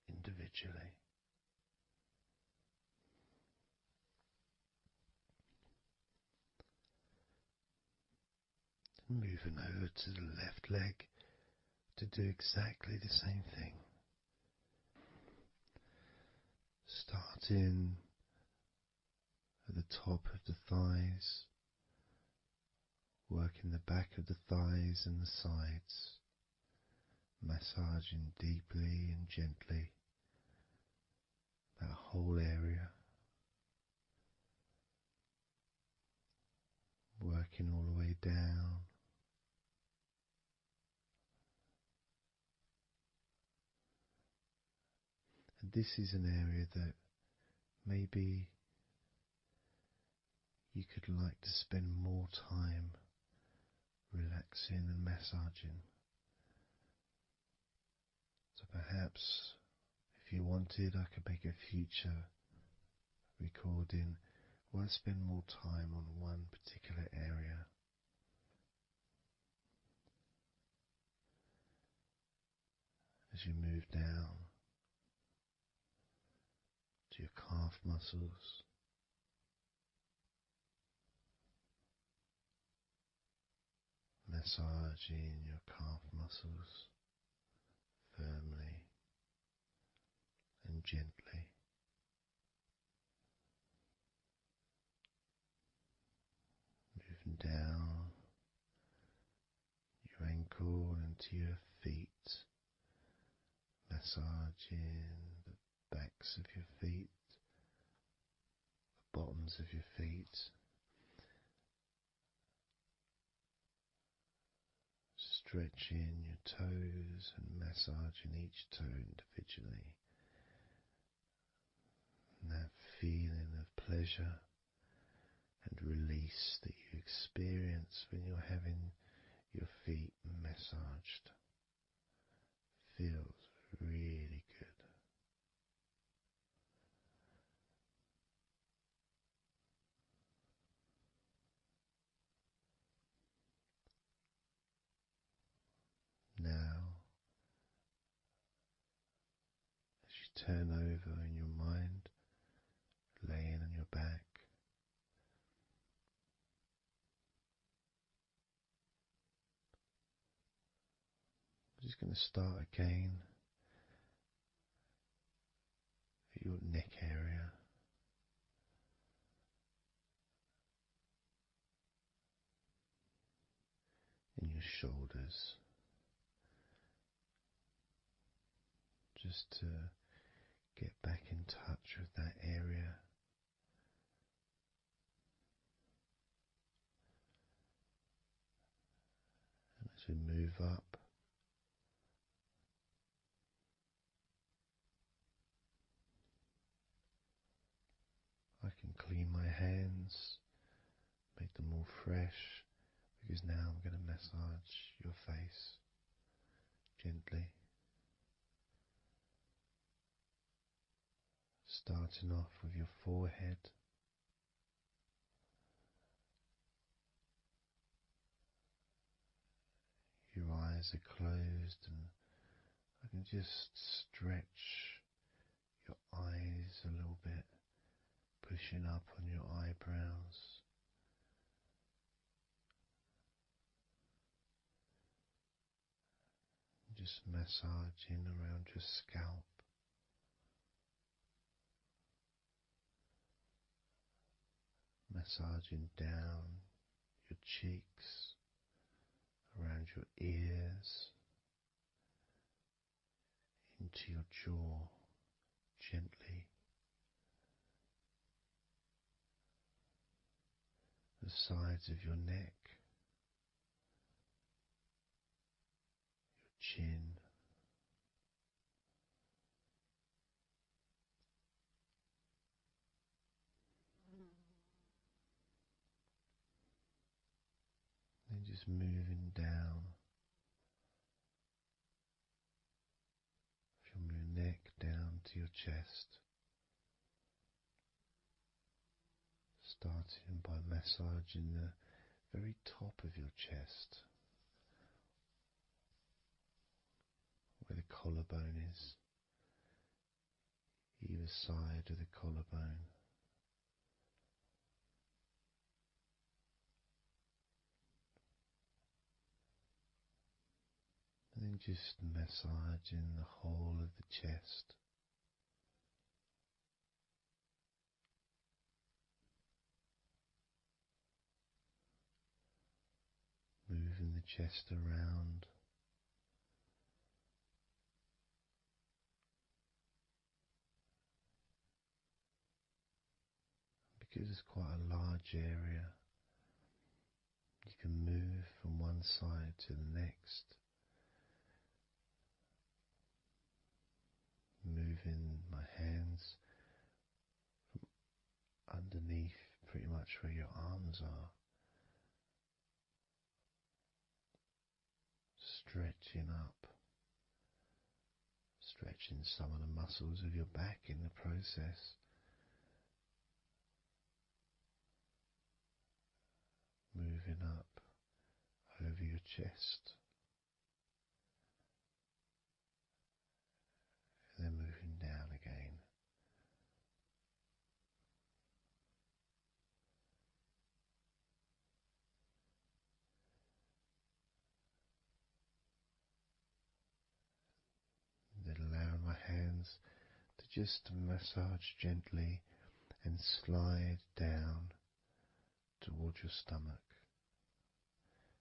individually. Moving over to the left leg to do exactly the same thing. Starting at the top of the thighs, working the back of the thighs and the sides, massaging deeply and gently that whole area, working all the way down. And this is an area that maybe you could like to spend more time relaxing and massaging. So perhaps if you wanted, I could make a future recording where I spend more time on one particular area. As you move down to your calf muscles, massaging your calf muscles firmly and gently. Moving down your ankle and to your feet, massaging the backs of your feet, the bottoms of your feet, stretching your toes and massaging each toe individually. And that feeling of pleasure and release that you experience when you're having your feet massaged feels really good. Now, as you turn over in your mind, laying on your back, I'm just going to start again at your neck area. shoulders, just to get back in touch with that area. And as we move up, I can clean my hands, make them all fresh, because now I'm going to massage your face gently. Starting off with your forehead, your eyes are closed, and I can just stretch your eyes a little bit, pushing up on your eyebrows. Just massaging around your scalp. Massaging down your cheeks, around your ears, into your jaw, gently. The sides of your neck, your chin, then just moving down from your neck down to your chest, starting by massaging the very top of your chest, where the collarbone is, either side of the collarbone. And then just massaging the whole of the chest. Moving the chest around. Because it's quite a large area, you can move from one side to the next. Moving my hands from underneath pretty much where your arms are, stretching up, stretching some of the muscles of your back in the process. Moving up over your chest, and then moving down again. Then allowing my hands to just massage gently and slide down towards your stomach,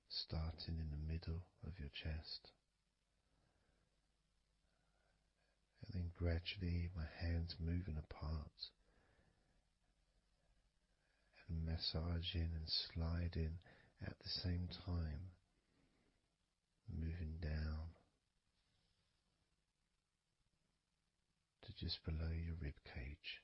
starting in the middle of your chest. And then gradually my hands moving apart and massaging and sliding at the same time, moving down to just below your rib cage.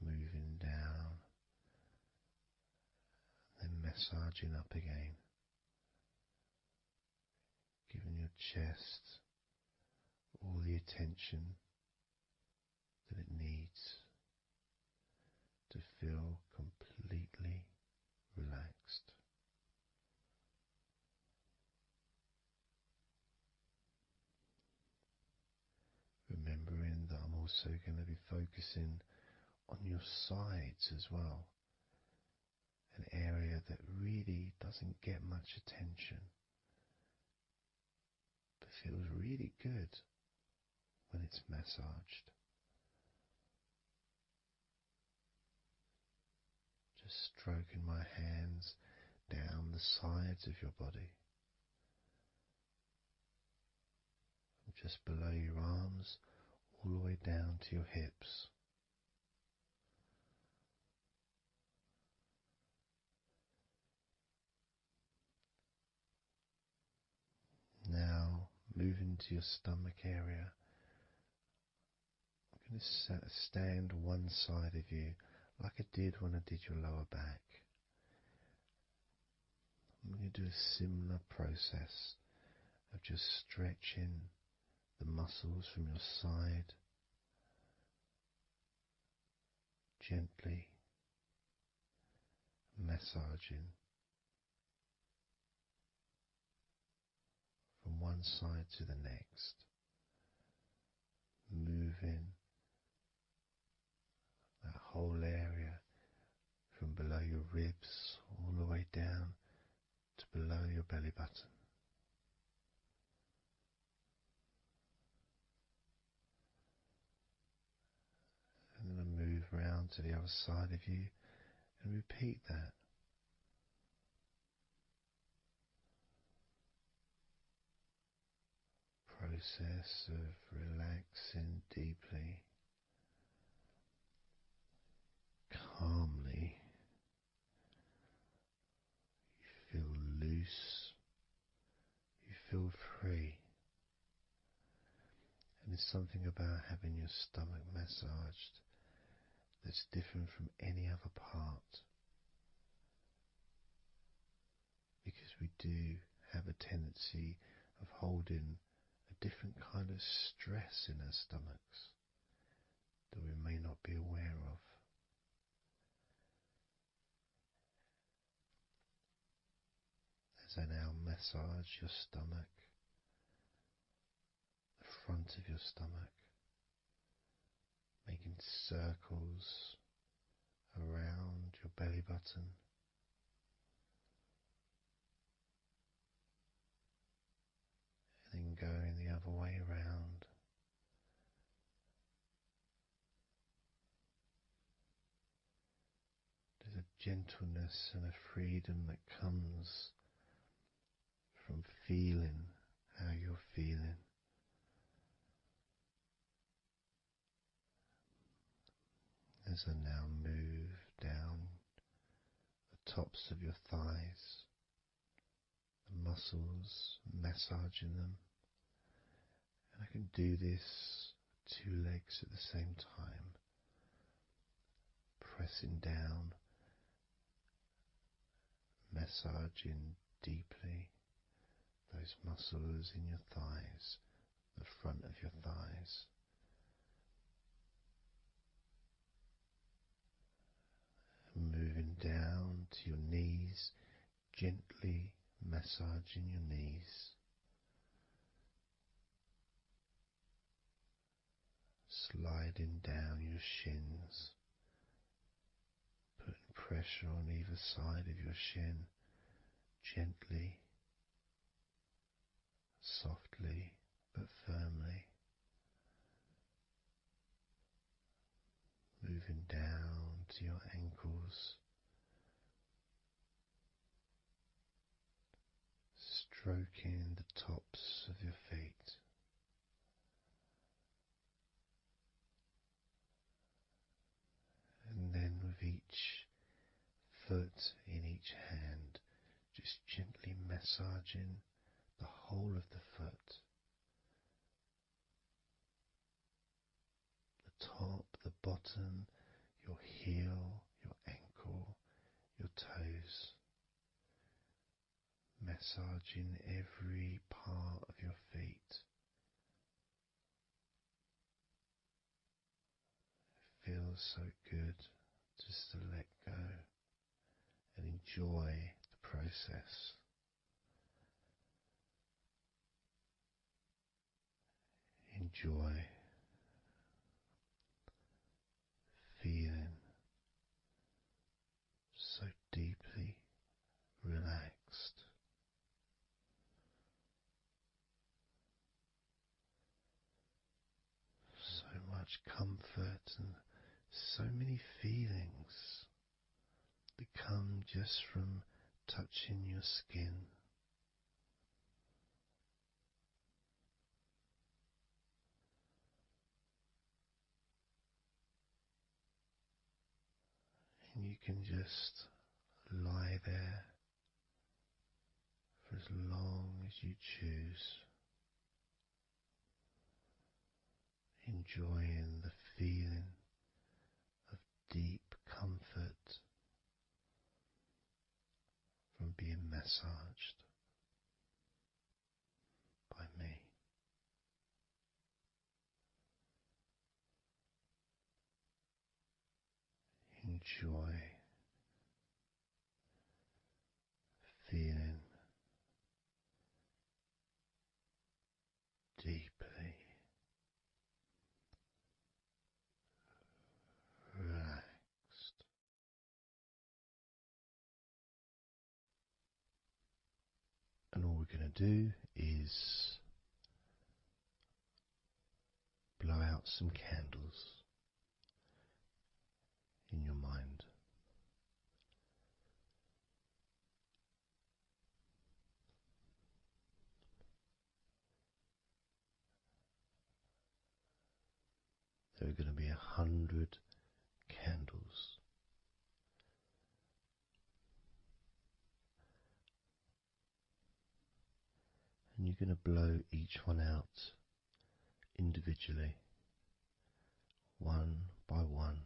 Moving down, then massaging up again, giving your chest all the attention that it needs to feel completely relaxed. Remembering that I'm also going to be focusing on your sides as well, an area that really doesn't get much attention, but feels really good when it's massaged. stroking my hands down the sides of your body, from just below your arms all the way down to your hips. Now moving to your stomach area. I'm going to stand one side of you like I did when I did your lower back. I'm going to do a similar process of just stretching the muscles from your side gently, massaging from one side to the next, moving that whole area from below your ribs all the way down to below your belly button. And then I move round to the other side of you and repeat that. Process of relaxing deeply, calmly. You feel loose, you feel free. And there's something about having your stomach massaged that's different from any other part, because we do have a tendency of holding a different kind of stress in our stomachs that we may not be aware of. As I now massage your stomach, the front of your stomach, making circles around your belly button, and then going the other way around. There's a gentleness and a freedom that comes from feeling how you're feeling. As I now move down the tops of your thighs, the muscles, massaging them. And I can do this two legs at the same time, pressing down, massaging deeply those muscles in your thighs, the front of your thighs. Moving down to your knees, gently massaging your knees, sliding down your shins, putting pressure on either side of your shin, gently, softly but firmly. Moving down to your ankles, stroking the tops of your feet. And then with each foot in each hand, just gently massaging the whole of the foot. The top, the bottom, your heel, your ankle, your toes. Massaging every part of your feet. It feels so good just to let go and enjoy the process. Enjoy feeling so deeply relaxed. So much comfort and so many feelings that come just from touching your skin. And you can just lie there for as long as you choose, enjoying the feeling of deep comfort from being massaged by me. Enjoy feeling deeply relaxed. And all we're going to do is blow out some candles in your mind. There are going to be 100 candles. And you're going to blow each one out individually, one by one,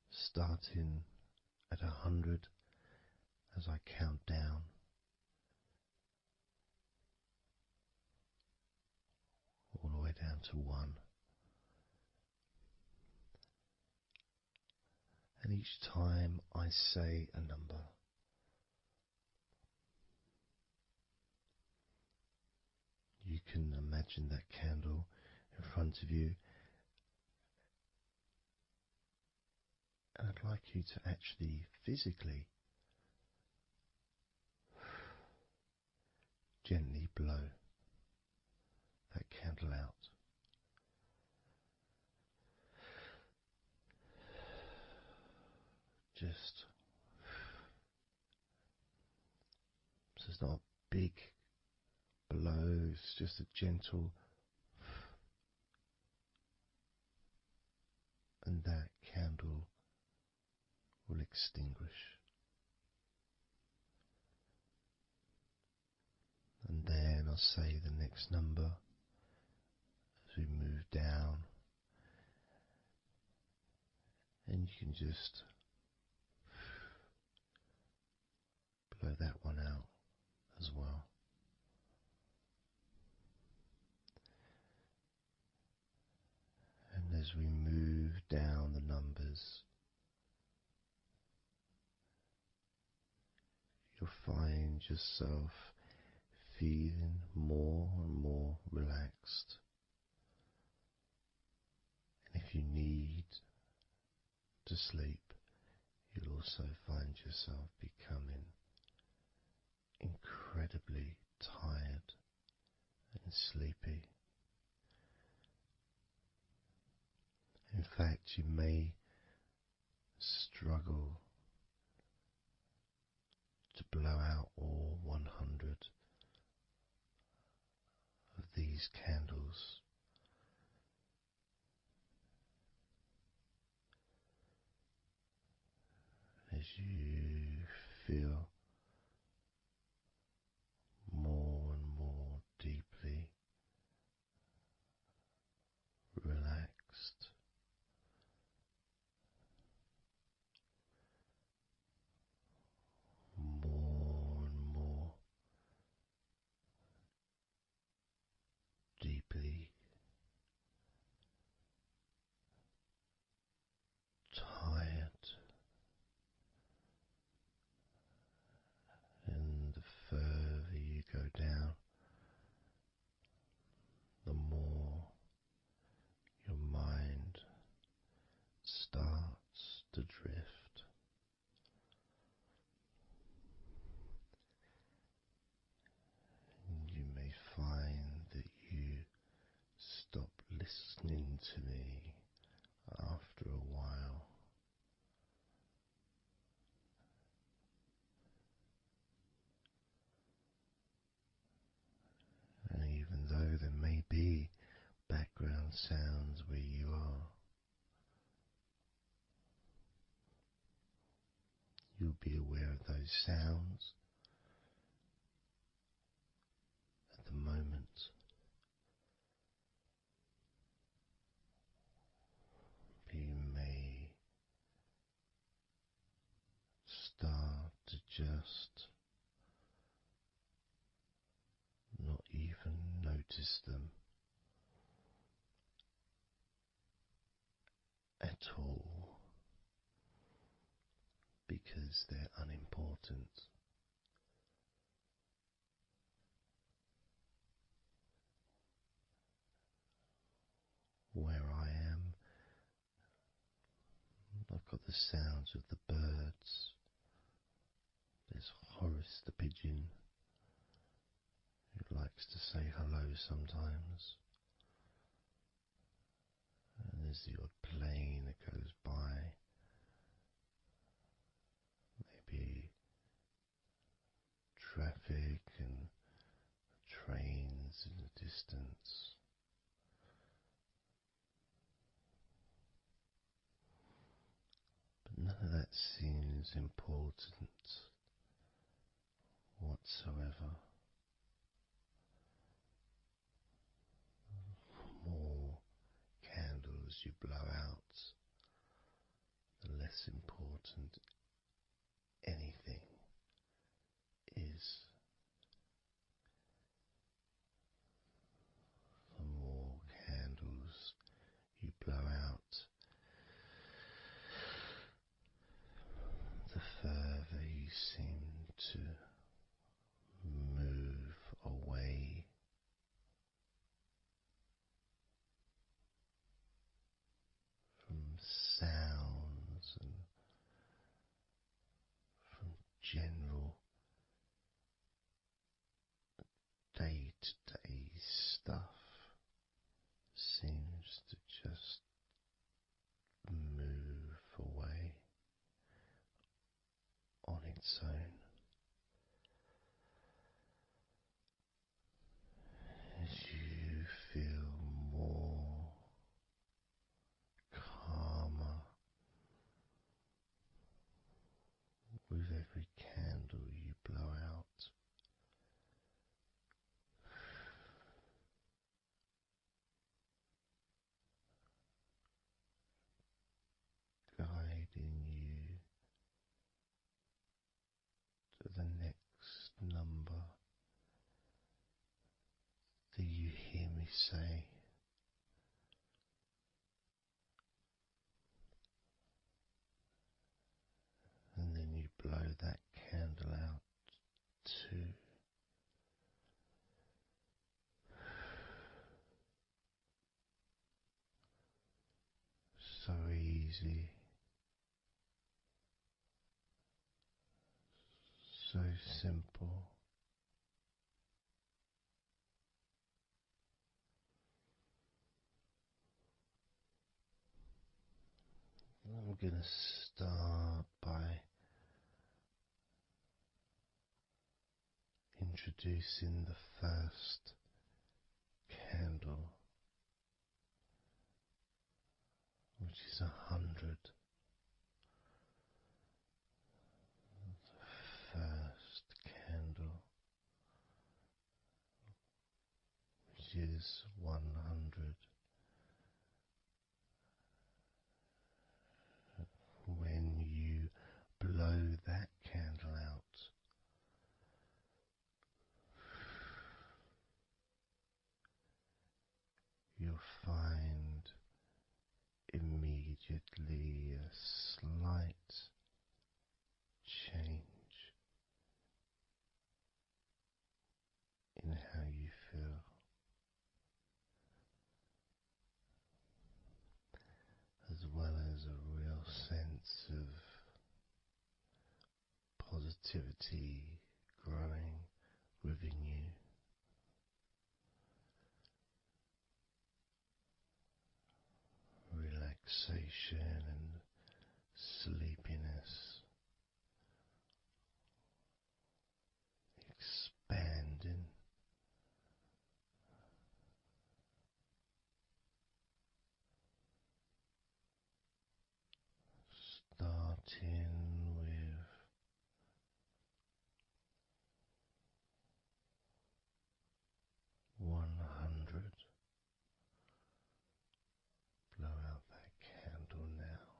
starting at 100 as I count down, all the way down to 1. And each time I say a number, you can imagine that candle in front of you, and I'd like you to actually physically gently blow that candle out. Just so it's not a big blow, it's just a gentle, and that candle will extinguish. And then I'll say the next number as we move down, and you can just blow that one out as well. And as we move down the numbers, you'll find yourself feeling more and more relaxed. And if you need to sleep, you'll also find yourself becoming incredibly tired and sleepy. In fact, you may struggle to blow out all 100 of these candles. As you feel more and more deeply relaxed, more and more deeply tired, and the further you go down, the more your mind starts to drift. And you may find that you stop listening to me after a while. sounds where you are. You'll be aware of those sounds at the moment. You may start to just not even notice them at all because they're unimportant. Where I am, I've got the sounds of the birds. There's Horace the pigeon, who likes to say hello sometimes. And there's the odd plane that goes by. Maybe traffic and trains in the distance. But none of that seems important whatsoever. The more candles you blow out, the less important anything is. The more candles you blow out, the further you seem to move away from sounds and from general day-to-day stuff. Seems to just move away on its own as you feel more calmer with every candle you blow out. Guiding you to the next number that you hear me say. And then you blow that candle out too. So easy. So simple. I'm going to start by introducing the first candle, which is 100. The first candle, which is 100. When you blow that candle out, you'll find immediately a slight change in how you feel. As well as a real sense of positivity growing within you. Relaxation and sleepiness expanding with 100. Blow out that candle now.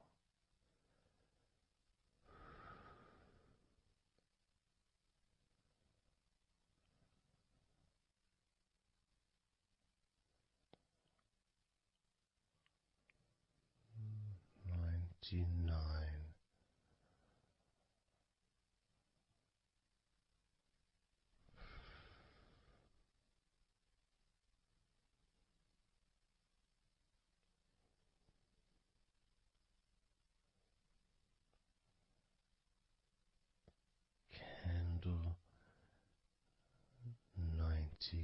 99. Candle 98.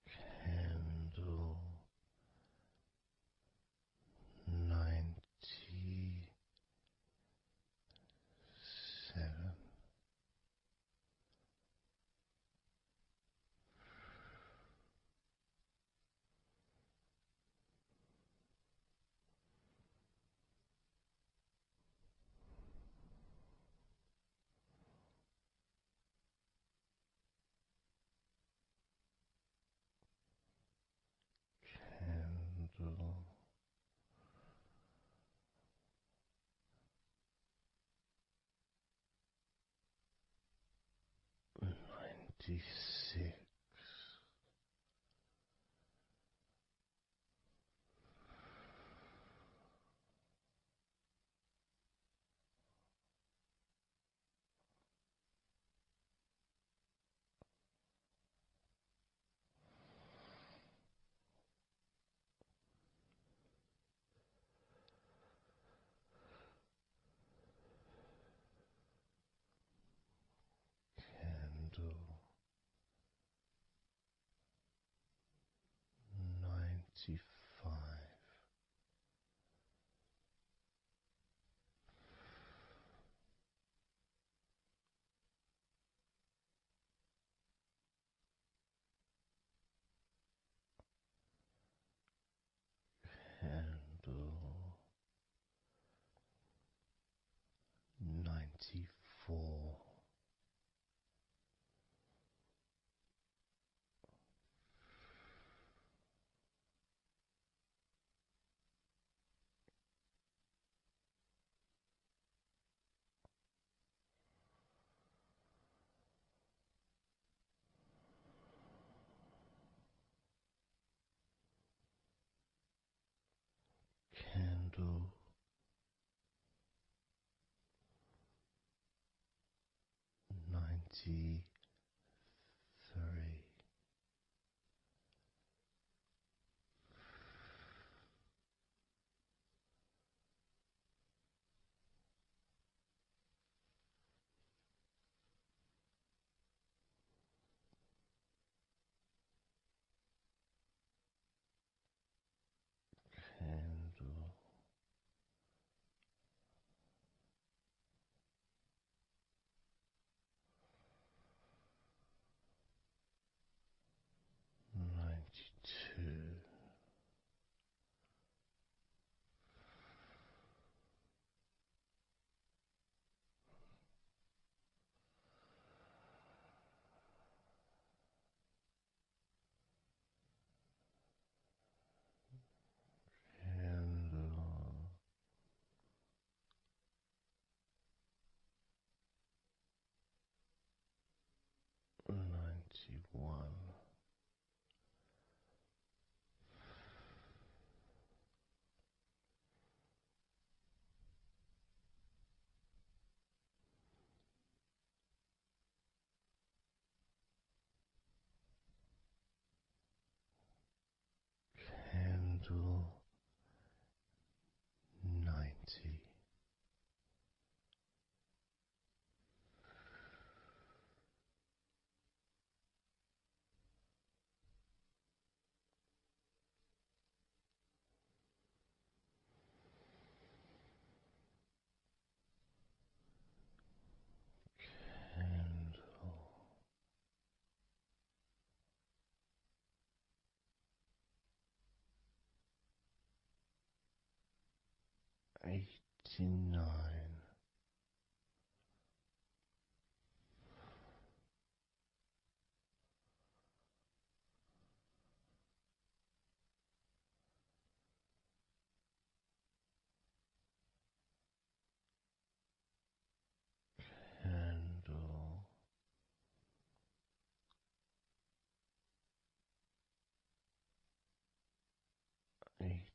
Candle 97. Candle 96. Candle 95. Candle 94. Candle 93. Candle 92. Candle 91. Candle 90. 89, candle 88,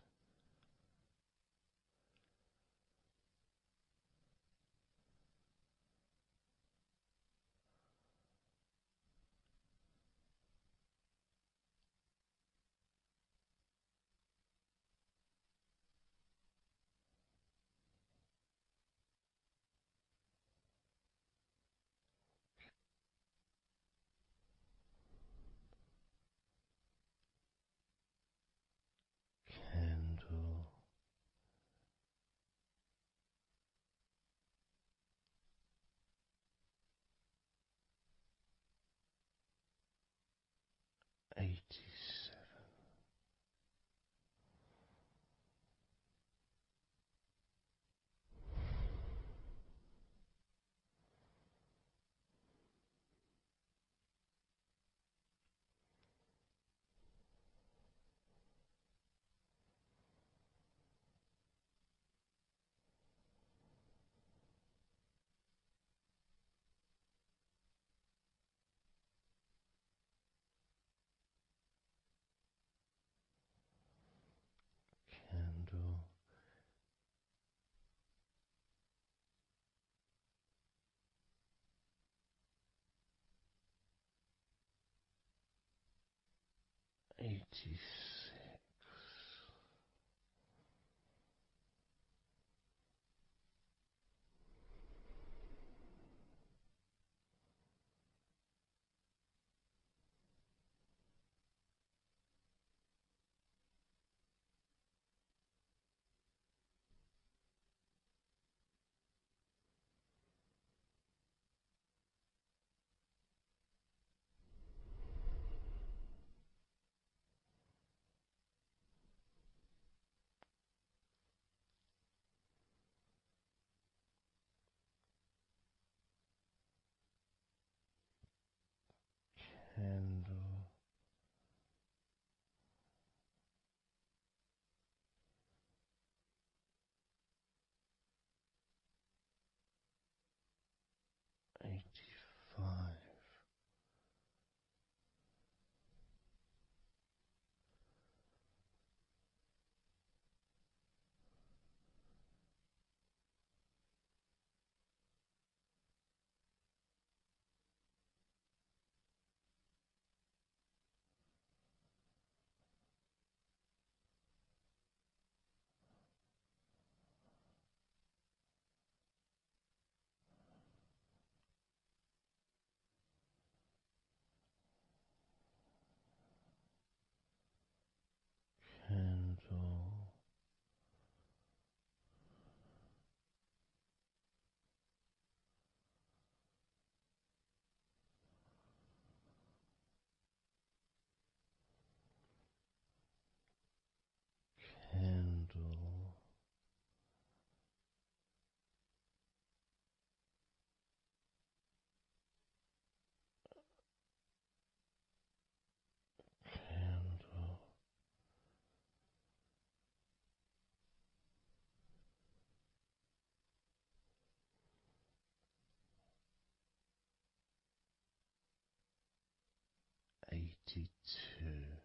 candle 87, candle 86, candle 85, 82,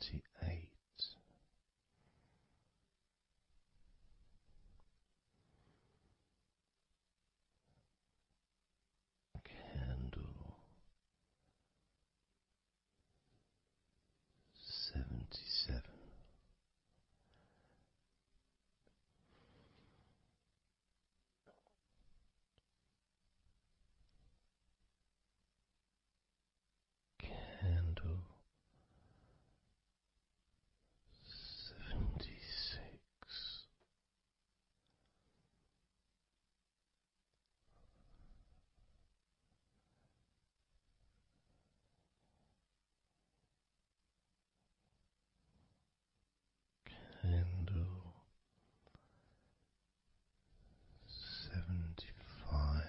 78. Candle 77. Candle 76. Candle 75.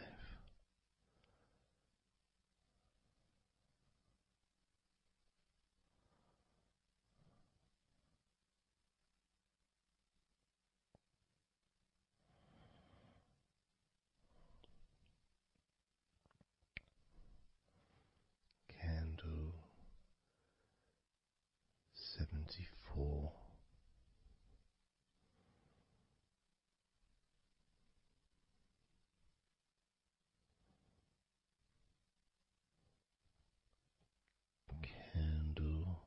Candle 74. Candle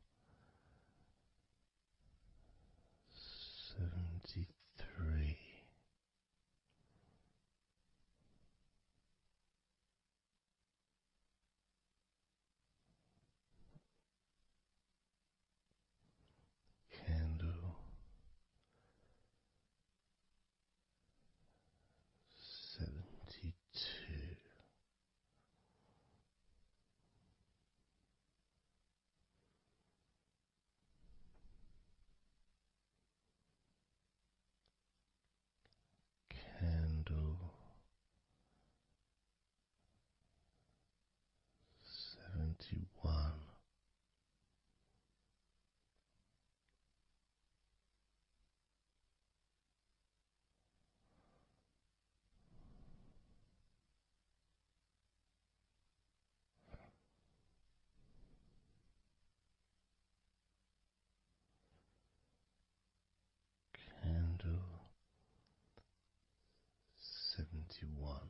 73. Candle 72. Candle 71. Candle 71.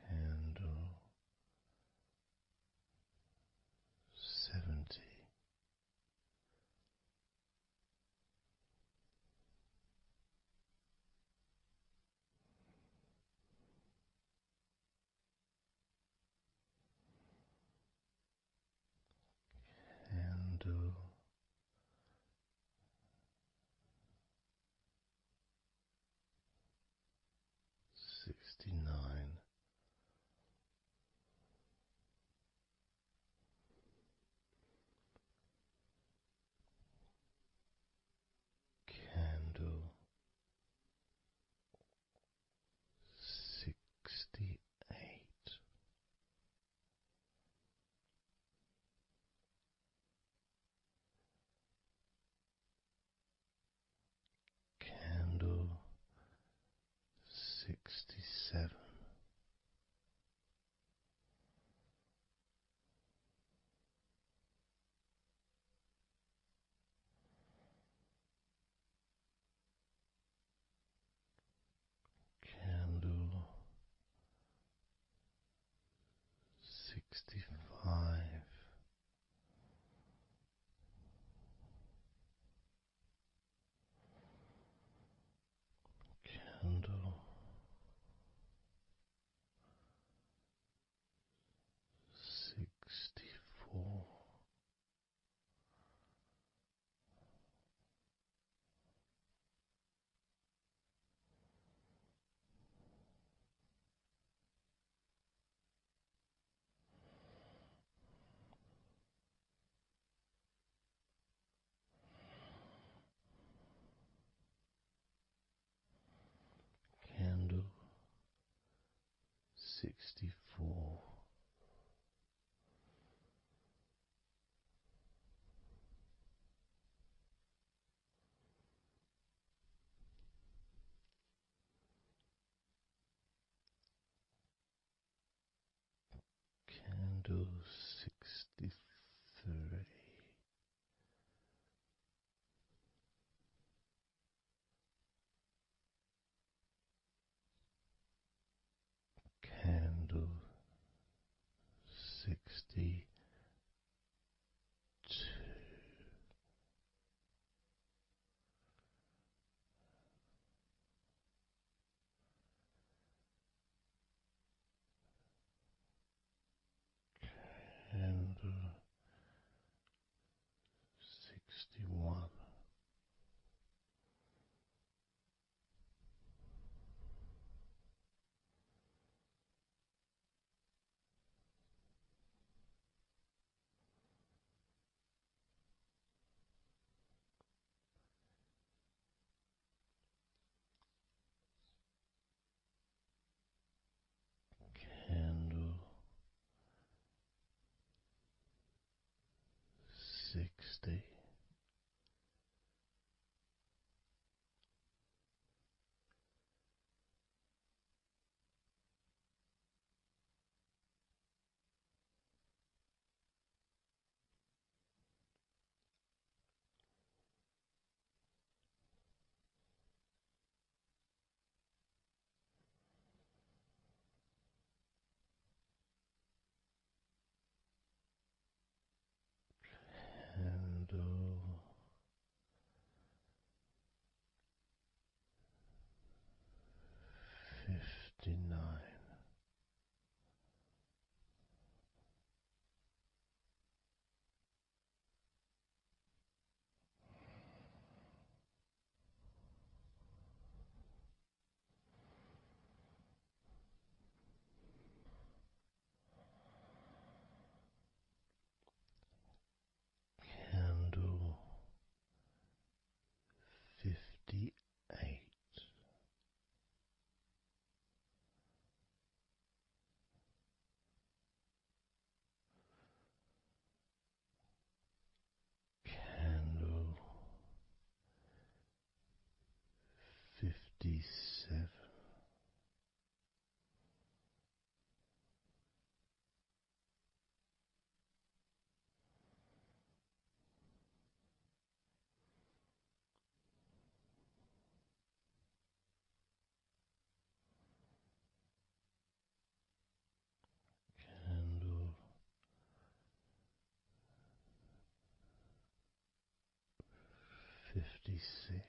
Candle 70. Candle 69. Candle 68. Candle 67. Candle 65. Candle 64. Candle 63. Candle 62. Candle 61. Candle 60. Candle 59. Candle 58. Candle 57. Candle 56.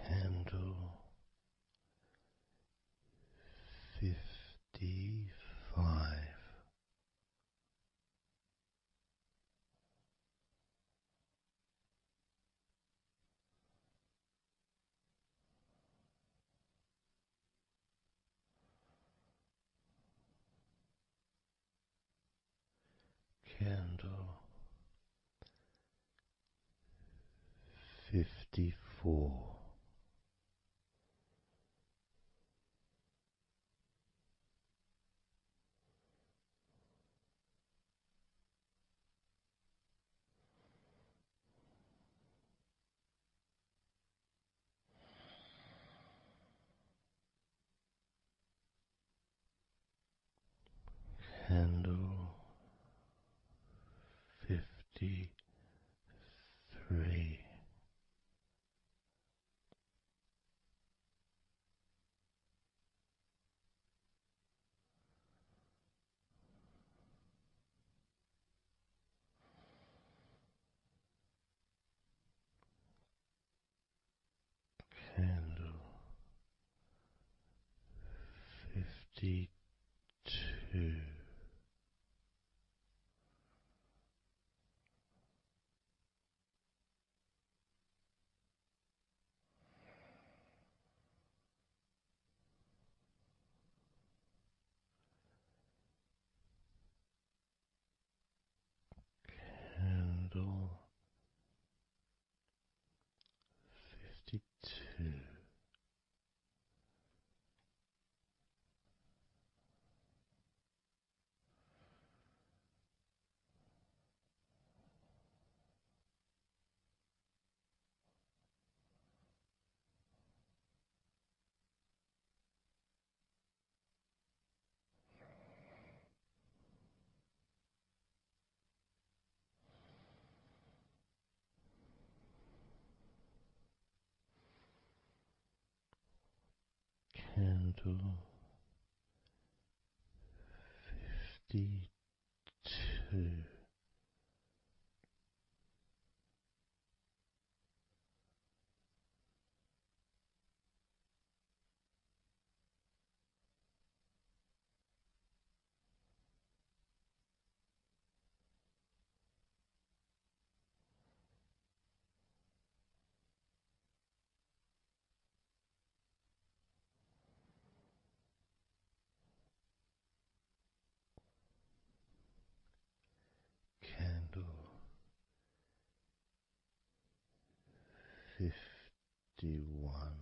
Candle 55. Candle 54. Candle 53. Candle 52. Candle 52. Candle 51.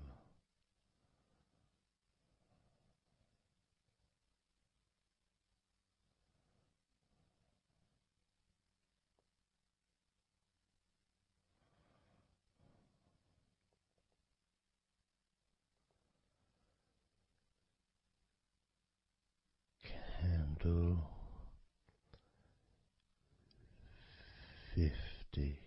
Candle 50.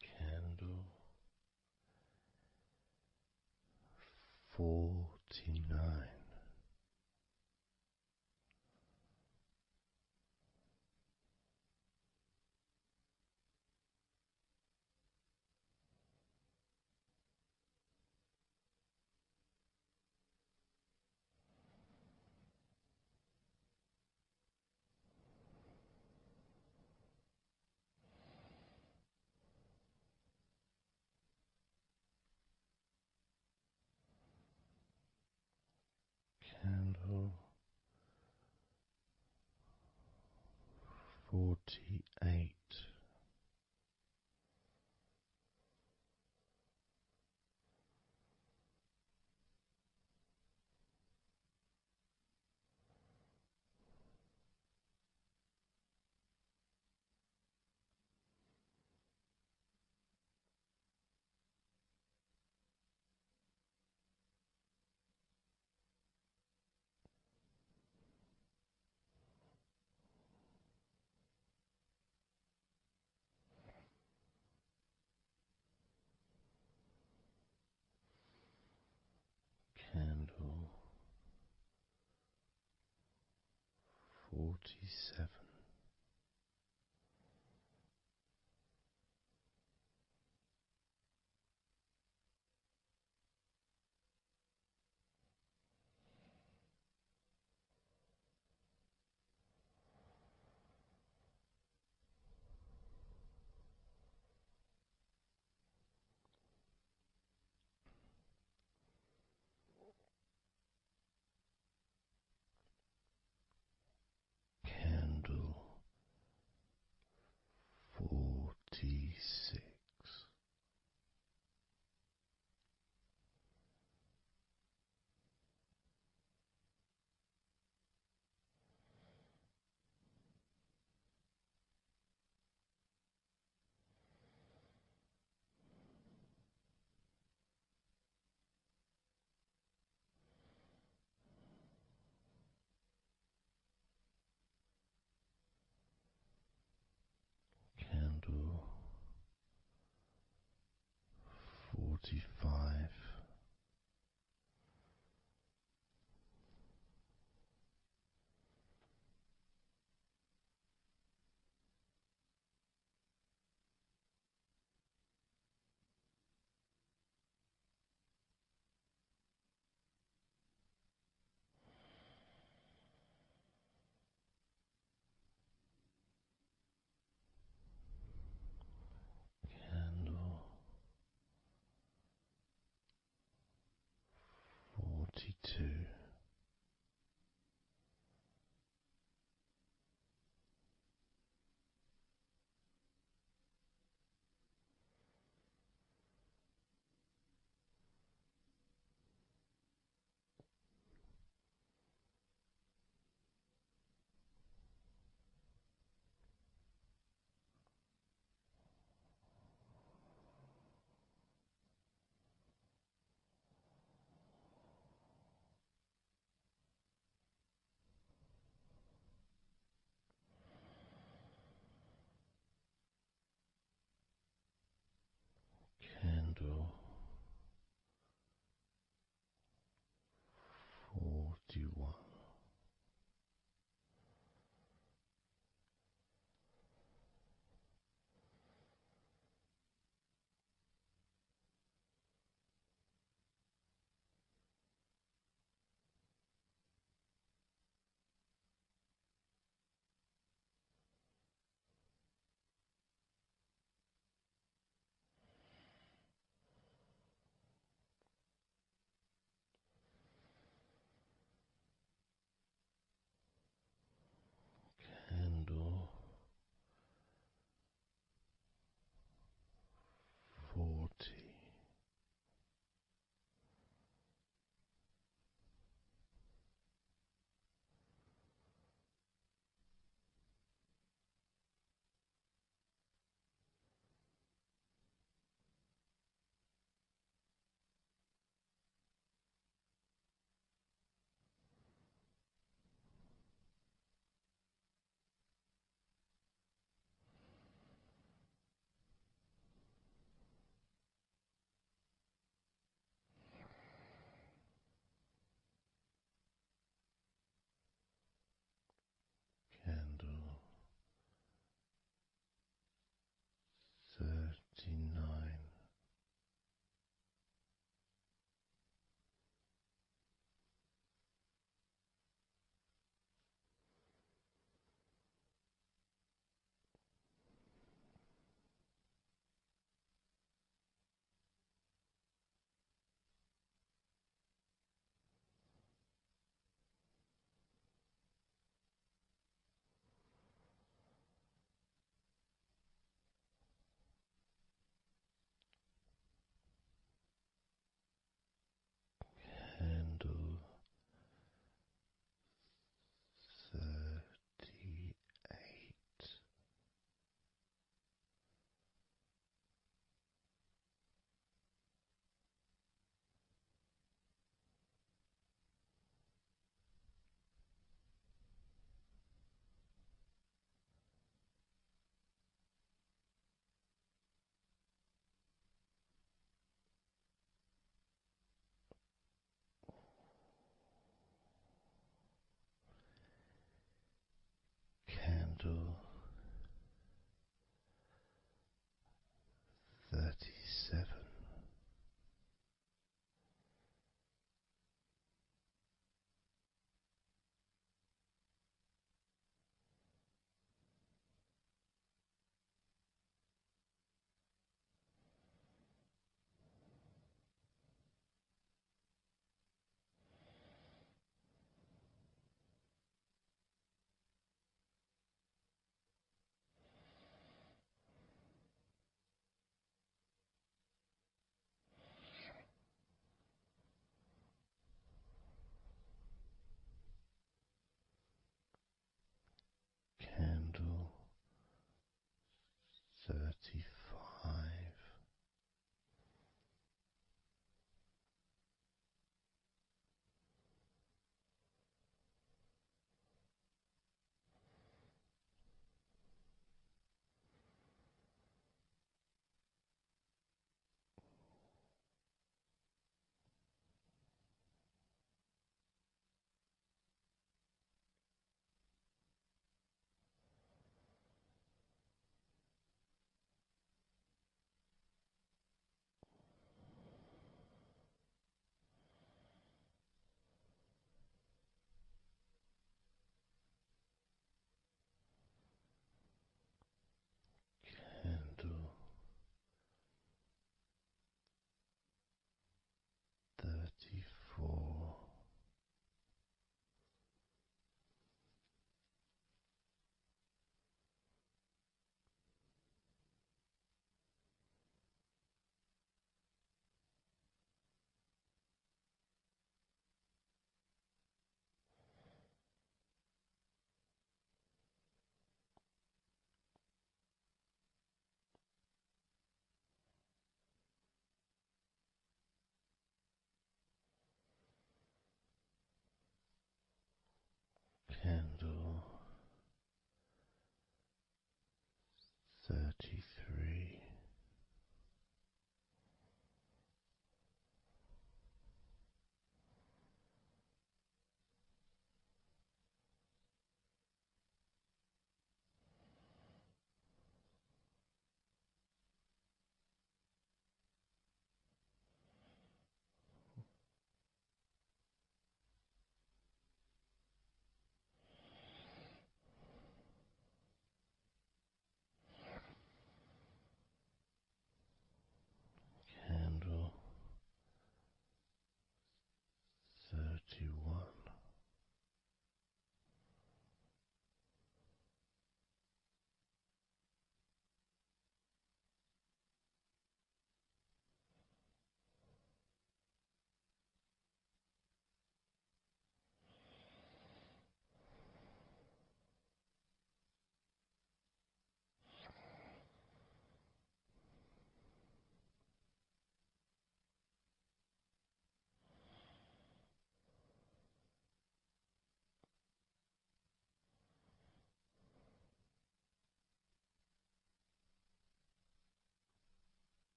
Candle 49. Candle 48. Candle 47. Candle 46. Candle 45. Candle 42. candle 41. Candle 40. Candle 39. Candle 38. Candle 37. Candle 35. Candle 34. Candle 33.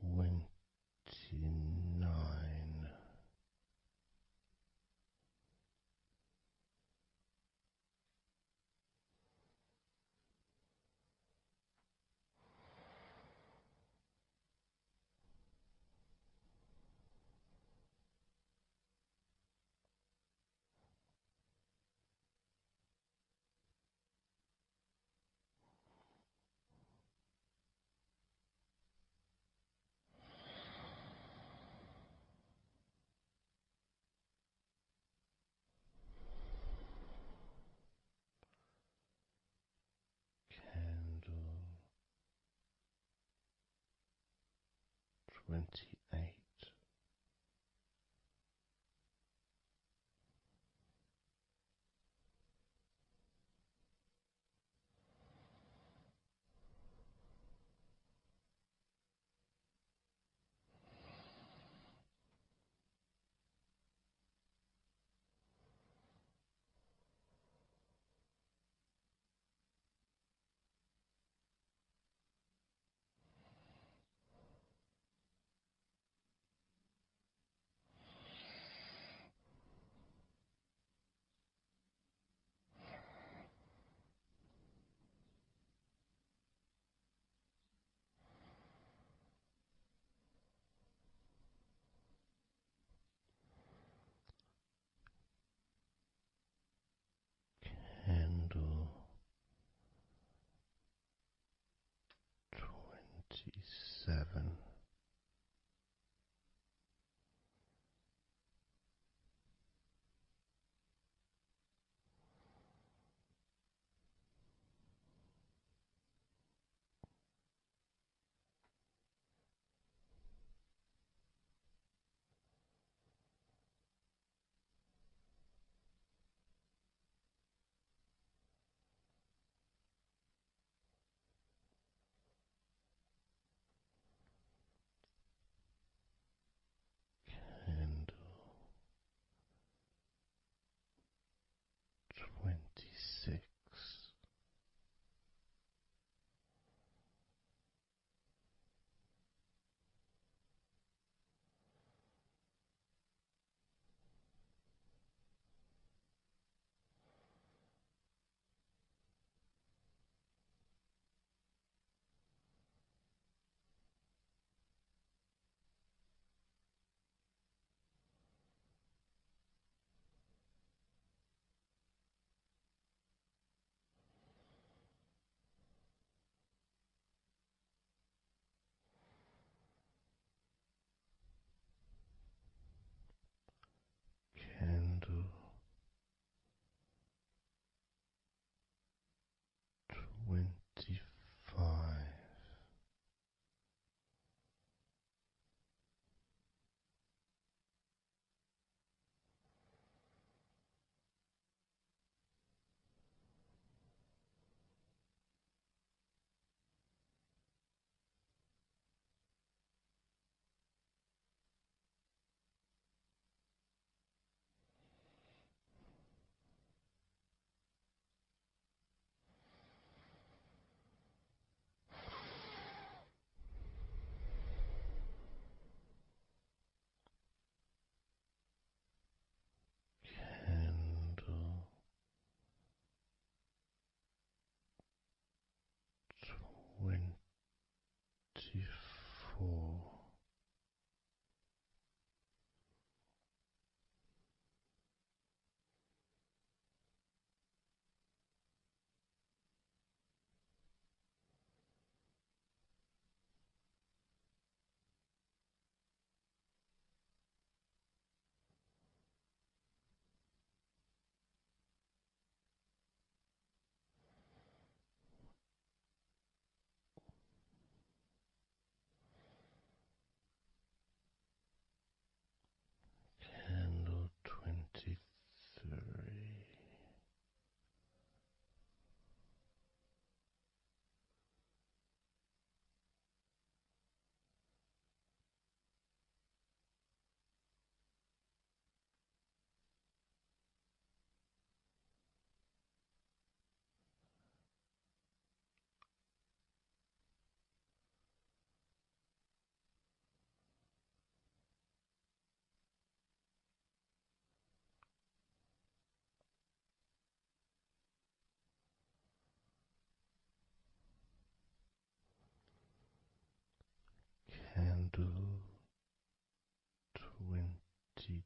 29. Candle 28. Candle 27. Candle 26. Candle 25. Candle 24. Candle 22.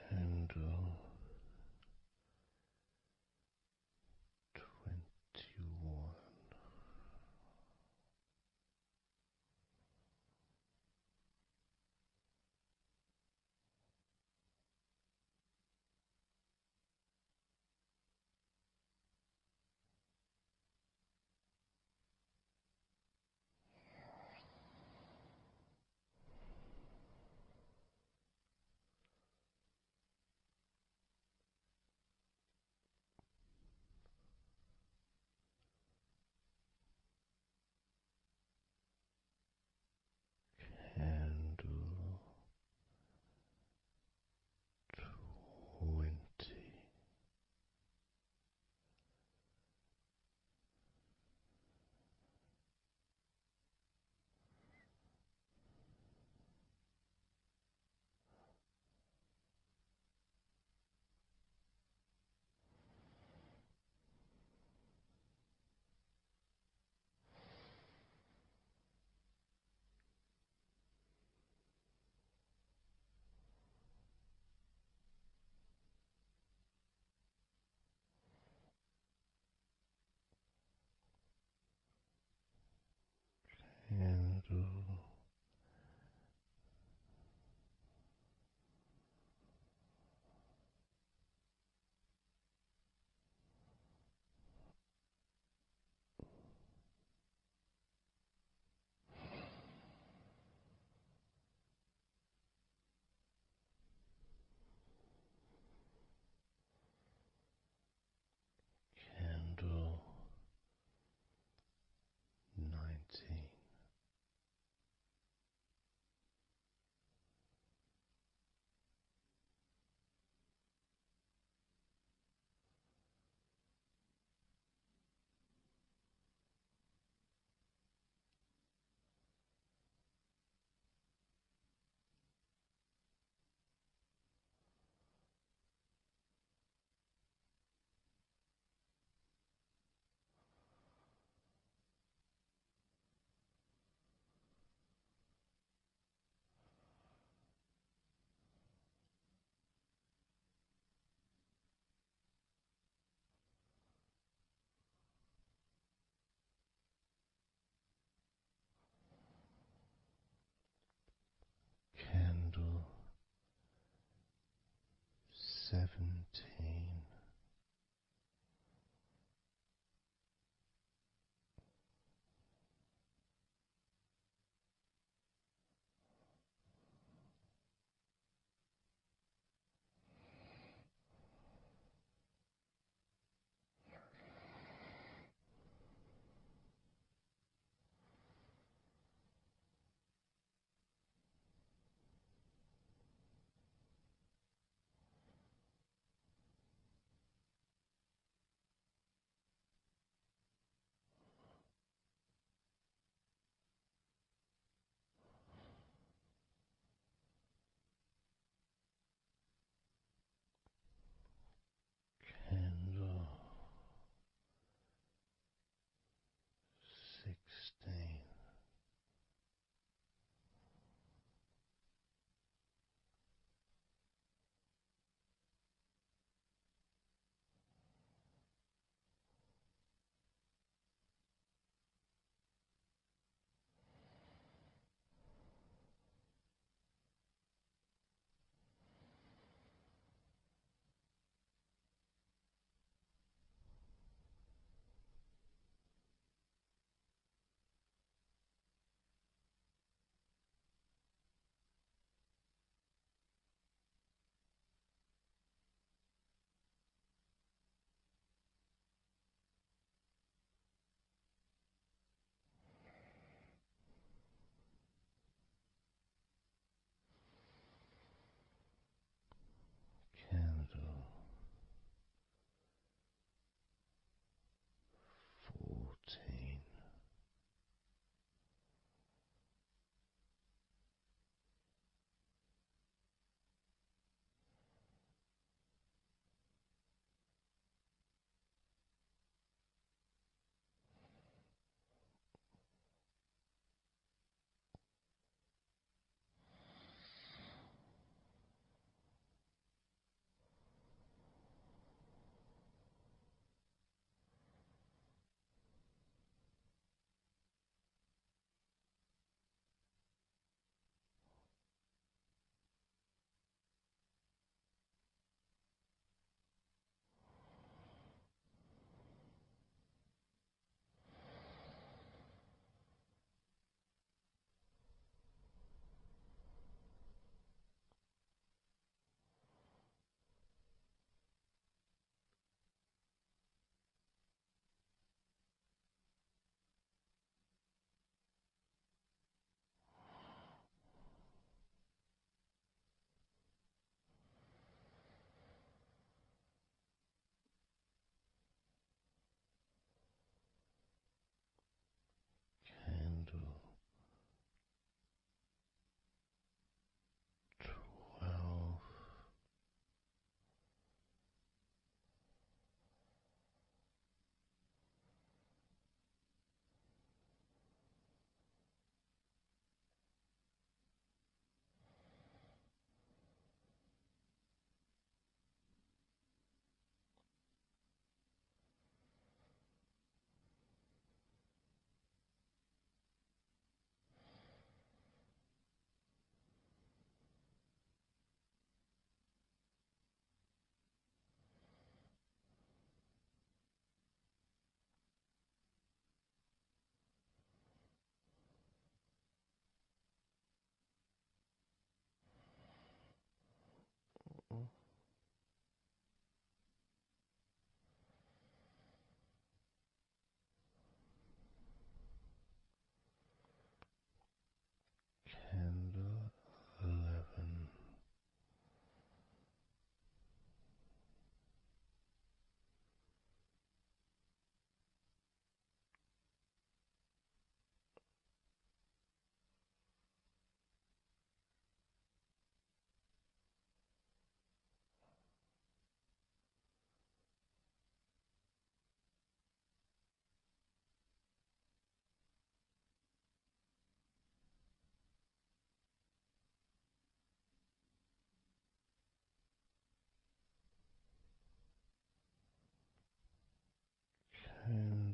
Candle 21. Candle 20. Candle 19. Candle 17.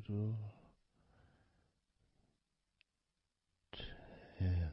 candle. 10.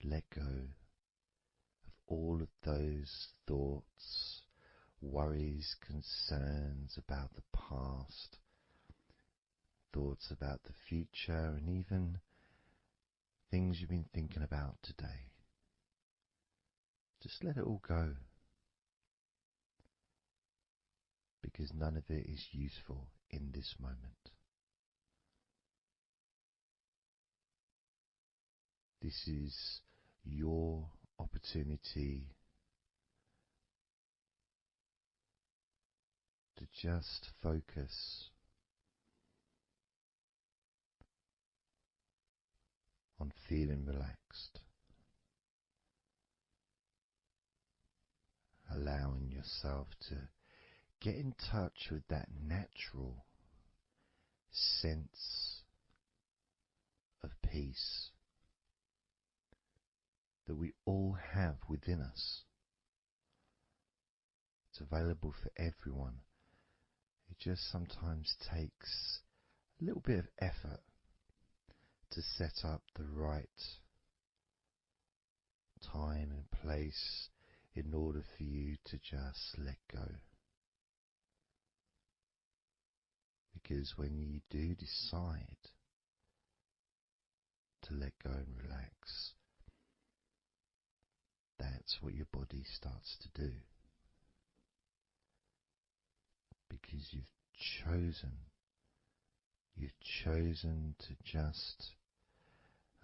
let go of all of those thoughts, worries, concerns about the past, thoughts about the future, and even things you've been thinking about today. Just let it all go, because none of it is useful in this moment. This is your opportunity to just focus on feeling relaxed, allowing yourself to get in touch with that natural sense of peace that we all have within us. It's available for everyone. It just sometimes takes a little bit of effort to set up the right time and place in order for you to just let go. Because when you do decide to let go and relax, that's what your body starts to do. Because you've chosen to just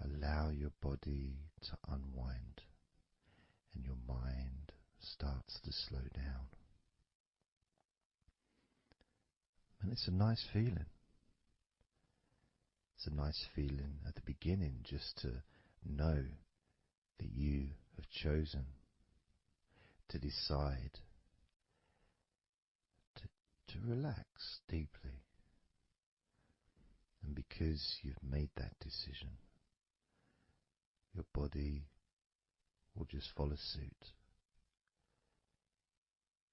allow your body to unwind, and your mind starts to slow down. And it's a nice feeling. It's a nice feeling at the beginning just to know that you have chosen to decide to relax deeply. And because you've made that decision, your body will just follow suit.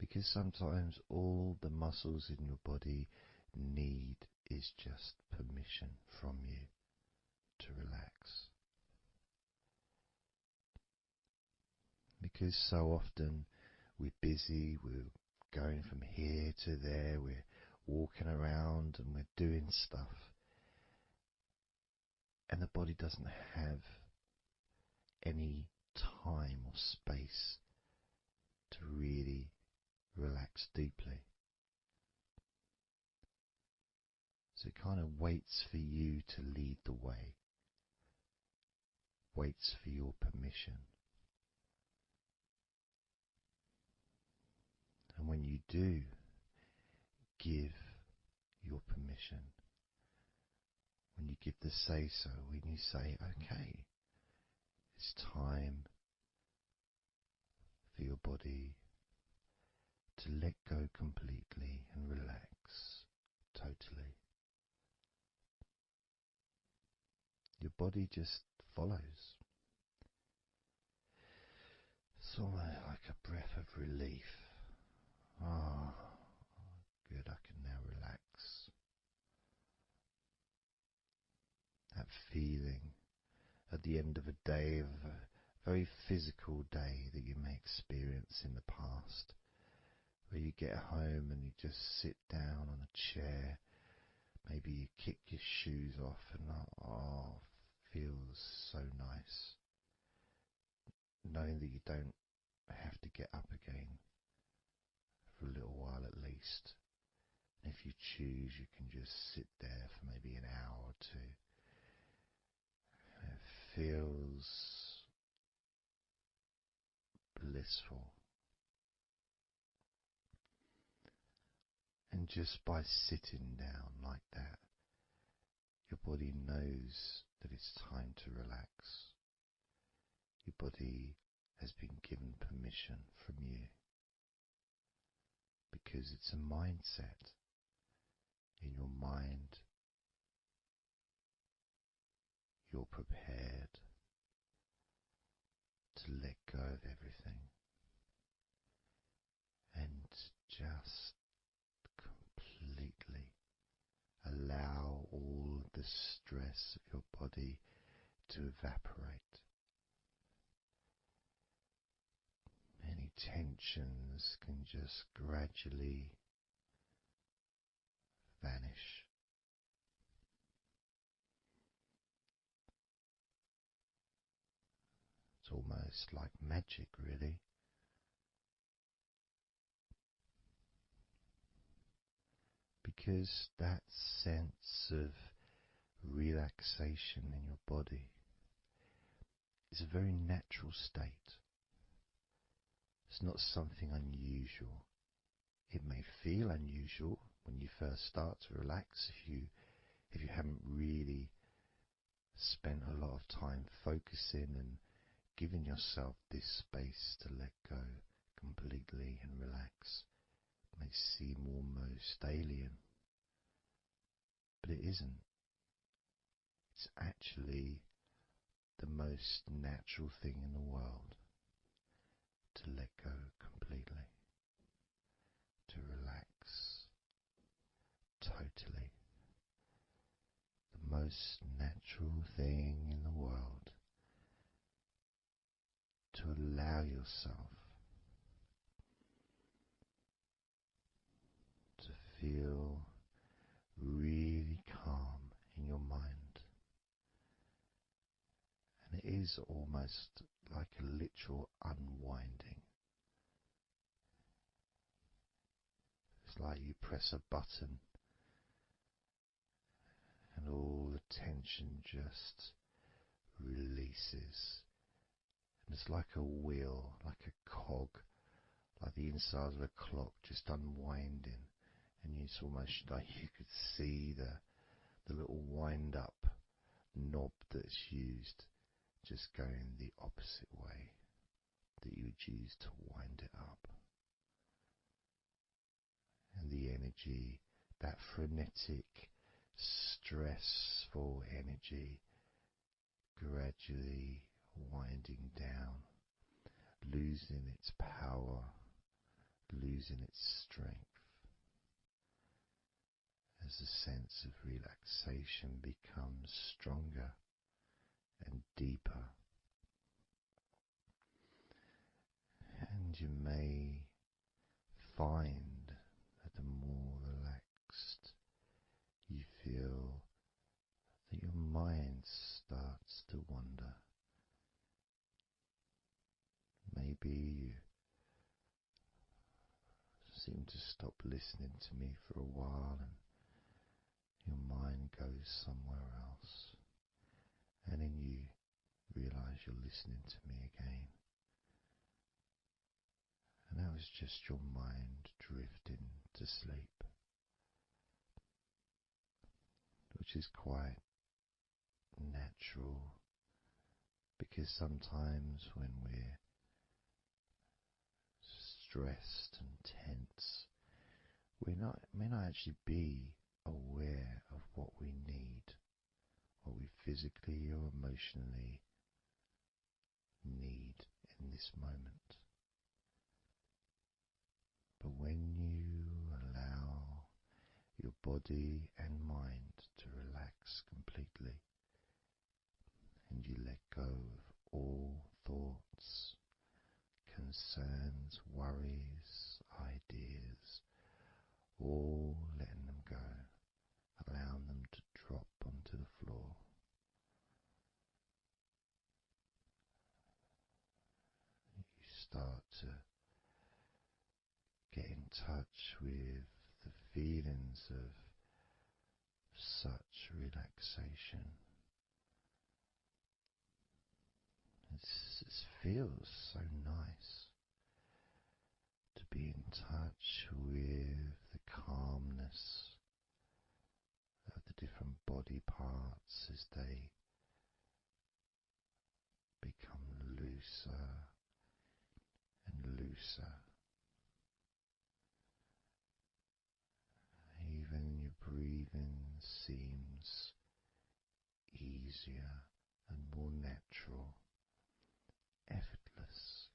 Because sometimes all the muscles in your body need is just permission from you to relax. Because so often we're busy, we're going from here to there, we're walking around and we're doing stuff, and the body doesn't have any time or space to really relax deeply. So it kind of waits for you to lead the way, waits for your permission. And when you do give your permission, when you give the say-so, when you say, okay, it's time for your body to let go completely and relax totally, your body just follows. It's almost like a breath of relief. Ah, good, I can now relax. That feeling at the end of a day, of a very physical day that you may experience in the past, where you get home and you just sit down on a chair, maybe you kick your shoes off and feels so nice. Knowing that you don't have to get up again for a little while at least. And if you choose, you can just sit there for maybe an hour or two. And it feels blissful. And just by sitting down like that, your body knows that it's time to relax. Your body has been given permission from you, because it's a mindset. In your mind, you're prepared to let go of everything and just completely allow all the stress of your body to evaporate. tensions can just gradually vanish. It's almost like magic, really. Because that sense of relaxation in your body is a very natural state. It's not something unusual. It may feel unusual when you first start to relax if you haven't really spent a lot of time focusing and giving yourself this space to let go completely and relax. It may seem almost alien, but it isn't. It's actually the most natural thing in the world to let go completely, to relax totally. The most natural thing in the world to allow yourself to feel really calm in your mind. And it is almost like a literal unwinding. It's like you press a button and all the tension just releases. And it's like a wheel, like a cog, like the inside of a clock just unwinding. And it's almost like you could see the little wind up knob that's used just going the opposite way that you would use to wind it up. And the energy, that frenetic, stressful energy, gradually winding down, losing its power, losing its strength, as the sense of relaxation becomes stronger and deeper. And you may find that the more relaxed you feel, that your mind starts to wander. Maybe you seem to stop listening to me for a while and your mind goes somewhere else, and then you realize you're listening to me again. And that was just your mind drifting to sleep, which is quite natural, because sometimes when we're stressed and tense, we may not actually be aware of what we need, what we physically or emotionally need in this moment. But when you allow your body and mind to relax completely, and you let go of all thoughts, concerns, worries, ideas, all letting them go, allowing them to drop onto the floor. You start to get in touch with the feelings of such relaxation. It feels so nice to be in touch with the calmness of the different body parts as they become looser and looser. Even your breathing seems easier and more natural, effortless,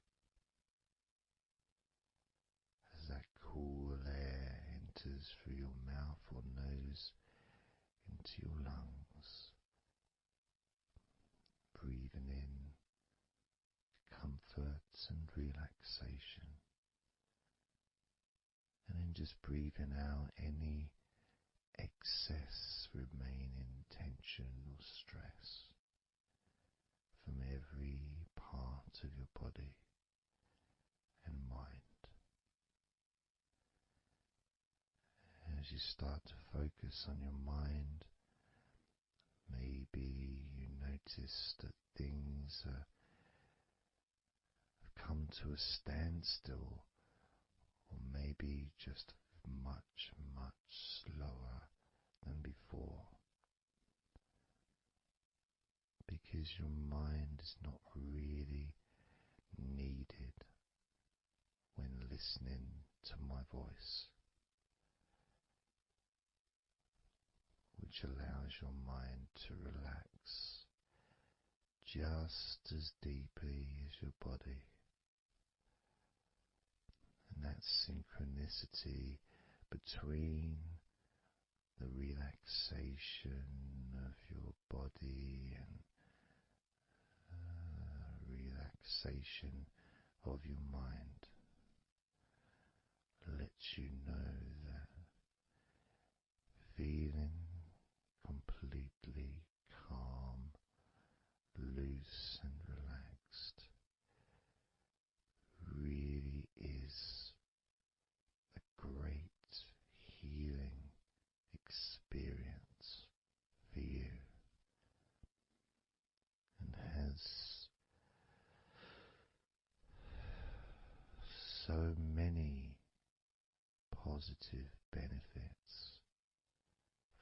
as that cool air enters through your mouth or nose into your lungs, breathing in comfort and relaxation, just breathing out any excess remaining tension or stress from every part of your body and mind. As you start to focus on your mind, maybe you notice that things have come to a standstill, or maybe just much, much slower than before, because your mind is not really needed when listening to my voice, which allows your mind to relax just as deeply as your body. And that synchronicity between the relaxation of your body and relaxation of your mind lets you know that feeling completely calm, loose and relaxed really is a great healing experience for you, and has so many positive benefits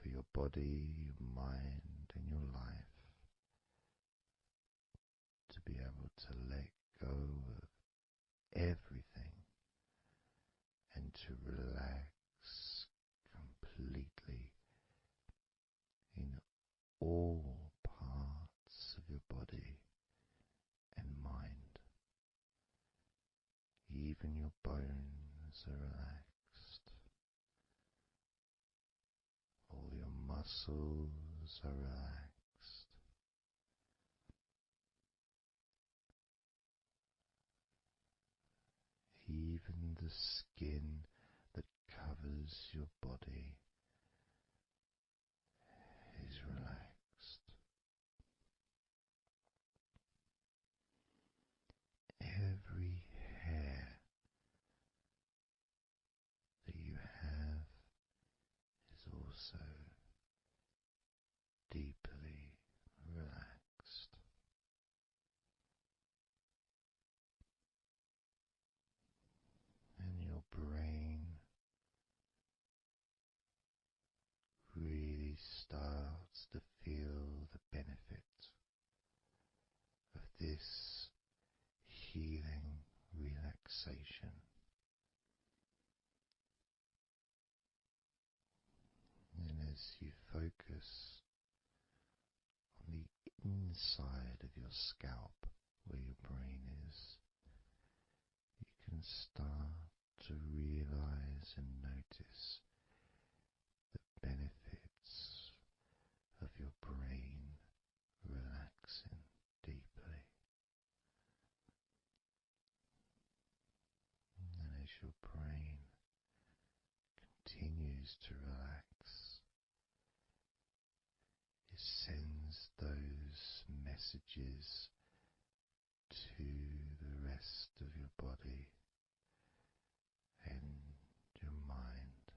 for your body, your mind and your life, to be able to let go of everything and to relax completely in all parts of your body and mind. Even your bones are relaxed. All your muscles are relaxed. Even the skin that covers your body is relaxed. Every hair that you have is also deeply relaxed. And your brain really starts to feel the benefit of this healing relaxation. And as you focus on the inside of your scalp, where your brain is, you can start to realize and notice the benefits of your brain relaxing deeply. And as your brain continues to relax, it sends those messages to the rest of your body and your mind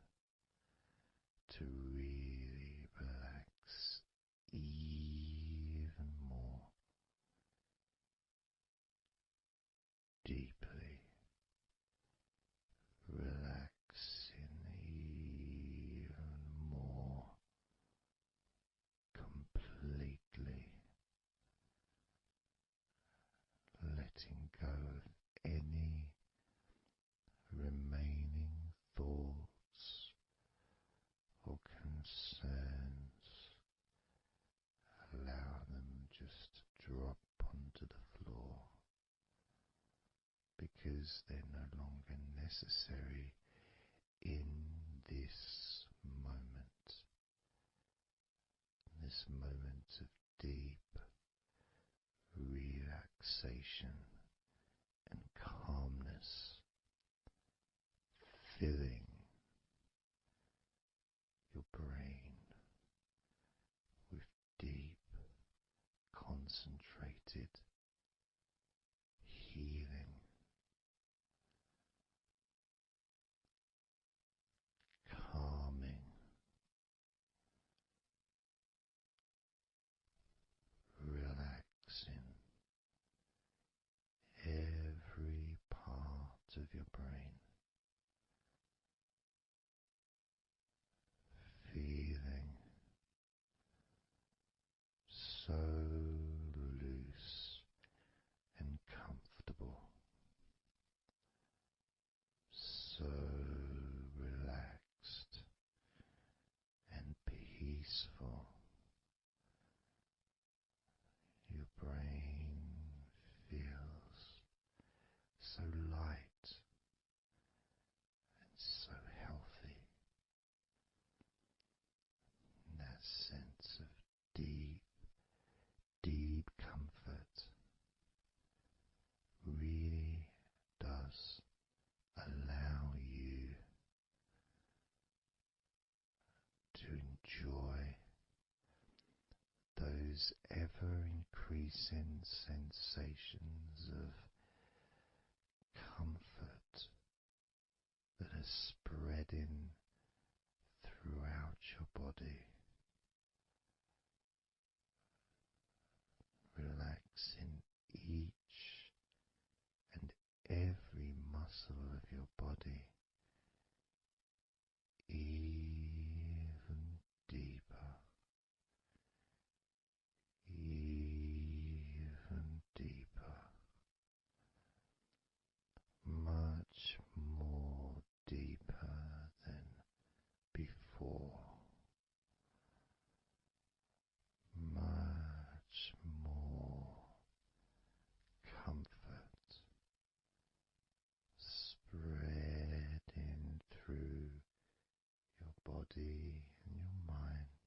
to really relax even more deeply, relaxing even more completely, letting go of any remaining thoughts or concerns. Allow them just to drop onto the floor, because they're no longer necessary in this moment. This moment of deep relaxation and calmness, filling concentrated healing, calming, relaxing every part of your brain, feeling so loose and comfortable, so relaxed and peaceful. Your brain feels so light and so healthy. And that sense of deep, deep comfort really does allow you to enjoy those ever increasing sensations of comfort that are spreading throughout your body, relaxing each and every muscle of your body even deeper, even deeper, much more deeper than before, much more comfort spreading through your body and your mind,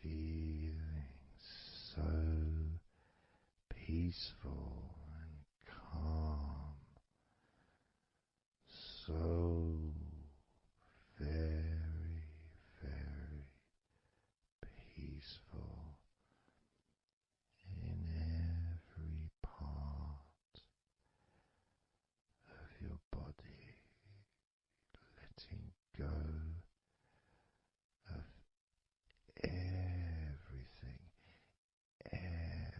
feeling so peaceful and calm, so very, very peaceful in every part of your body, letting go of everything, everything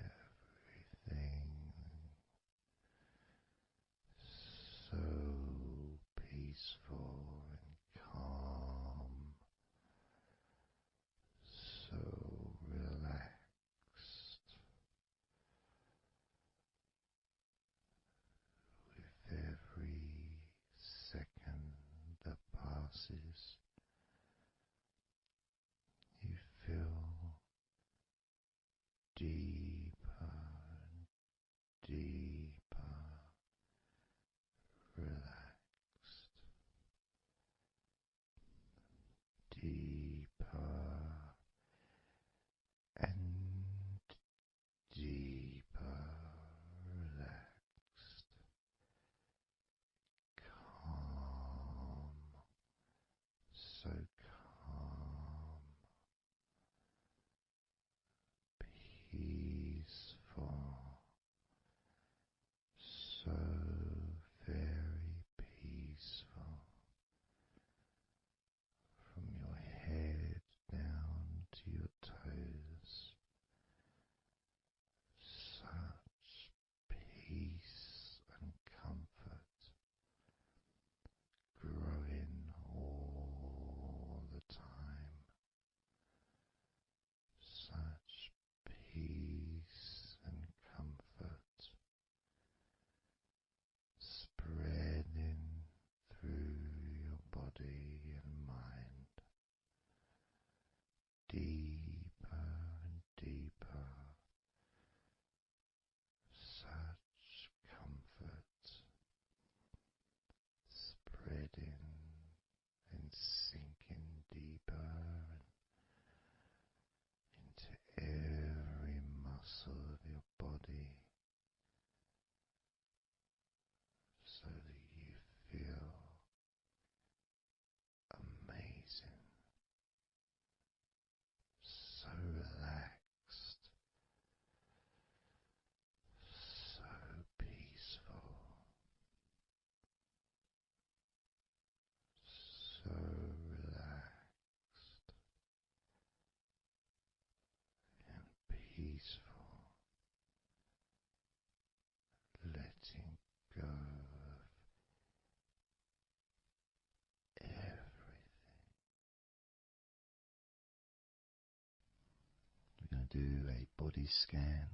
do a body scan,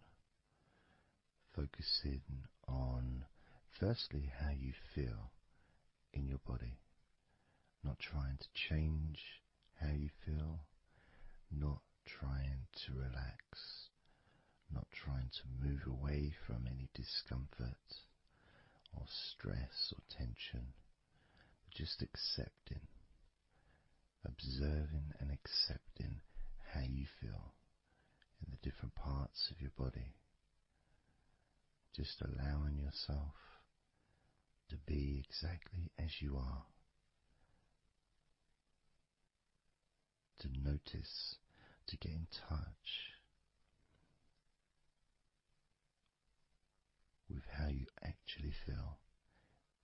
focusing on firstly how you feel in your body, not trying to change how you feel, not trying to relax, not trying to move away from any discomfort or stress or tension, but just accepting, observing and accepting how you feel in the different parts of your body. Just allowing yourself to be exactly as you are, to notice, to get in touch with how you actually feel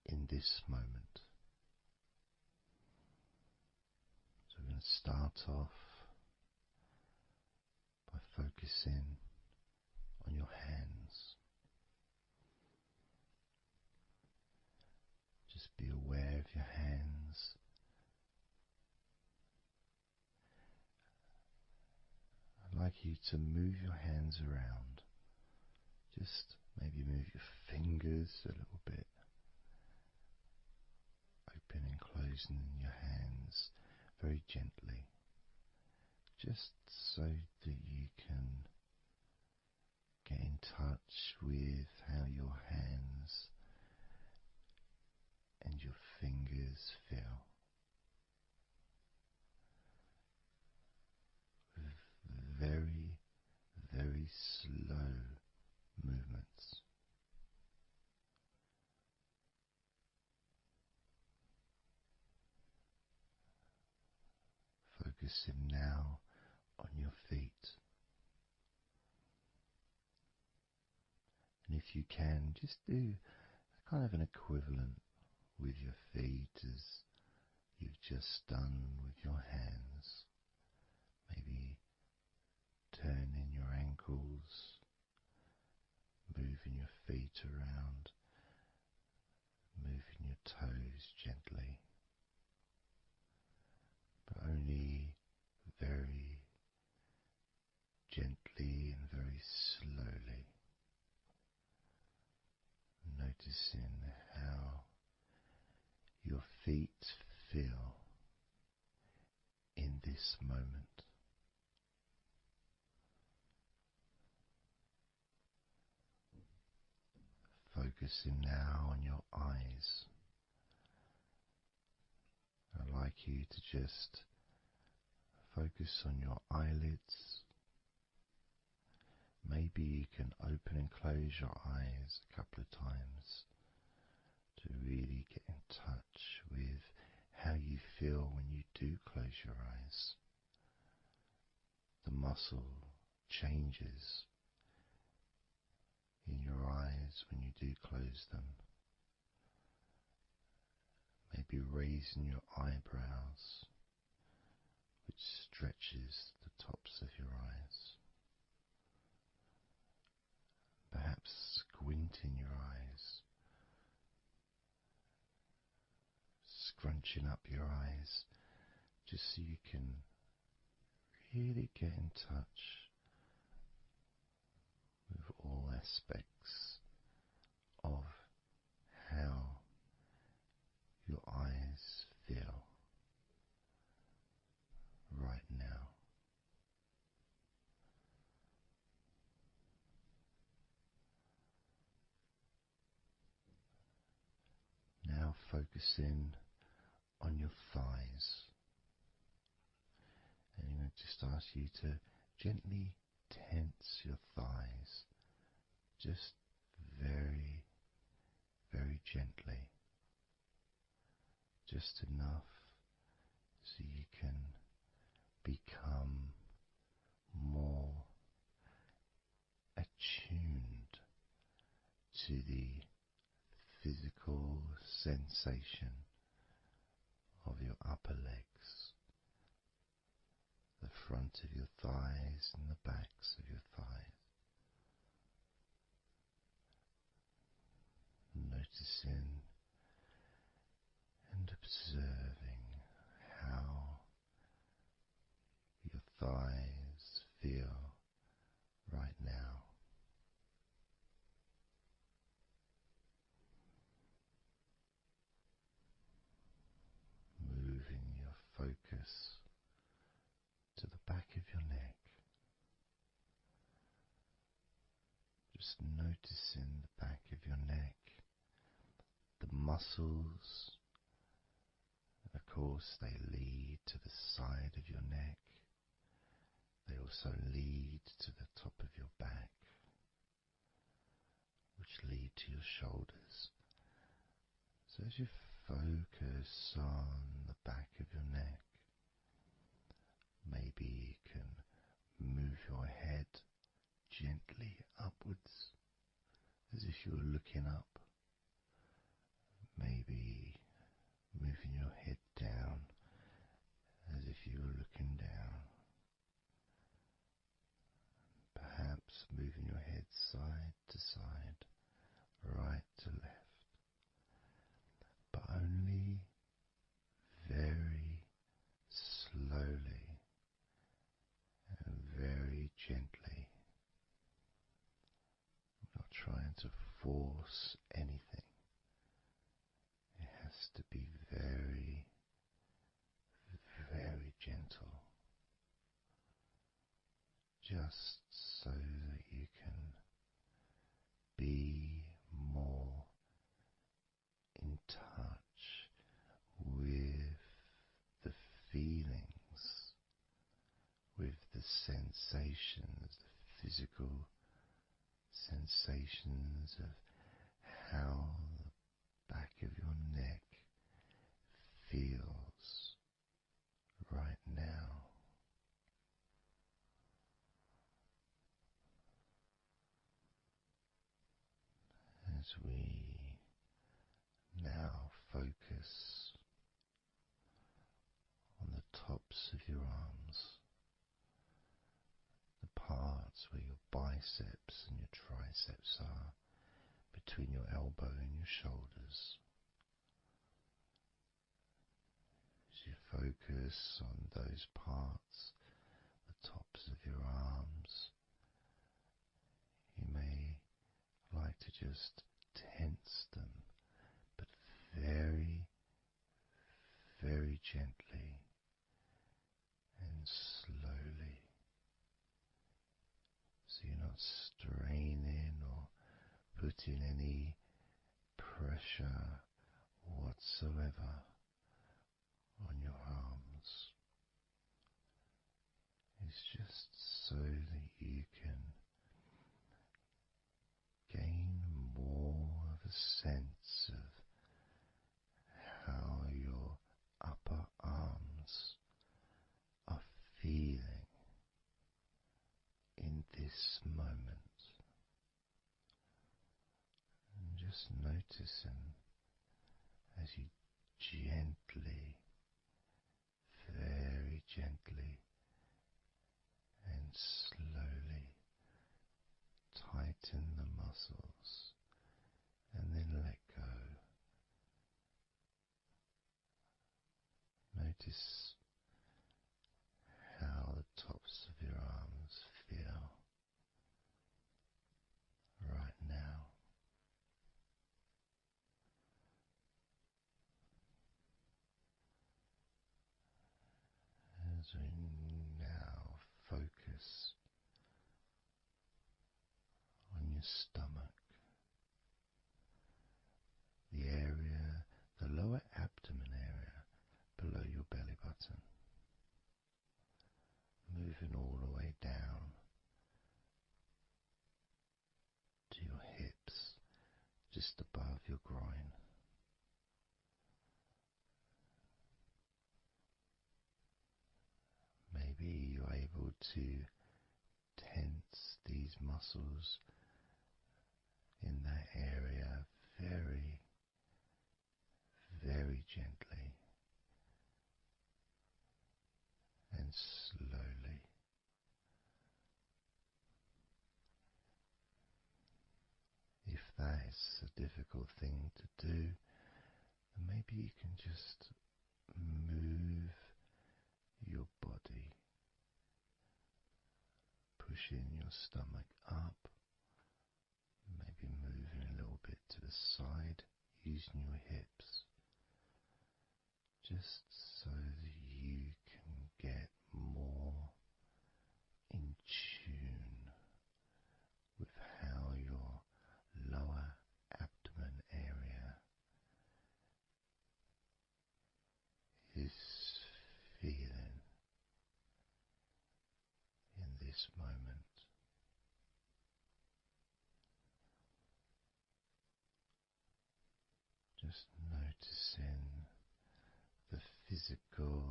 in this moment. So we're going to start off by focusing on your hands. Just be aware of your hands. I'd like you to move your hands around. Just maybe move your fingers a little bit. Opening and closing your hands very gently. Just so that you can get in touch with how your hands and your fingers feel. With very, very slow movements. Focusing now on your feet. And if you can, just do kind of an equivalent with your feet as you've just done with your hands. Maybe turning your ankles, moving your feet around, moving your toes gently, but only very gently and very slowly, noticing how your feet feel in this moment. Focusing now on your eyes. I'd like you to just focus on your eyelids. Maybe you can open and close your eyes a couple of times to really get in touch with how you feel when you do close your eyes. The muscle changes in your eyes when you do close them. Maybe raising your eyebrows, which stretches the tops of your eyes. Perhaps squinting your eyes, scrunching up your eyes, just so you can really get in touch with all aspects of how your eyes feel right now. Now focusing on your thighs. And I'm going to just ask you to gently tense your thighs, just very, very gently, just enough so you can become more attuned to the physical sensation of your upper legs, the front of your thighs and the backs of your thighs. Noticing and observing how your thighs feel just noticing the back of your neck, the muscles, and of course they lead to the side of your neck. They also lead to the top of your back, which lead to your shoulders. So as you focus on the back of your neck, maybe you can move your head gently upwards as if you were looking up. Maybe moving your head down as if you were looking down. Perhaps moving your head side to side, right to left, but only very slowly and very gently. Not trying to force anything. It has to be very, very gentle, just so that you can be more in touch with the feelings, with the sensations, the physical sensations of how the back of your neck feels right now. As we now focus on the tops of your arms, the parts where your biceps and your triceps are, between your elbow and your shoulders. As you focus on those parts, the tops of your arms, you may like to just tense them, but very, very gently and slowly, so you're not straining or putting any pressure whatsoever on your arms. It's just so that you can gain more of a sense of how your upper arms are feeling in this moment. And just noticing as you gently, very gently and slowly tighten the muscles and then let go. Notice how the tops of your arms feel right now. As we now focus on your stomach, the area, the lower abdomen area below your belly button, moving all the way down to your hips, just above your groin. Maybe you're able to tense these muscles in that area very, very gently and slowly. If that is a difficult thing to do, then maybe you can just move your body, pushing your stomach up, maybe moving a little bit to the side, using your hips, just so that you can get more in tune with how your this moment. Just noticing the physical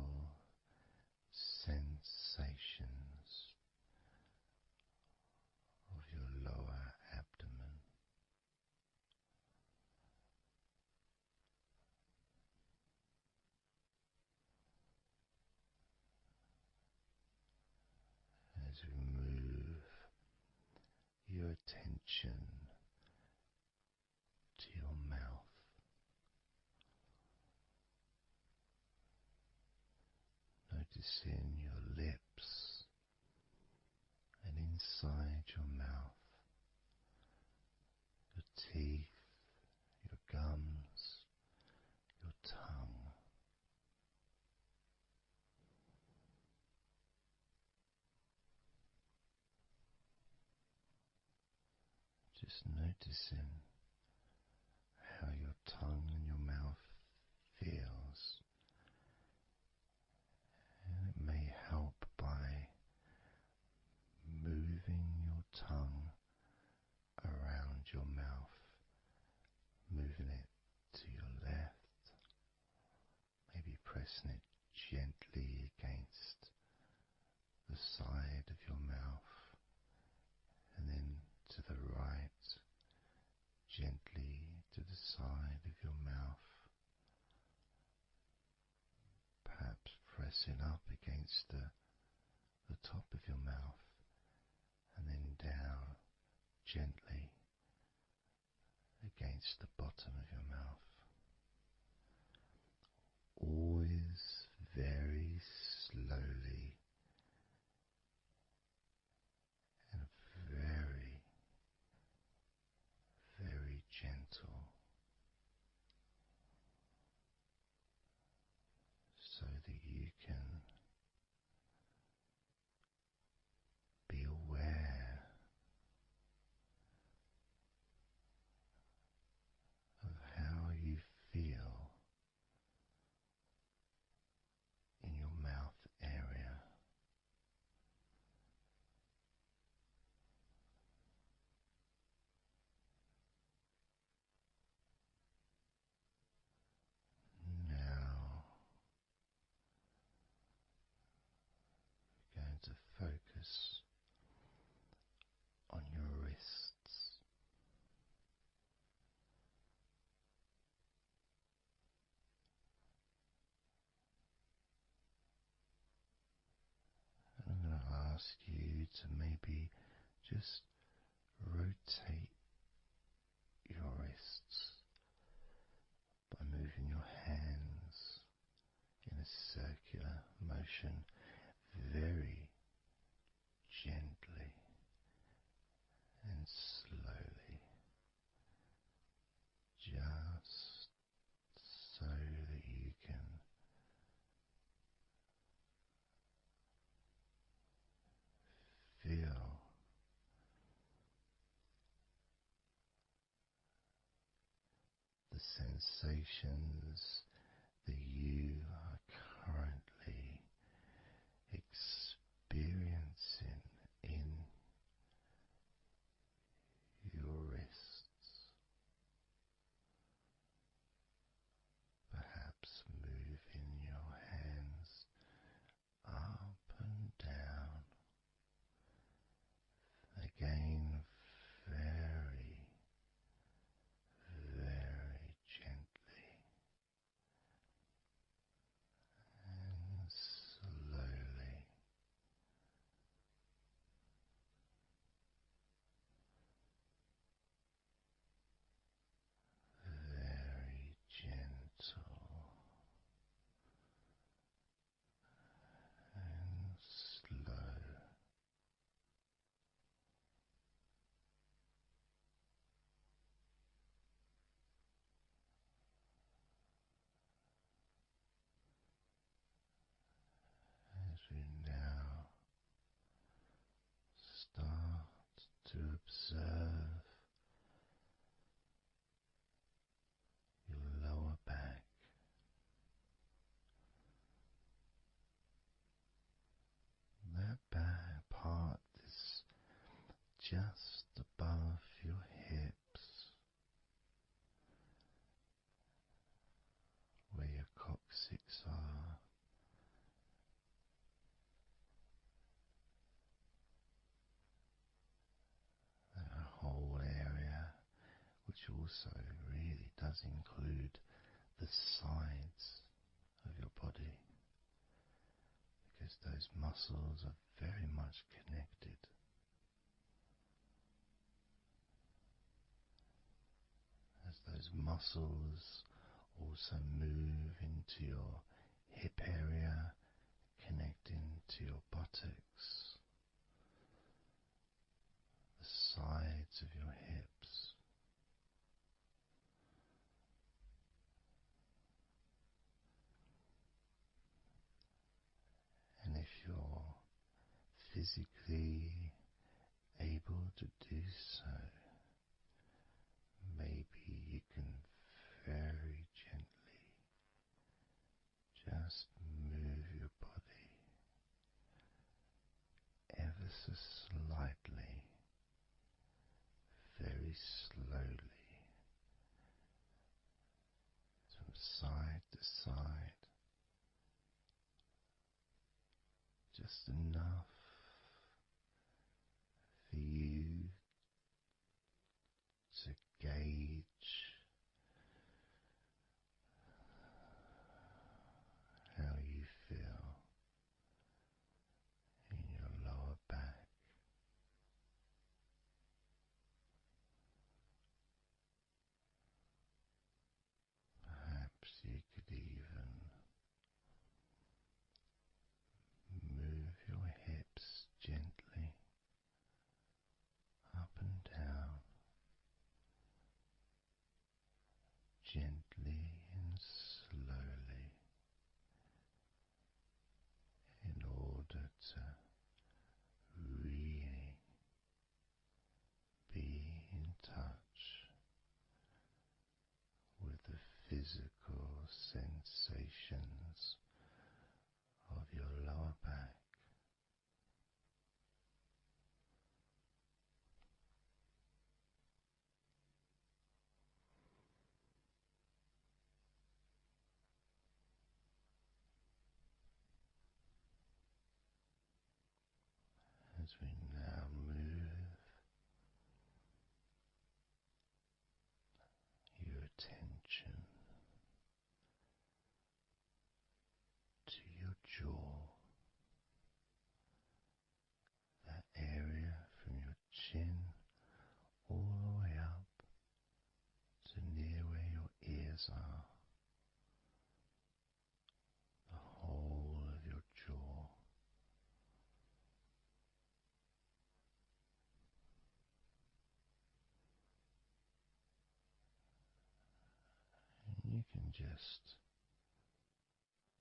sensations of your lower abdomen. As we move your attention to your mouth, noticing your lips and inside your mouth, your teeth, your gums, your tongue. Just noticing how your tongue and your mouth feels, and it may help by moving your tongue around your mouth, moving it to your left, maybe pressing it gently against the side of your mouth, and then to the right, gently to the side of your mouth, perhaps pressing up against the top of your mouth, and then down gently against the bottom of your mouth. Always very slowly and very, very gentle, so that you can be aware of how you feel in your mouth area. Now we're going to focus on your wrists. And I'm going to ask you to maybe just rotate your wrists by moving your hands in a circular motion very gently and slowly, just so that you can feel the sensations that you are currently experiencing in your wrists. Perhaps moving your hands up and down, again very, very gently and slowly. Very gentle and slow. As we now start to observe your lower back, that back part just above your hips, where your coccyx are, that whole area, which also really does include the sides of your body, because those muscles are very much connected. As those muscles also move into your hip area, connecting to your buttocks, the sides of your hips, and if you're physically able to do so, maybe you can very gently just move your body ever so slightly, very slowly, from side to side, just enough for you to gauge how you feel in your lower back. Perhaps you could even move your hips gently up and down, gently and slowly, in order to really be in touch with the physical sensations of your lower back. As we now move your attention to your jaw, that area from your chin all the way up to near where your ears are, the whole of your jaw. And you can just,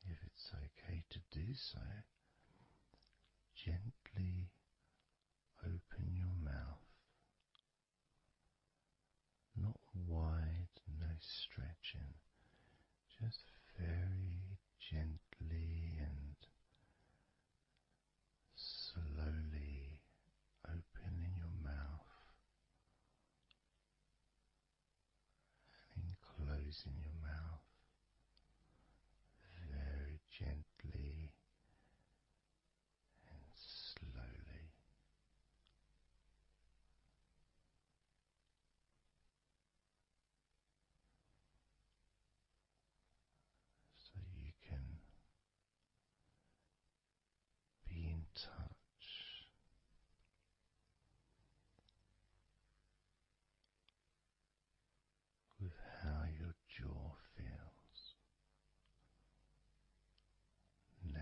if it's okay to do so, gently open your mouth, not wide, no stretching, just very gently and slowly opening your mouth and closing your mouth very gently and slowly. So you can be in touch with how your jaw feels now.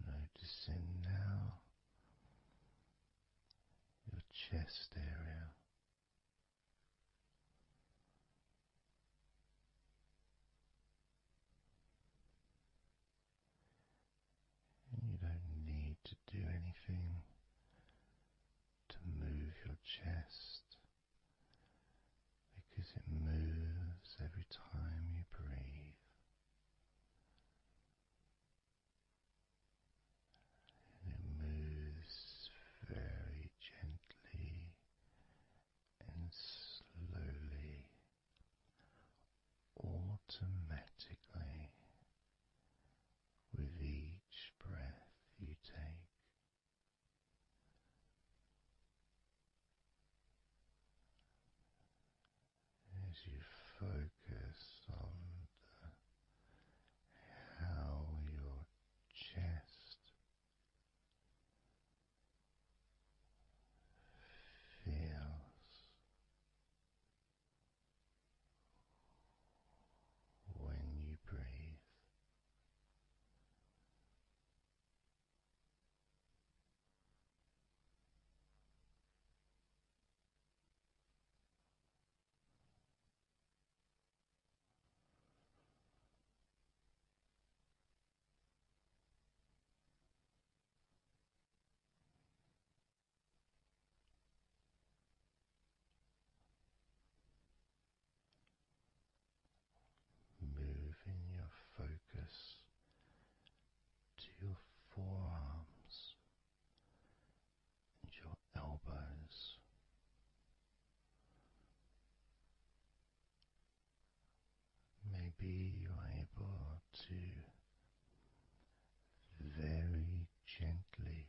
Noticing now your chest area, automatically with each breath you take. As you focus on how your chest feels when you breathe. Moving your focus to your forearms and your elbows. Maybe you're able to very gently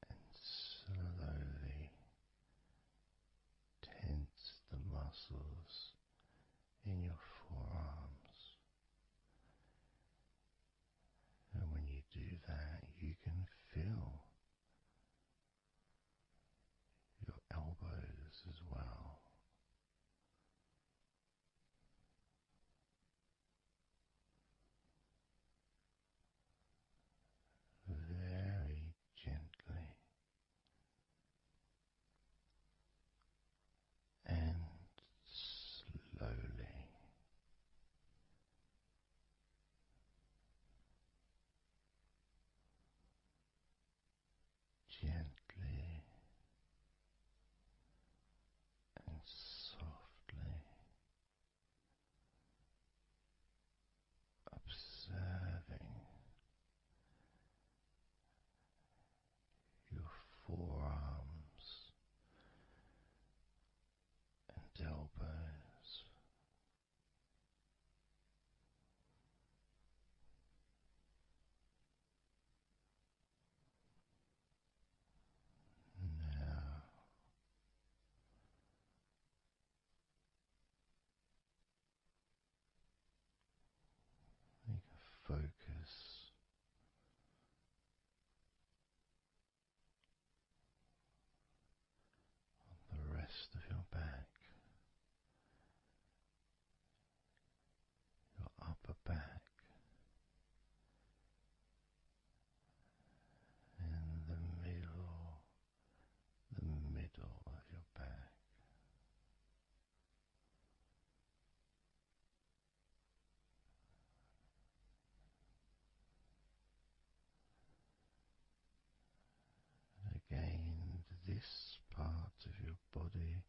and slowly tense the muscles in your forearms. And when you do that, you can feel your elbows as well. Very gently and slowly. Gently and softly observing your forearms and elbows. Now you can focus on the rest of your back, your upper back, and the middle of your back. Again, this part of your body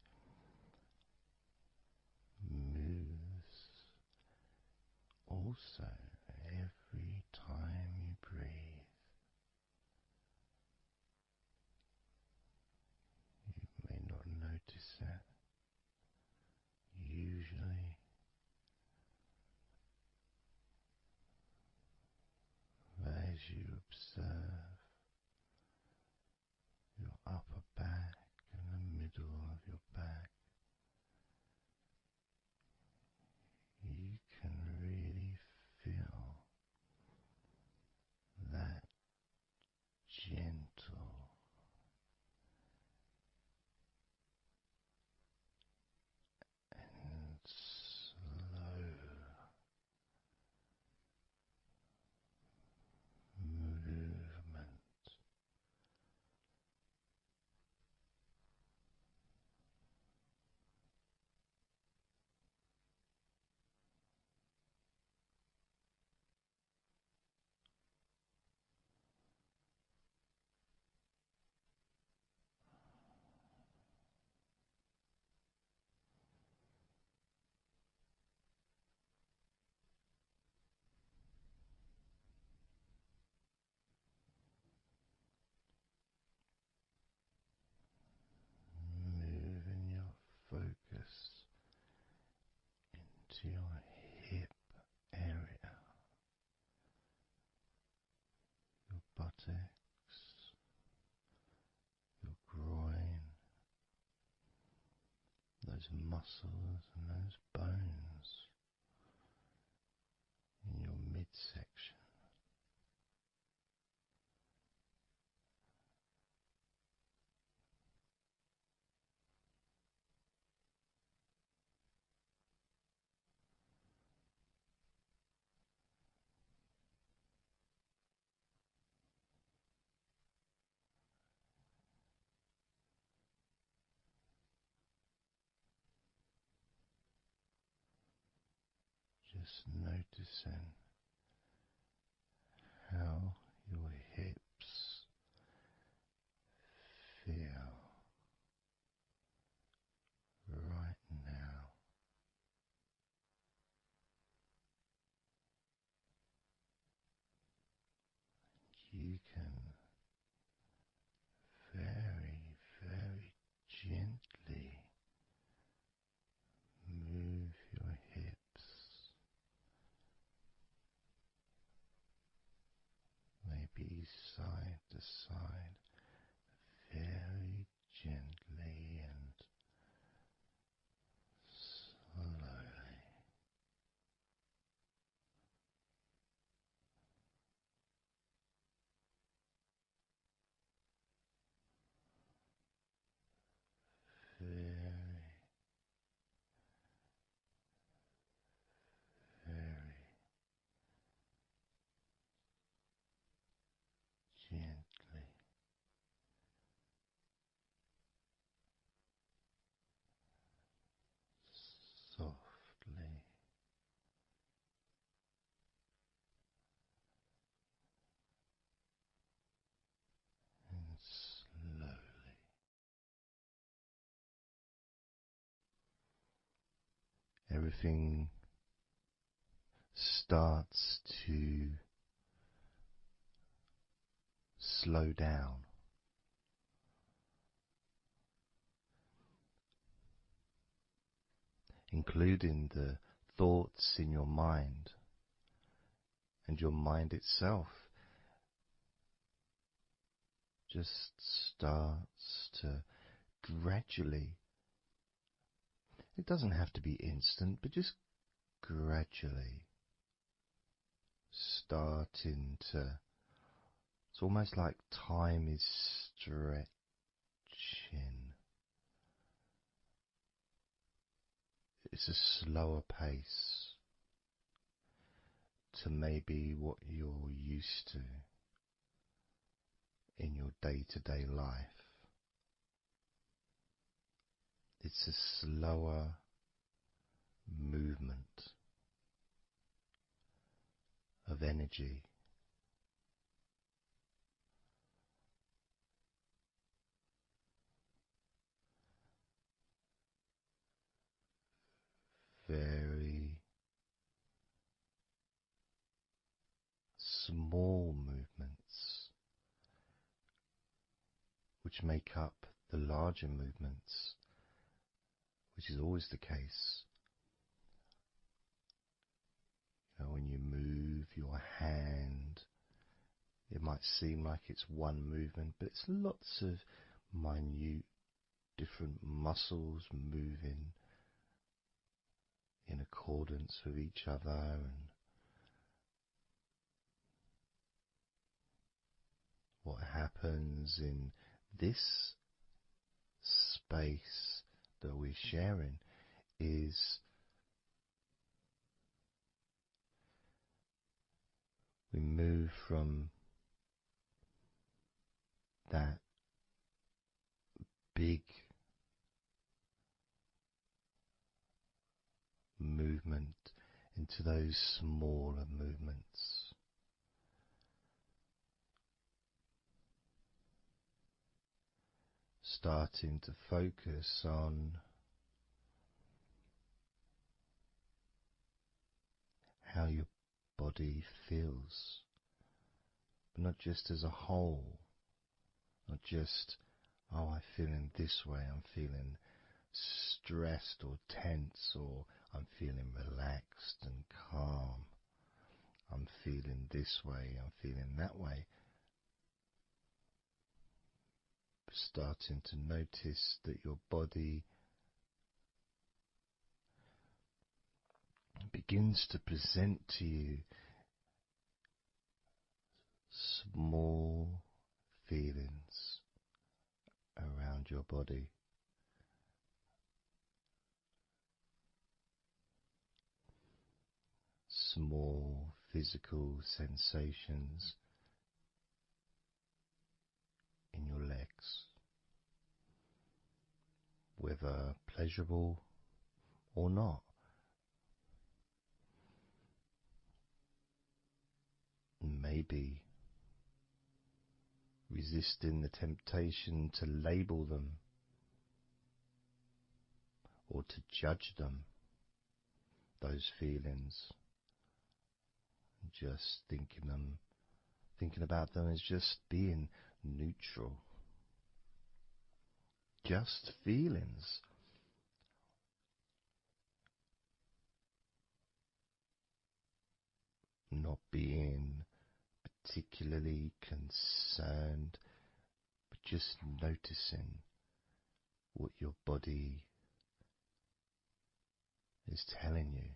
moves also every time you breathe. You may not notice that usually, but as you observe your upper back and the middle of your back, you can really feel that gentle and slow movement moving your focus into your buttocks, your groin, those muscles and those bones in your midsection. Just noticing how your hips feel right now. You can very, very gently move your hips, maybe side to side, very gently and slowly. Very, very gently, softly and slowly. Everything starts to slow down, including the thoughts in your mind, and your mind itself just starts to gradually, it doesn't have to be instant, but just gradually starting to, it's almost like time is stretching. It's a slower pace to maybe what you're used to in your day-to-day life. It's a slower movement of energy. Very small movements which make up the larger movements, which is always the case. You know, when you move your hand, it might seem like it's one movement, but it's lots of minute different muscles moving in accordance with each other, and what happens in this space that we're sharing is we move from that big movement into those smaller movements. Starting to focus on how your body feels, but not just as a whole, not just, oh, I'm feeling this way, I'm feeling stressed or tense, or I'm feeling relaxed and calm, I'm feeling this way, I'm feeling that way, starting to notice that your body begins to present to you small feelings around your body. Small physical sensations in your legs, whether pleasurable or not. Maybe resisting the temptation to label them or to judge them, those feelings, just thinking about them as just being neutral, just feelings. Not being particularly concerned, but just noticing what your body is telling you.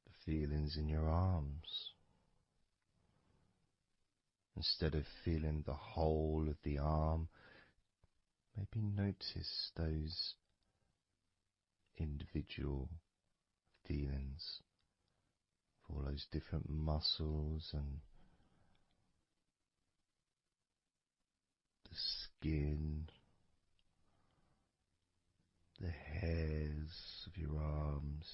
The feelings in your arms. Instead of feeling the whole of the arm, maybe notice those individual feelings of all those different muscles and the skin, the hairs of your arms,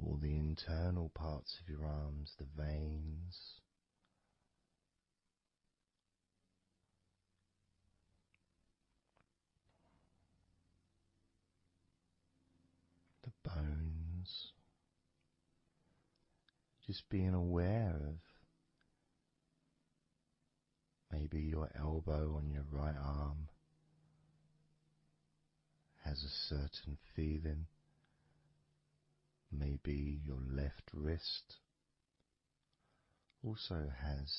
all the internal parts of your arms, the veins, the bones. Just being aware of maybe your elbow on your right arm has a certain feeling. Maybe your left wrist also has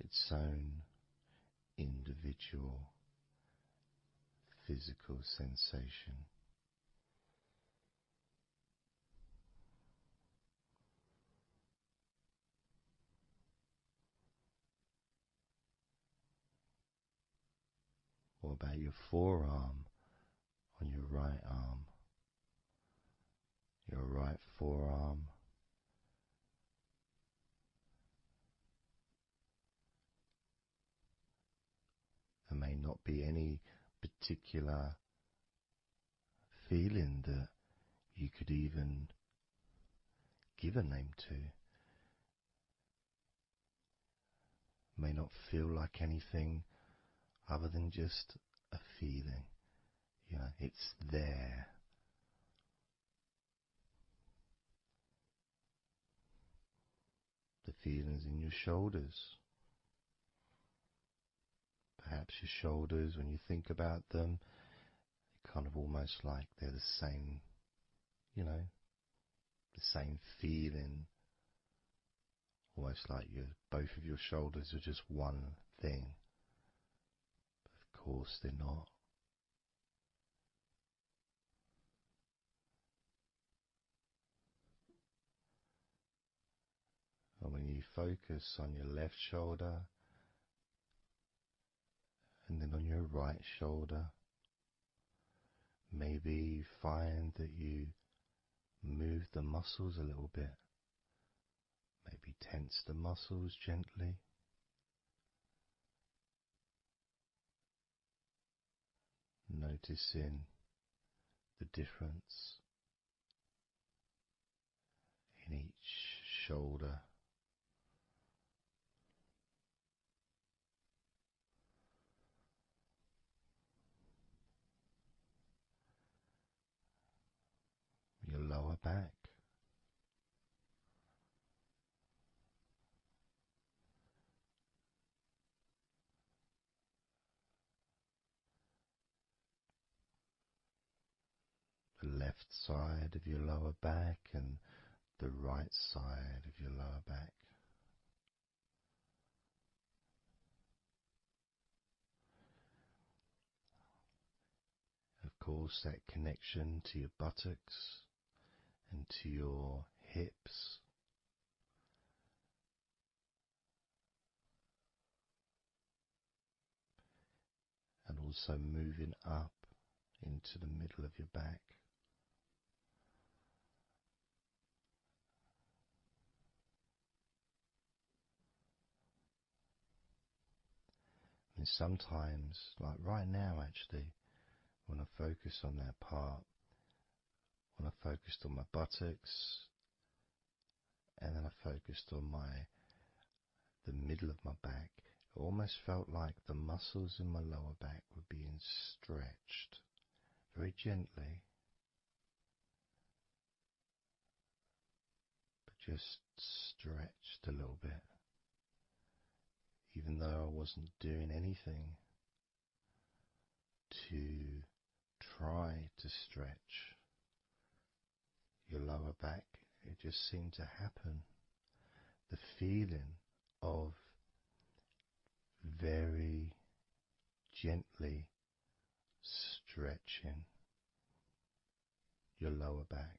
its own individual physical sensation. What about your forearm on your right arm? Your right forearm. There may not be any particular feeling that you could even give a name to. May not feel like anything other than just a feeling. You know, it's there. The feelings in your shoulders. Perhaps your shoulders, when you think about them, they're kind of almost like they're the same, you know, the same feeling. Almost like both of your shoulders are just one thing. But of course they're not. And when you focus on your left shoulder and then on your right shoulder, maybe you find that you move the muscles a little bit. Maybe tense the muscles gently. Noticing the difference in each shoulder. Your lower back. The left side of your lower back and the right side of your lower back. Of course, that connection to your buttocks and to your hips. And also moving up into the middle of your back. And sometimes, like right now actually, when I focus on that part, when I focused on my buttocks, and then I focused on the middle of my back, it almost felt like the muscles in my lower back were being stretched very gently, but just stretched a little bit, even though I wasn't doing anything to try to stretch your lower back. It just seemed to happen. The feeling of very gently stretching your lower back.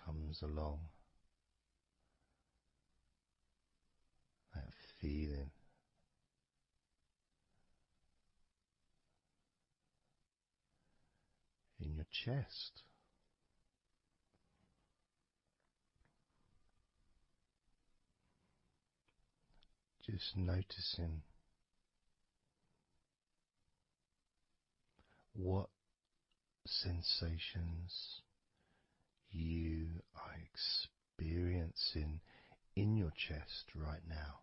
Comes along, that feeling in your chest. Just noticing what sensations you are experiencing in your chest right now.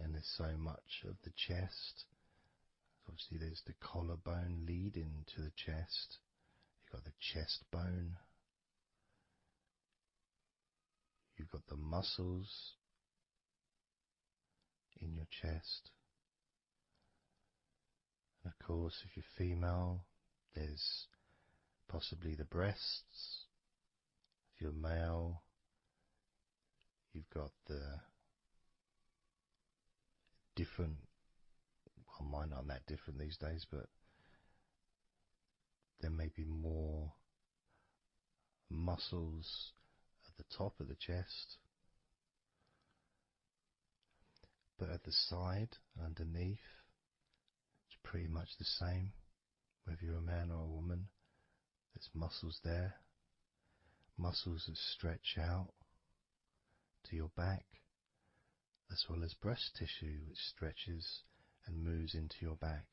And there's so much of the chest. Obviously there's the collarbone leading to the chest. You've got the chest bone. You've got the muscles in your chest. And of course, if you're female, there's possibly the breasts. If you're male, you've got the different, well, mine aren't that different these days, but there may be more muscles at the top of the chest, but at the side, underneath, it's pretty much the same, whether you're a man or a woman. There's muscles there, muscles that stretch out to your back, as well as breast tissue which stretches and moves into your back.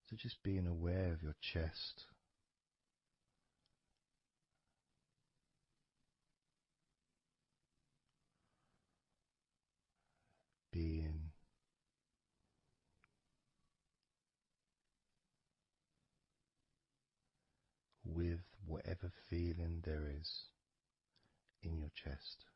So just being aware of your chest, being with whatever feeling there is in your chest.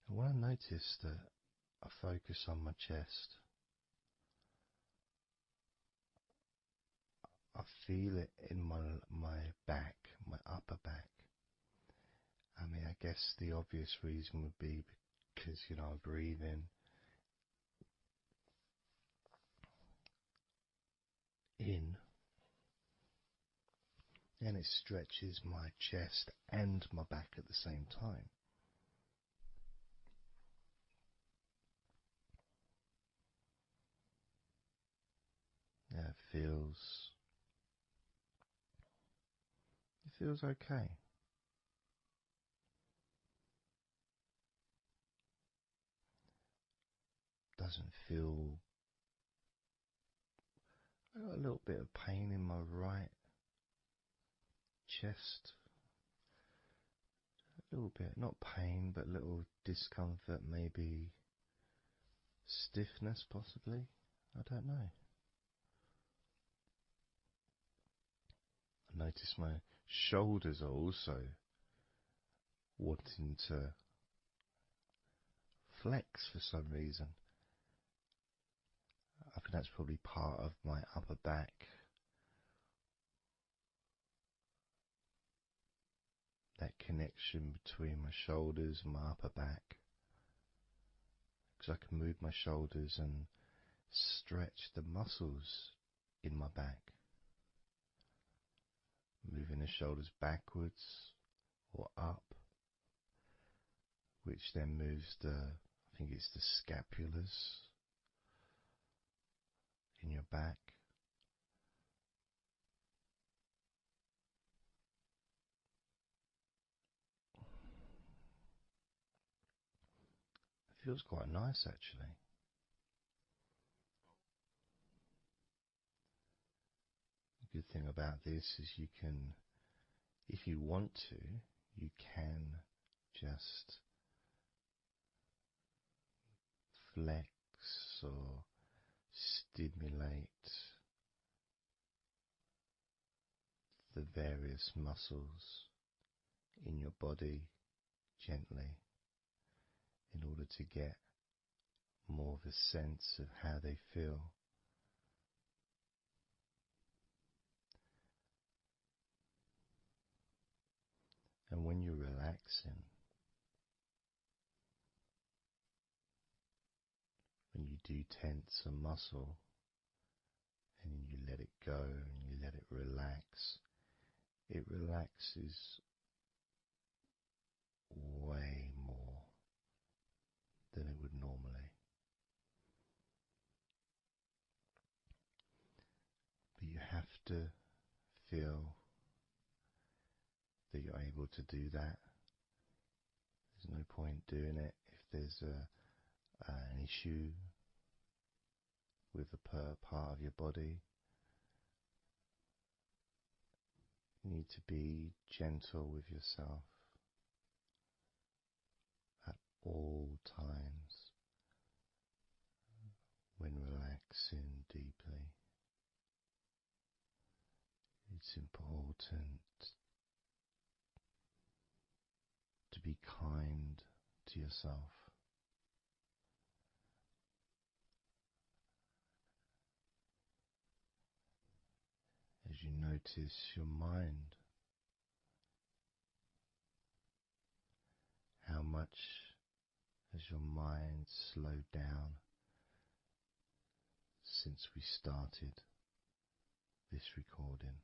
And when I notice that I focus on my chest, I feel it in my back, my upper back. I mean, I guess the obvious reason would be because, I breathe in, and it stretches my chest and my back at the same time. Yeah, it feels okay. Doesn't feel I got a little bit of pain in my right chest. A little bit, not pain, but little discomfort, maybe stiffness possibly. I don't know. I notice my shoulders are also wanting to flex for some reason. I think that's probably part of my upper back. That connection between my shoulders and my upper back. Because I can move my shoulders and stretch the muscles in my back. Moving the shoulders backwards or up, which then moves I think it's the scapulars in your back. It feels quite nice actually. The good thing about this is you can, if you want to, you can just flex or stimulate the various muscles in your body gently in order to get more of a sense of how they feel. And when you're relaxing, when you do tense a muscle and you let it go and you let it relax, it relaxes way more than it would normally. But you have to feel that you're able to do that. There's no point doing it if there's an issue with a part of your body. You need to be gentle with yourself at all times when relaxing deeply. It's important to be kind to yourself. As you notice your mind, how much has your mind slowed down since we started this recording?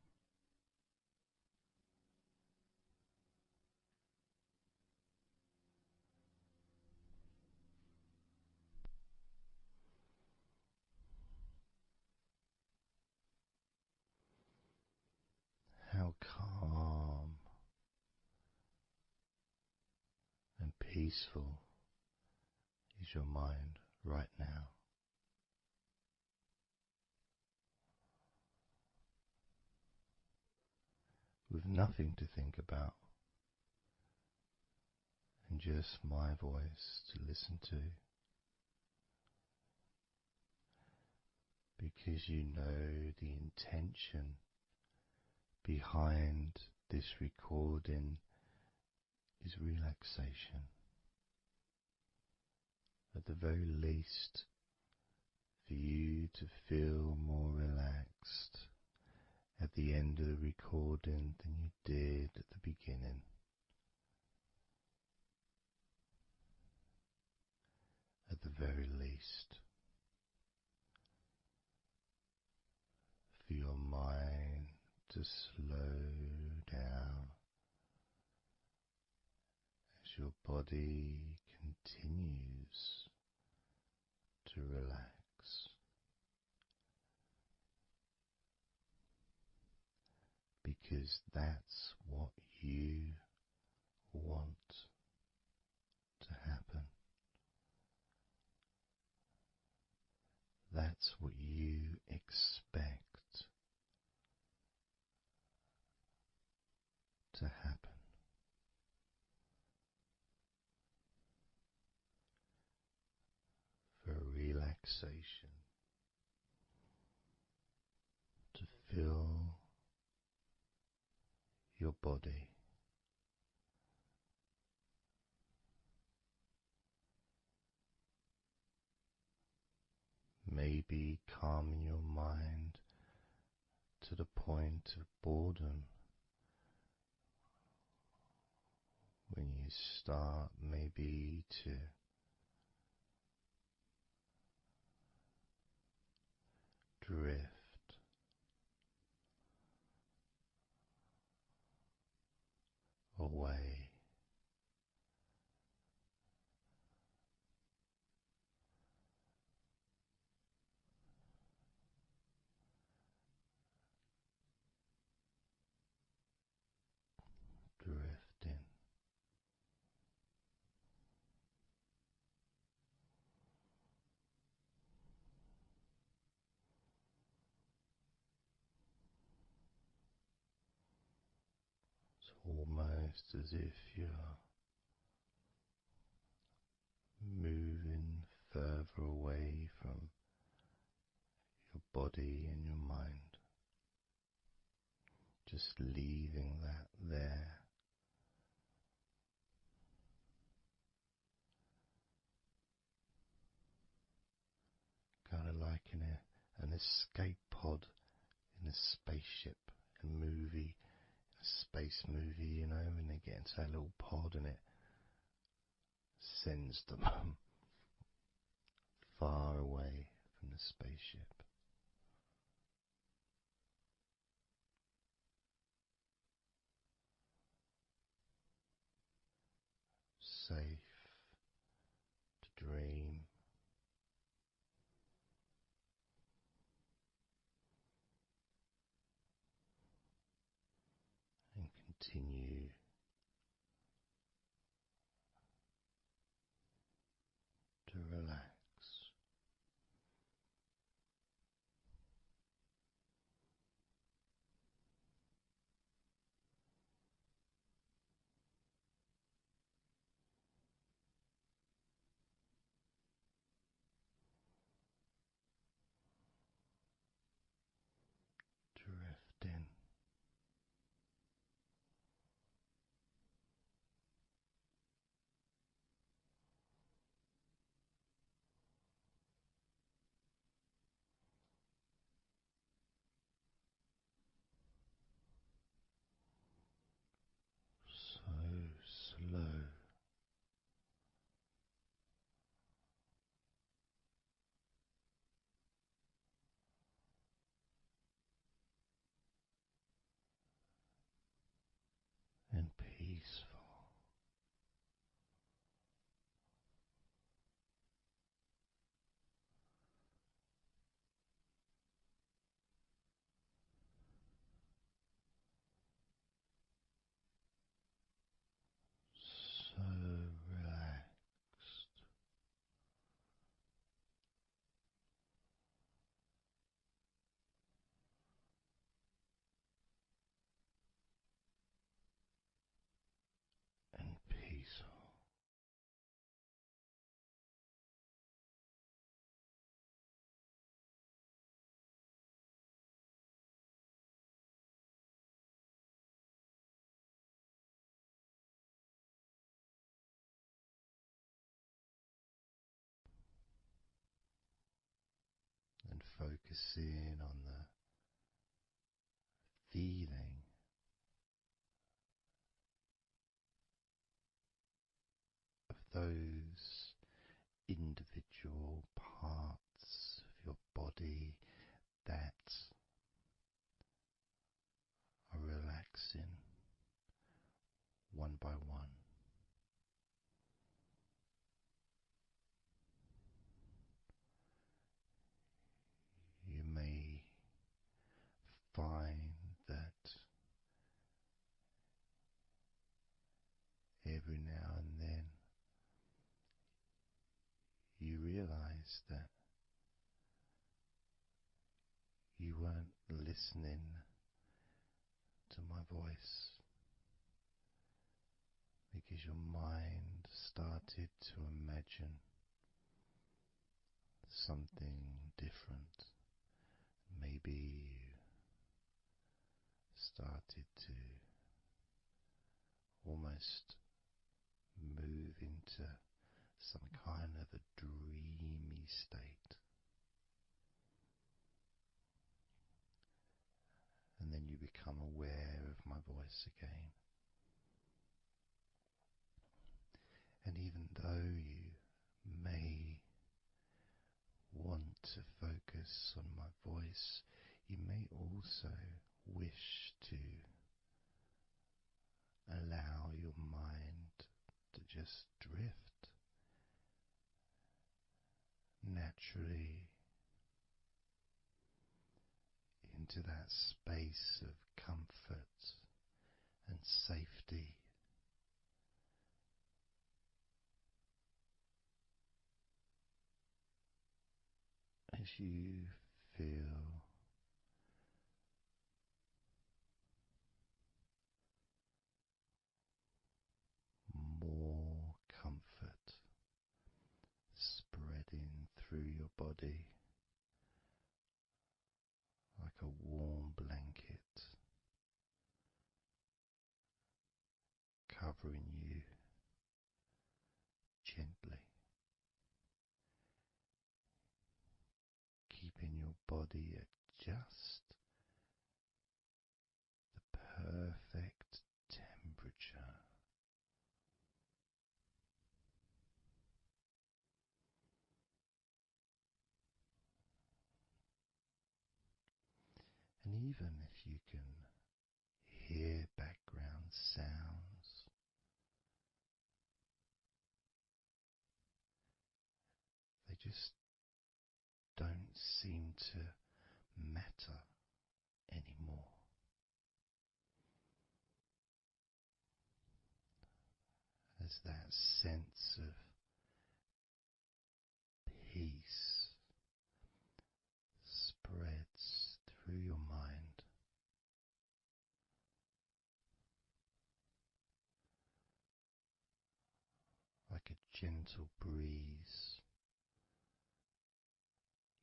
How calm and peaceful is your mind right now? With nothing to think about and just my voice to listen to, because you know the intention behind this recording is relaxation. At the very least, for you to feel more relaxed at the end of the recording than you did at the beginning. At the very least, for your mind to slow down as your body continues to relax. Because that's what you want to happen. That's what you expect relaxation, to feel your body. Maybe calming your mind to the point of boredom when you start maybe to drift away. Drifting. It's almost as if you're moving further away from your body and your mind, just leaving that there. Kind of like in an escape pod in a spaceship, a movie, a space movie, you know, when they get into that little pod and it sends them far away from the spaceship. Safe to dream. And continue to relax. Drifting. So slow. And peaceful. So relaxed. And peaceful. And focusing on the feeling of those individual parts of your body that are relaxing one by one. You may find that every now and then you realize that you weren't listening to my voice because your mind started to imagine something different. Maybe you started to almost move into some kind of a dreamy state. And then you become aware of my voice again. And even though you may want to focus on my voice, you may also wish to allow your mind to just drift naturally into that space of comfort and safety. As you feel more comfort spreading through your body like a warm blanket, covering you gently, keeping your body at just the perfect temperature. And even if you can hear background sounds, they just don't seem to matter anymore. As that sense of peace spreads through your mind, like a gentle breeze,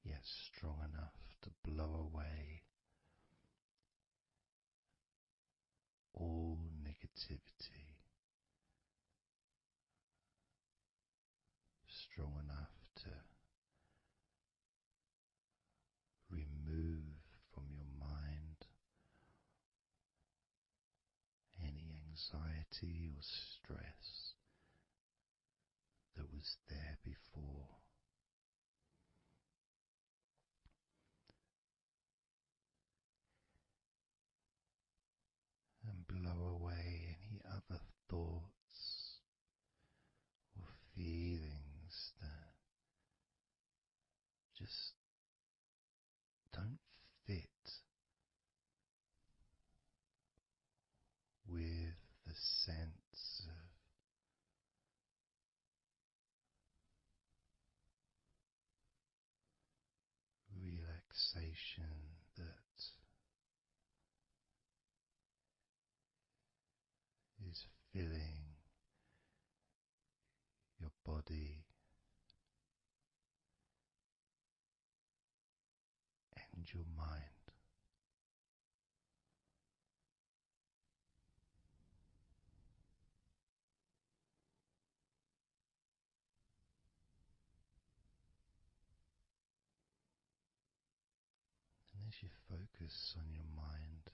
yet strong enough to blow away all negativity, strong enough to remove from your mind any anxiety or stress that was there before. And blow away any other thoughts or feelings that just don't fit with the sense of relaxation that is filling your body and your mind. And as you focus on your mind,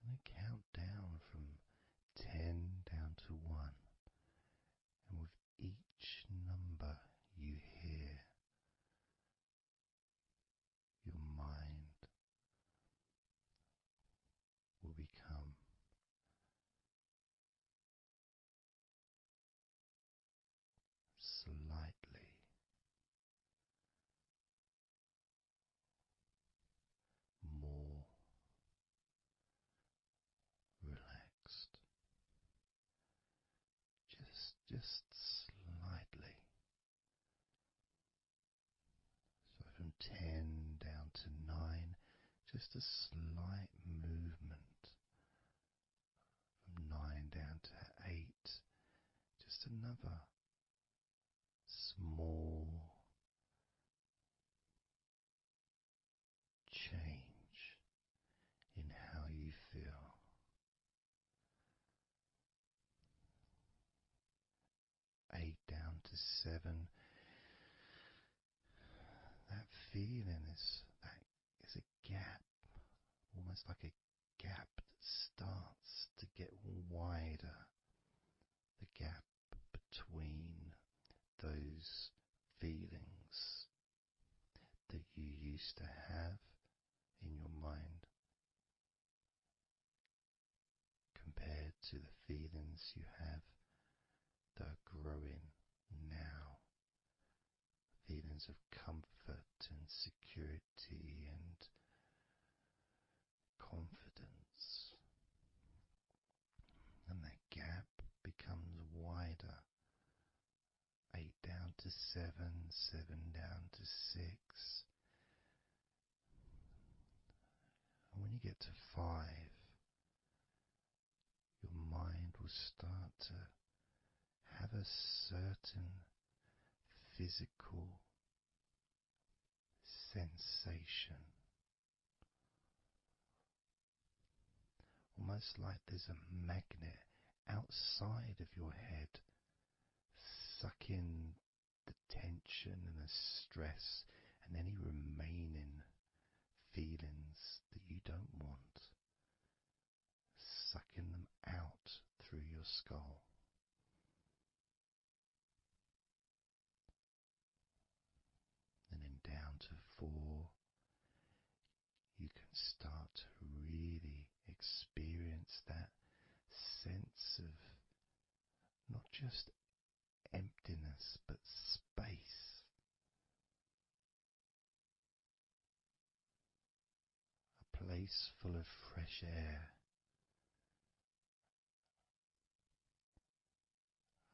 I'm going to count down from 10 down to 1. And with each number you hear, your mind will become slightly more relaxed. Just slightly. So from 10 down to 9, just a slight movement. From 9 down to 8, just another small change in how you feel. 8 down to 7. That feeling is a gap, almost like a gap that starts to get wider. The gap between those feelings that you used to have in your mind compared to the feelings you have that are growing now. Feelings of comfort and security and confidence. And that gap becomes wider. 8 down to 7, 7 down to 6. And when you get to 5, your mind will start to have a certain physical sensation, almost like there's a magnet outside of your head, sucking the tension and the stress and any remaining feelings that you don't want, sucking them out through your skull. And then down to 4, you can start to really experience that sense of not just emptiness but space. A place full of fresh air.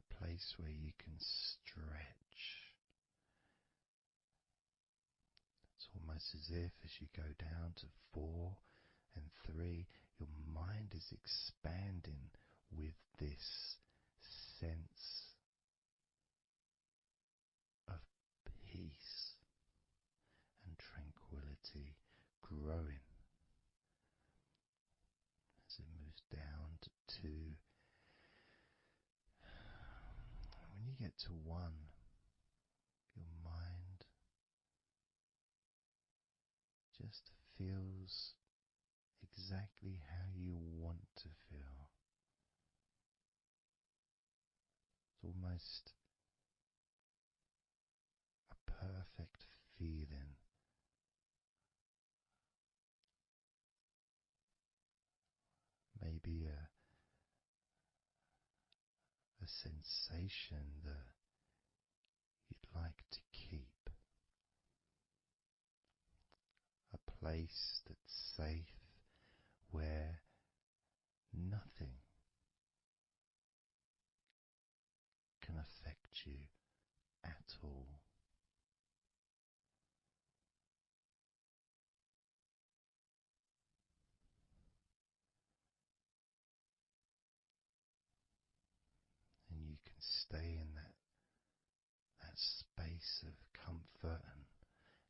A place where you can stretch. It's almost as if as you go down to 4 and 3, your mind is expanding with this sense of peace and tranquility growing. As it moves down to 2, when you get to 1, your mind just feels exactly how you want to feel. It's almost a perfect feeling. Maybe a sensation that you'd like to keep. A place that's safe where nothing can affect you at all. And you can stay in that space of comfort and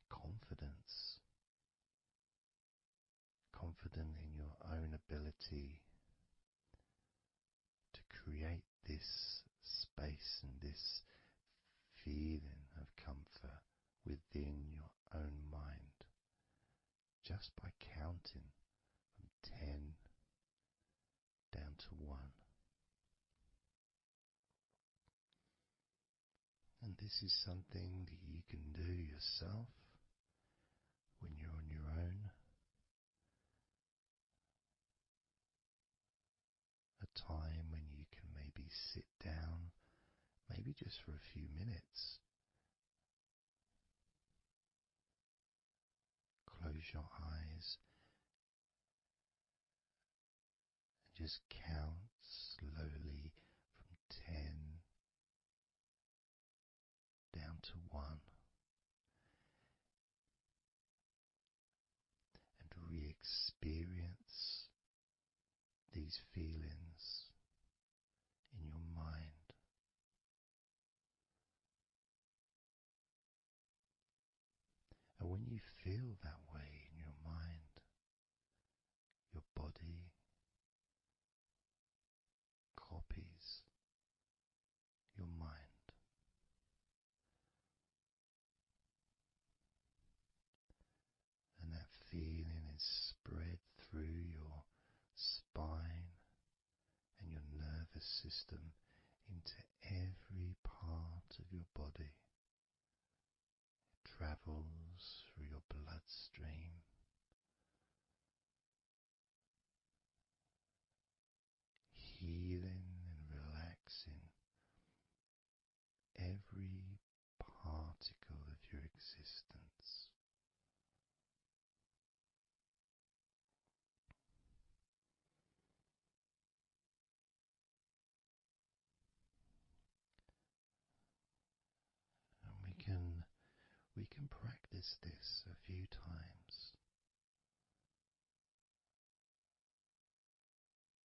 confidence. Confident in your own ability to create this space and this feeling of comfort within your own mind, just by counting from 10 down to 1. And this is something that you can do yourself when you're on your own. A time when you can maybe sit down, maybe just for a few minutes. Close your eyes and just count slowly from 10 down to 1. And re-experience these feelings in your mind. And when you feel that way in your mind, system into every part of your body. It travels through your bloodstream, healing and relaxing every particle of your existence. And we can practice this a few times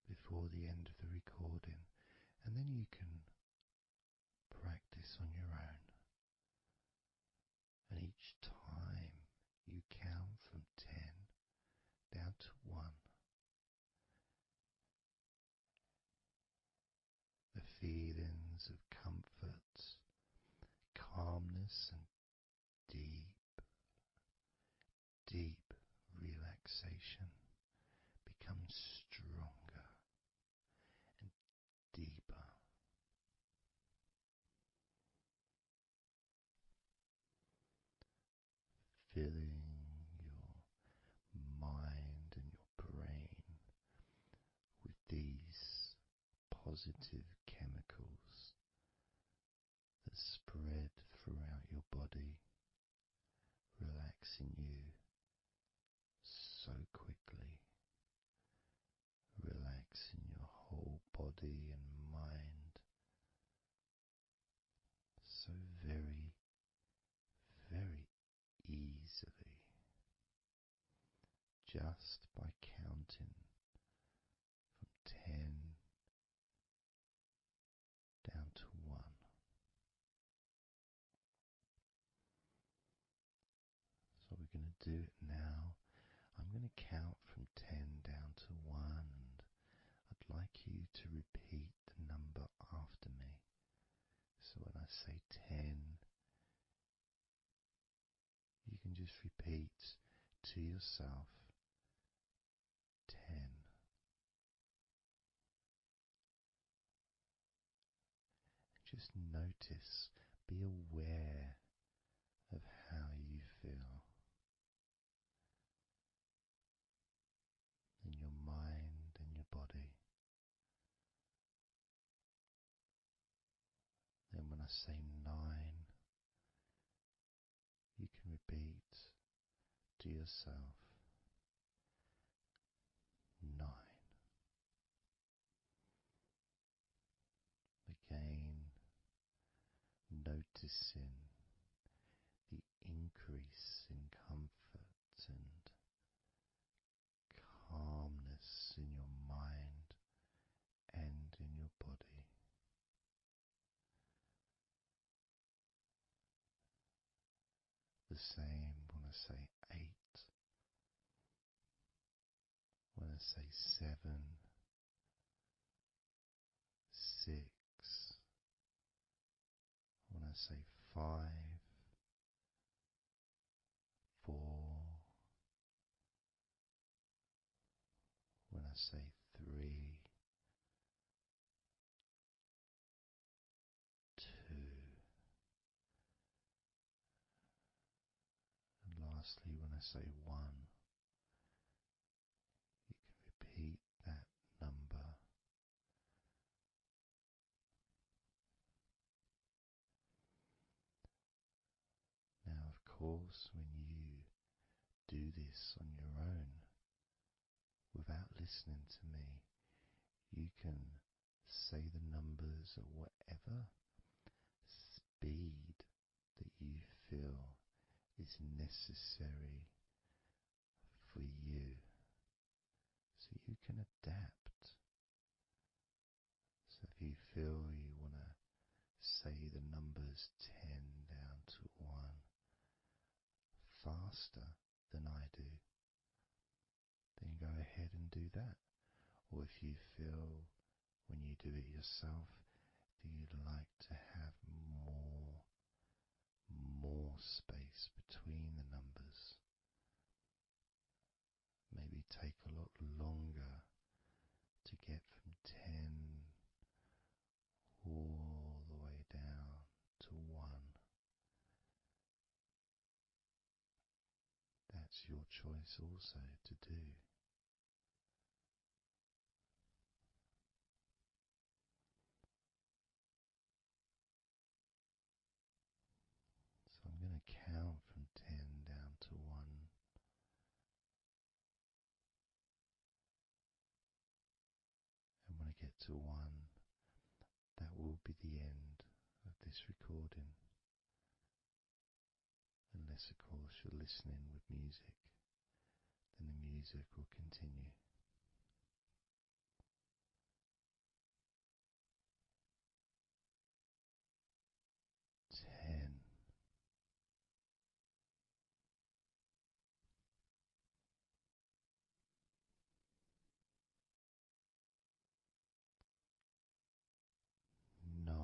before the end of the recording, and then you can practice on your own. And each time you count from 10 down to 1, the feelings of comfort, calmness, and deep relaxation become stronger and deeper. Filling your mind and your brain with these positive chemicals that spread throughout your body, relaxing you so quickly, relaxing your whole body and mind so very, very easily, just by counting from 10 down to 1. So we're going to do it now. I'm going to count from 10 down to 1, and I'd like you to repeat the number after me. So when I say 10, you can just repeat to yourself 10. Just notice, be aware of how you feel in your mind and your body. Then when I say 9, you can repeat to yourself 9. Again, noticing the increase in comfort and calmness in your mind and in your body. The same when I say 8, when I say 7, 6, when I say 5, 4, when I say 3, 2, and lastly when I say 1, you can repeat that number. Now, of course, when you do this on your own, without listening to me, you can say the numbers at whatever speed that you feel is necessary for you, so you can adapt. So if you feel you want to say the numbers 10 down to 1 faster than I do, then go ahead and do that. Or if you feel when you do it yourself that you'd like to have more space between the numbers, maybe take a lot longer to get from 10 that's your choice also to do. So I'm going to count from 10 down to 1. And when I get to 1, that will be the end of this recording. Unless, of course, you're listening with music, then the music will continue. 10. 9.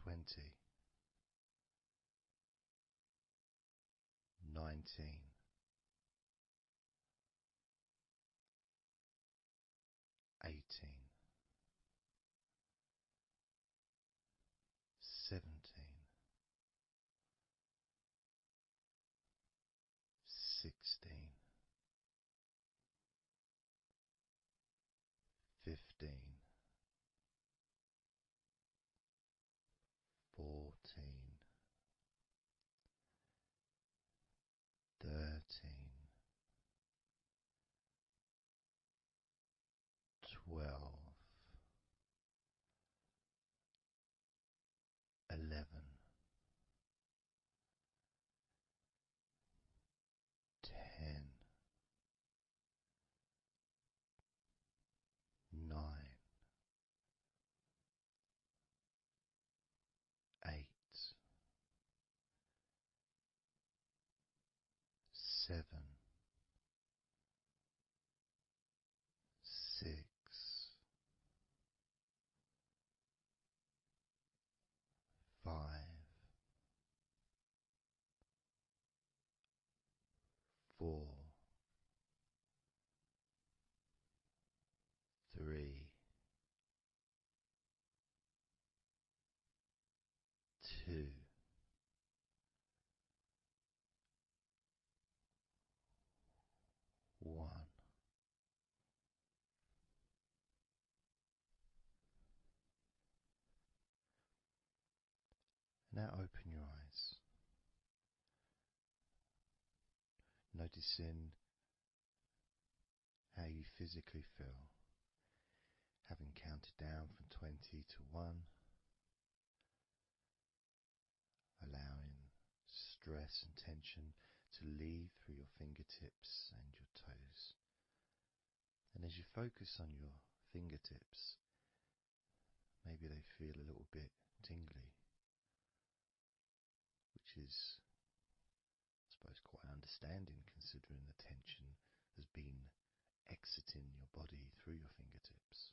20, 19, 18, 17, 16, 15, 14, 13, 12, 11, 10, 9, 8, 7, 6, 5, 4, 3, 2, 1. Now open your eyes, noticing how you physically feel, having counted down from 20 to 1, allowing stress and tension to leave through your fingertips and your toes. And as you focus on your fingertips, maybe they feel a little bit tingly, which is, I suppose, quite understanding considering the tension has been exiting your body through your fingertips.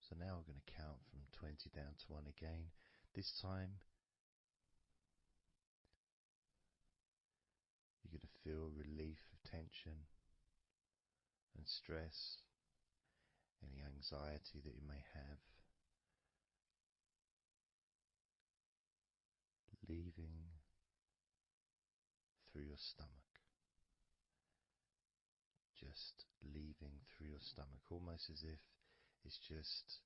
So now we're going to count from 20 down to 1 again. This time you're going to feel relief of tension and stress, any anxiety that you may have, leaving through your stomach. Just leaving through your stomach, almost as if it's just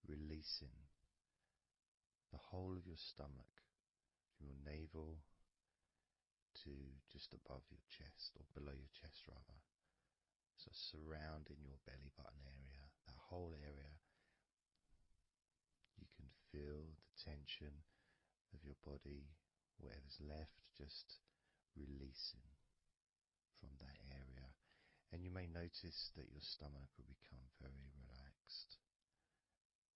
releasing the whole of your stomach, from your navel to just above your chest, or below your chest rather. So surrounding your belly button area, that whole area, you can feel the tension of your body, whatever's left, just releasing from that area. And you may notice that your stomach will become very relaxed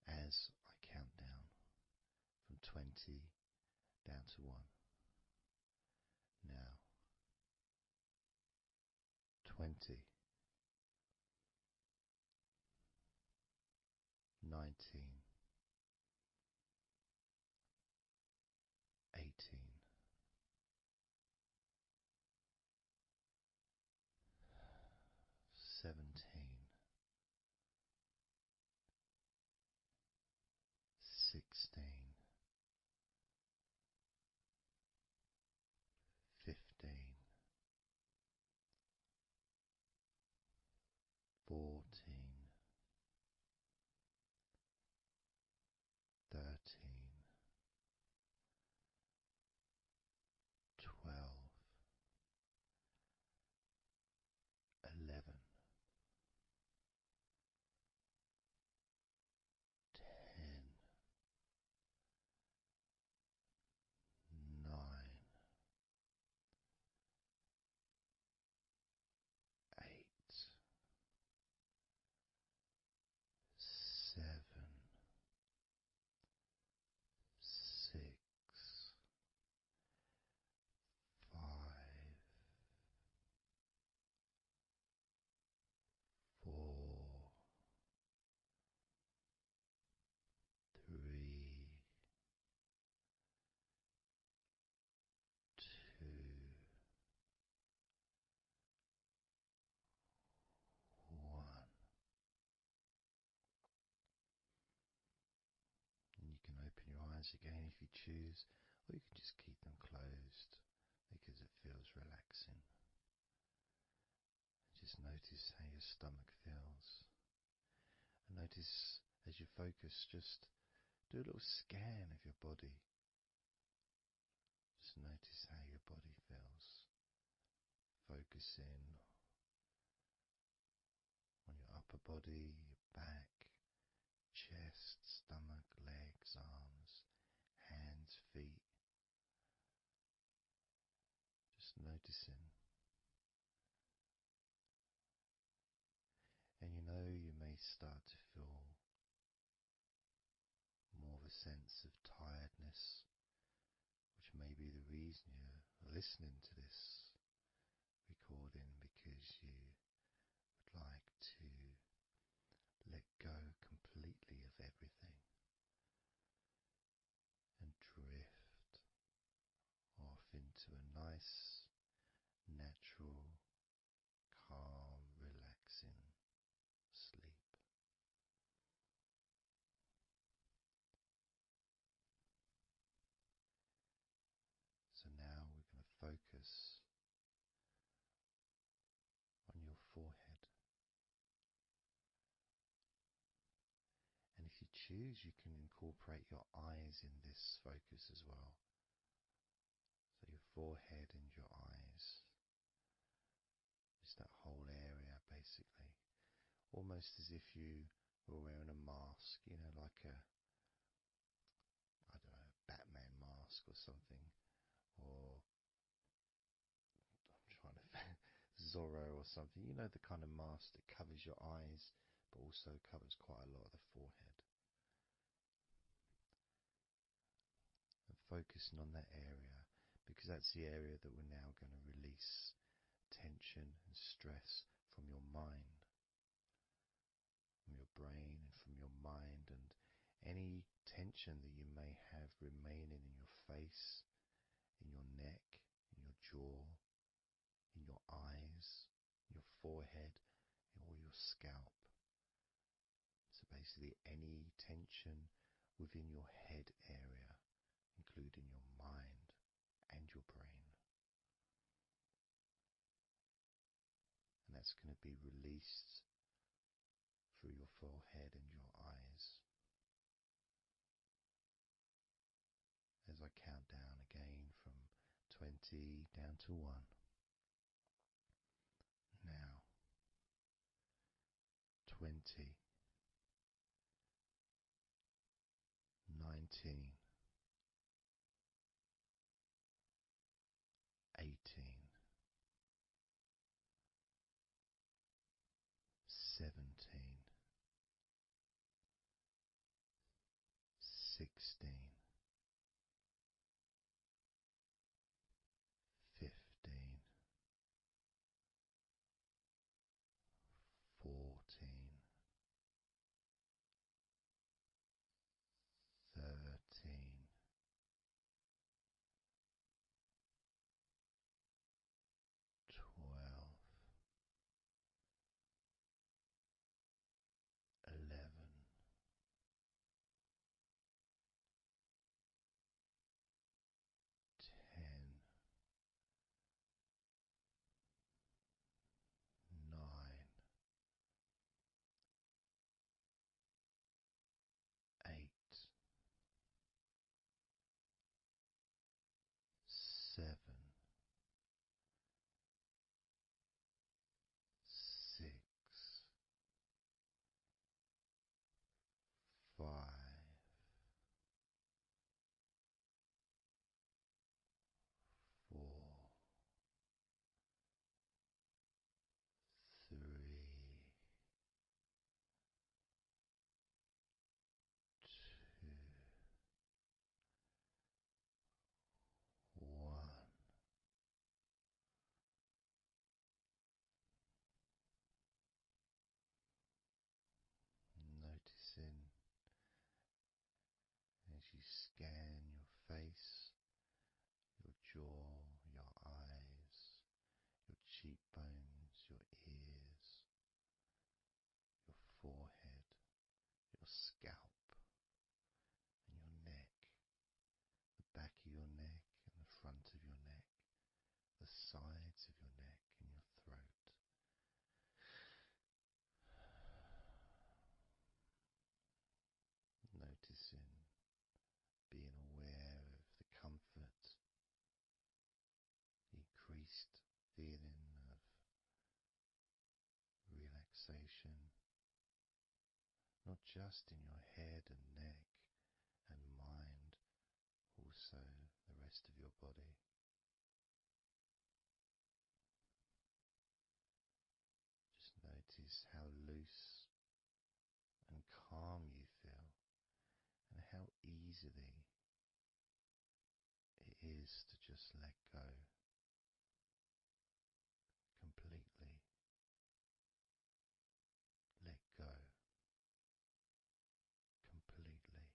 as I count down from 20 down to 1. Now, 20, 19, 18, 17, 16, 15, 14, eyes again if you choose, or you can just keep them closed because it feels relaxing. Just notice how your stomach feels. And notice as you focus, just do a little scan of your body. Just notice how your body feels. Focus in on your upper body, your back, chest, stomach, legs, arms, hands, feet. Just noticing. And you may start to feel more of a sense of tiredness, which may be the reason you're listening to this recording, because you would like to let go completely of everything and drift off into a nice, natural, calm, relaxing sleep. So now we're going to focus on your forehead. And if you choose, you can incorporate your eyes in this focus as well. So your forehead and your eyes. Just that whole area, basically. Almost as if you were wearing a mask, like a Batman mask or something. Or I'm trying to Zorro or something. The kind of mask that covers your eyes but also covers quite a lot of the forehead. And focusing on that area, because that's the area that we're now going to release tension and stress from your mind, from your brain and from your mind, and any tension that you may have remaining in your face, in your neck, in your jaw, in your eyes, your forehead, or your scalp. So basically any tension within your head area, including your mind and your brain. And that's going to be released through your forehead and your eyes. As I count down again from 20 down to 1. Now, 20, 19, 18, 17, 16, 15, 14, 13, just in your head and neck and mind, also the rest of your body. Just notice how loose and calm you feel, and how easily it is to just let go completely. Let go completely.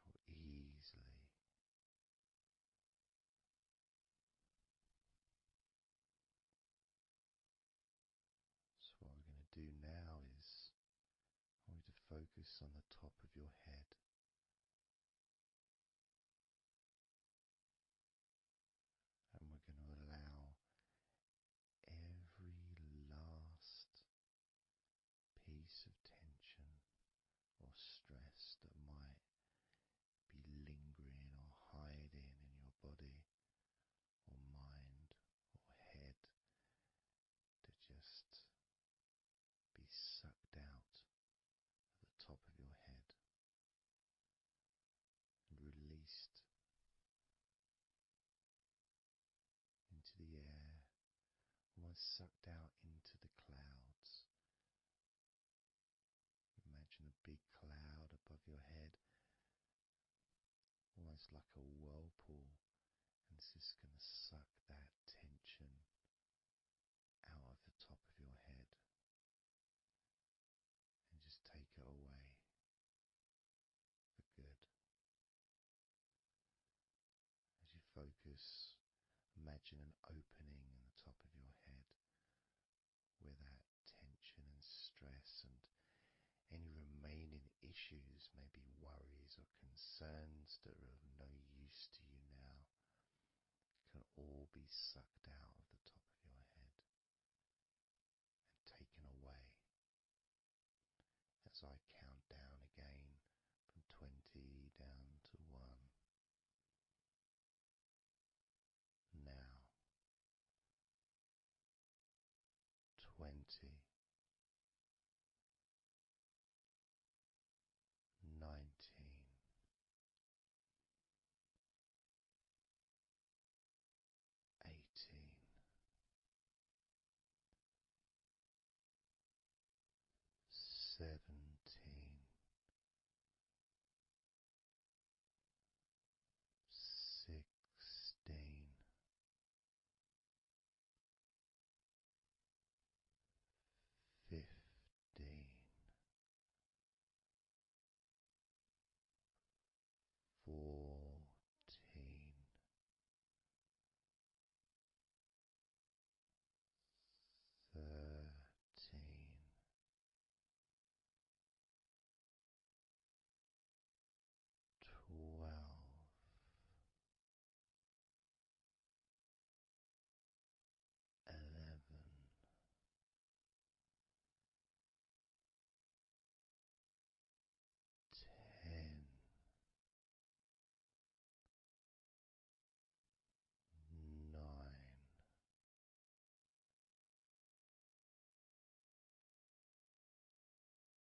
How easily. So what we're going to do now is I want you to focus on the top of your head. And we're going to allow every last piece of tension or stress that might be lingering or hiding in your body or mind or head to just be sucked out at the top of your head and released into the air, almost sucked out into the clouds. Imagine a big cloud above your head, almost like a whirlpool, and it's just going to suck that tension out of the top of your head and just take it away for good. As you focus, imagine an opening in the top of your head where that tension and stress and any remaining issues, maybe worries or concerns that are of no use to you now, can all be sucked out of the top of your head and taken away. As I count down again from 20 down to 1. Now, 20, 19, 18, 17, 16, 15, 14, 13, 12, 11, 10, 9,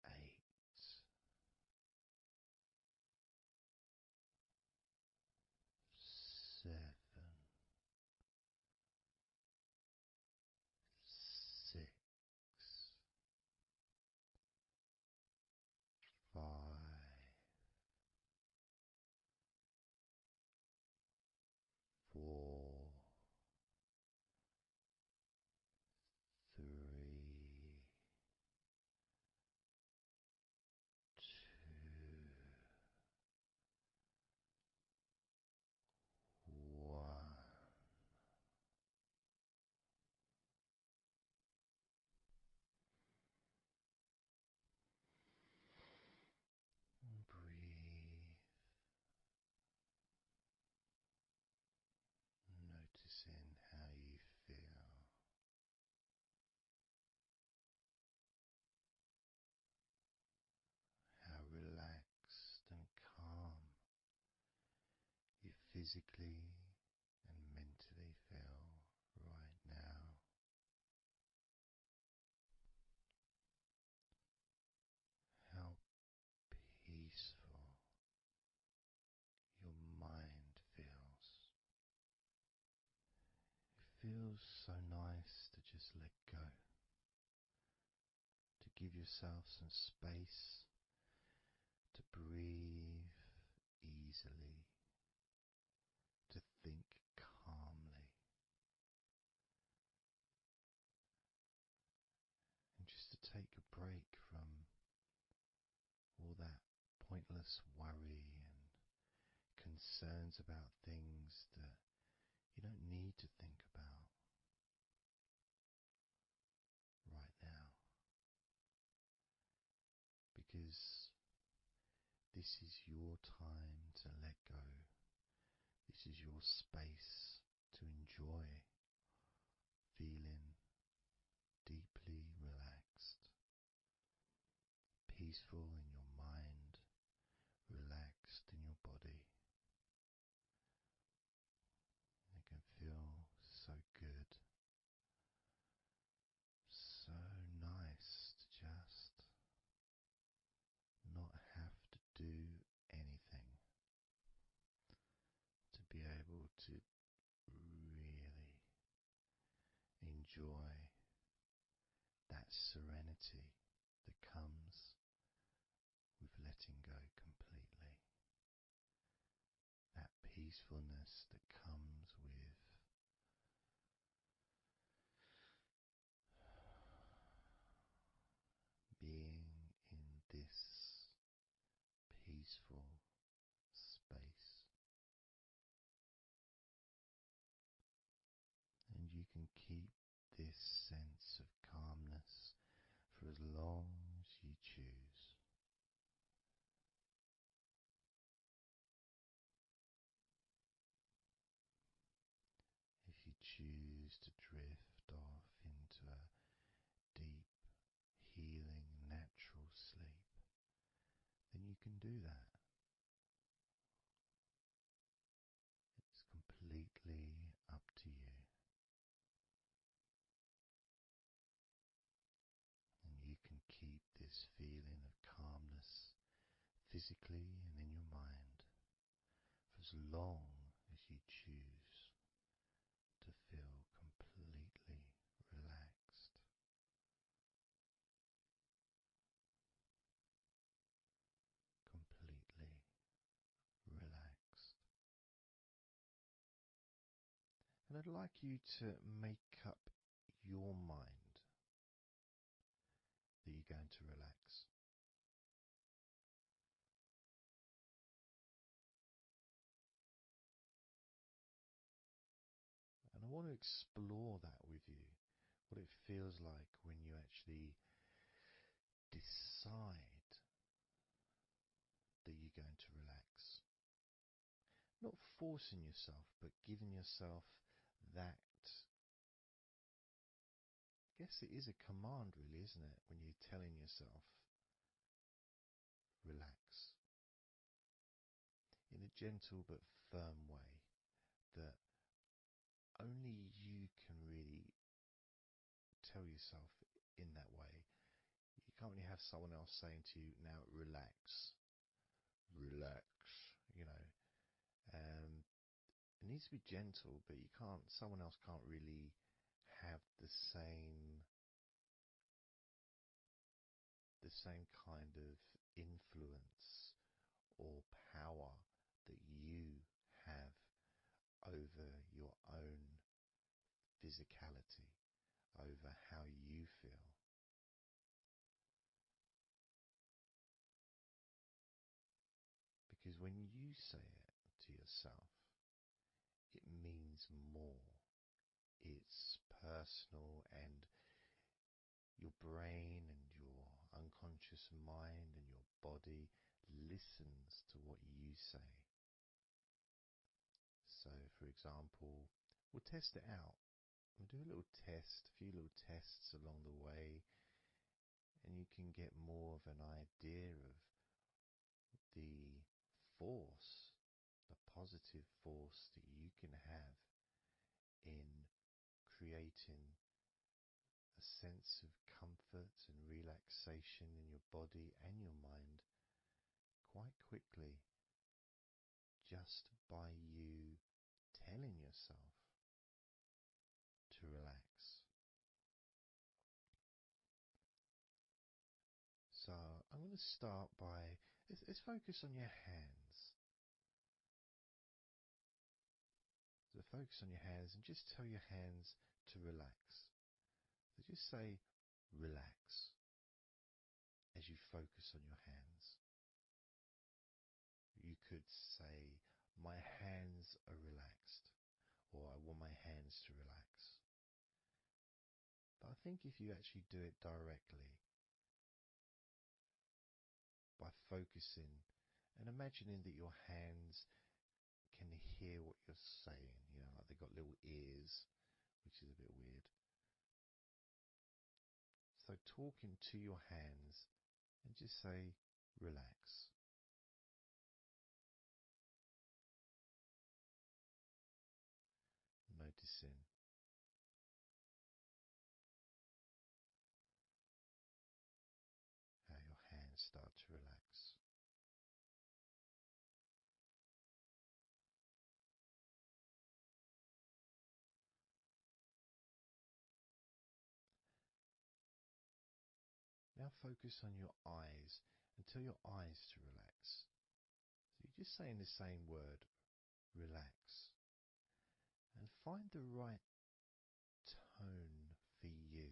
8, 7, 6, 5, 4, 3, 2, 1. Breathe, noticing how you feel, how relaxed and calm you physically and mentally feel right feels so nice to just let go, to give yourself some space to breathe easily, to think calmly, and just to take a break from all that pointless worry and concerns about things that you don't need to think about right now, because this is your time to let go. This is your space to enjoy feeling deeply relaxed, peaceful in your mind, relaxed in your body. It can feel so good, so nice to just not have to do anything, to be able to really enjoy that serenity that comes with letting go completely, that peacefulness that comes with being in this peaceful space. And you can keep this sense of calmness for as long as you choose. If you choose to drift off into a deep, healing, natural sleep, then you can do that. It's completely up to you. And you can keep this feeling of calmness physically and in your mind for as long as you choose to feel completely relaxed. Completely relaxed. And I'd like you to make up your mind that you're going to relax. And I want to explore that with you, what it feels like when you actually decide that you're going to relax. Not forcing yourself, but giving yourself that. I guess it is a command, really, isn't it? When you're telling yourself, relax. In a gentle but firm way that only you can really tell yourself in that way. You can't really have someone else saying to you, now relax, relax, you know. It needs to be gentle, but someone else can't really have the same kind of influence or power that you have over your own physicality, over how you feel. Because when you say it to yourself, it means more. It's personal, and your brain and your unconscious mind and your body listens to what you say. So, for example, we'll test it out. We'll do a little test, a few little tests along the way, and you can get more of an idea of the force, the positive force that you can have in creating a sense of comfort and relaxation in your body and your mind quite quickly, just by you telling yourself to relax. So I'm going to start by, let's focus on your hands. So focus on your hands and just tell your hands to relax. So just say relax as you focus on your hands. You could say, my hands are relaxed, or I want my hands to relax. But I think if you actually do it directly, by focusing and imagining that your hands can hear what you're saying, like they've got little ears, which is a bit weird. So talking to your hands and just say, relax. Noticing how your hands start to relax. Now focus on your eyes and tell your eyes to relax. So you're just saying the same word, relax. And find the right tone for you.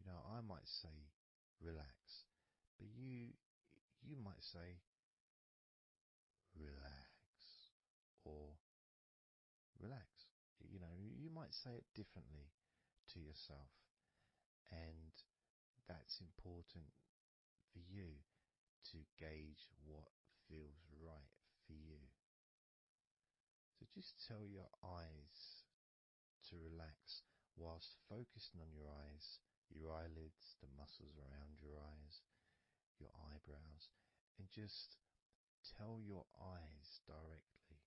I might say relax, but you might say relax or relax. You might say it differently to yourself, and that's important for you to gauge what feels right for you. So just tell your eyes to relax whilst focusing on your eyes, your eyelids, the muscles around your eyes, your eyebrows, and just tell your eyes directly,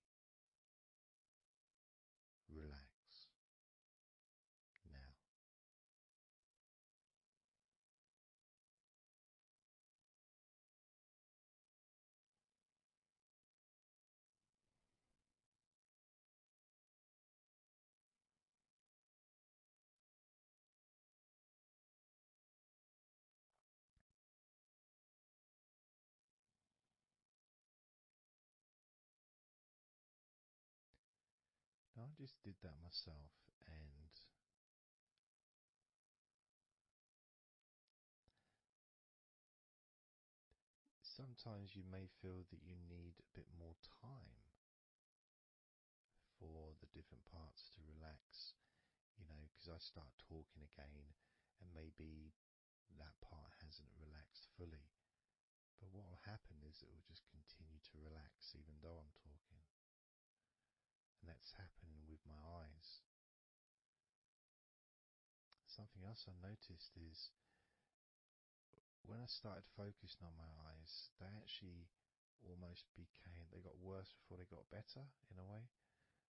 relax now. Now I just did that myself, and sometimes you may feel that you need a bit more time for the different parts to relax, because I start talking again and maybe that part hasn't relaxed fully. But what will happen is it will just continue to relax even though I'm talking. And that's happening with my eyes. Something else I noticed is when I started focusing on my eyes, they actually almost they got worse before they got better in a way.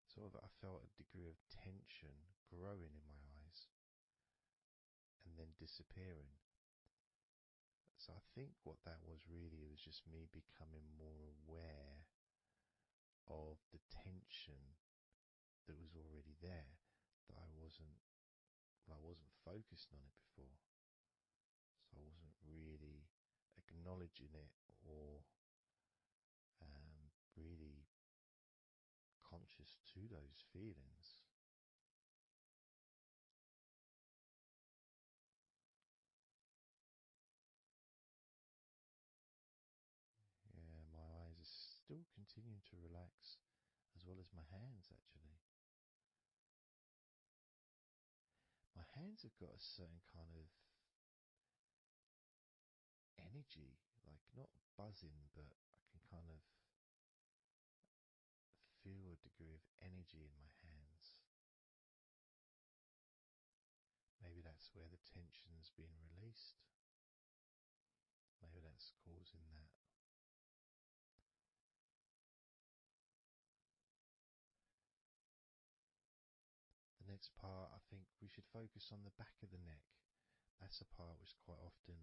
Sort of I felt a degree of tension growing in my eyes and then disappearing. So I think what that was really was just me becoming more aware of the tension that was already there, that I wasn't focusing on it before. So I wasn't really acknowledging it or really conscious to those feelings. Yeah, my eyes are still continuing to relax, as well as my hands actually. My hands have got a certain kind of energy, like not buzzing, but I can kind of feel a degree of energy in my hands. Maybe that's where the tension's being released. Maybe that's causing that. The next part, I think we should focus on the back of the neck. That's a part which quite often,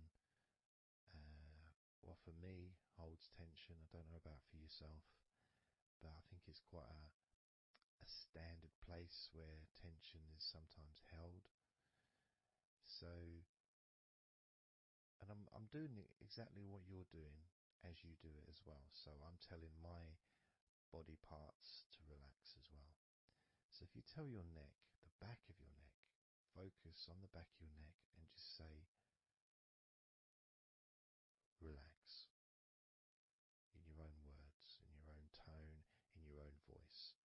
well for me, holds tension. I don't know about for yourself, but I think it's quite a standard place where tension is sometimes held. So, and I'm doing exactly what you're doing as you do it as well. So I'm telling my body parts to relax as well. So if you tell your neck, the back of your neck, focus on the back of your neck and just say, relax, in your own words, in your own tone, in your own voice.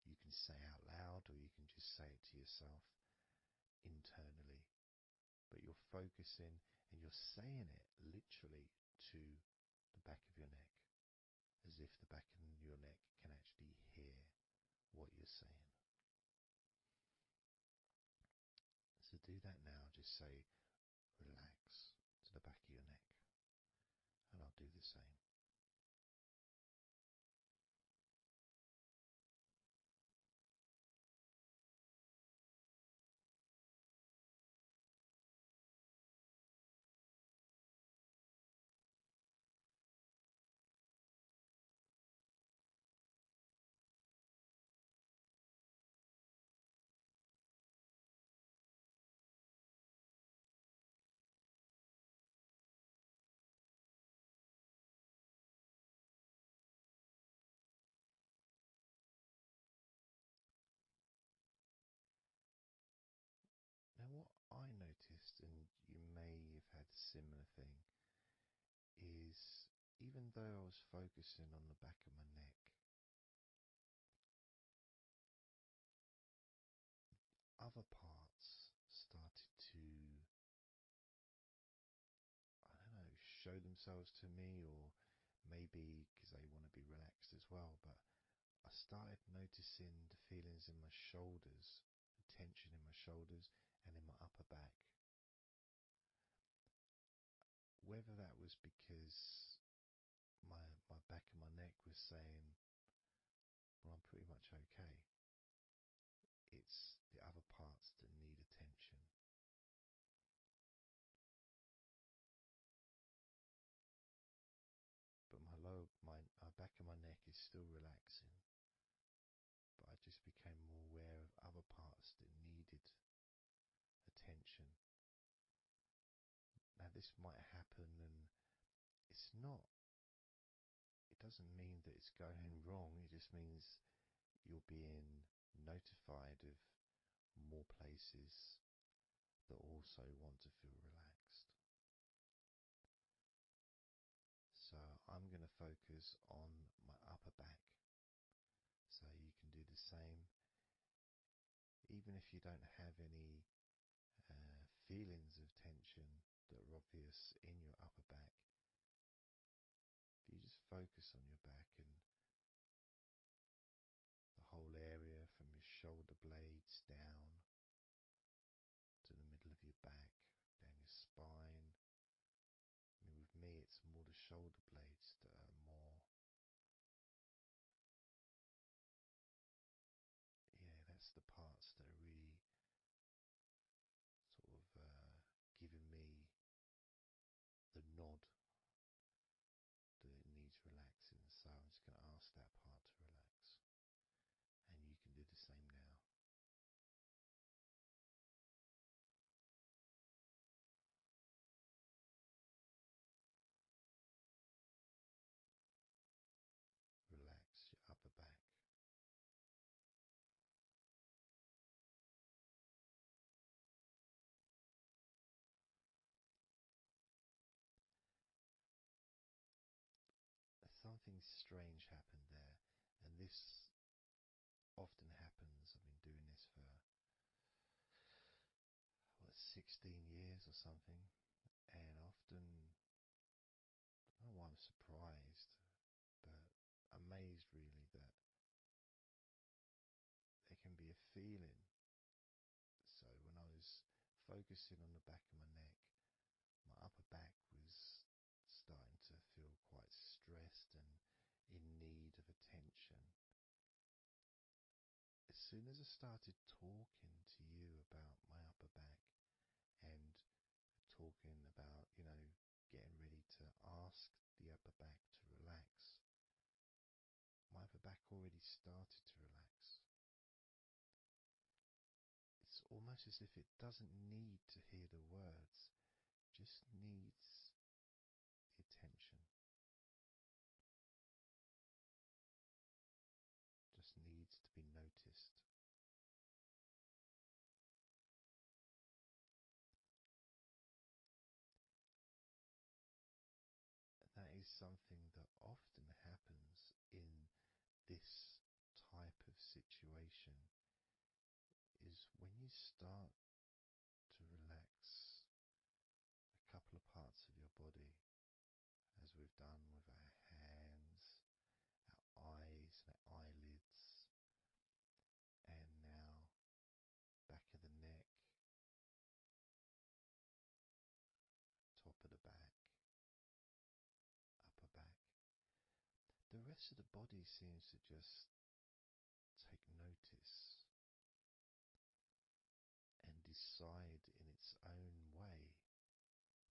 You can say out loud or you can just say it to yourself internally. But you're focusing and you're saying it literally to the back of your neck, as if the back of your neck can actually hear what you're saying. So do that now. Just say relax to the back of your neck. And I'll do the same. Now what I noticed, and you may have had a similar thing, is even though I was focusing on the back of my neck, other parts started to, I don't know, show themselves to me, or maybe because they want to be relaxed as well, but I started noticing the feelings in my shoulders, the tension in my shoulders and in my upper back. Whether that was because my back of my neck was saying, well, I'm pretty much okay. It's the other parts that need attention. But my back of my neck is still relaxing. But I just became more aware of other parts that needed attention. Now this might happen, and it doesn't mean that it's going wrong. It just means you're being notified of more places that also want to feel relaxed. So I'm going to focus on my upper back. So you can do the same. Even if you don't have any feelings of tension that are obvious in your upper back, if you just focus on your back and the whole area from your shoulder blades down to the middle of your back, down your spine. I mean, with me, it's more the shoulder blades that are more, that's the parts that are really sort of giving me the nod that it needs relaxing. So I'm just going to ask that part to relax. And you can do the same now. Relax your upper back. Something strange happened there, and this often happens. I've been doing this for 16 years or something, and often, I don't know why I'm surprised, but amazed really that there can be a feeling. So when I was focusing on the back of my neck, my upper back was starting to feel quite stressed and in need of attention. As soon as I started talking to you about my upper back and talking about, getting ready to ask the upper back to relax, my upper back already started to relax. almost as if it doesn't need to hear the words, just needs the attention, just needs to be noticed. And that is something that often happens in this type of situation, is when you start to relax a couple of parts of your body, as we've done with our hands, our eyes and our eyelids, and now back of the neck, top of the back, upper back. The rest of the body seems to just take notice and decide in its own way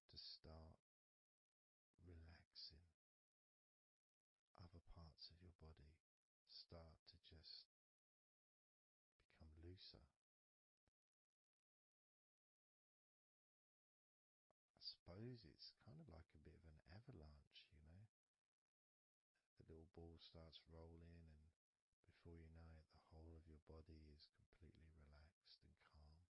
to start relaxing. Other parts of your body start to just become looser. I suppose it's kind of like a bit of an avalanche, you know. The little ball starts rolling, and before you know it, the whole of your body is completely relaxed and calm.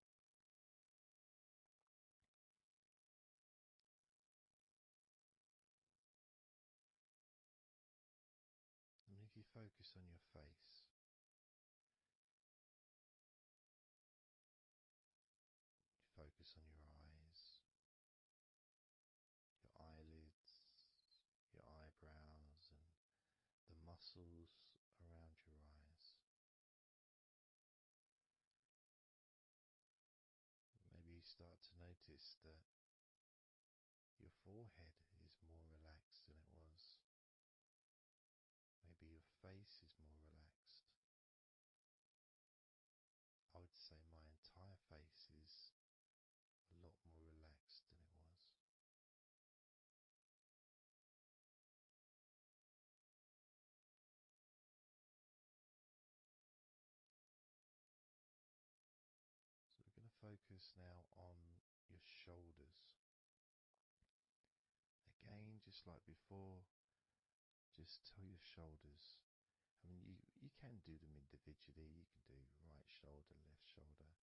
And if you focus on your face, you focus on your eyes, your eyelids, your eyebrows, and the muscles around your eyes. Maybe you start to notice that your forehead is more relaxed than it was. Maybe your face is more relaxed. I would say my entire face is a lot more relaxed than it was. So we're going to focus now on your shoulders. Again, just like before, just tell your shoulders. I mean, you can do them individually. You can do right shoulder, left shoulder.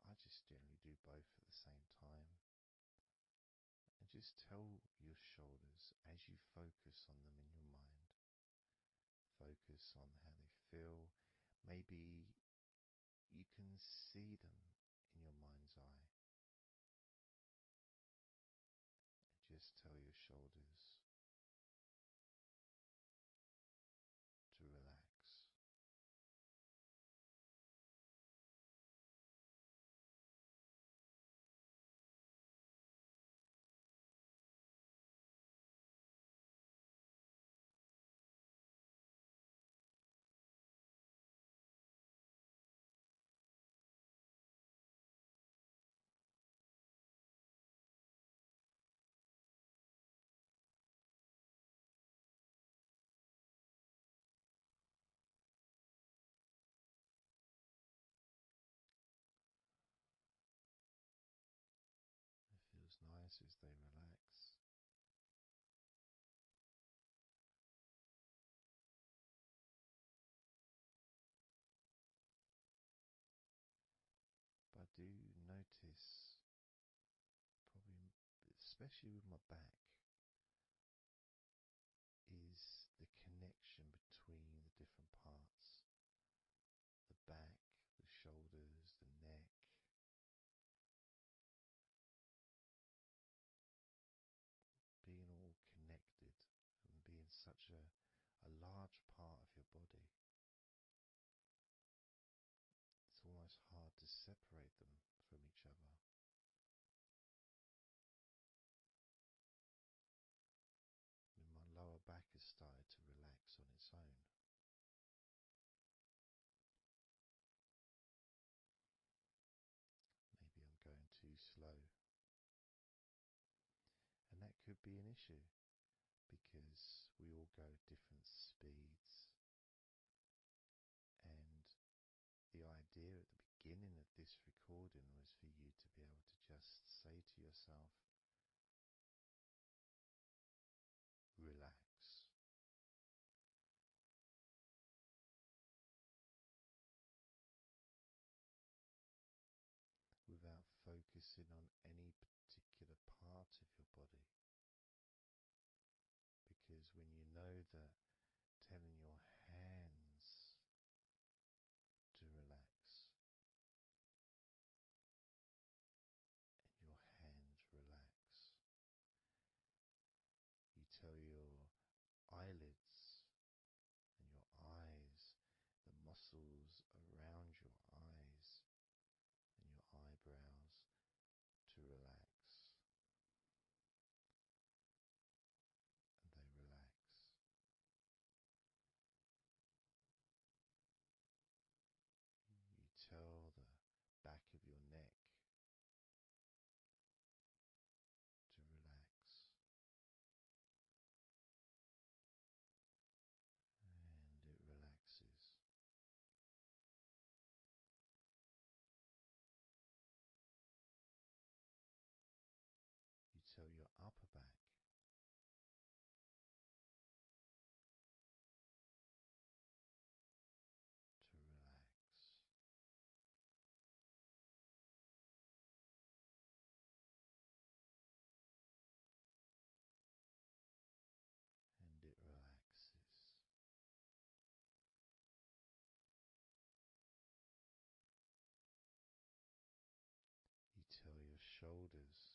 I just generally do both at the same time. And just tell your shoulders as you focus on them in your mind. Focus on how they feel. Maybe you can see them in your mind's eye. And just tell your shoulders to relax. It feels nice as they relax. But I do notice, probably especially with my back, is the connection between the different parts. The back, the shoulders, the neck. Being all connected and being such a large part of your body. It's almost hard to separate them from each other. I mean, my lower back has started to relax on its own. Maybe I'm going too slow. And that could be an issue, because we all go at different speeds. And the idea at the beginning of this recording was for you to be able to just say to yourself, relax. Without focusing on any particular part of your body. Because when you know that telling your hands to relax, and your hands relax, you tell your eyelids and your eyes, the muscles around your eyes and your eyebrows to relax, and they relax. You tell the back of your neck to relax, and it relaxes. You tell your upper back to relax, and it relaxes. You tell your shoulders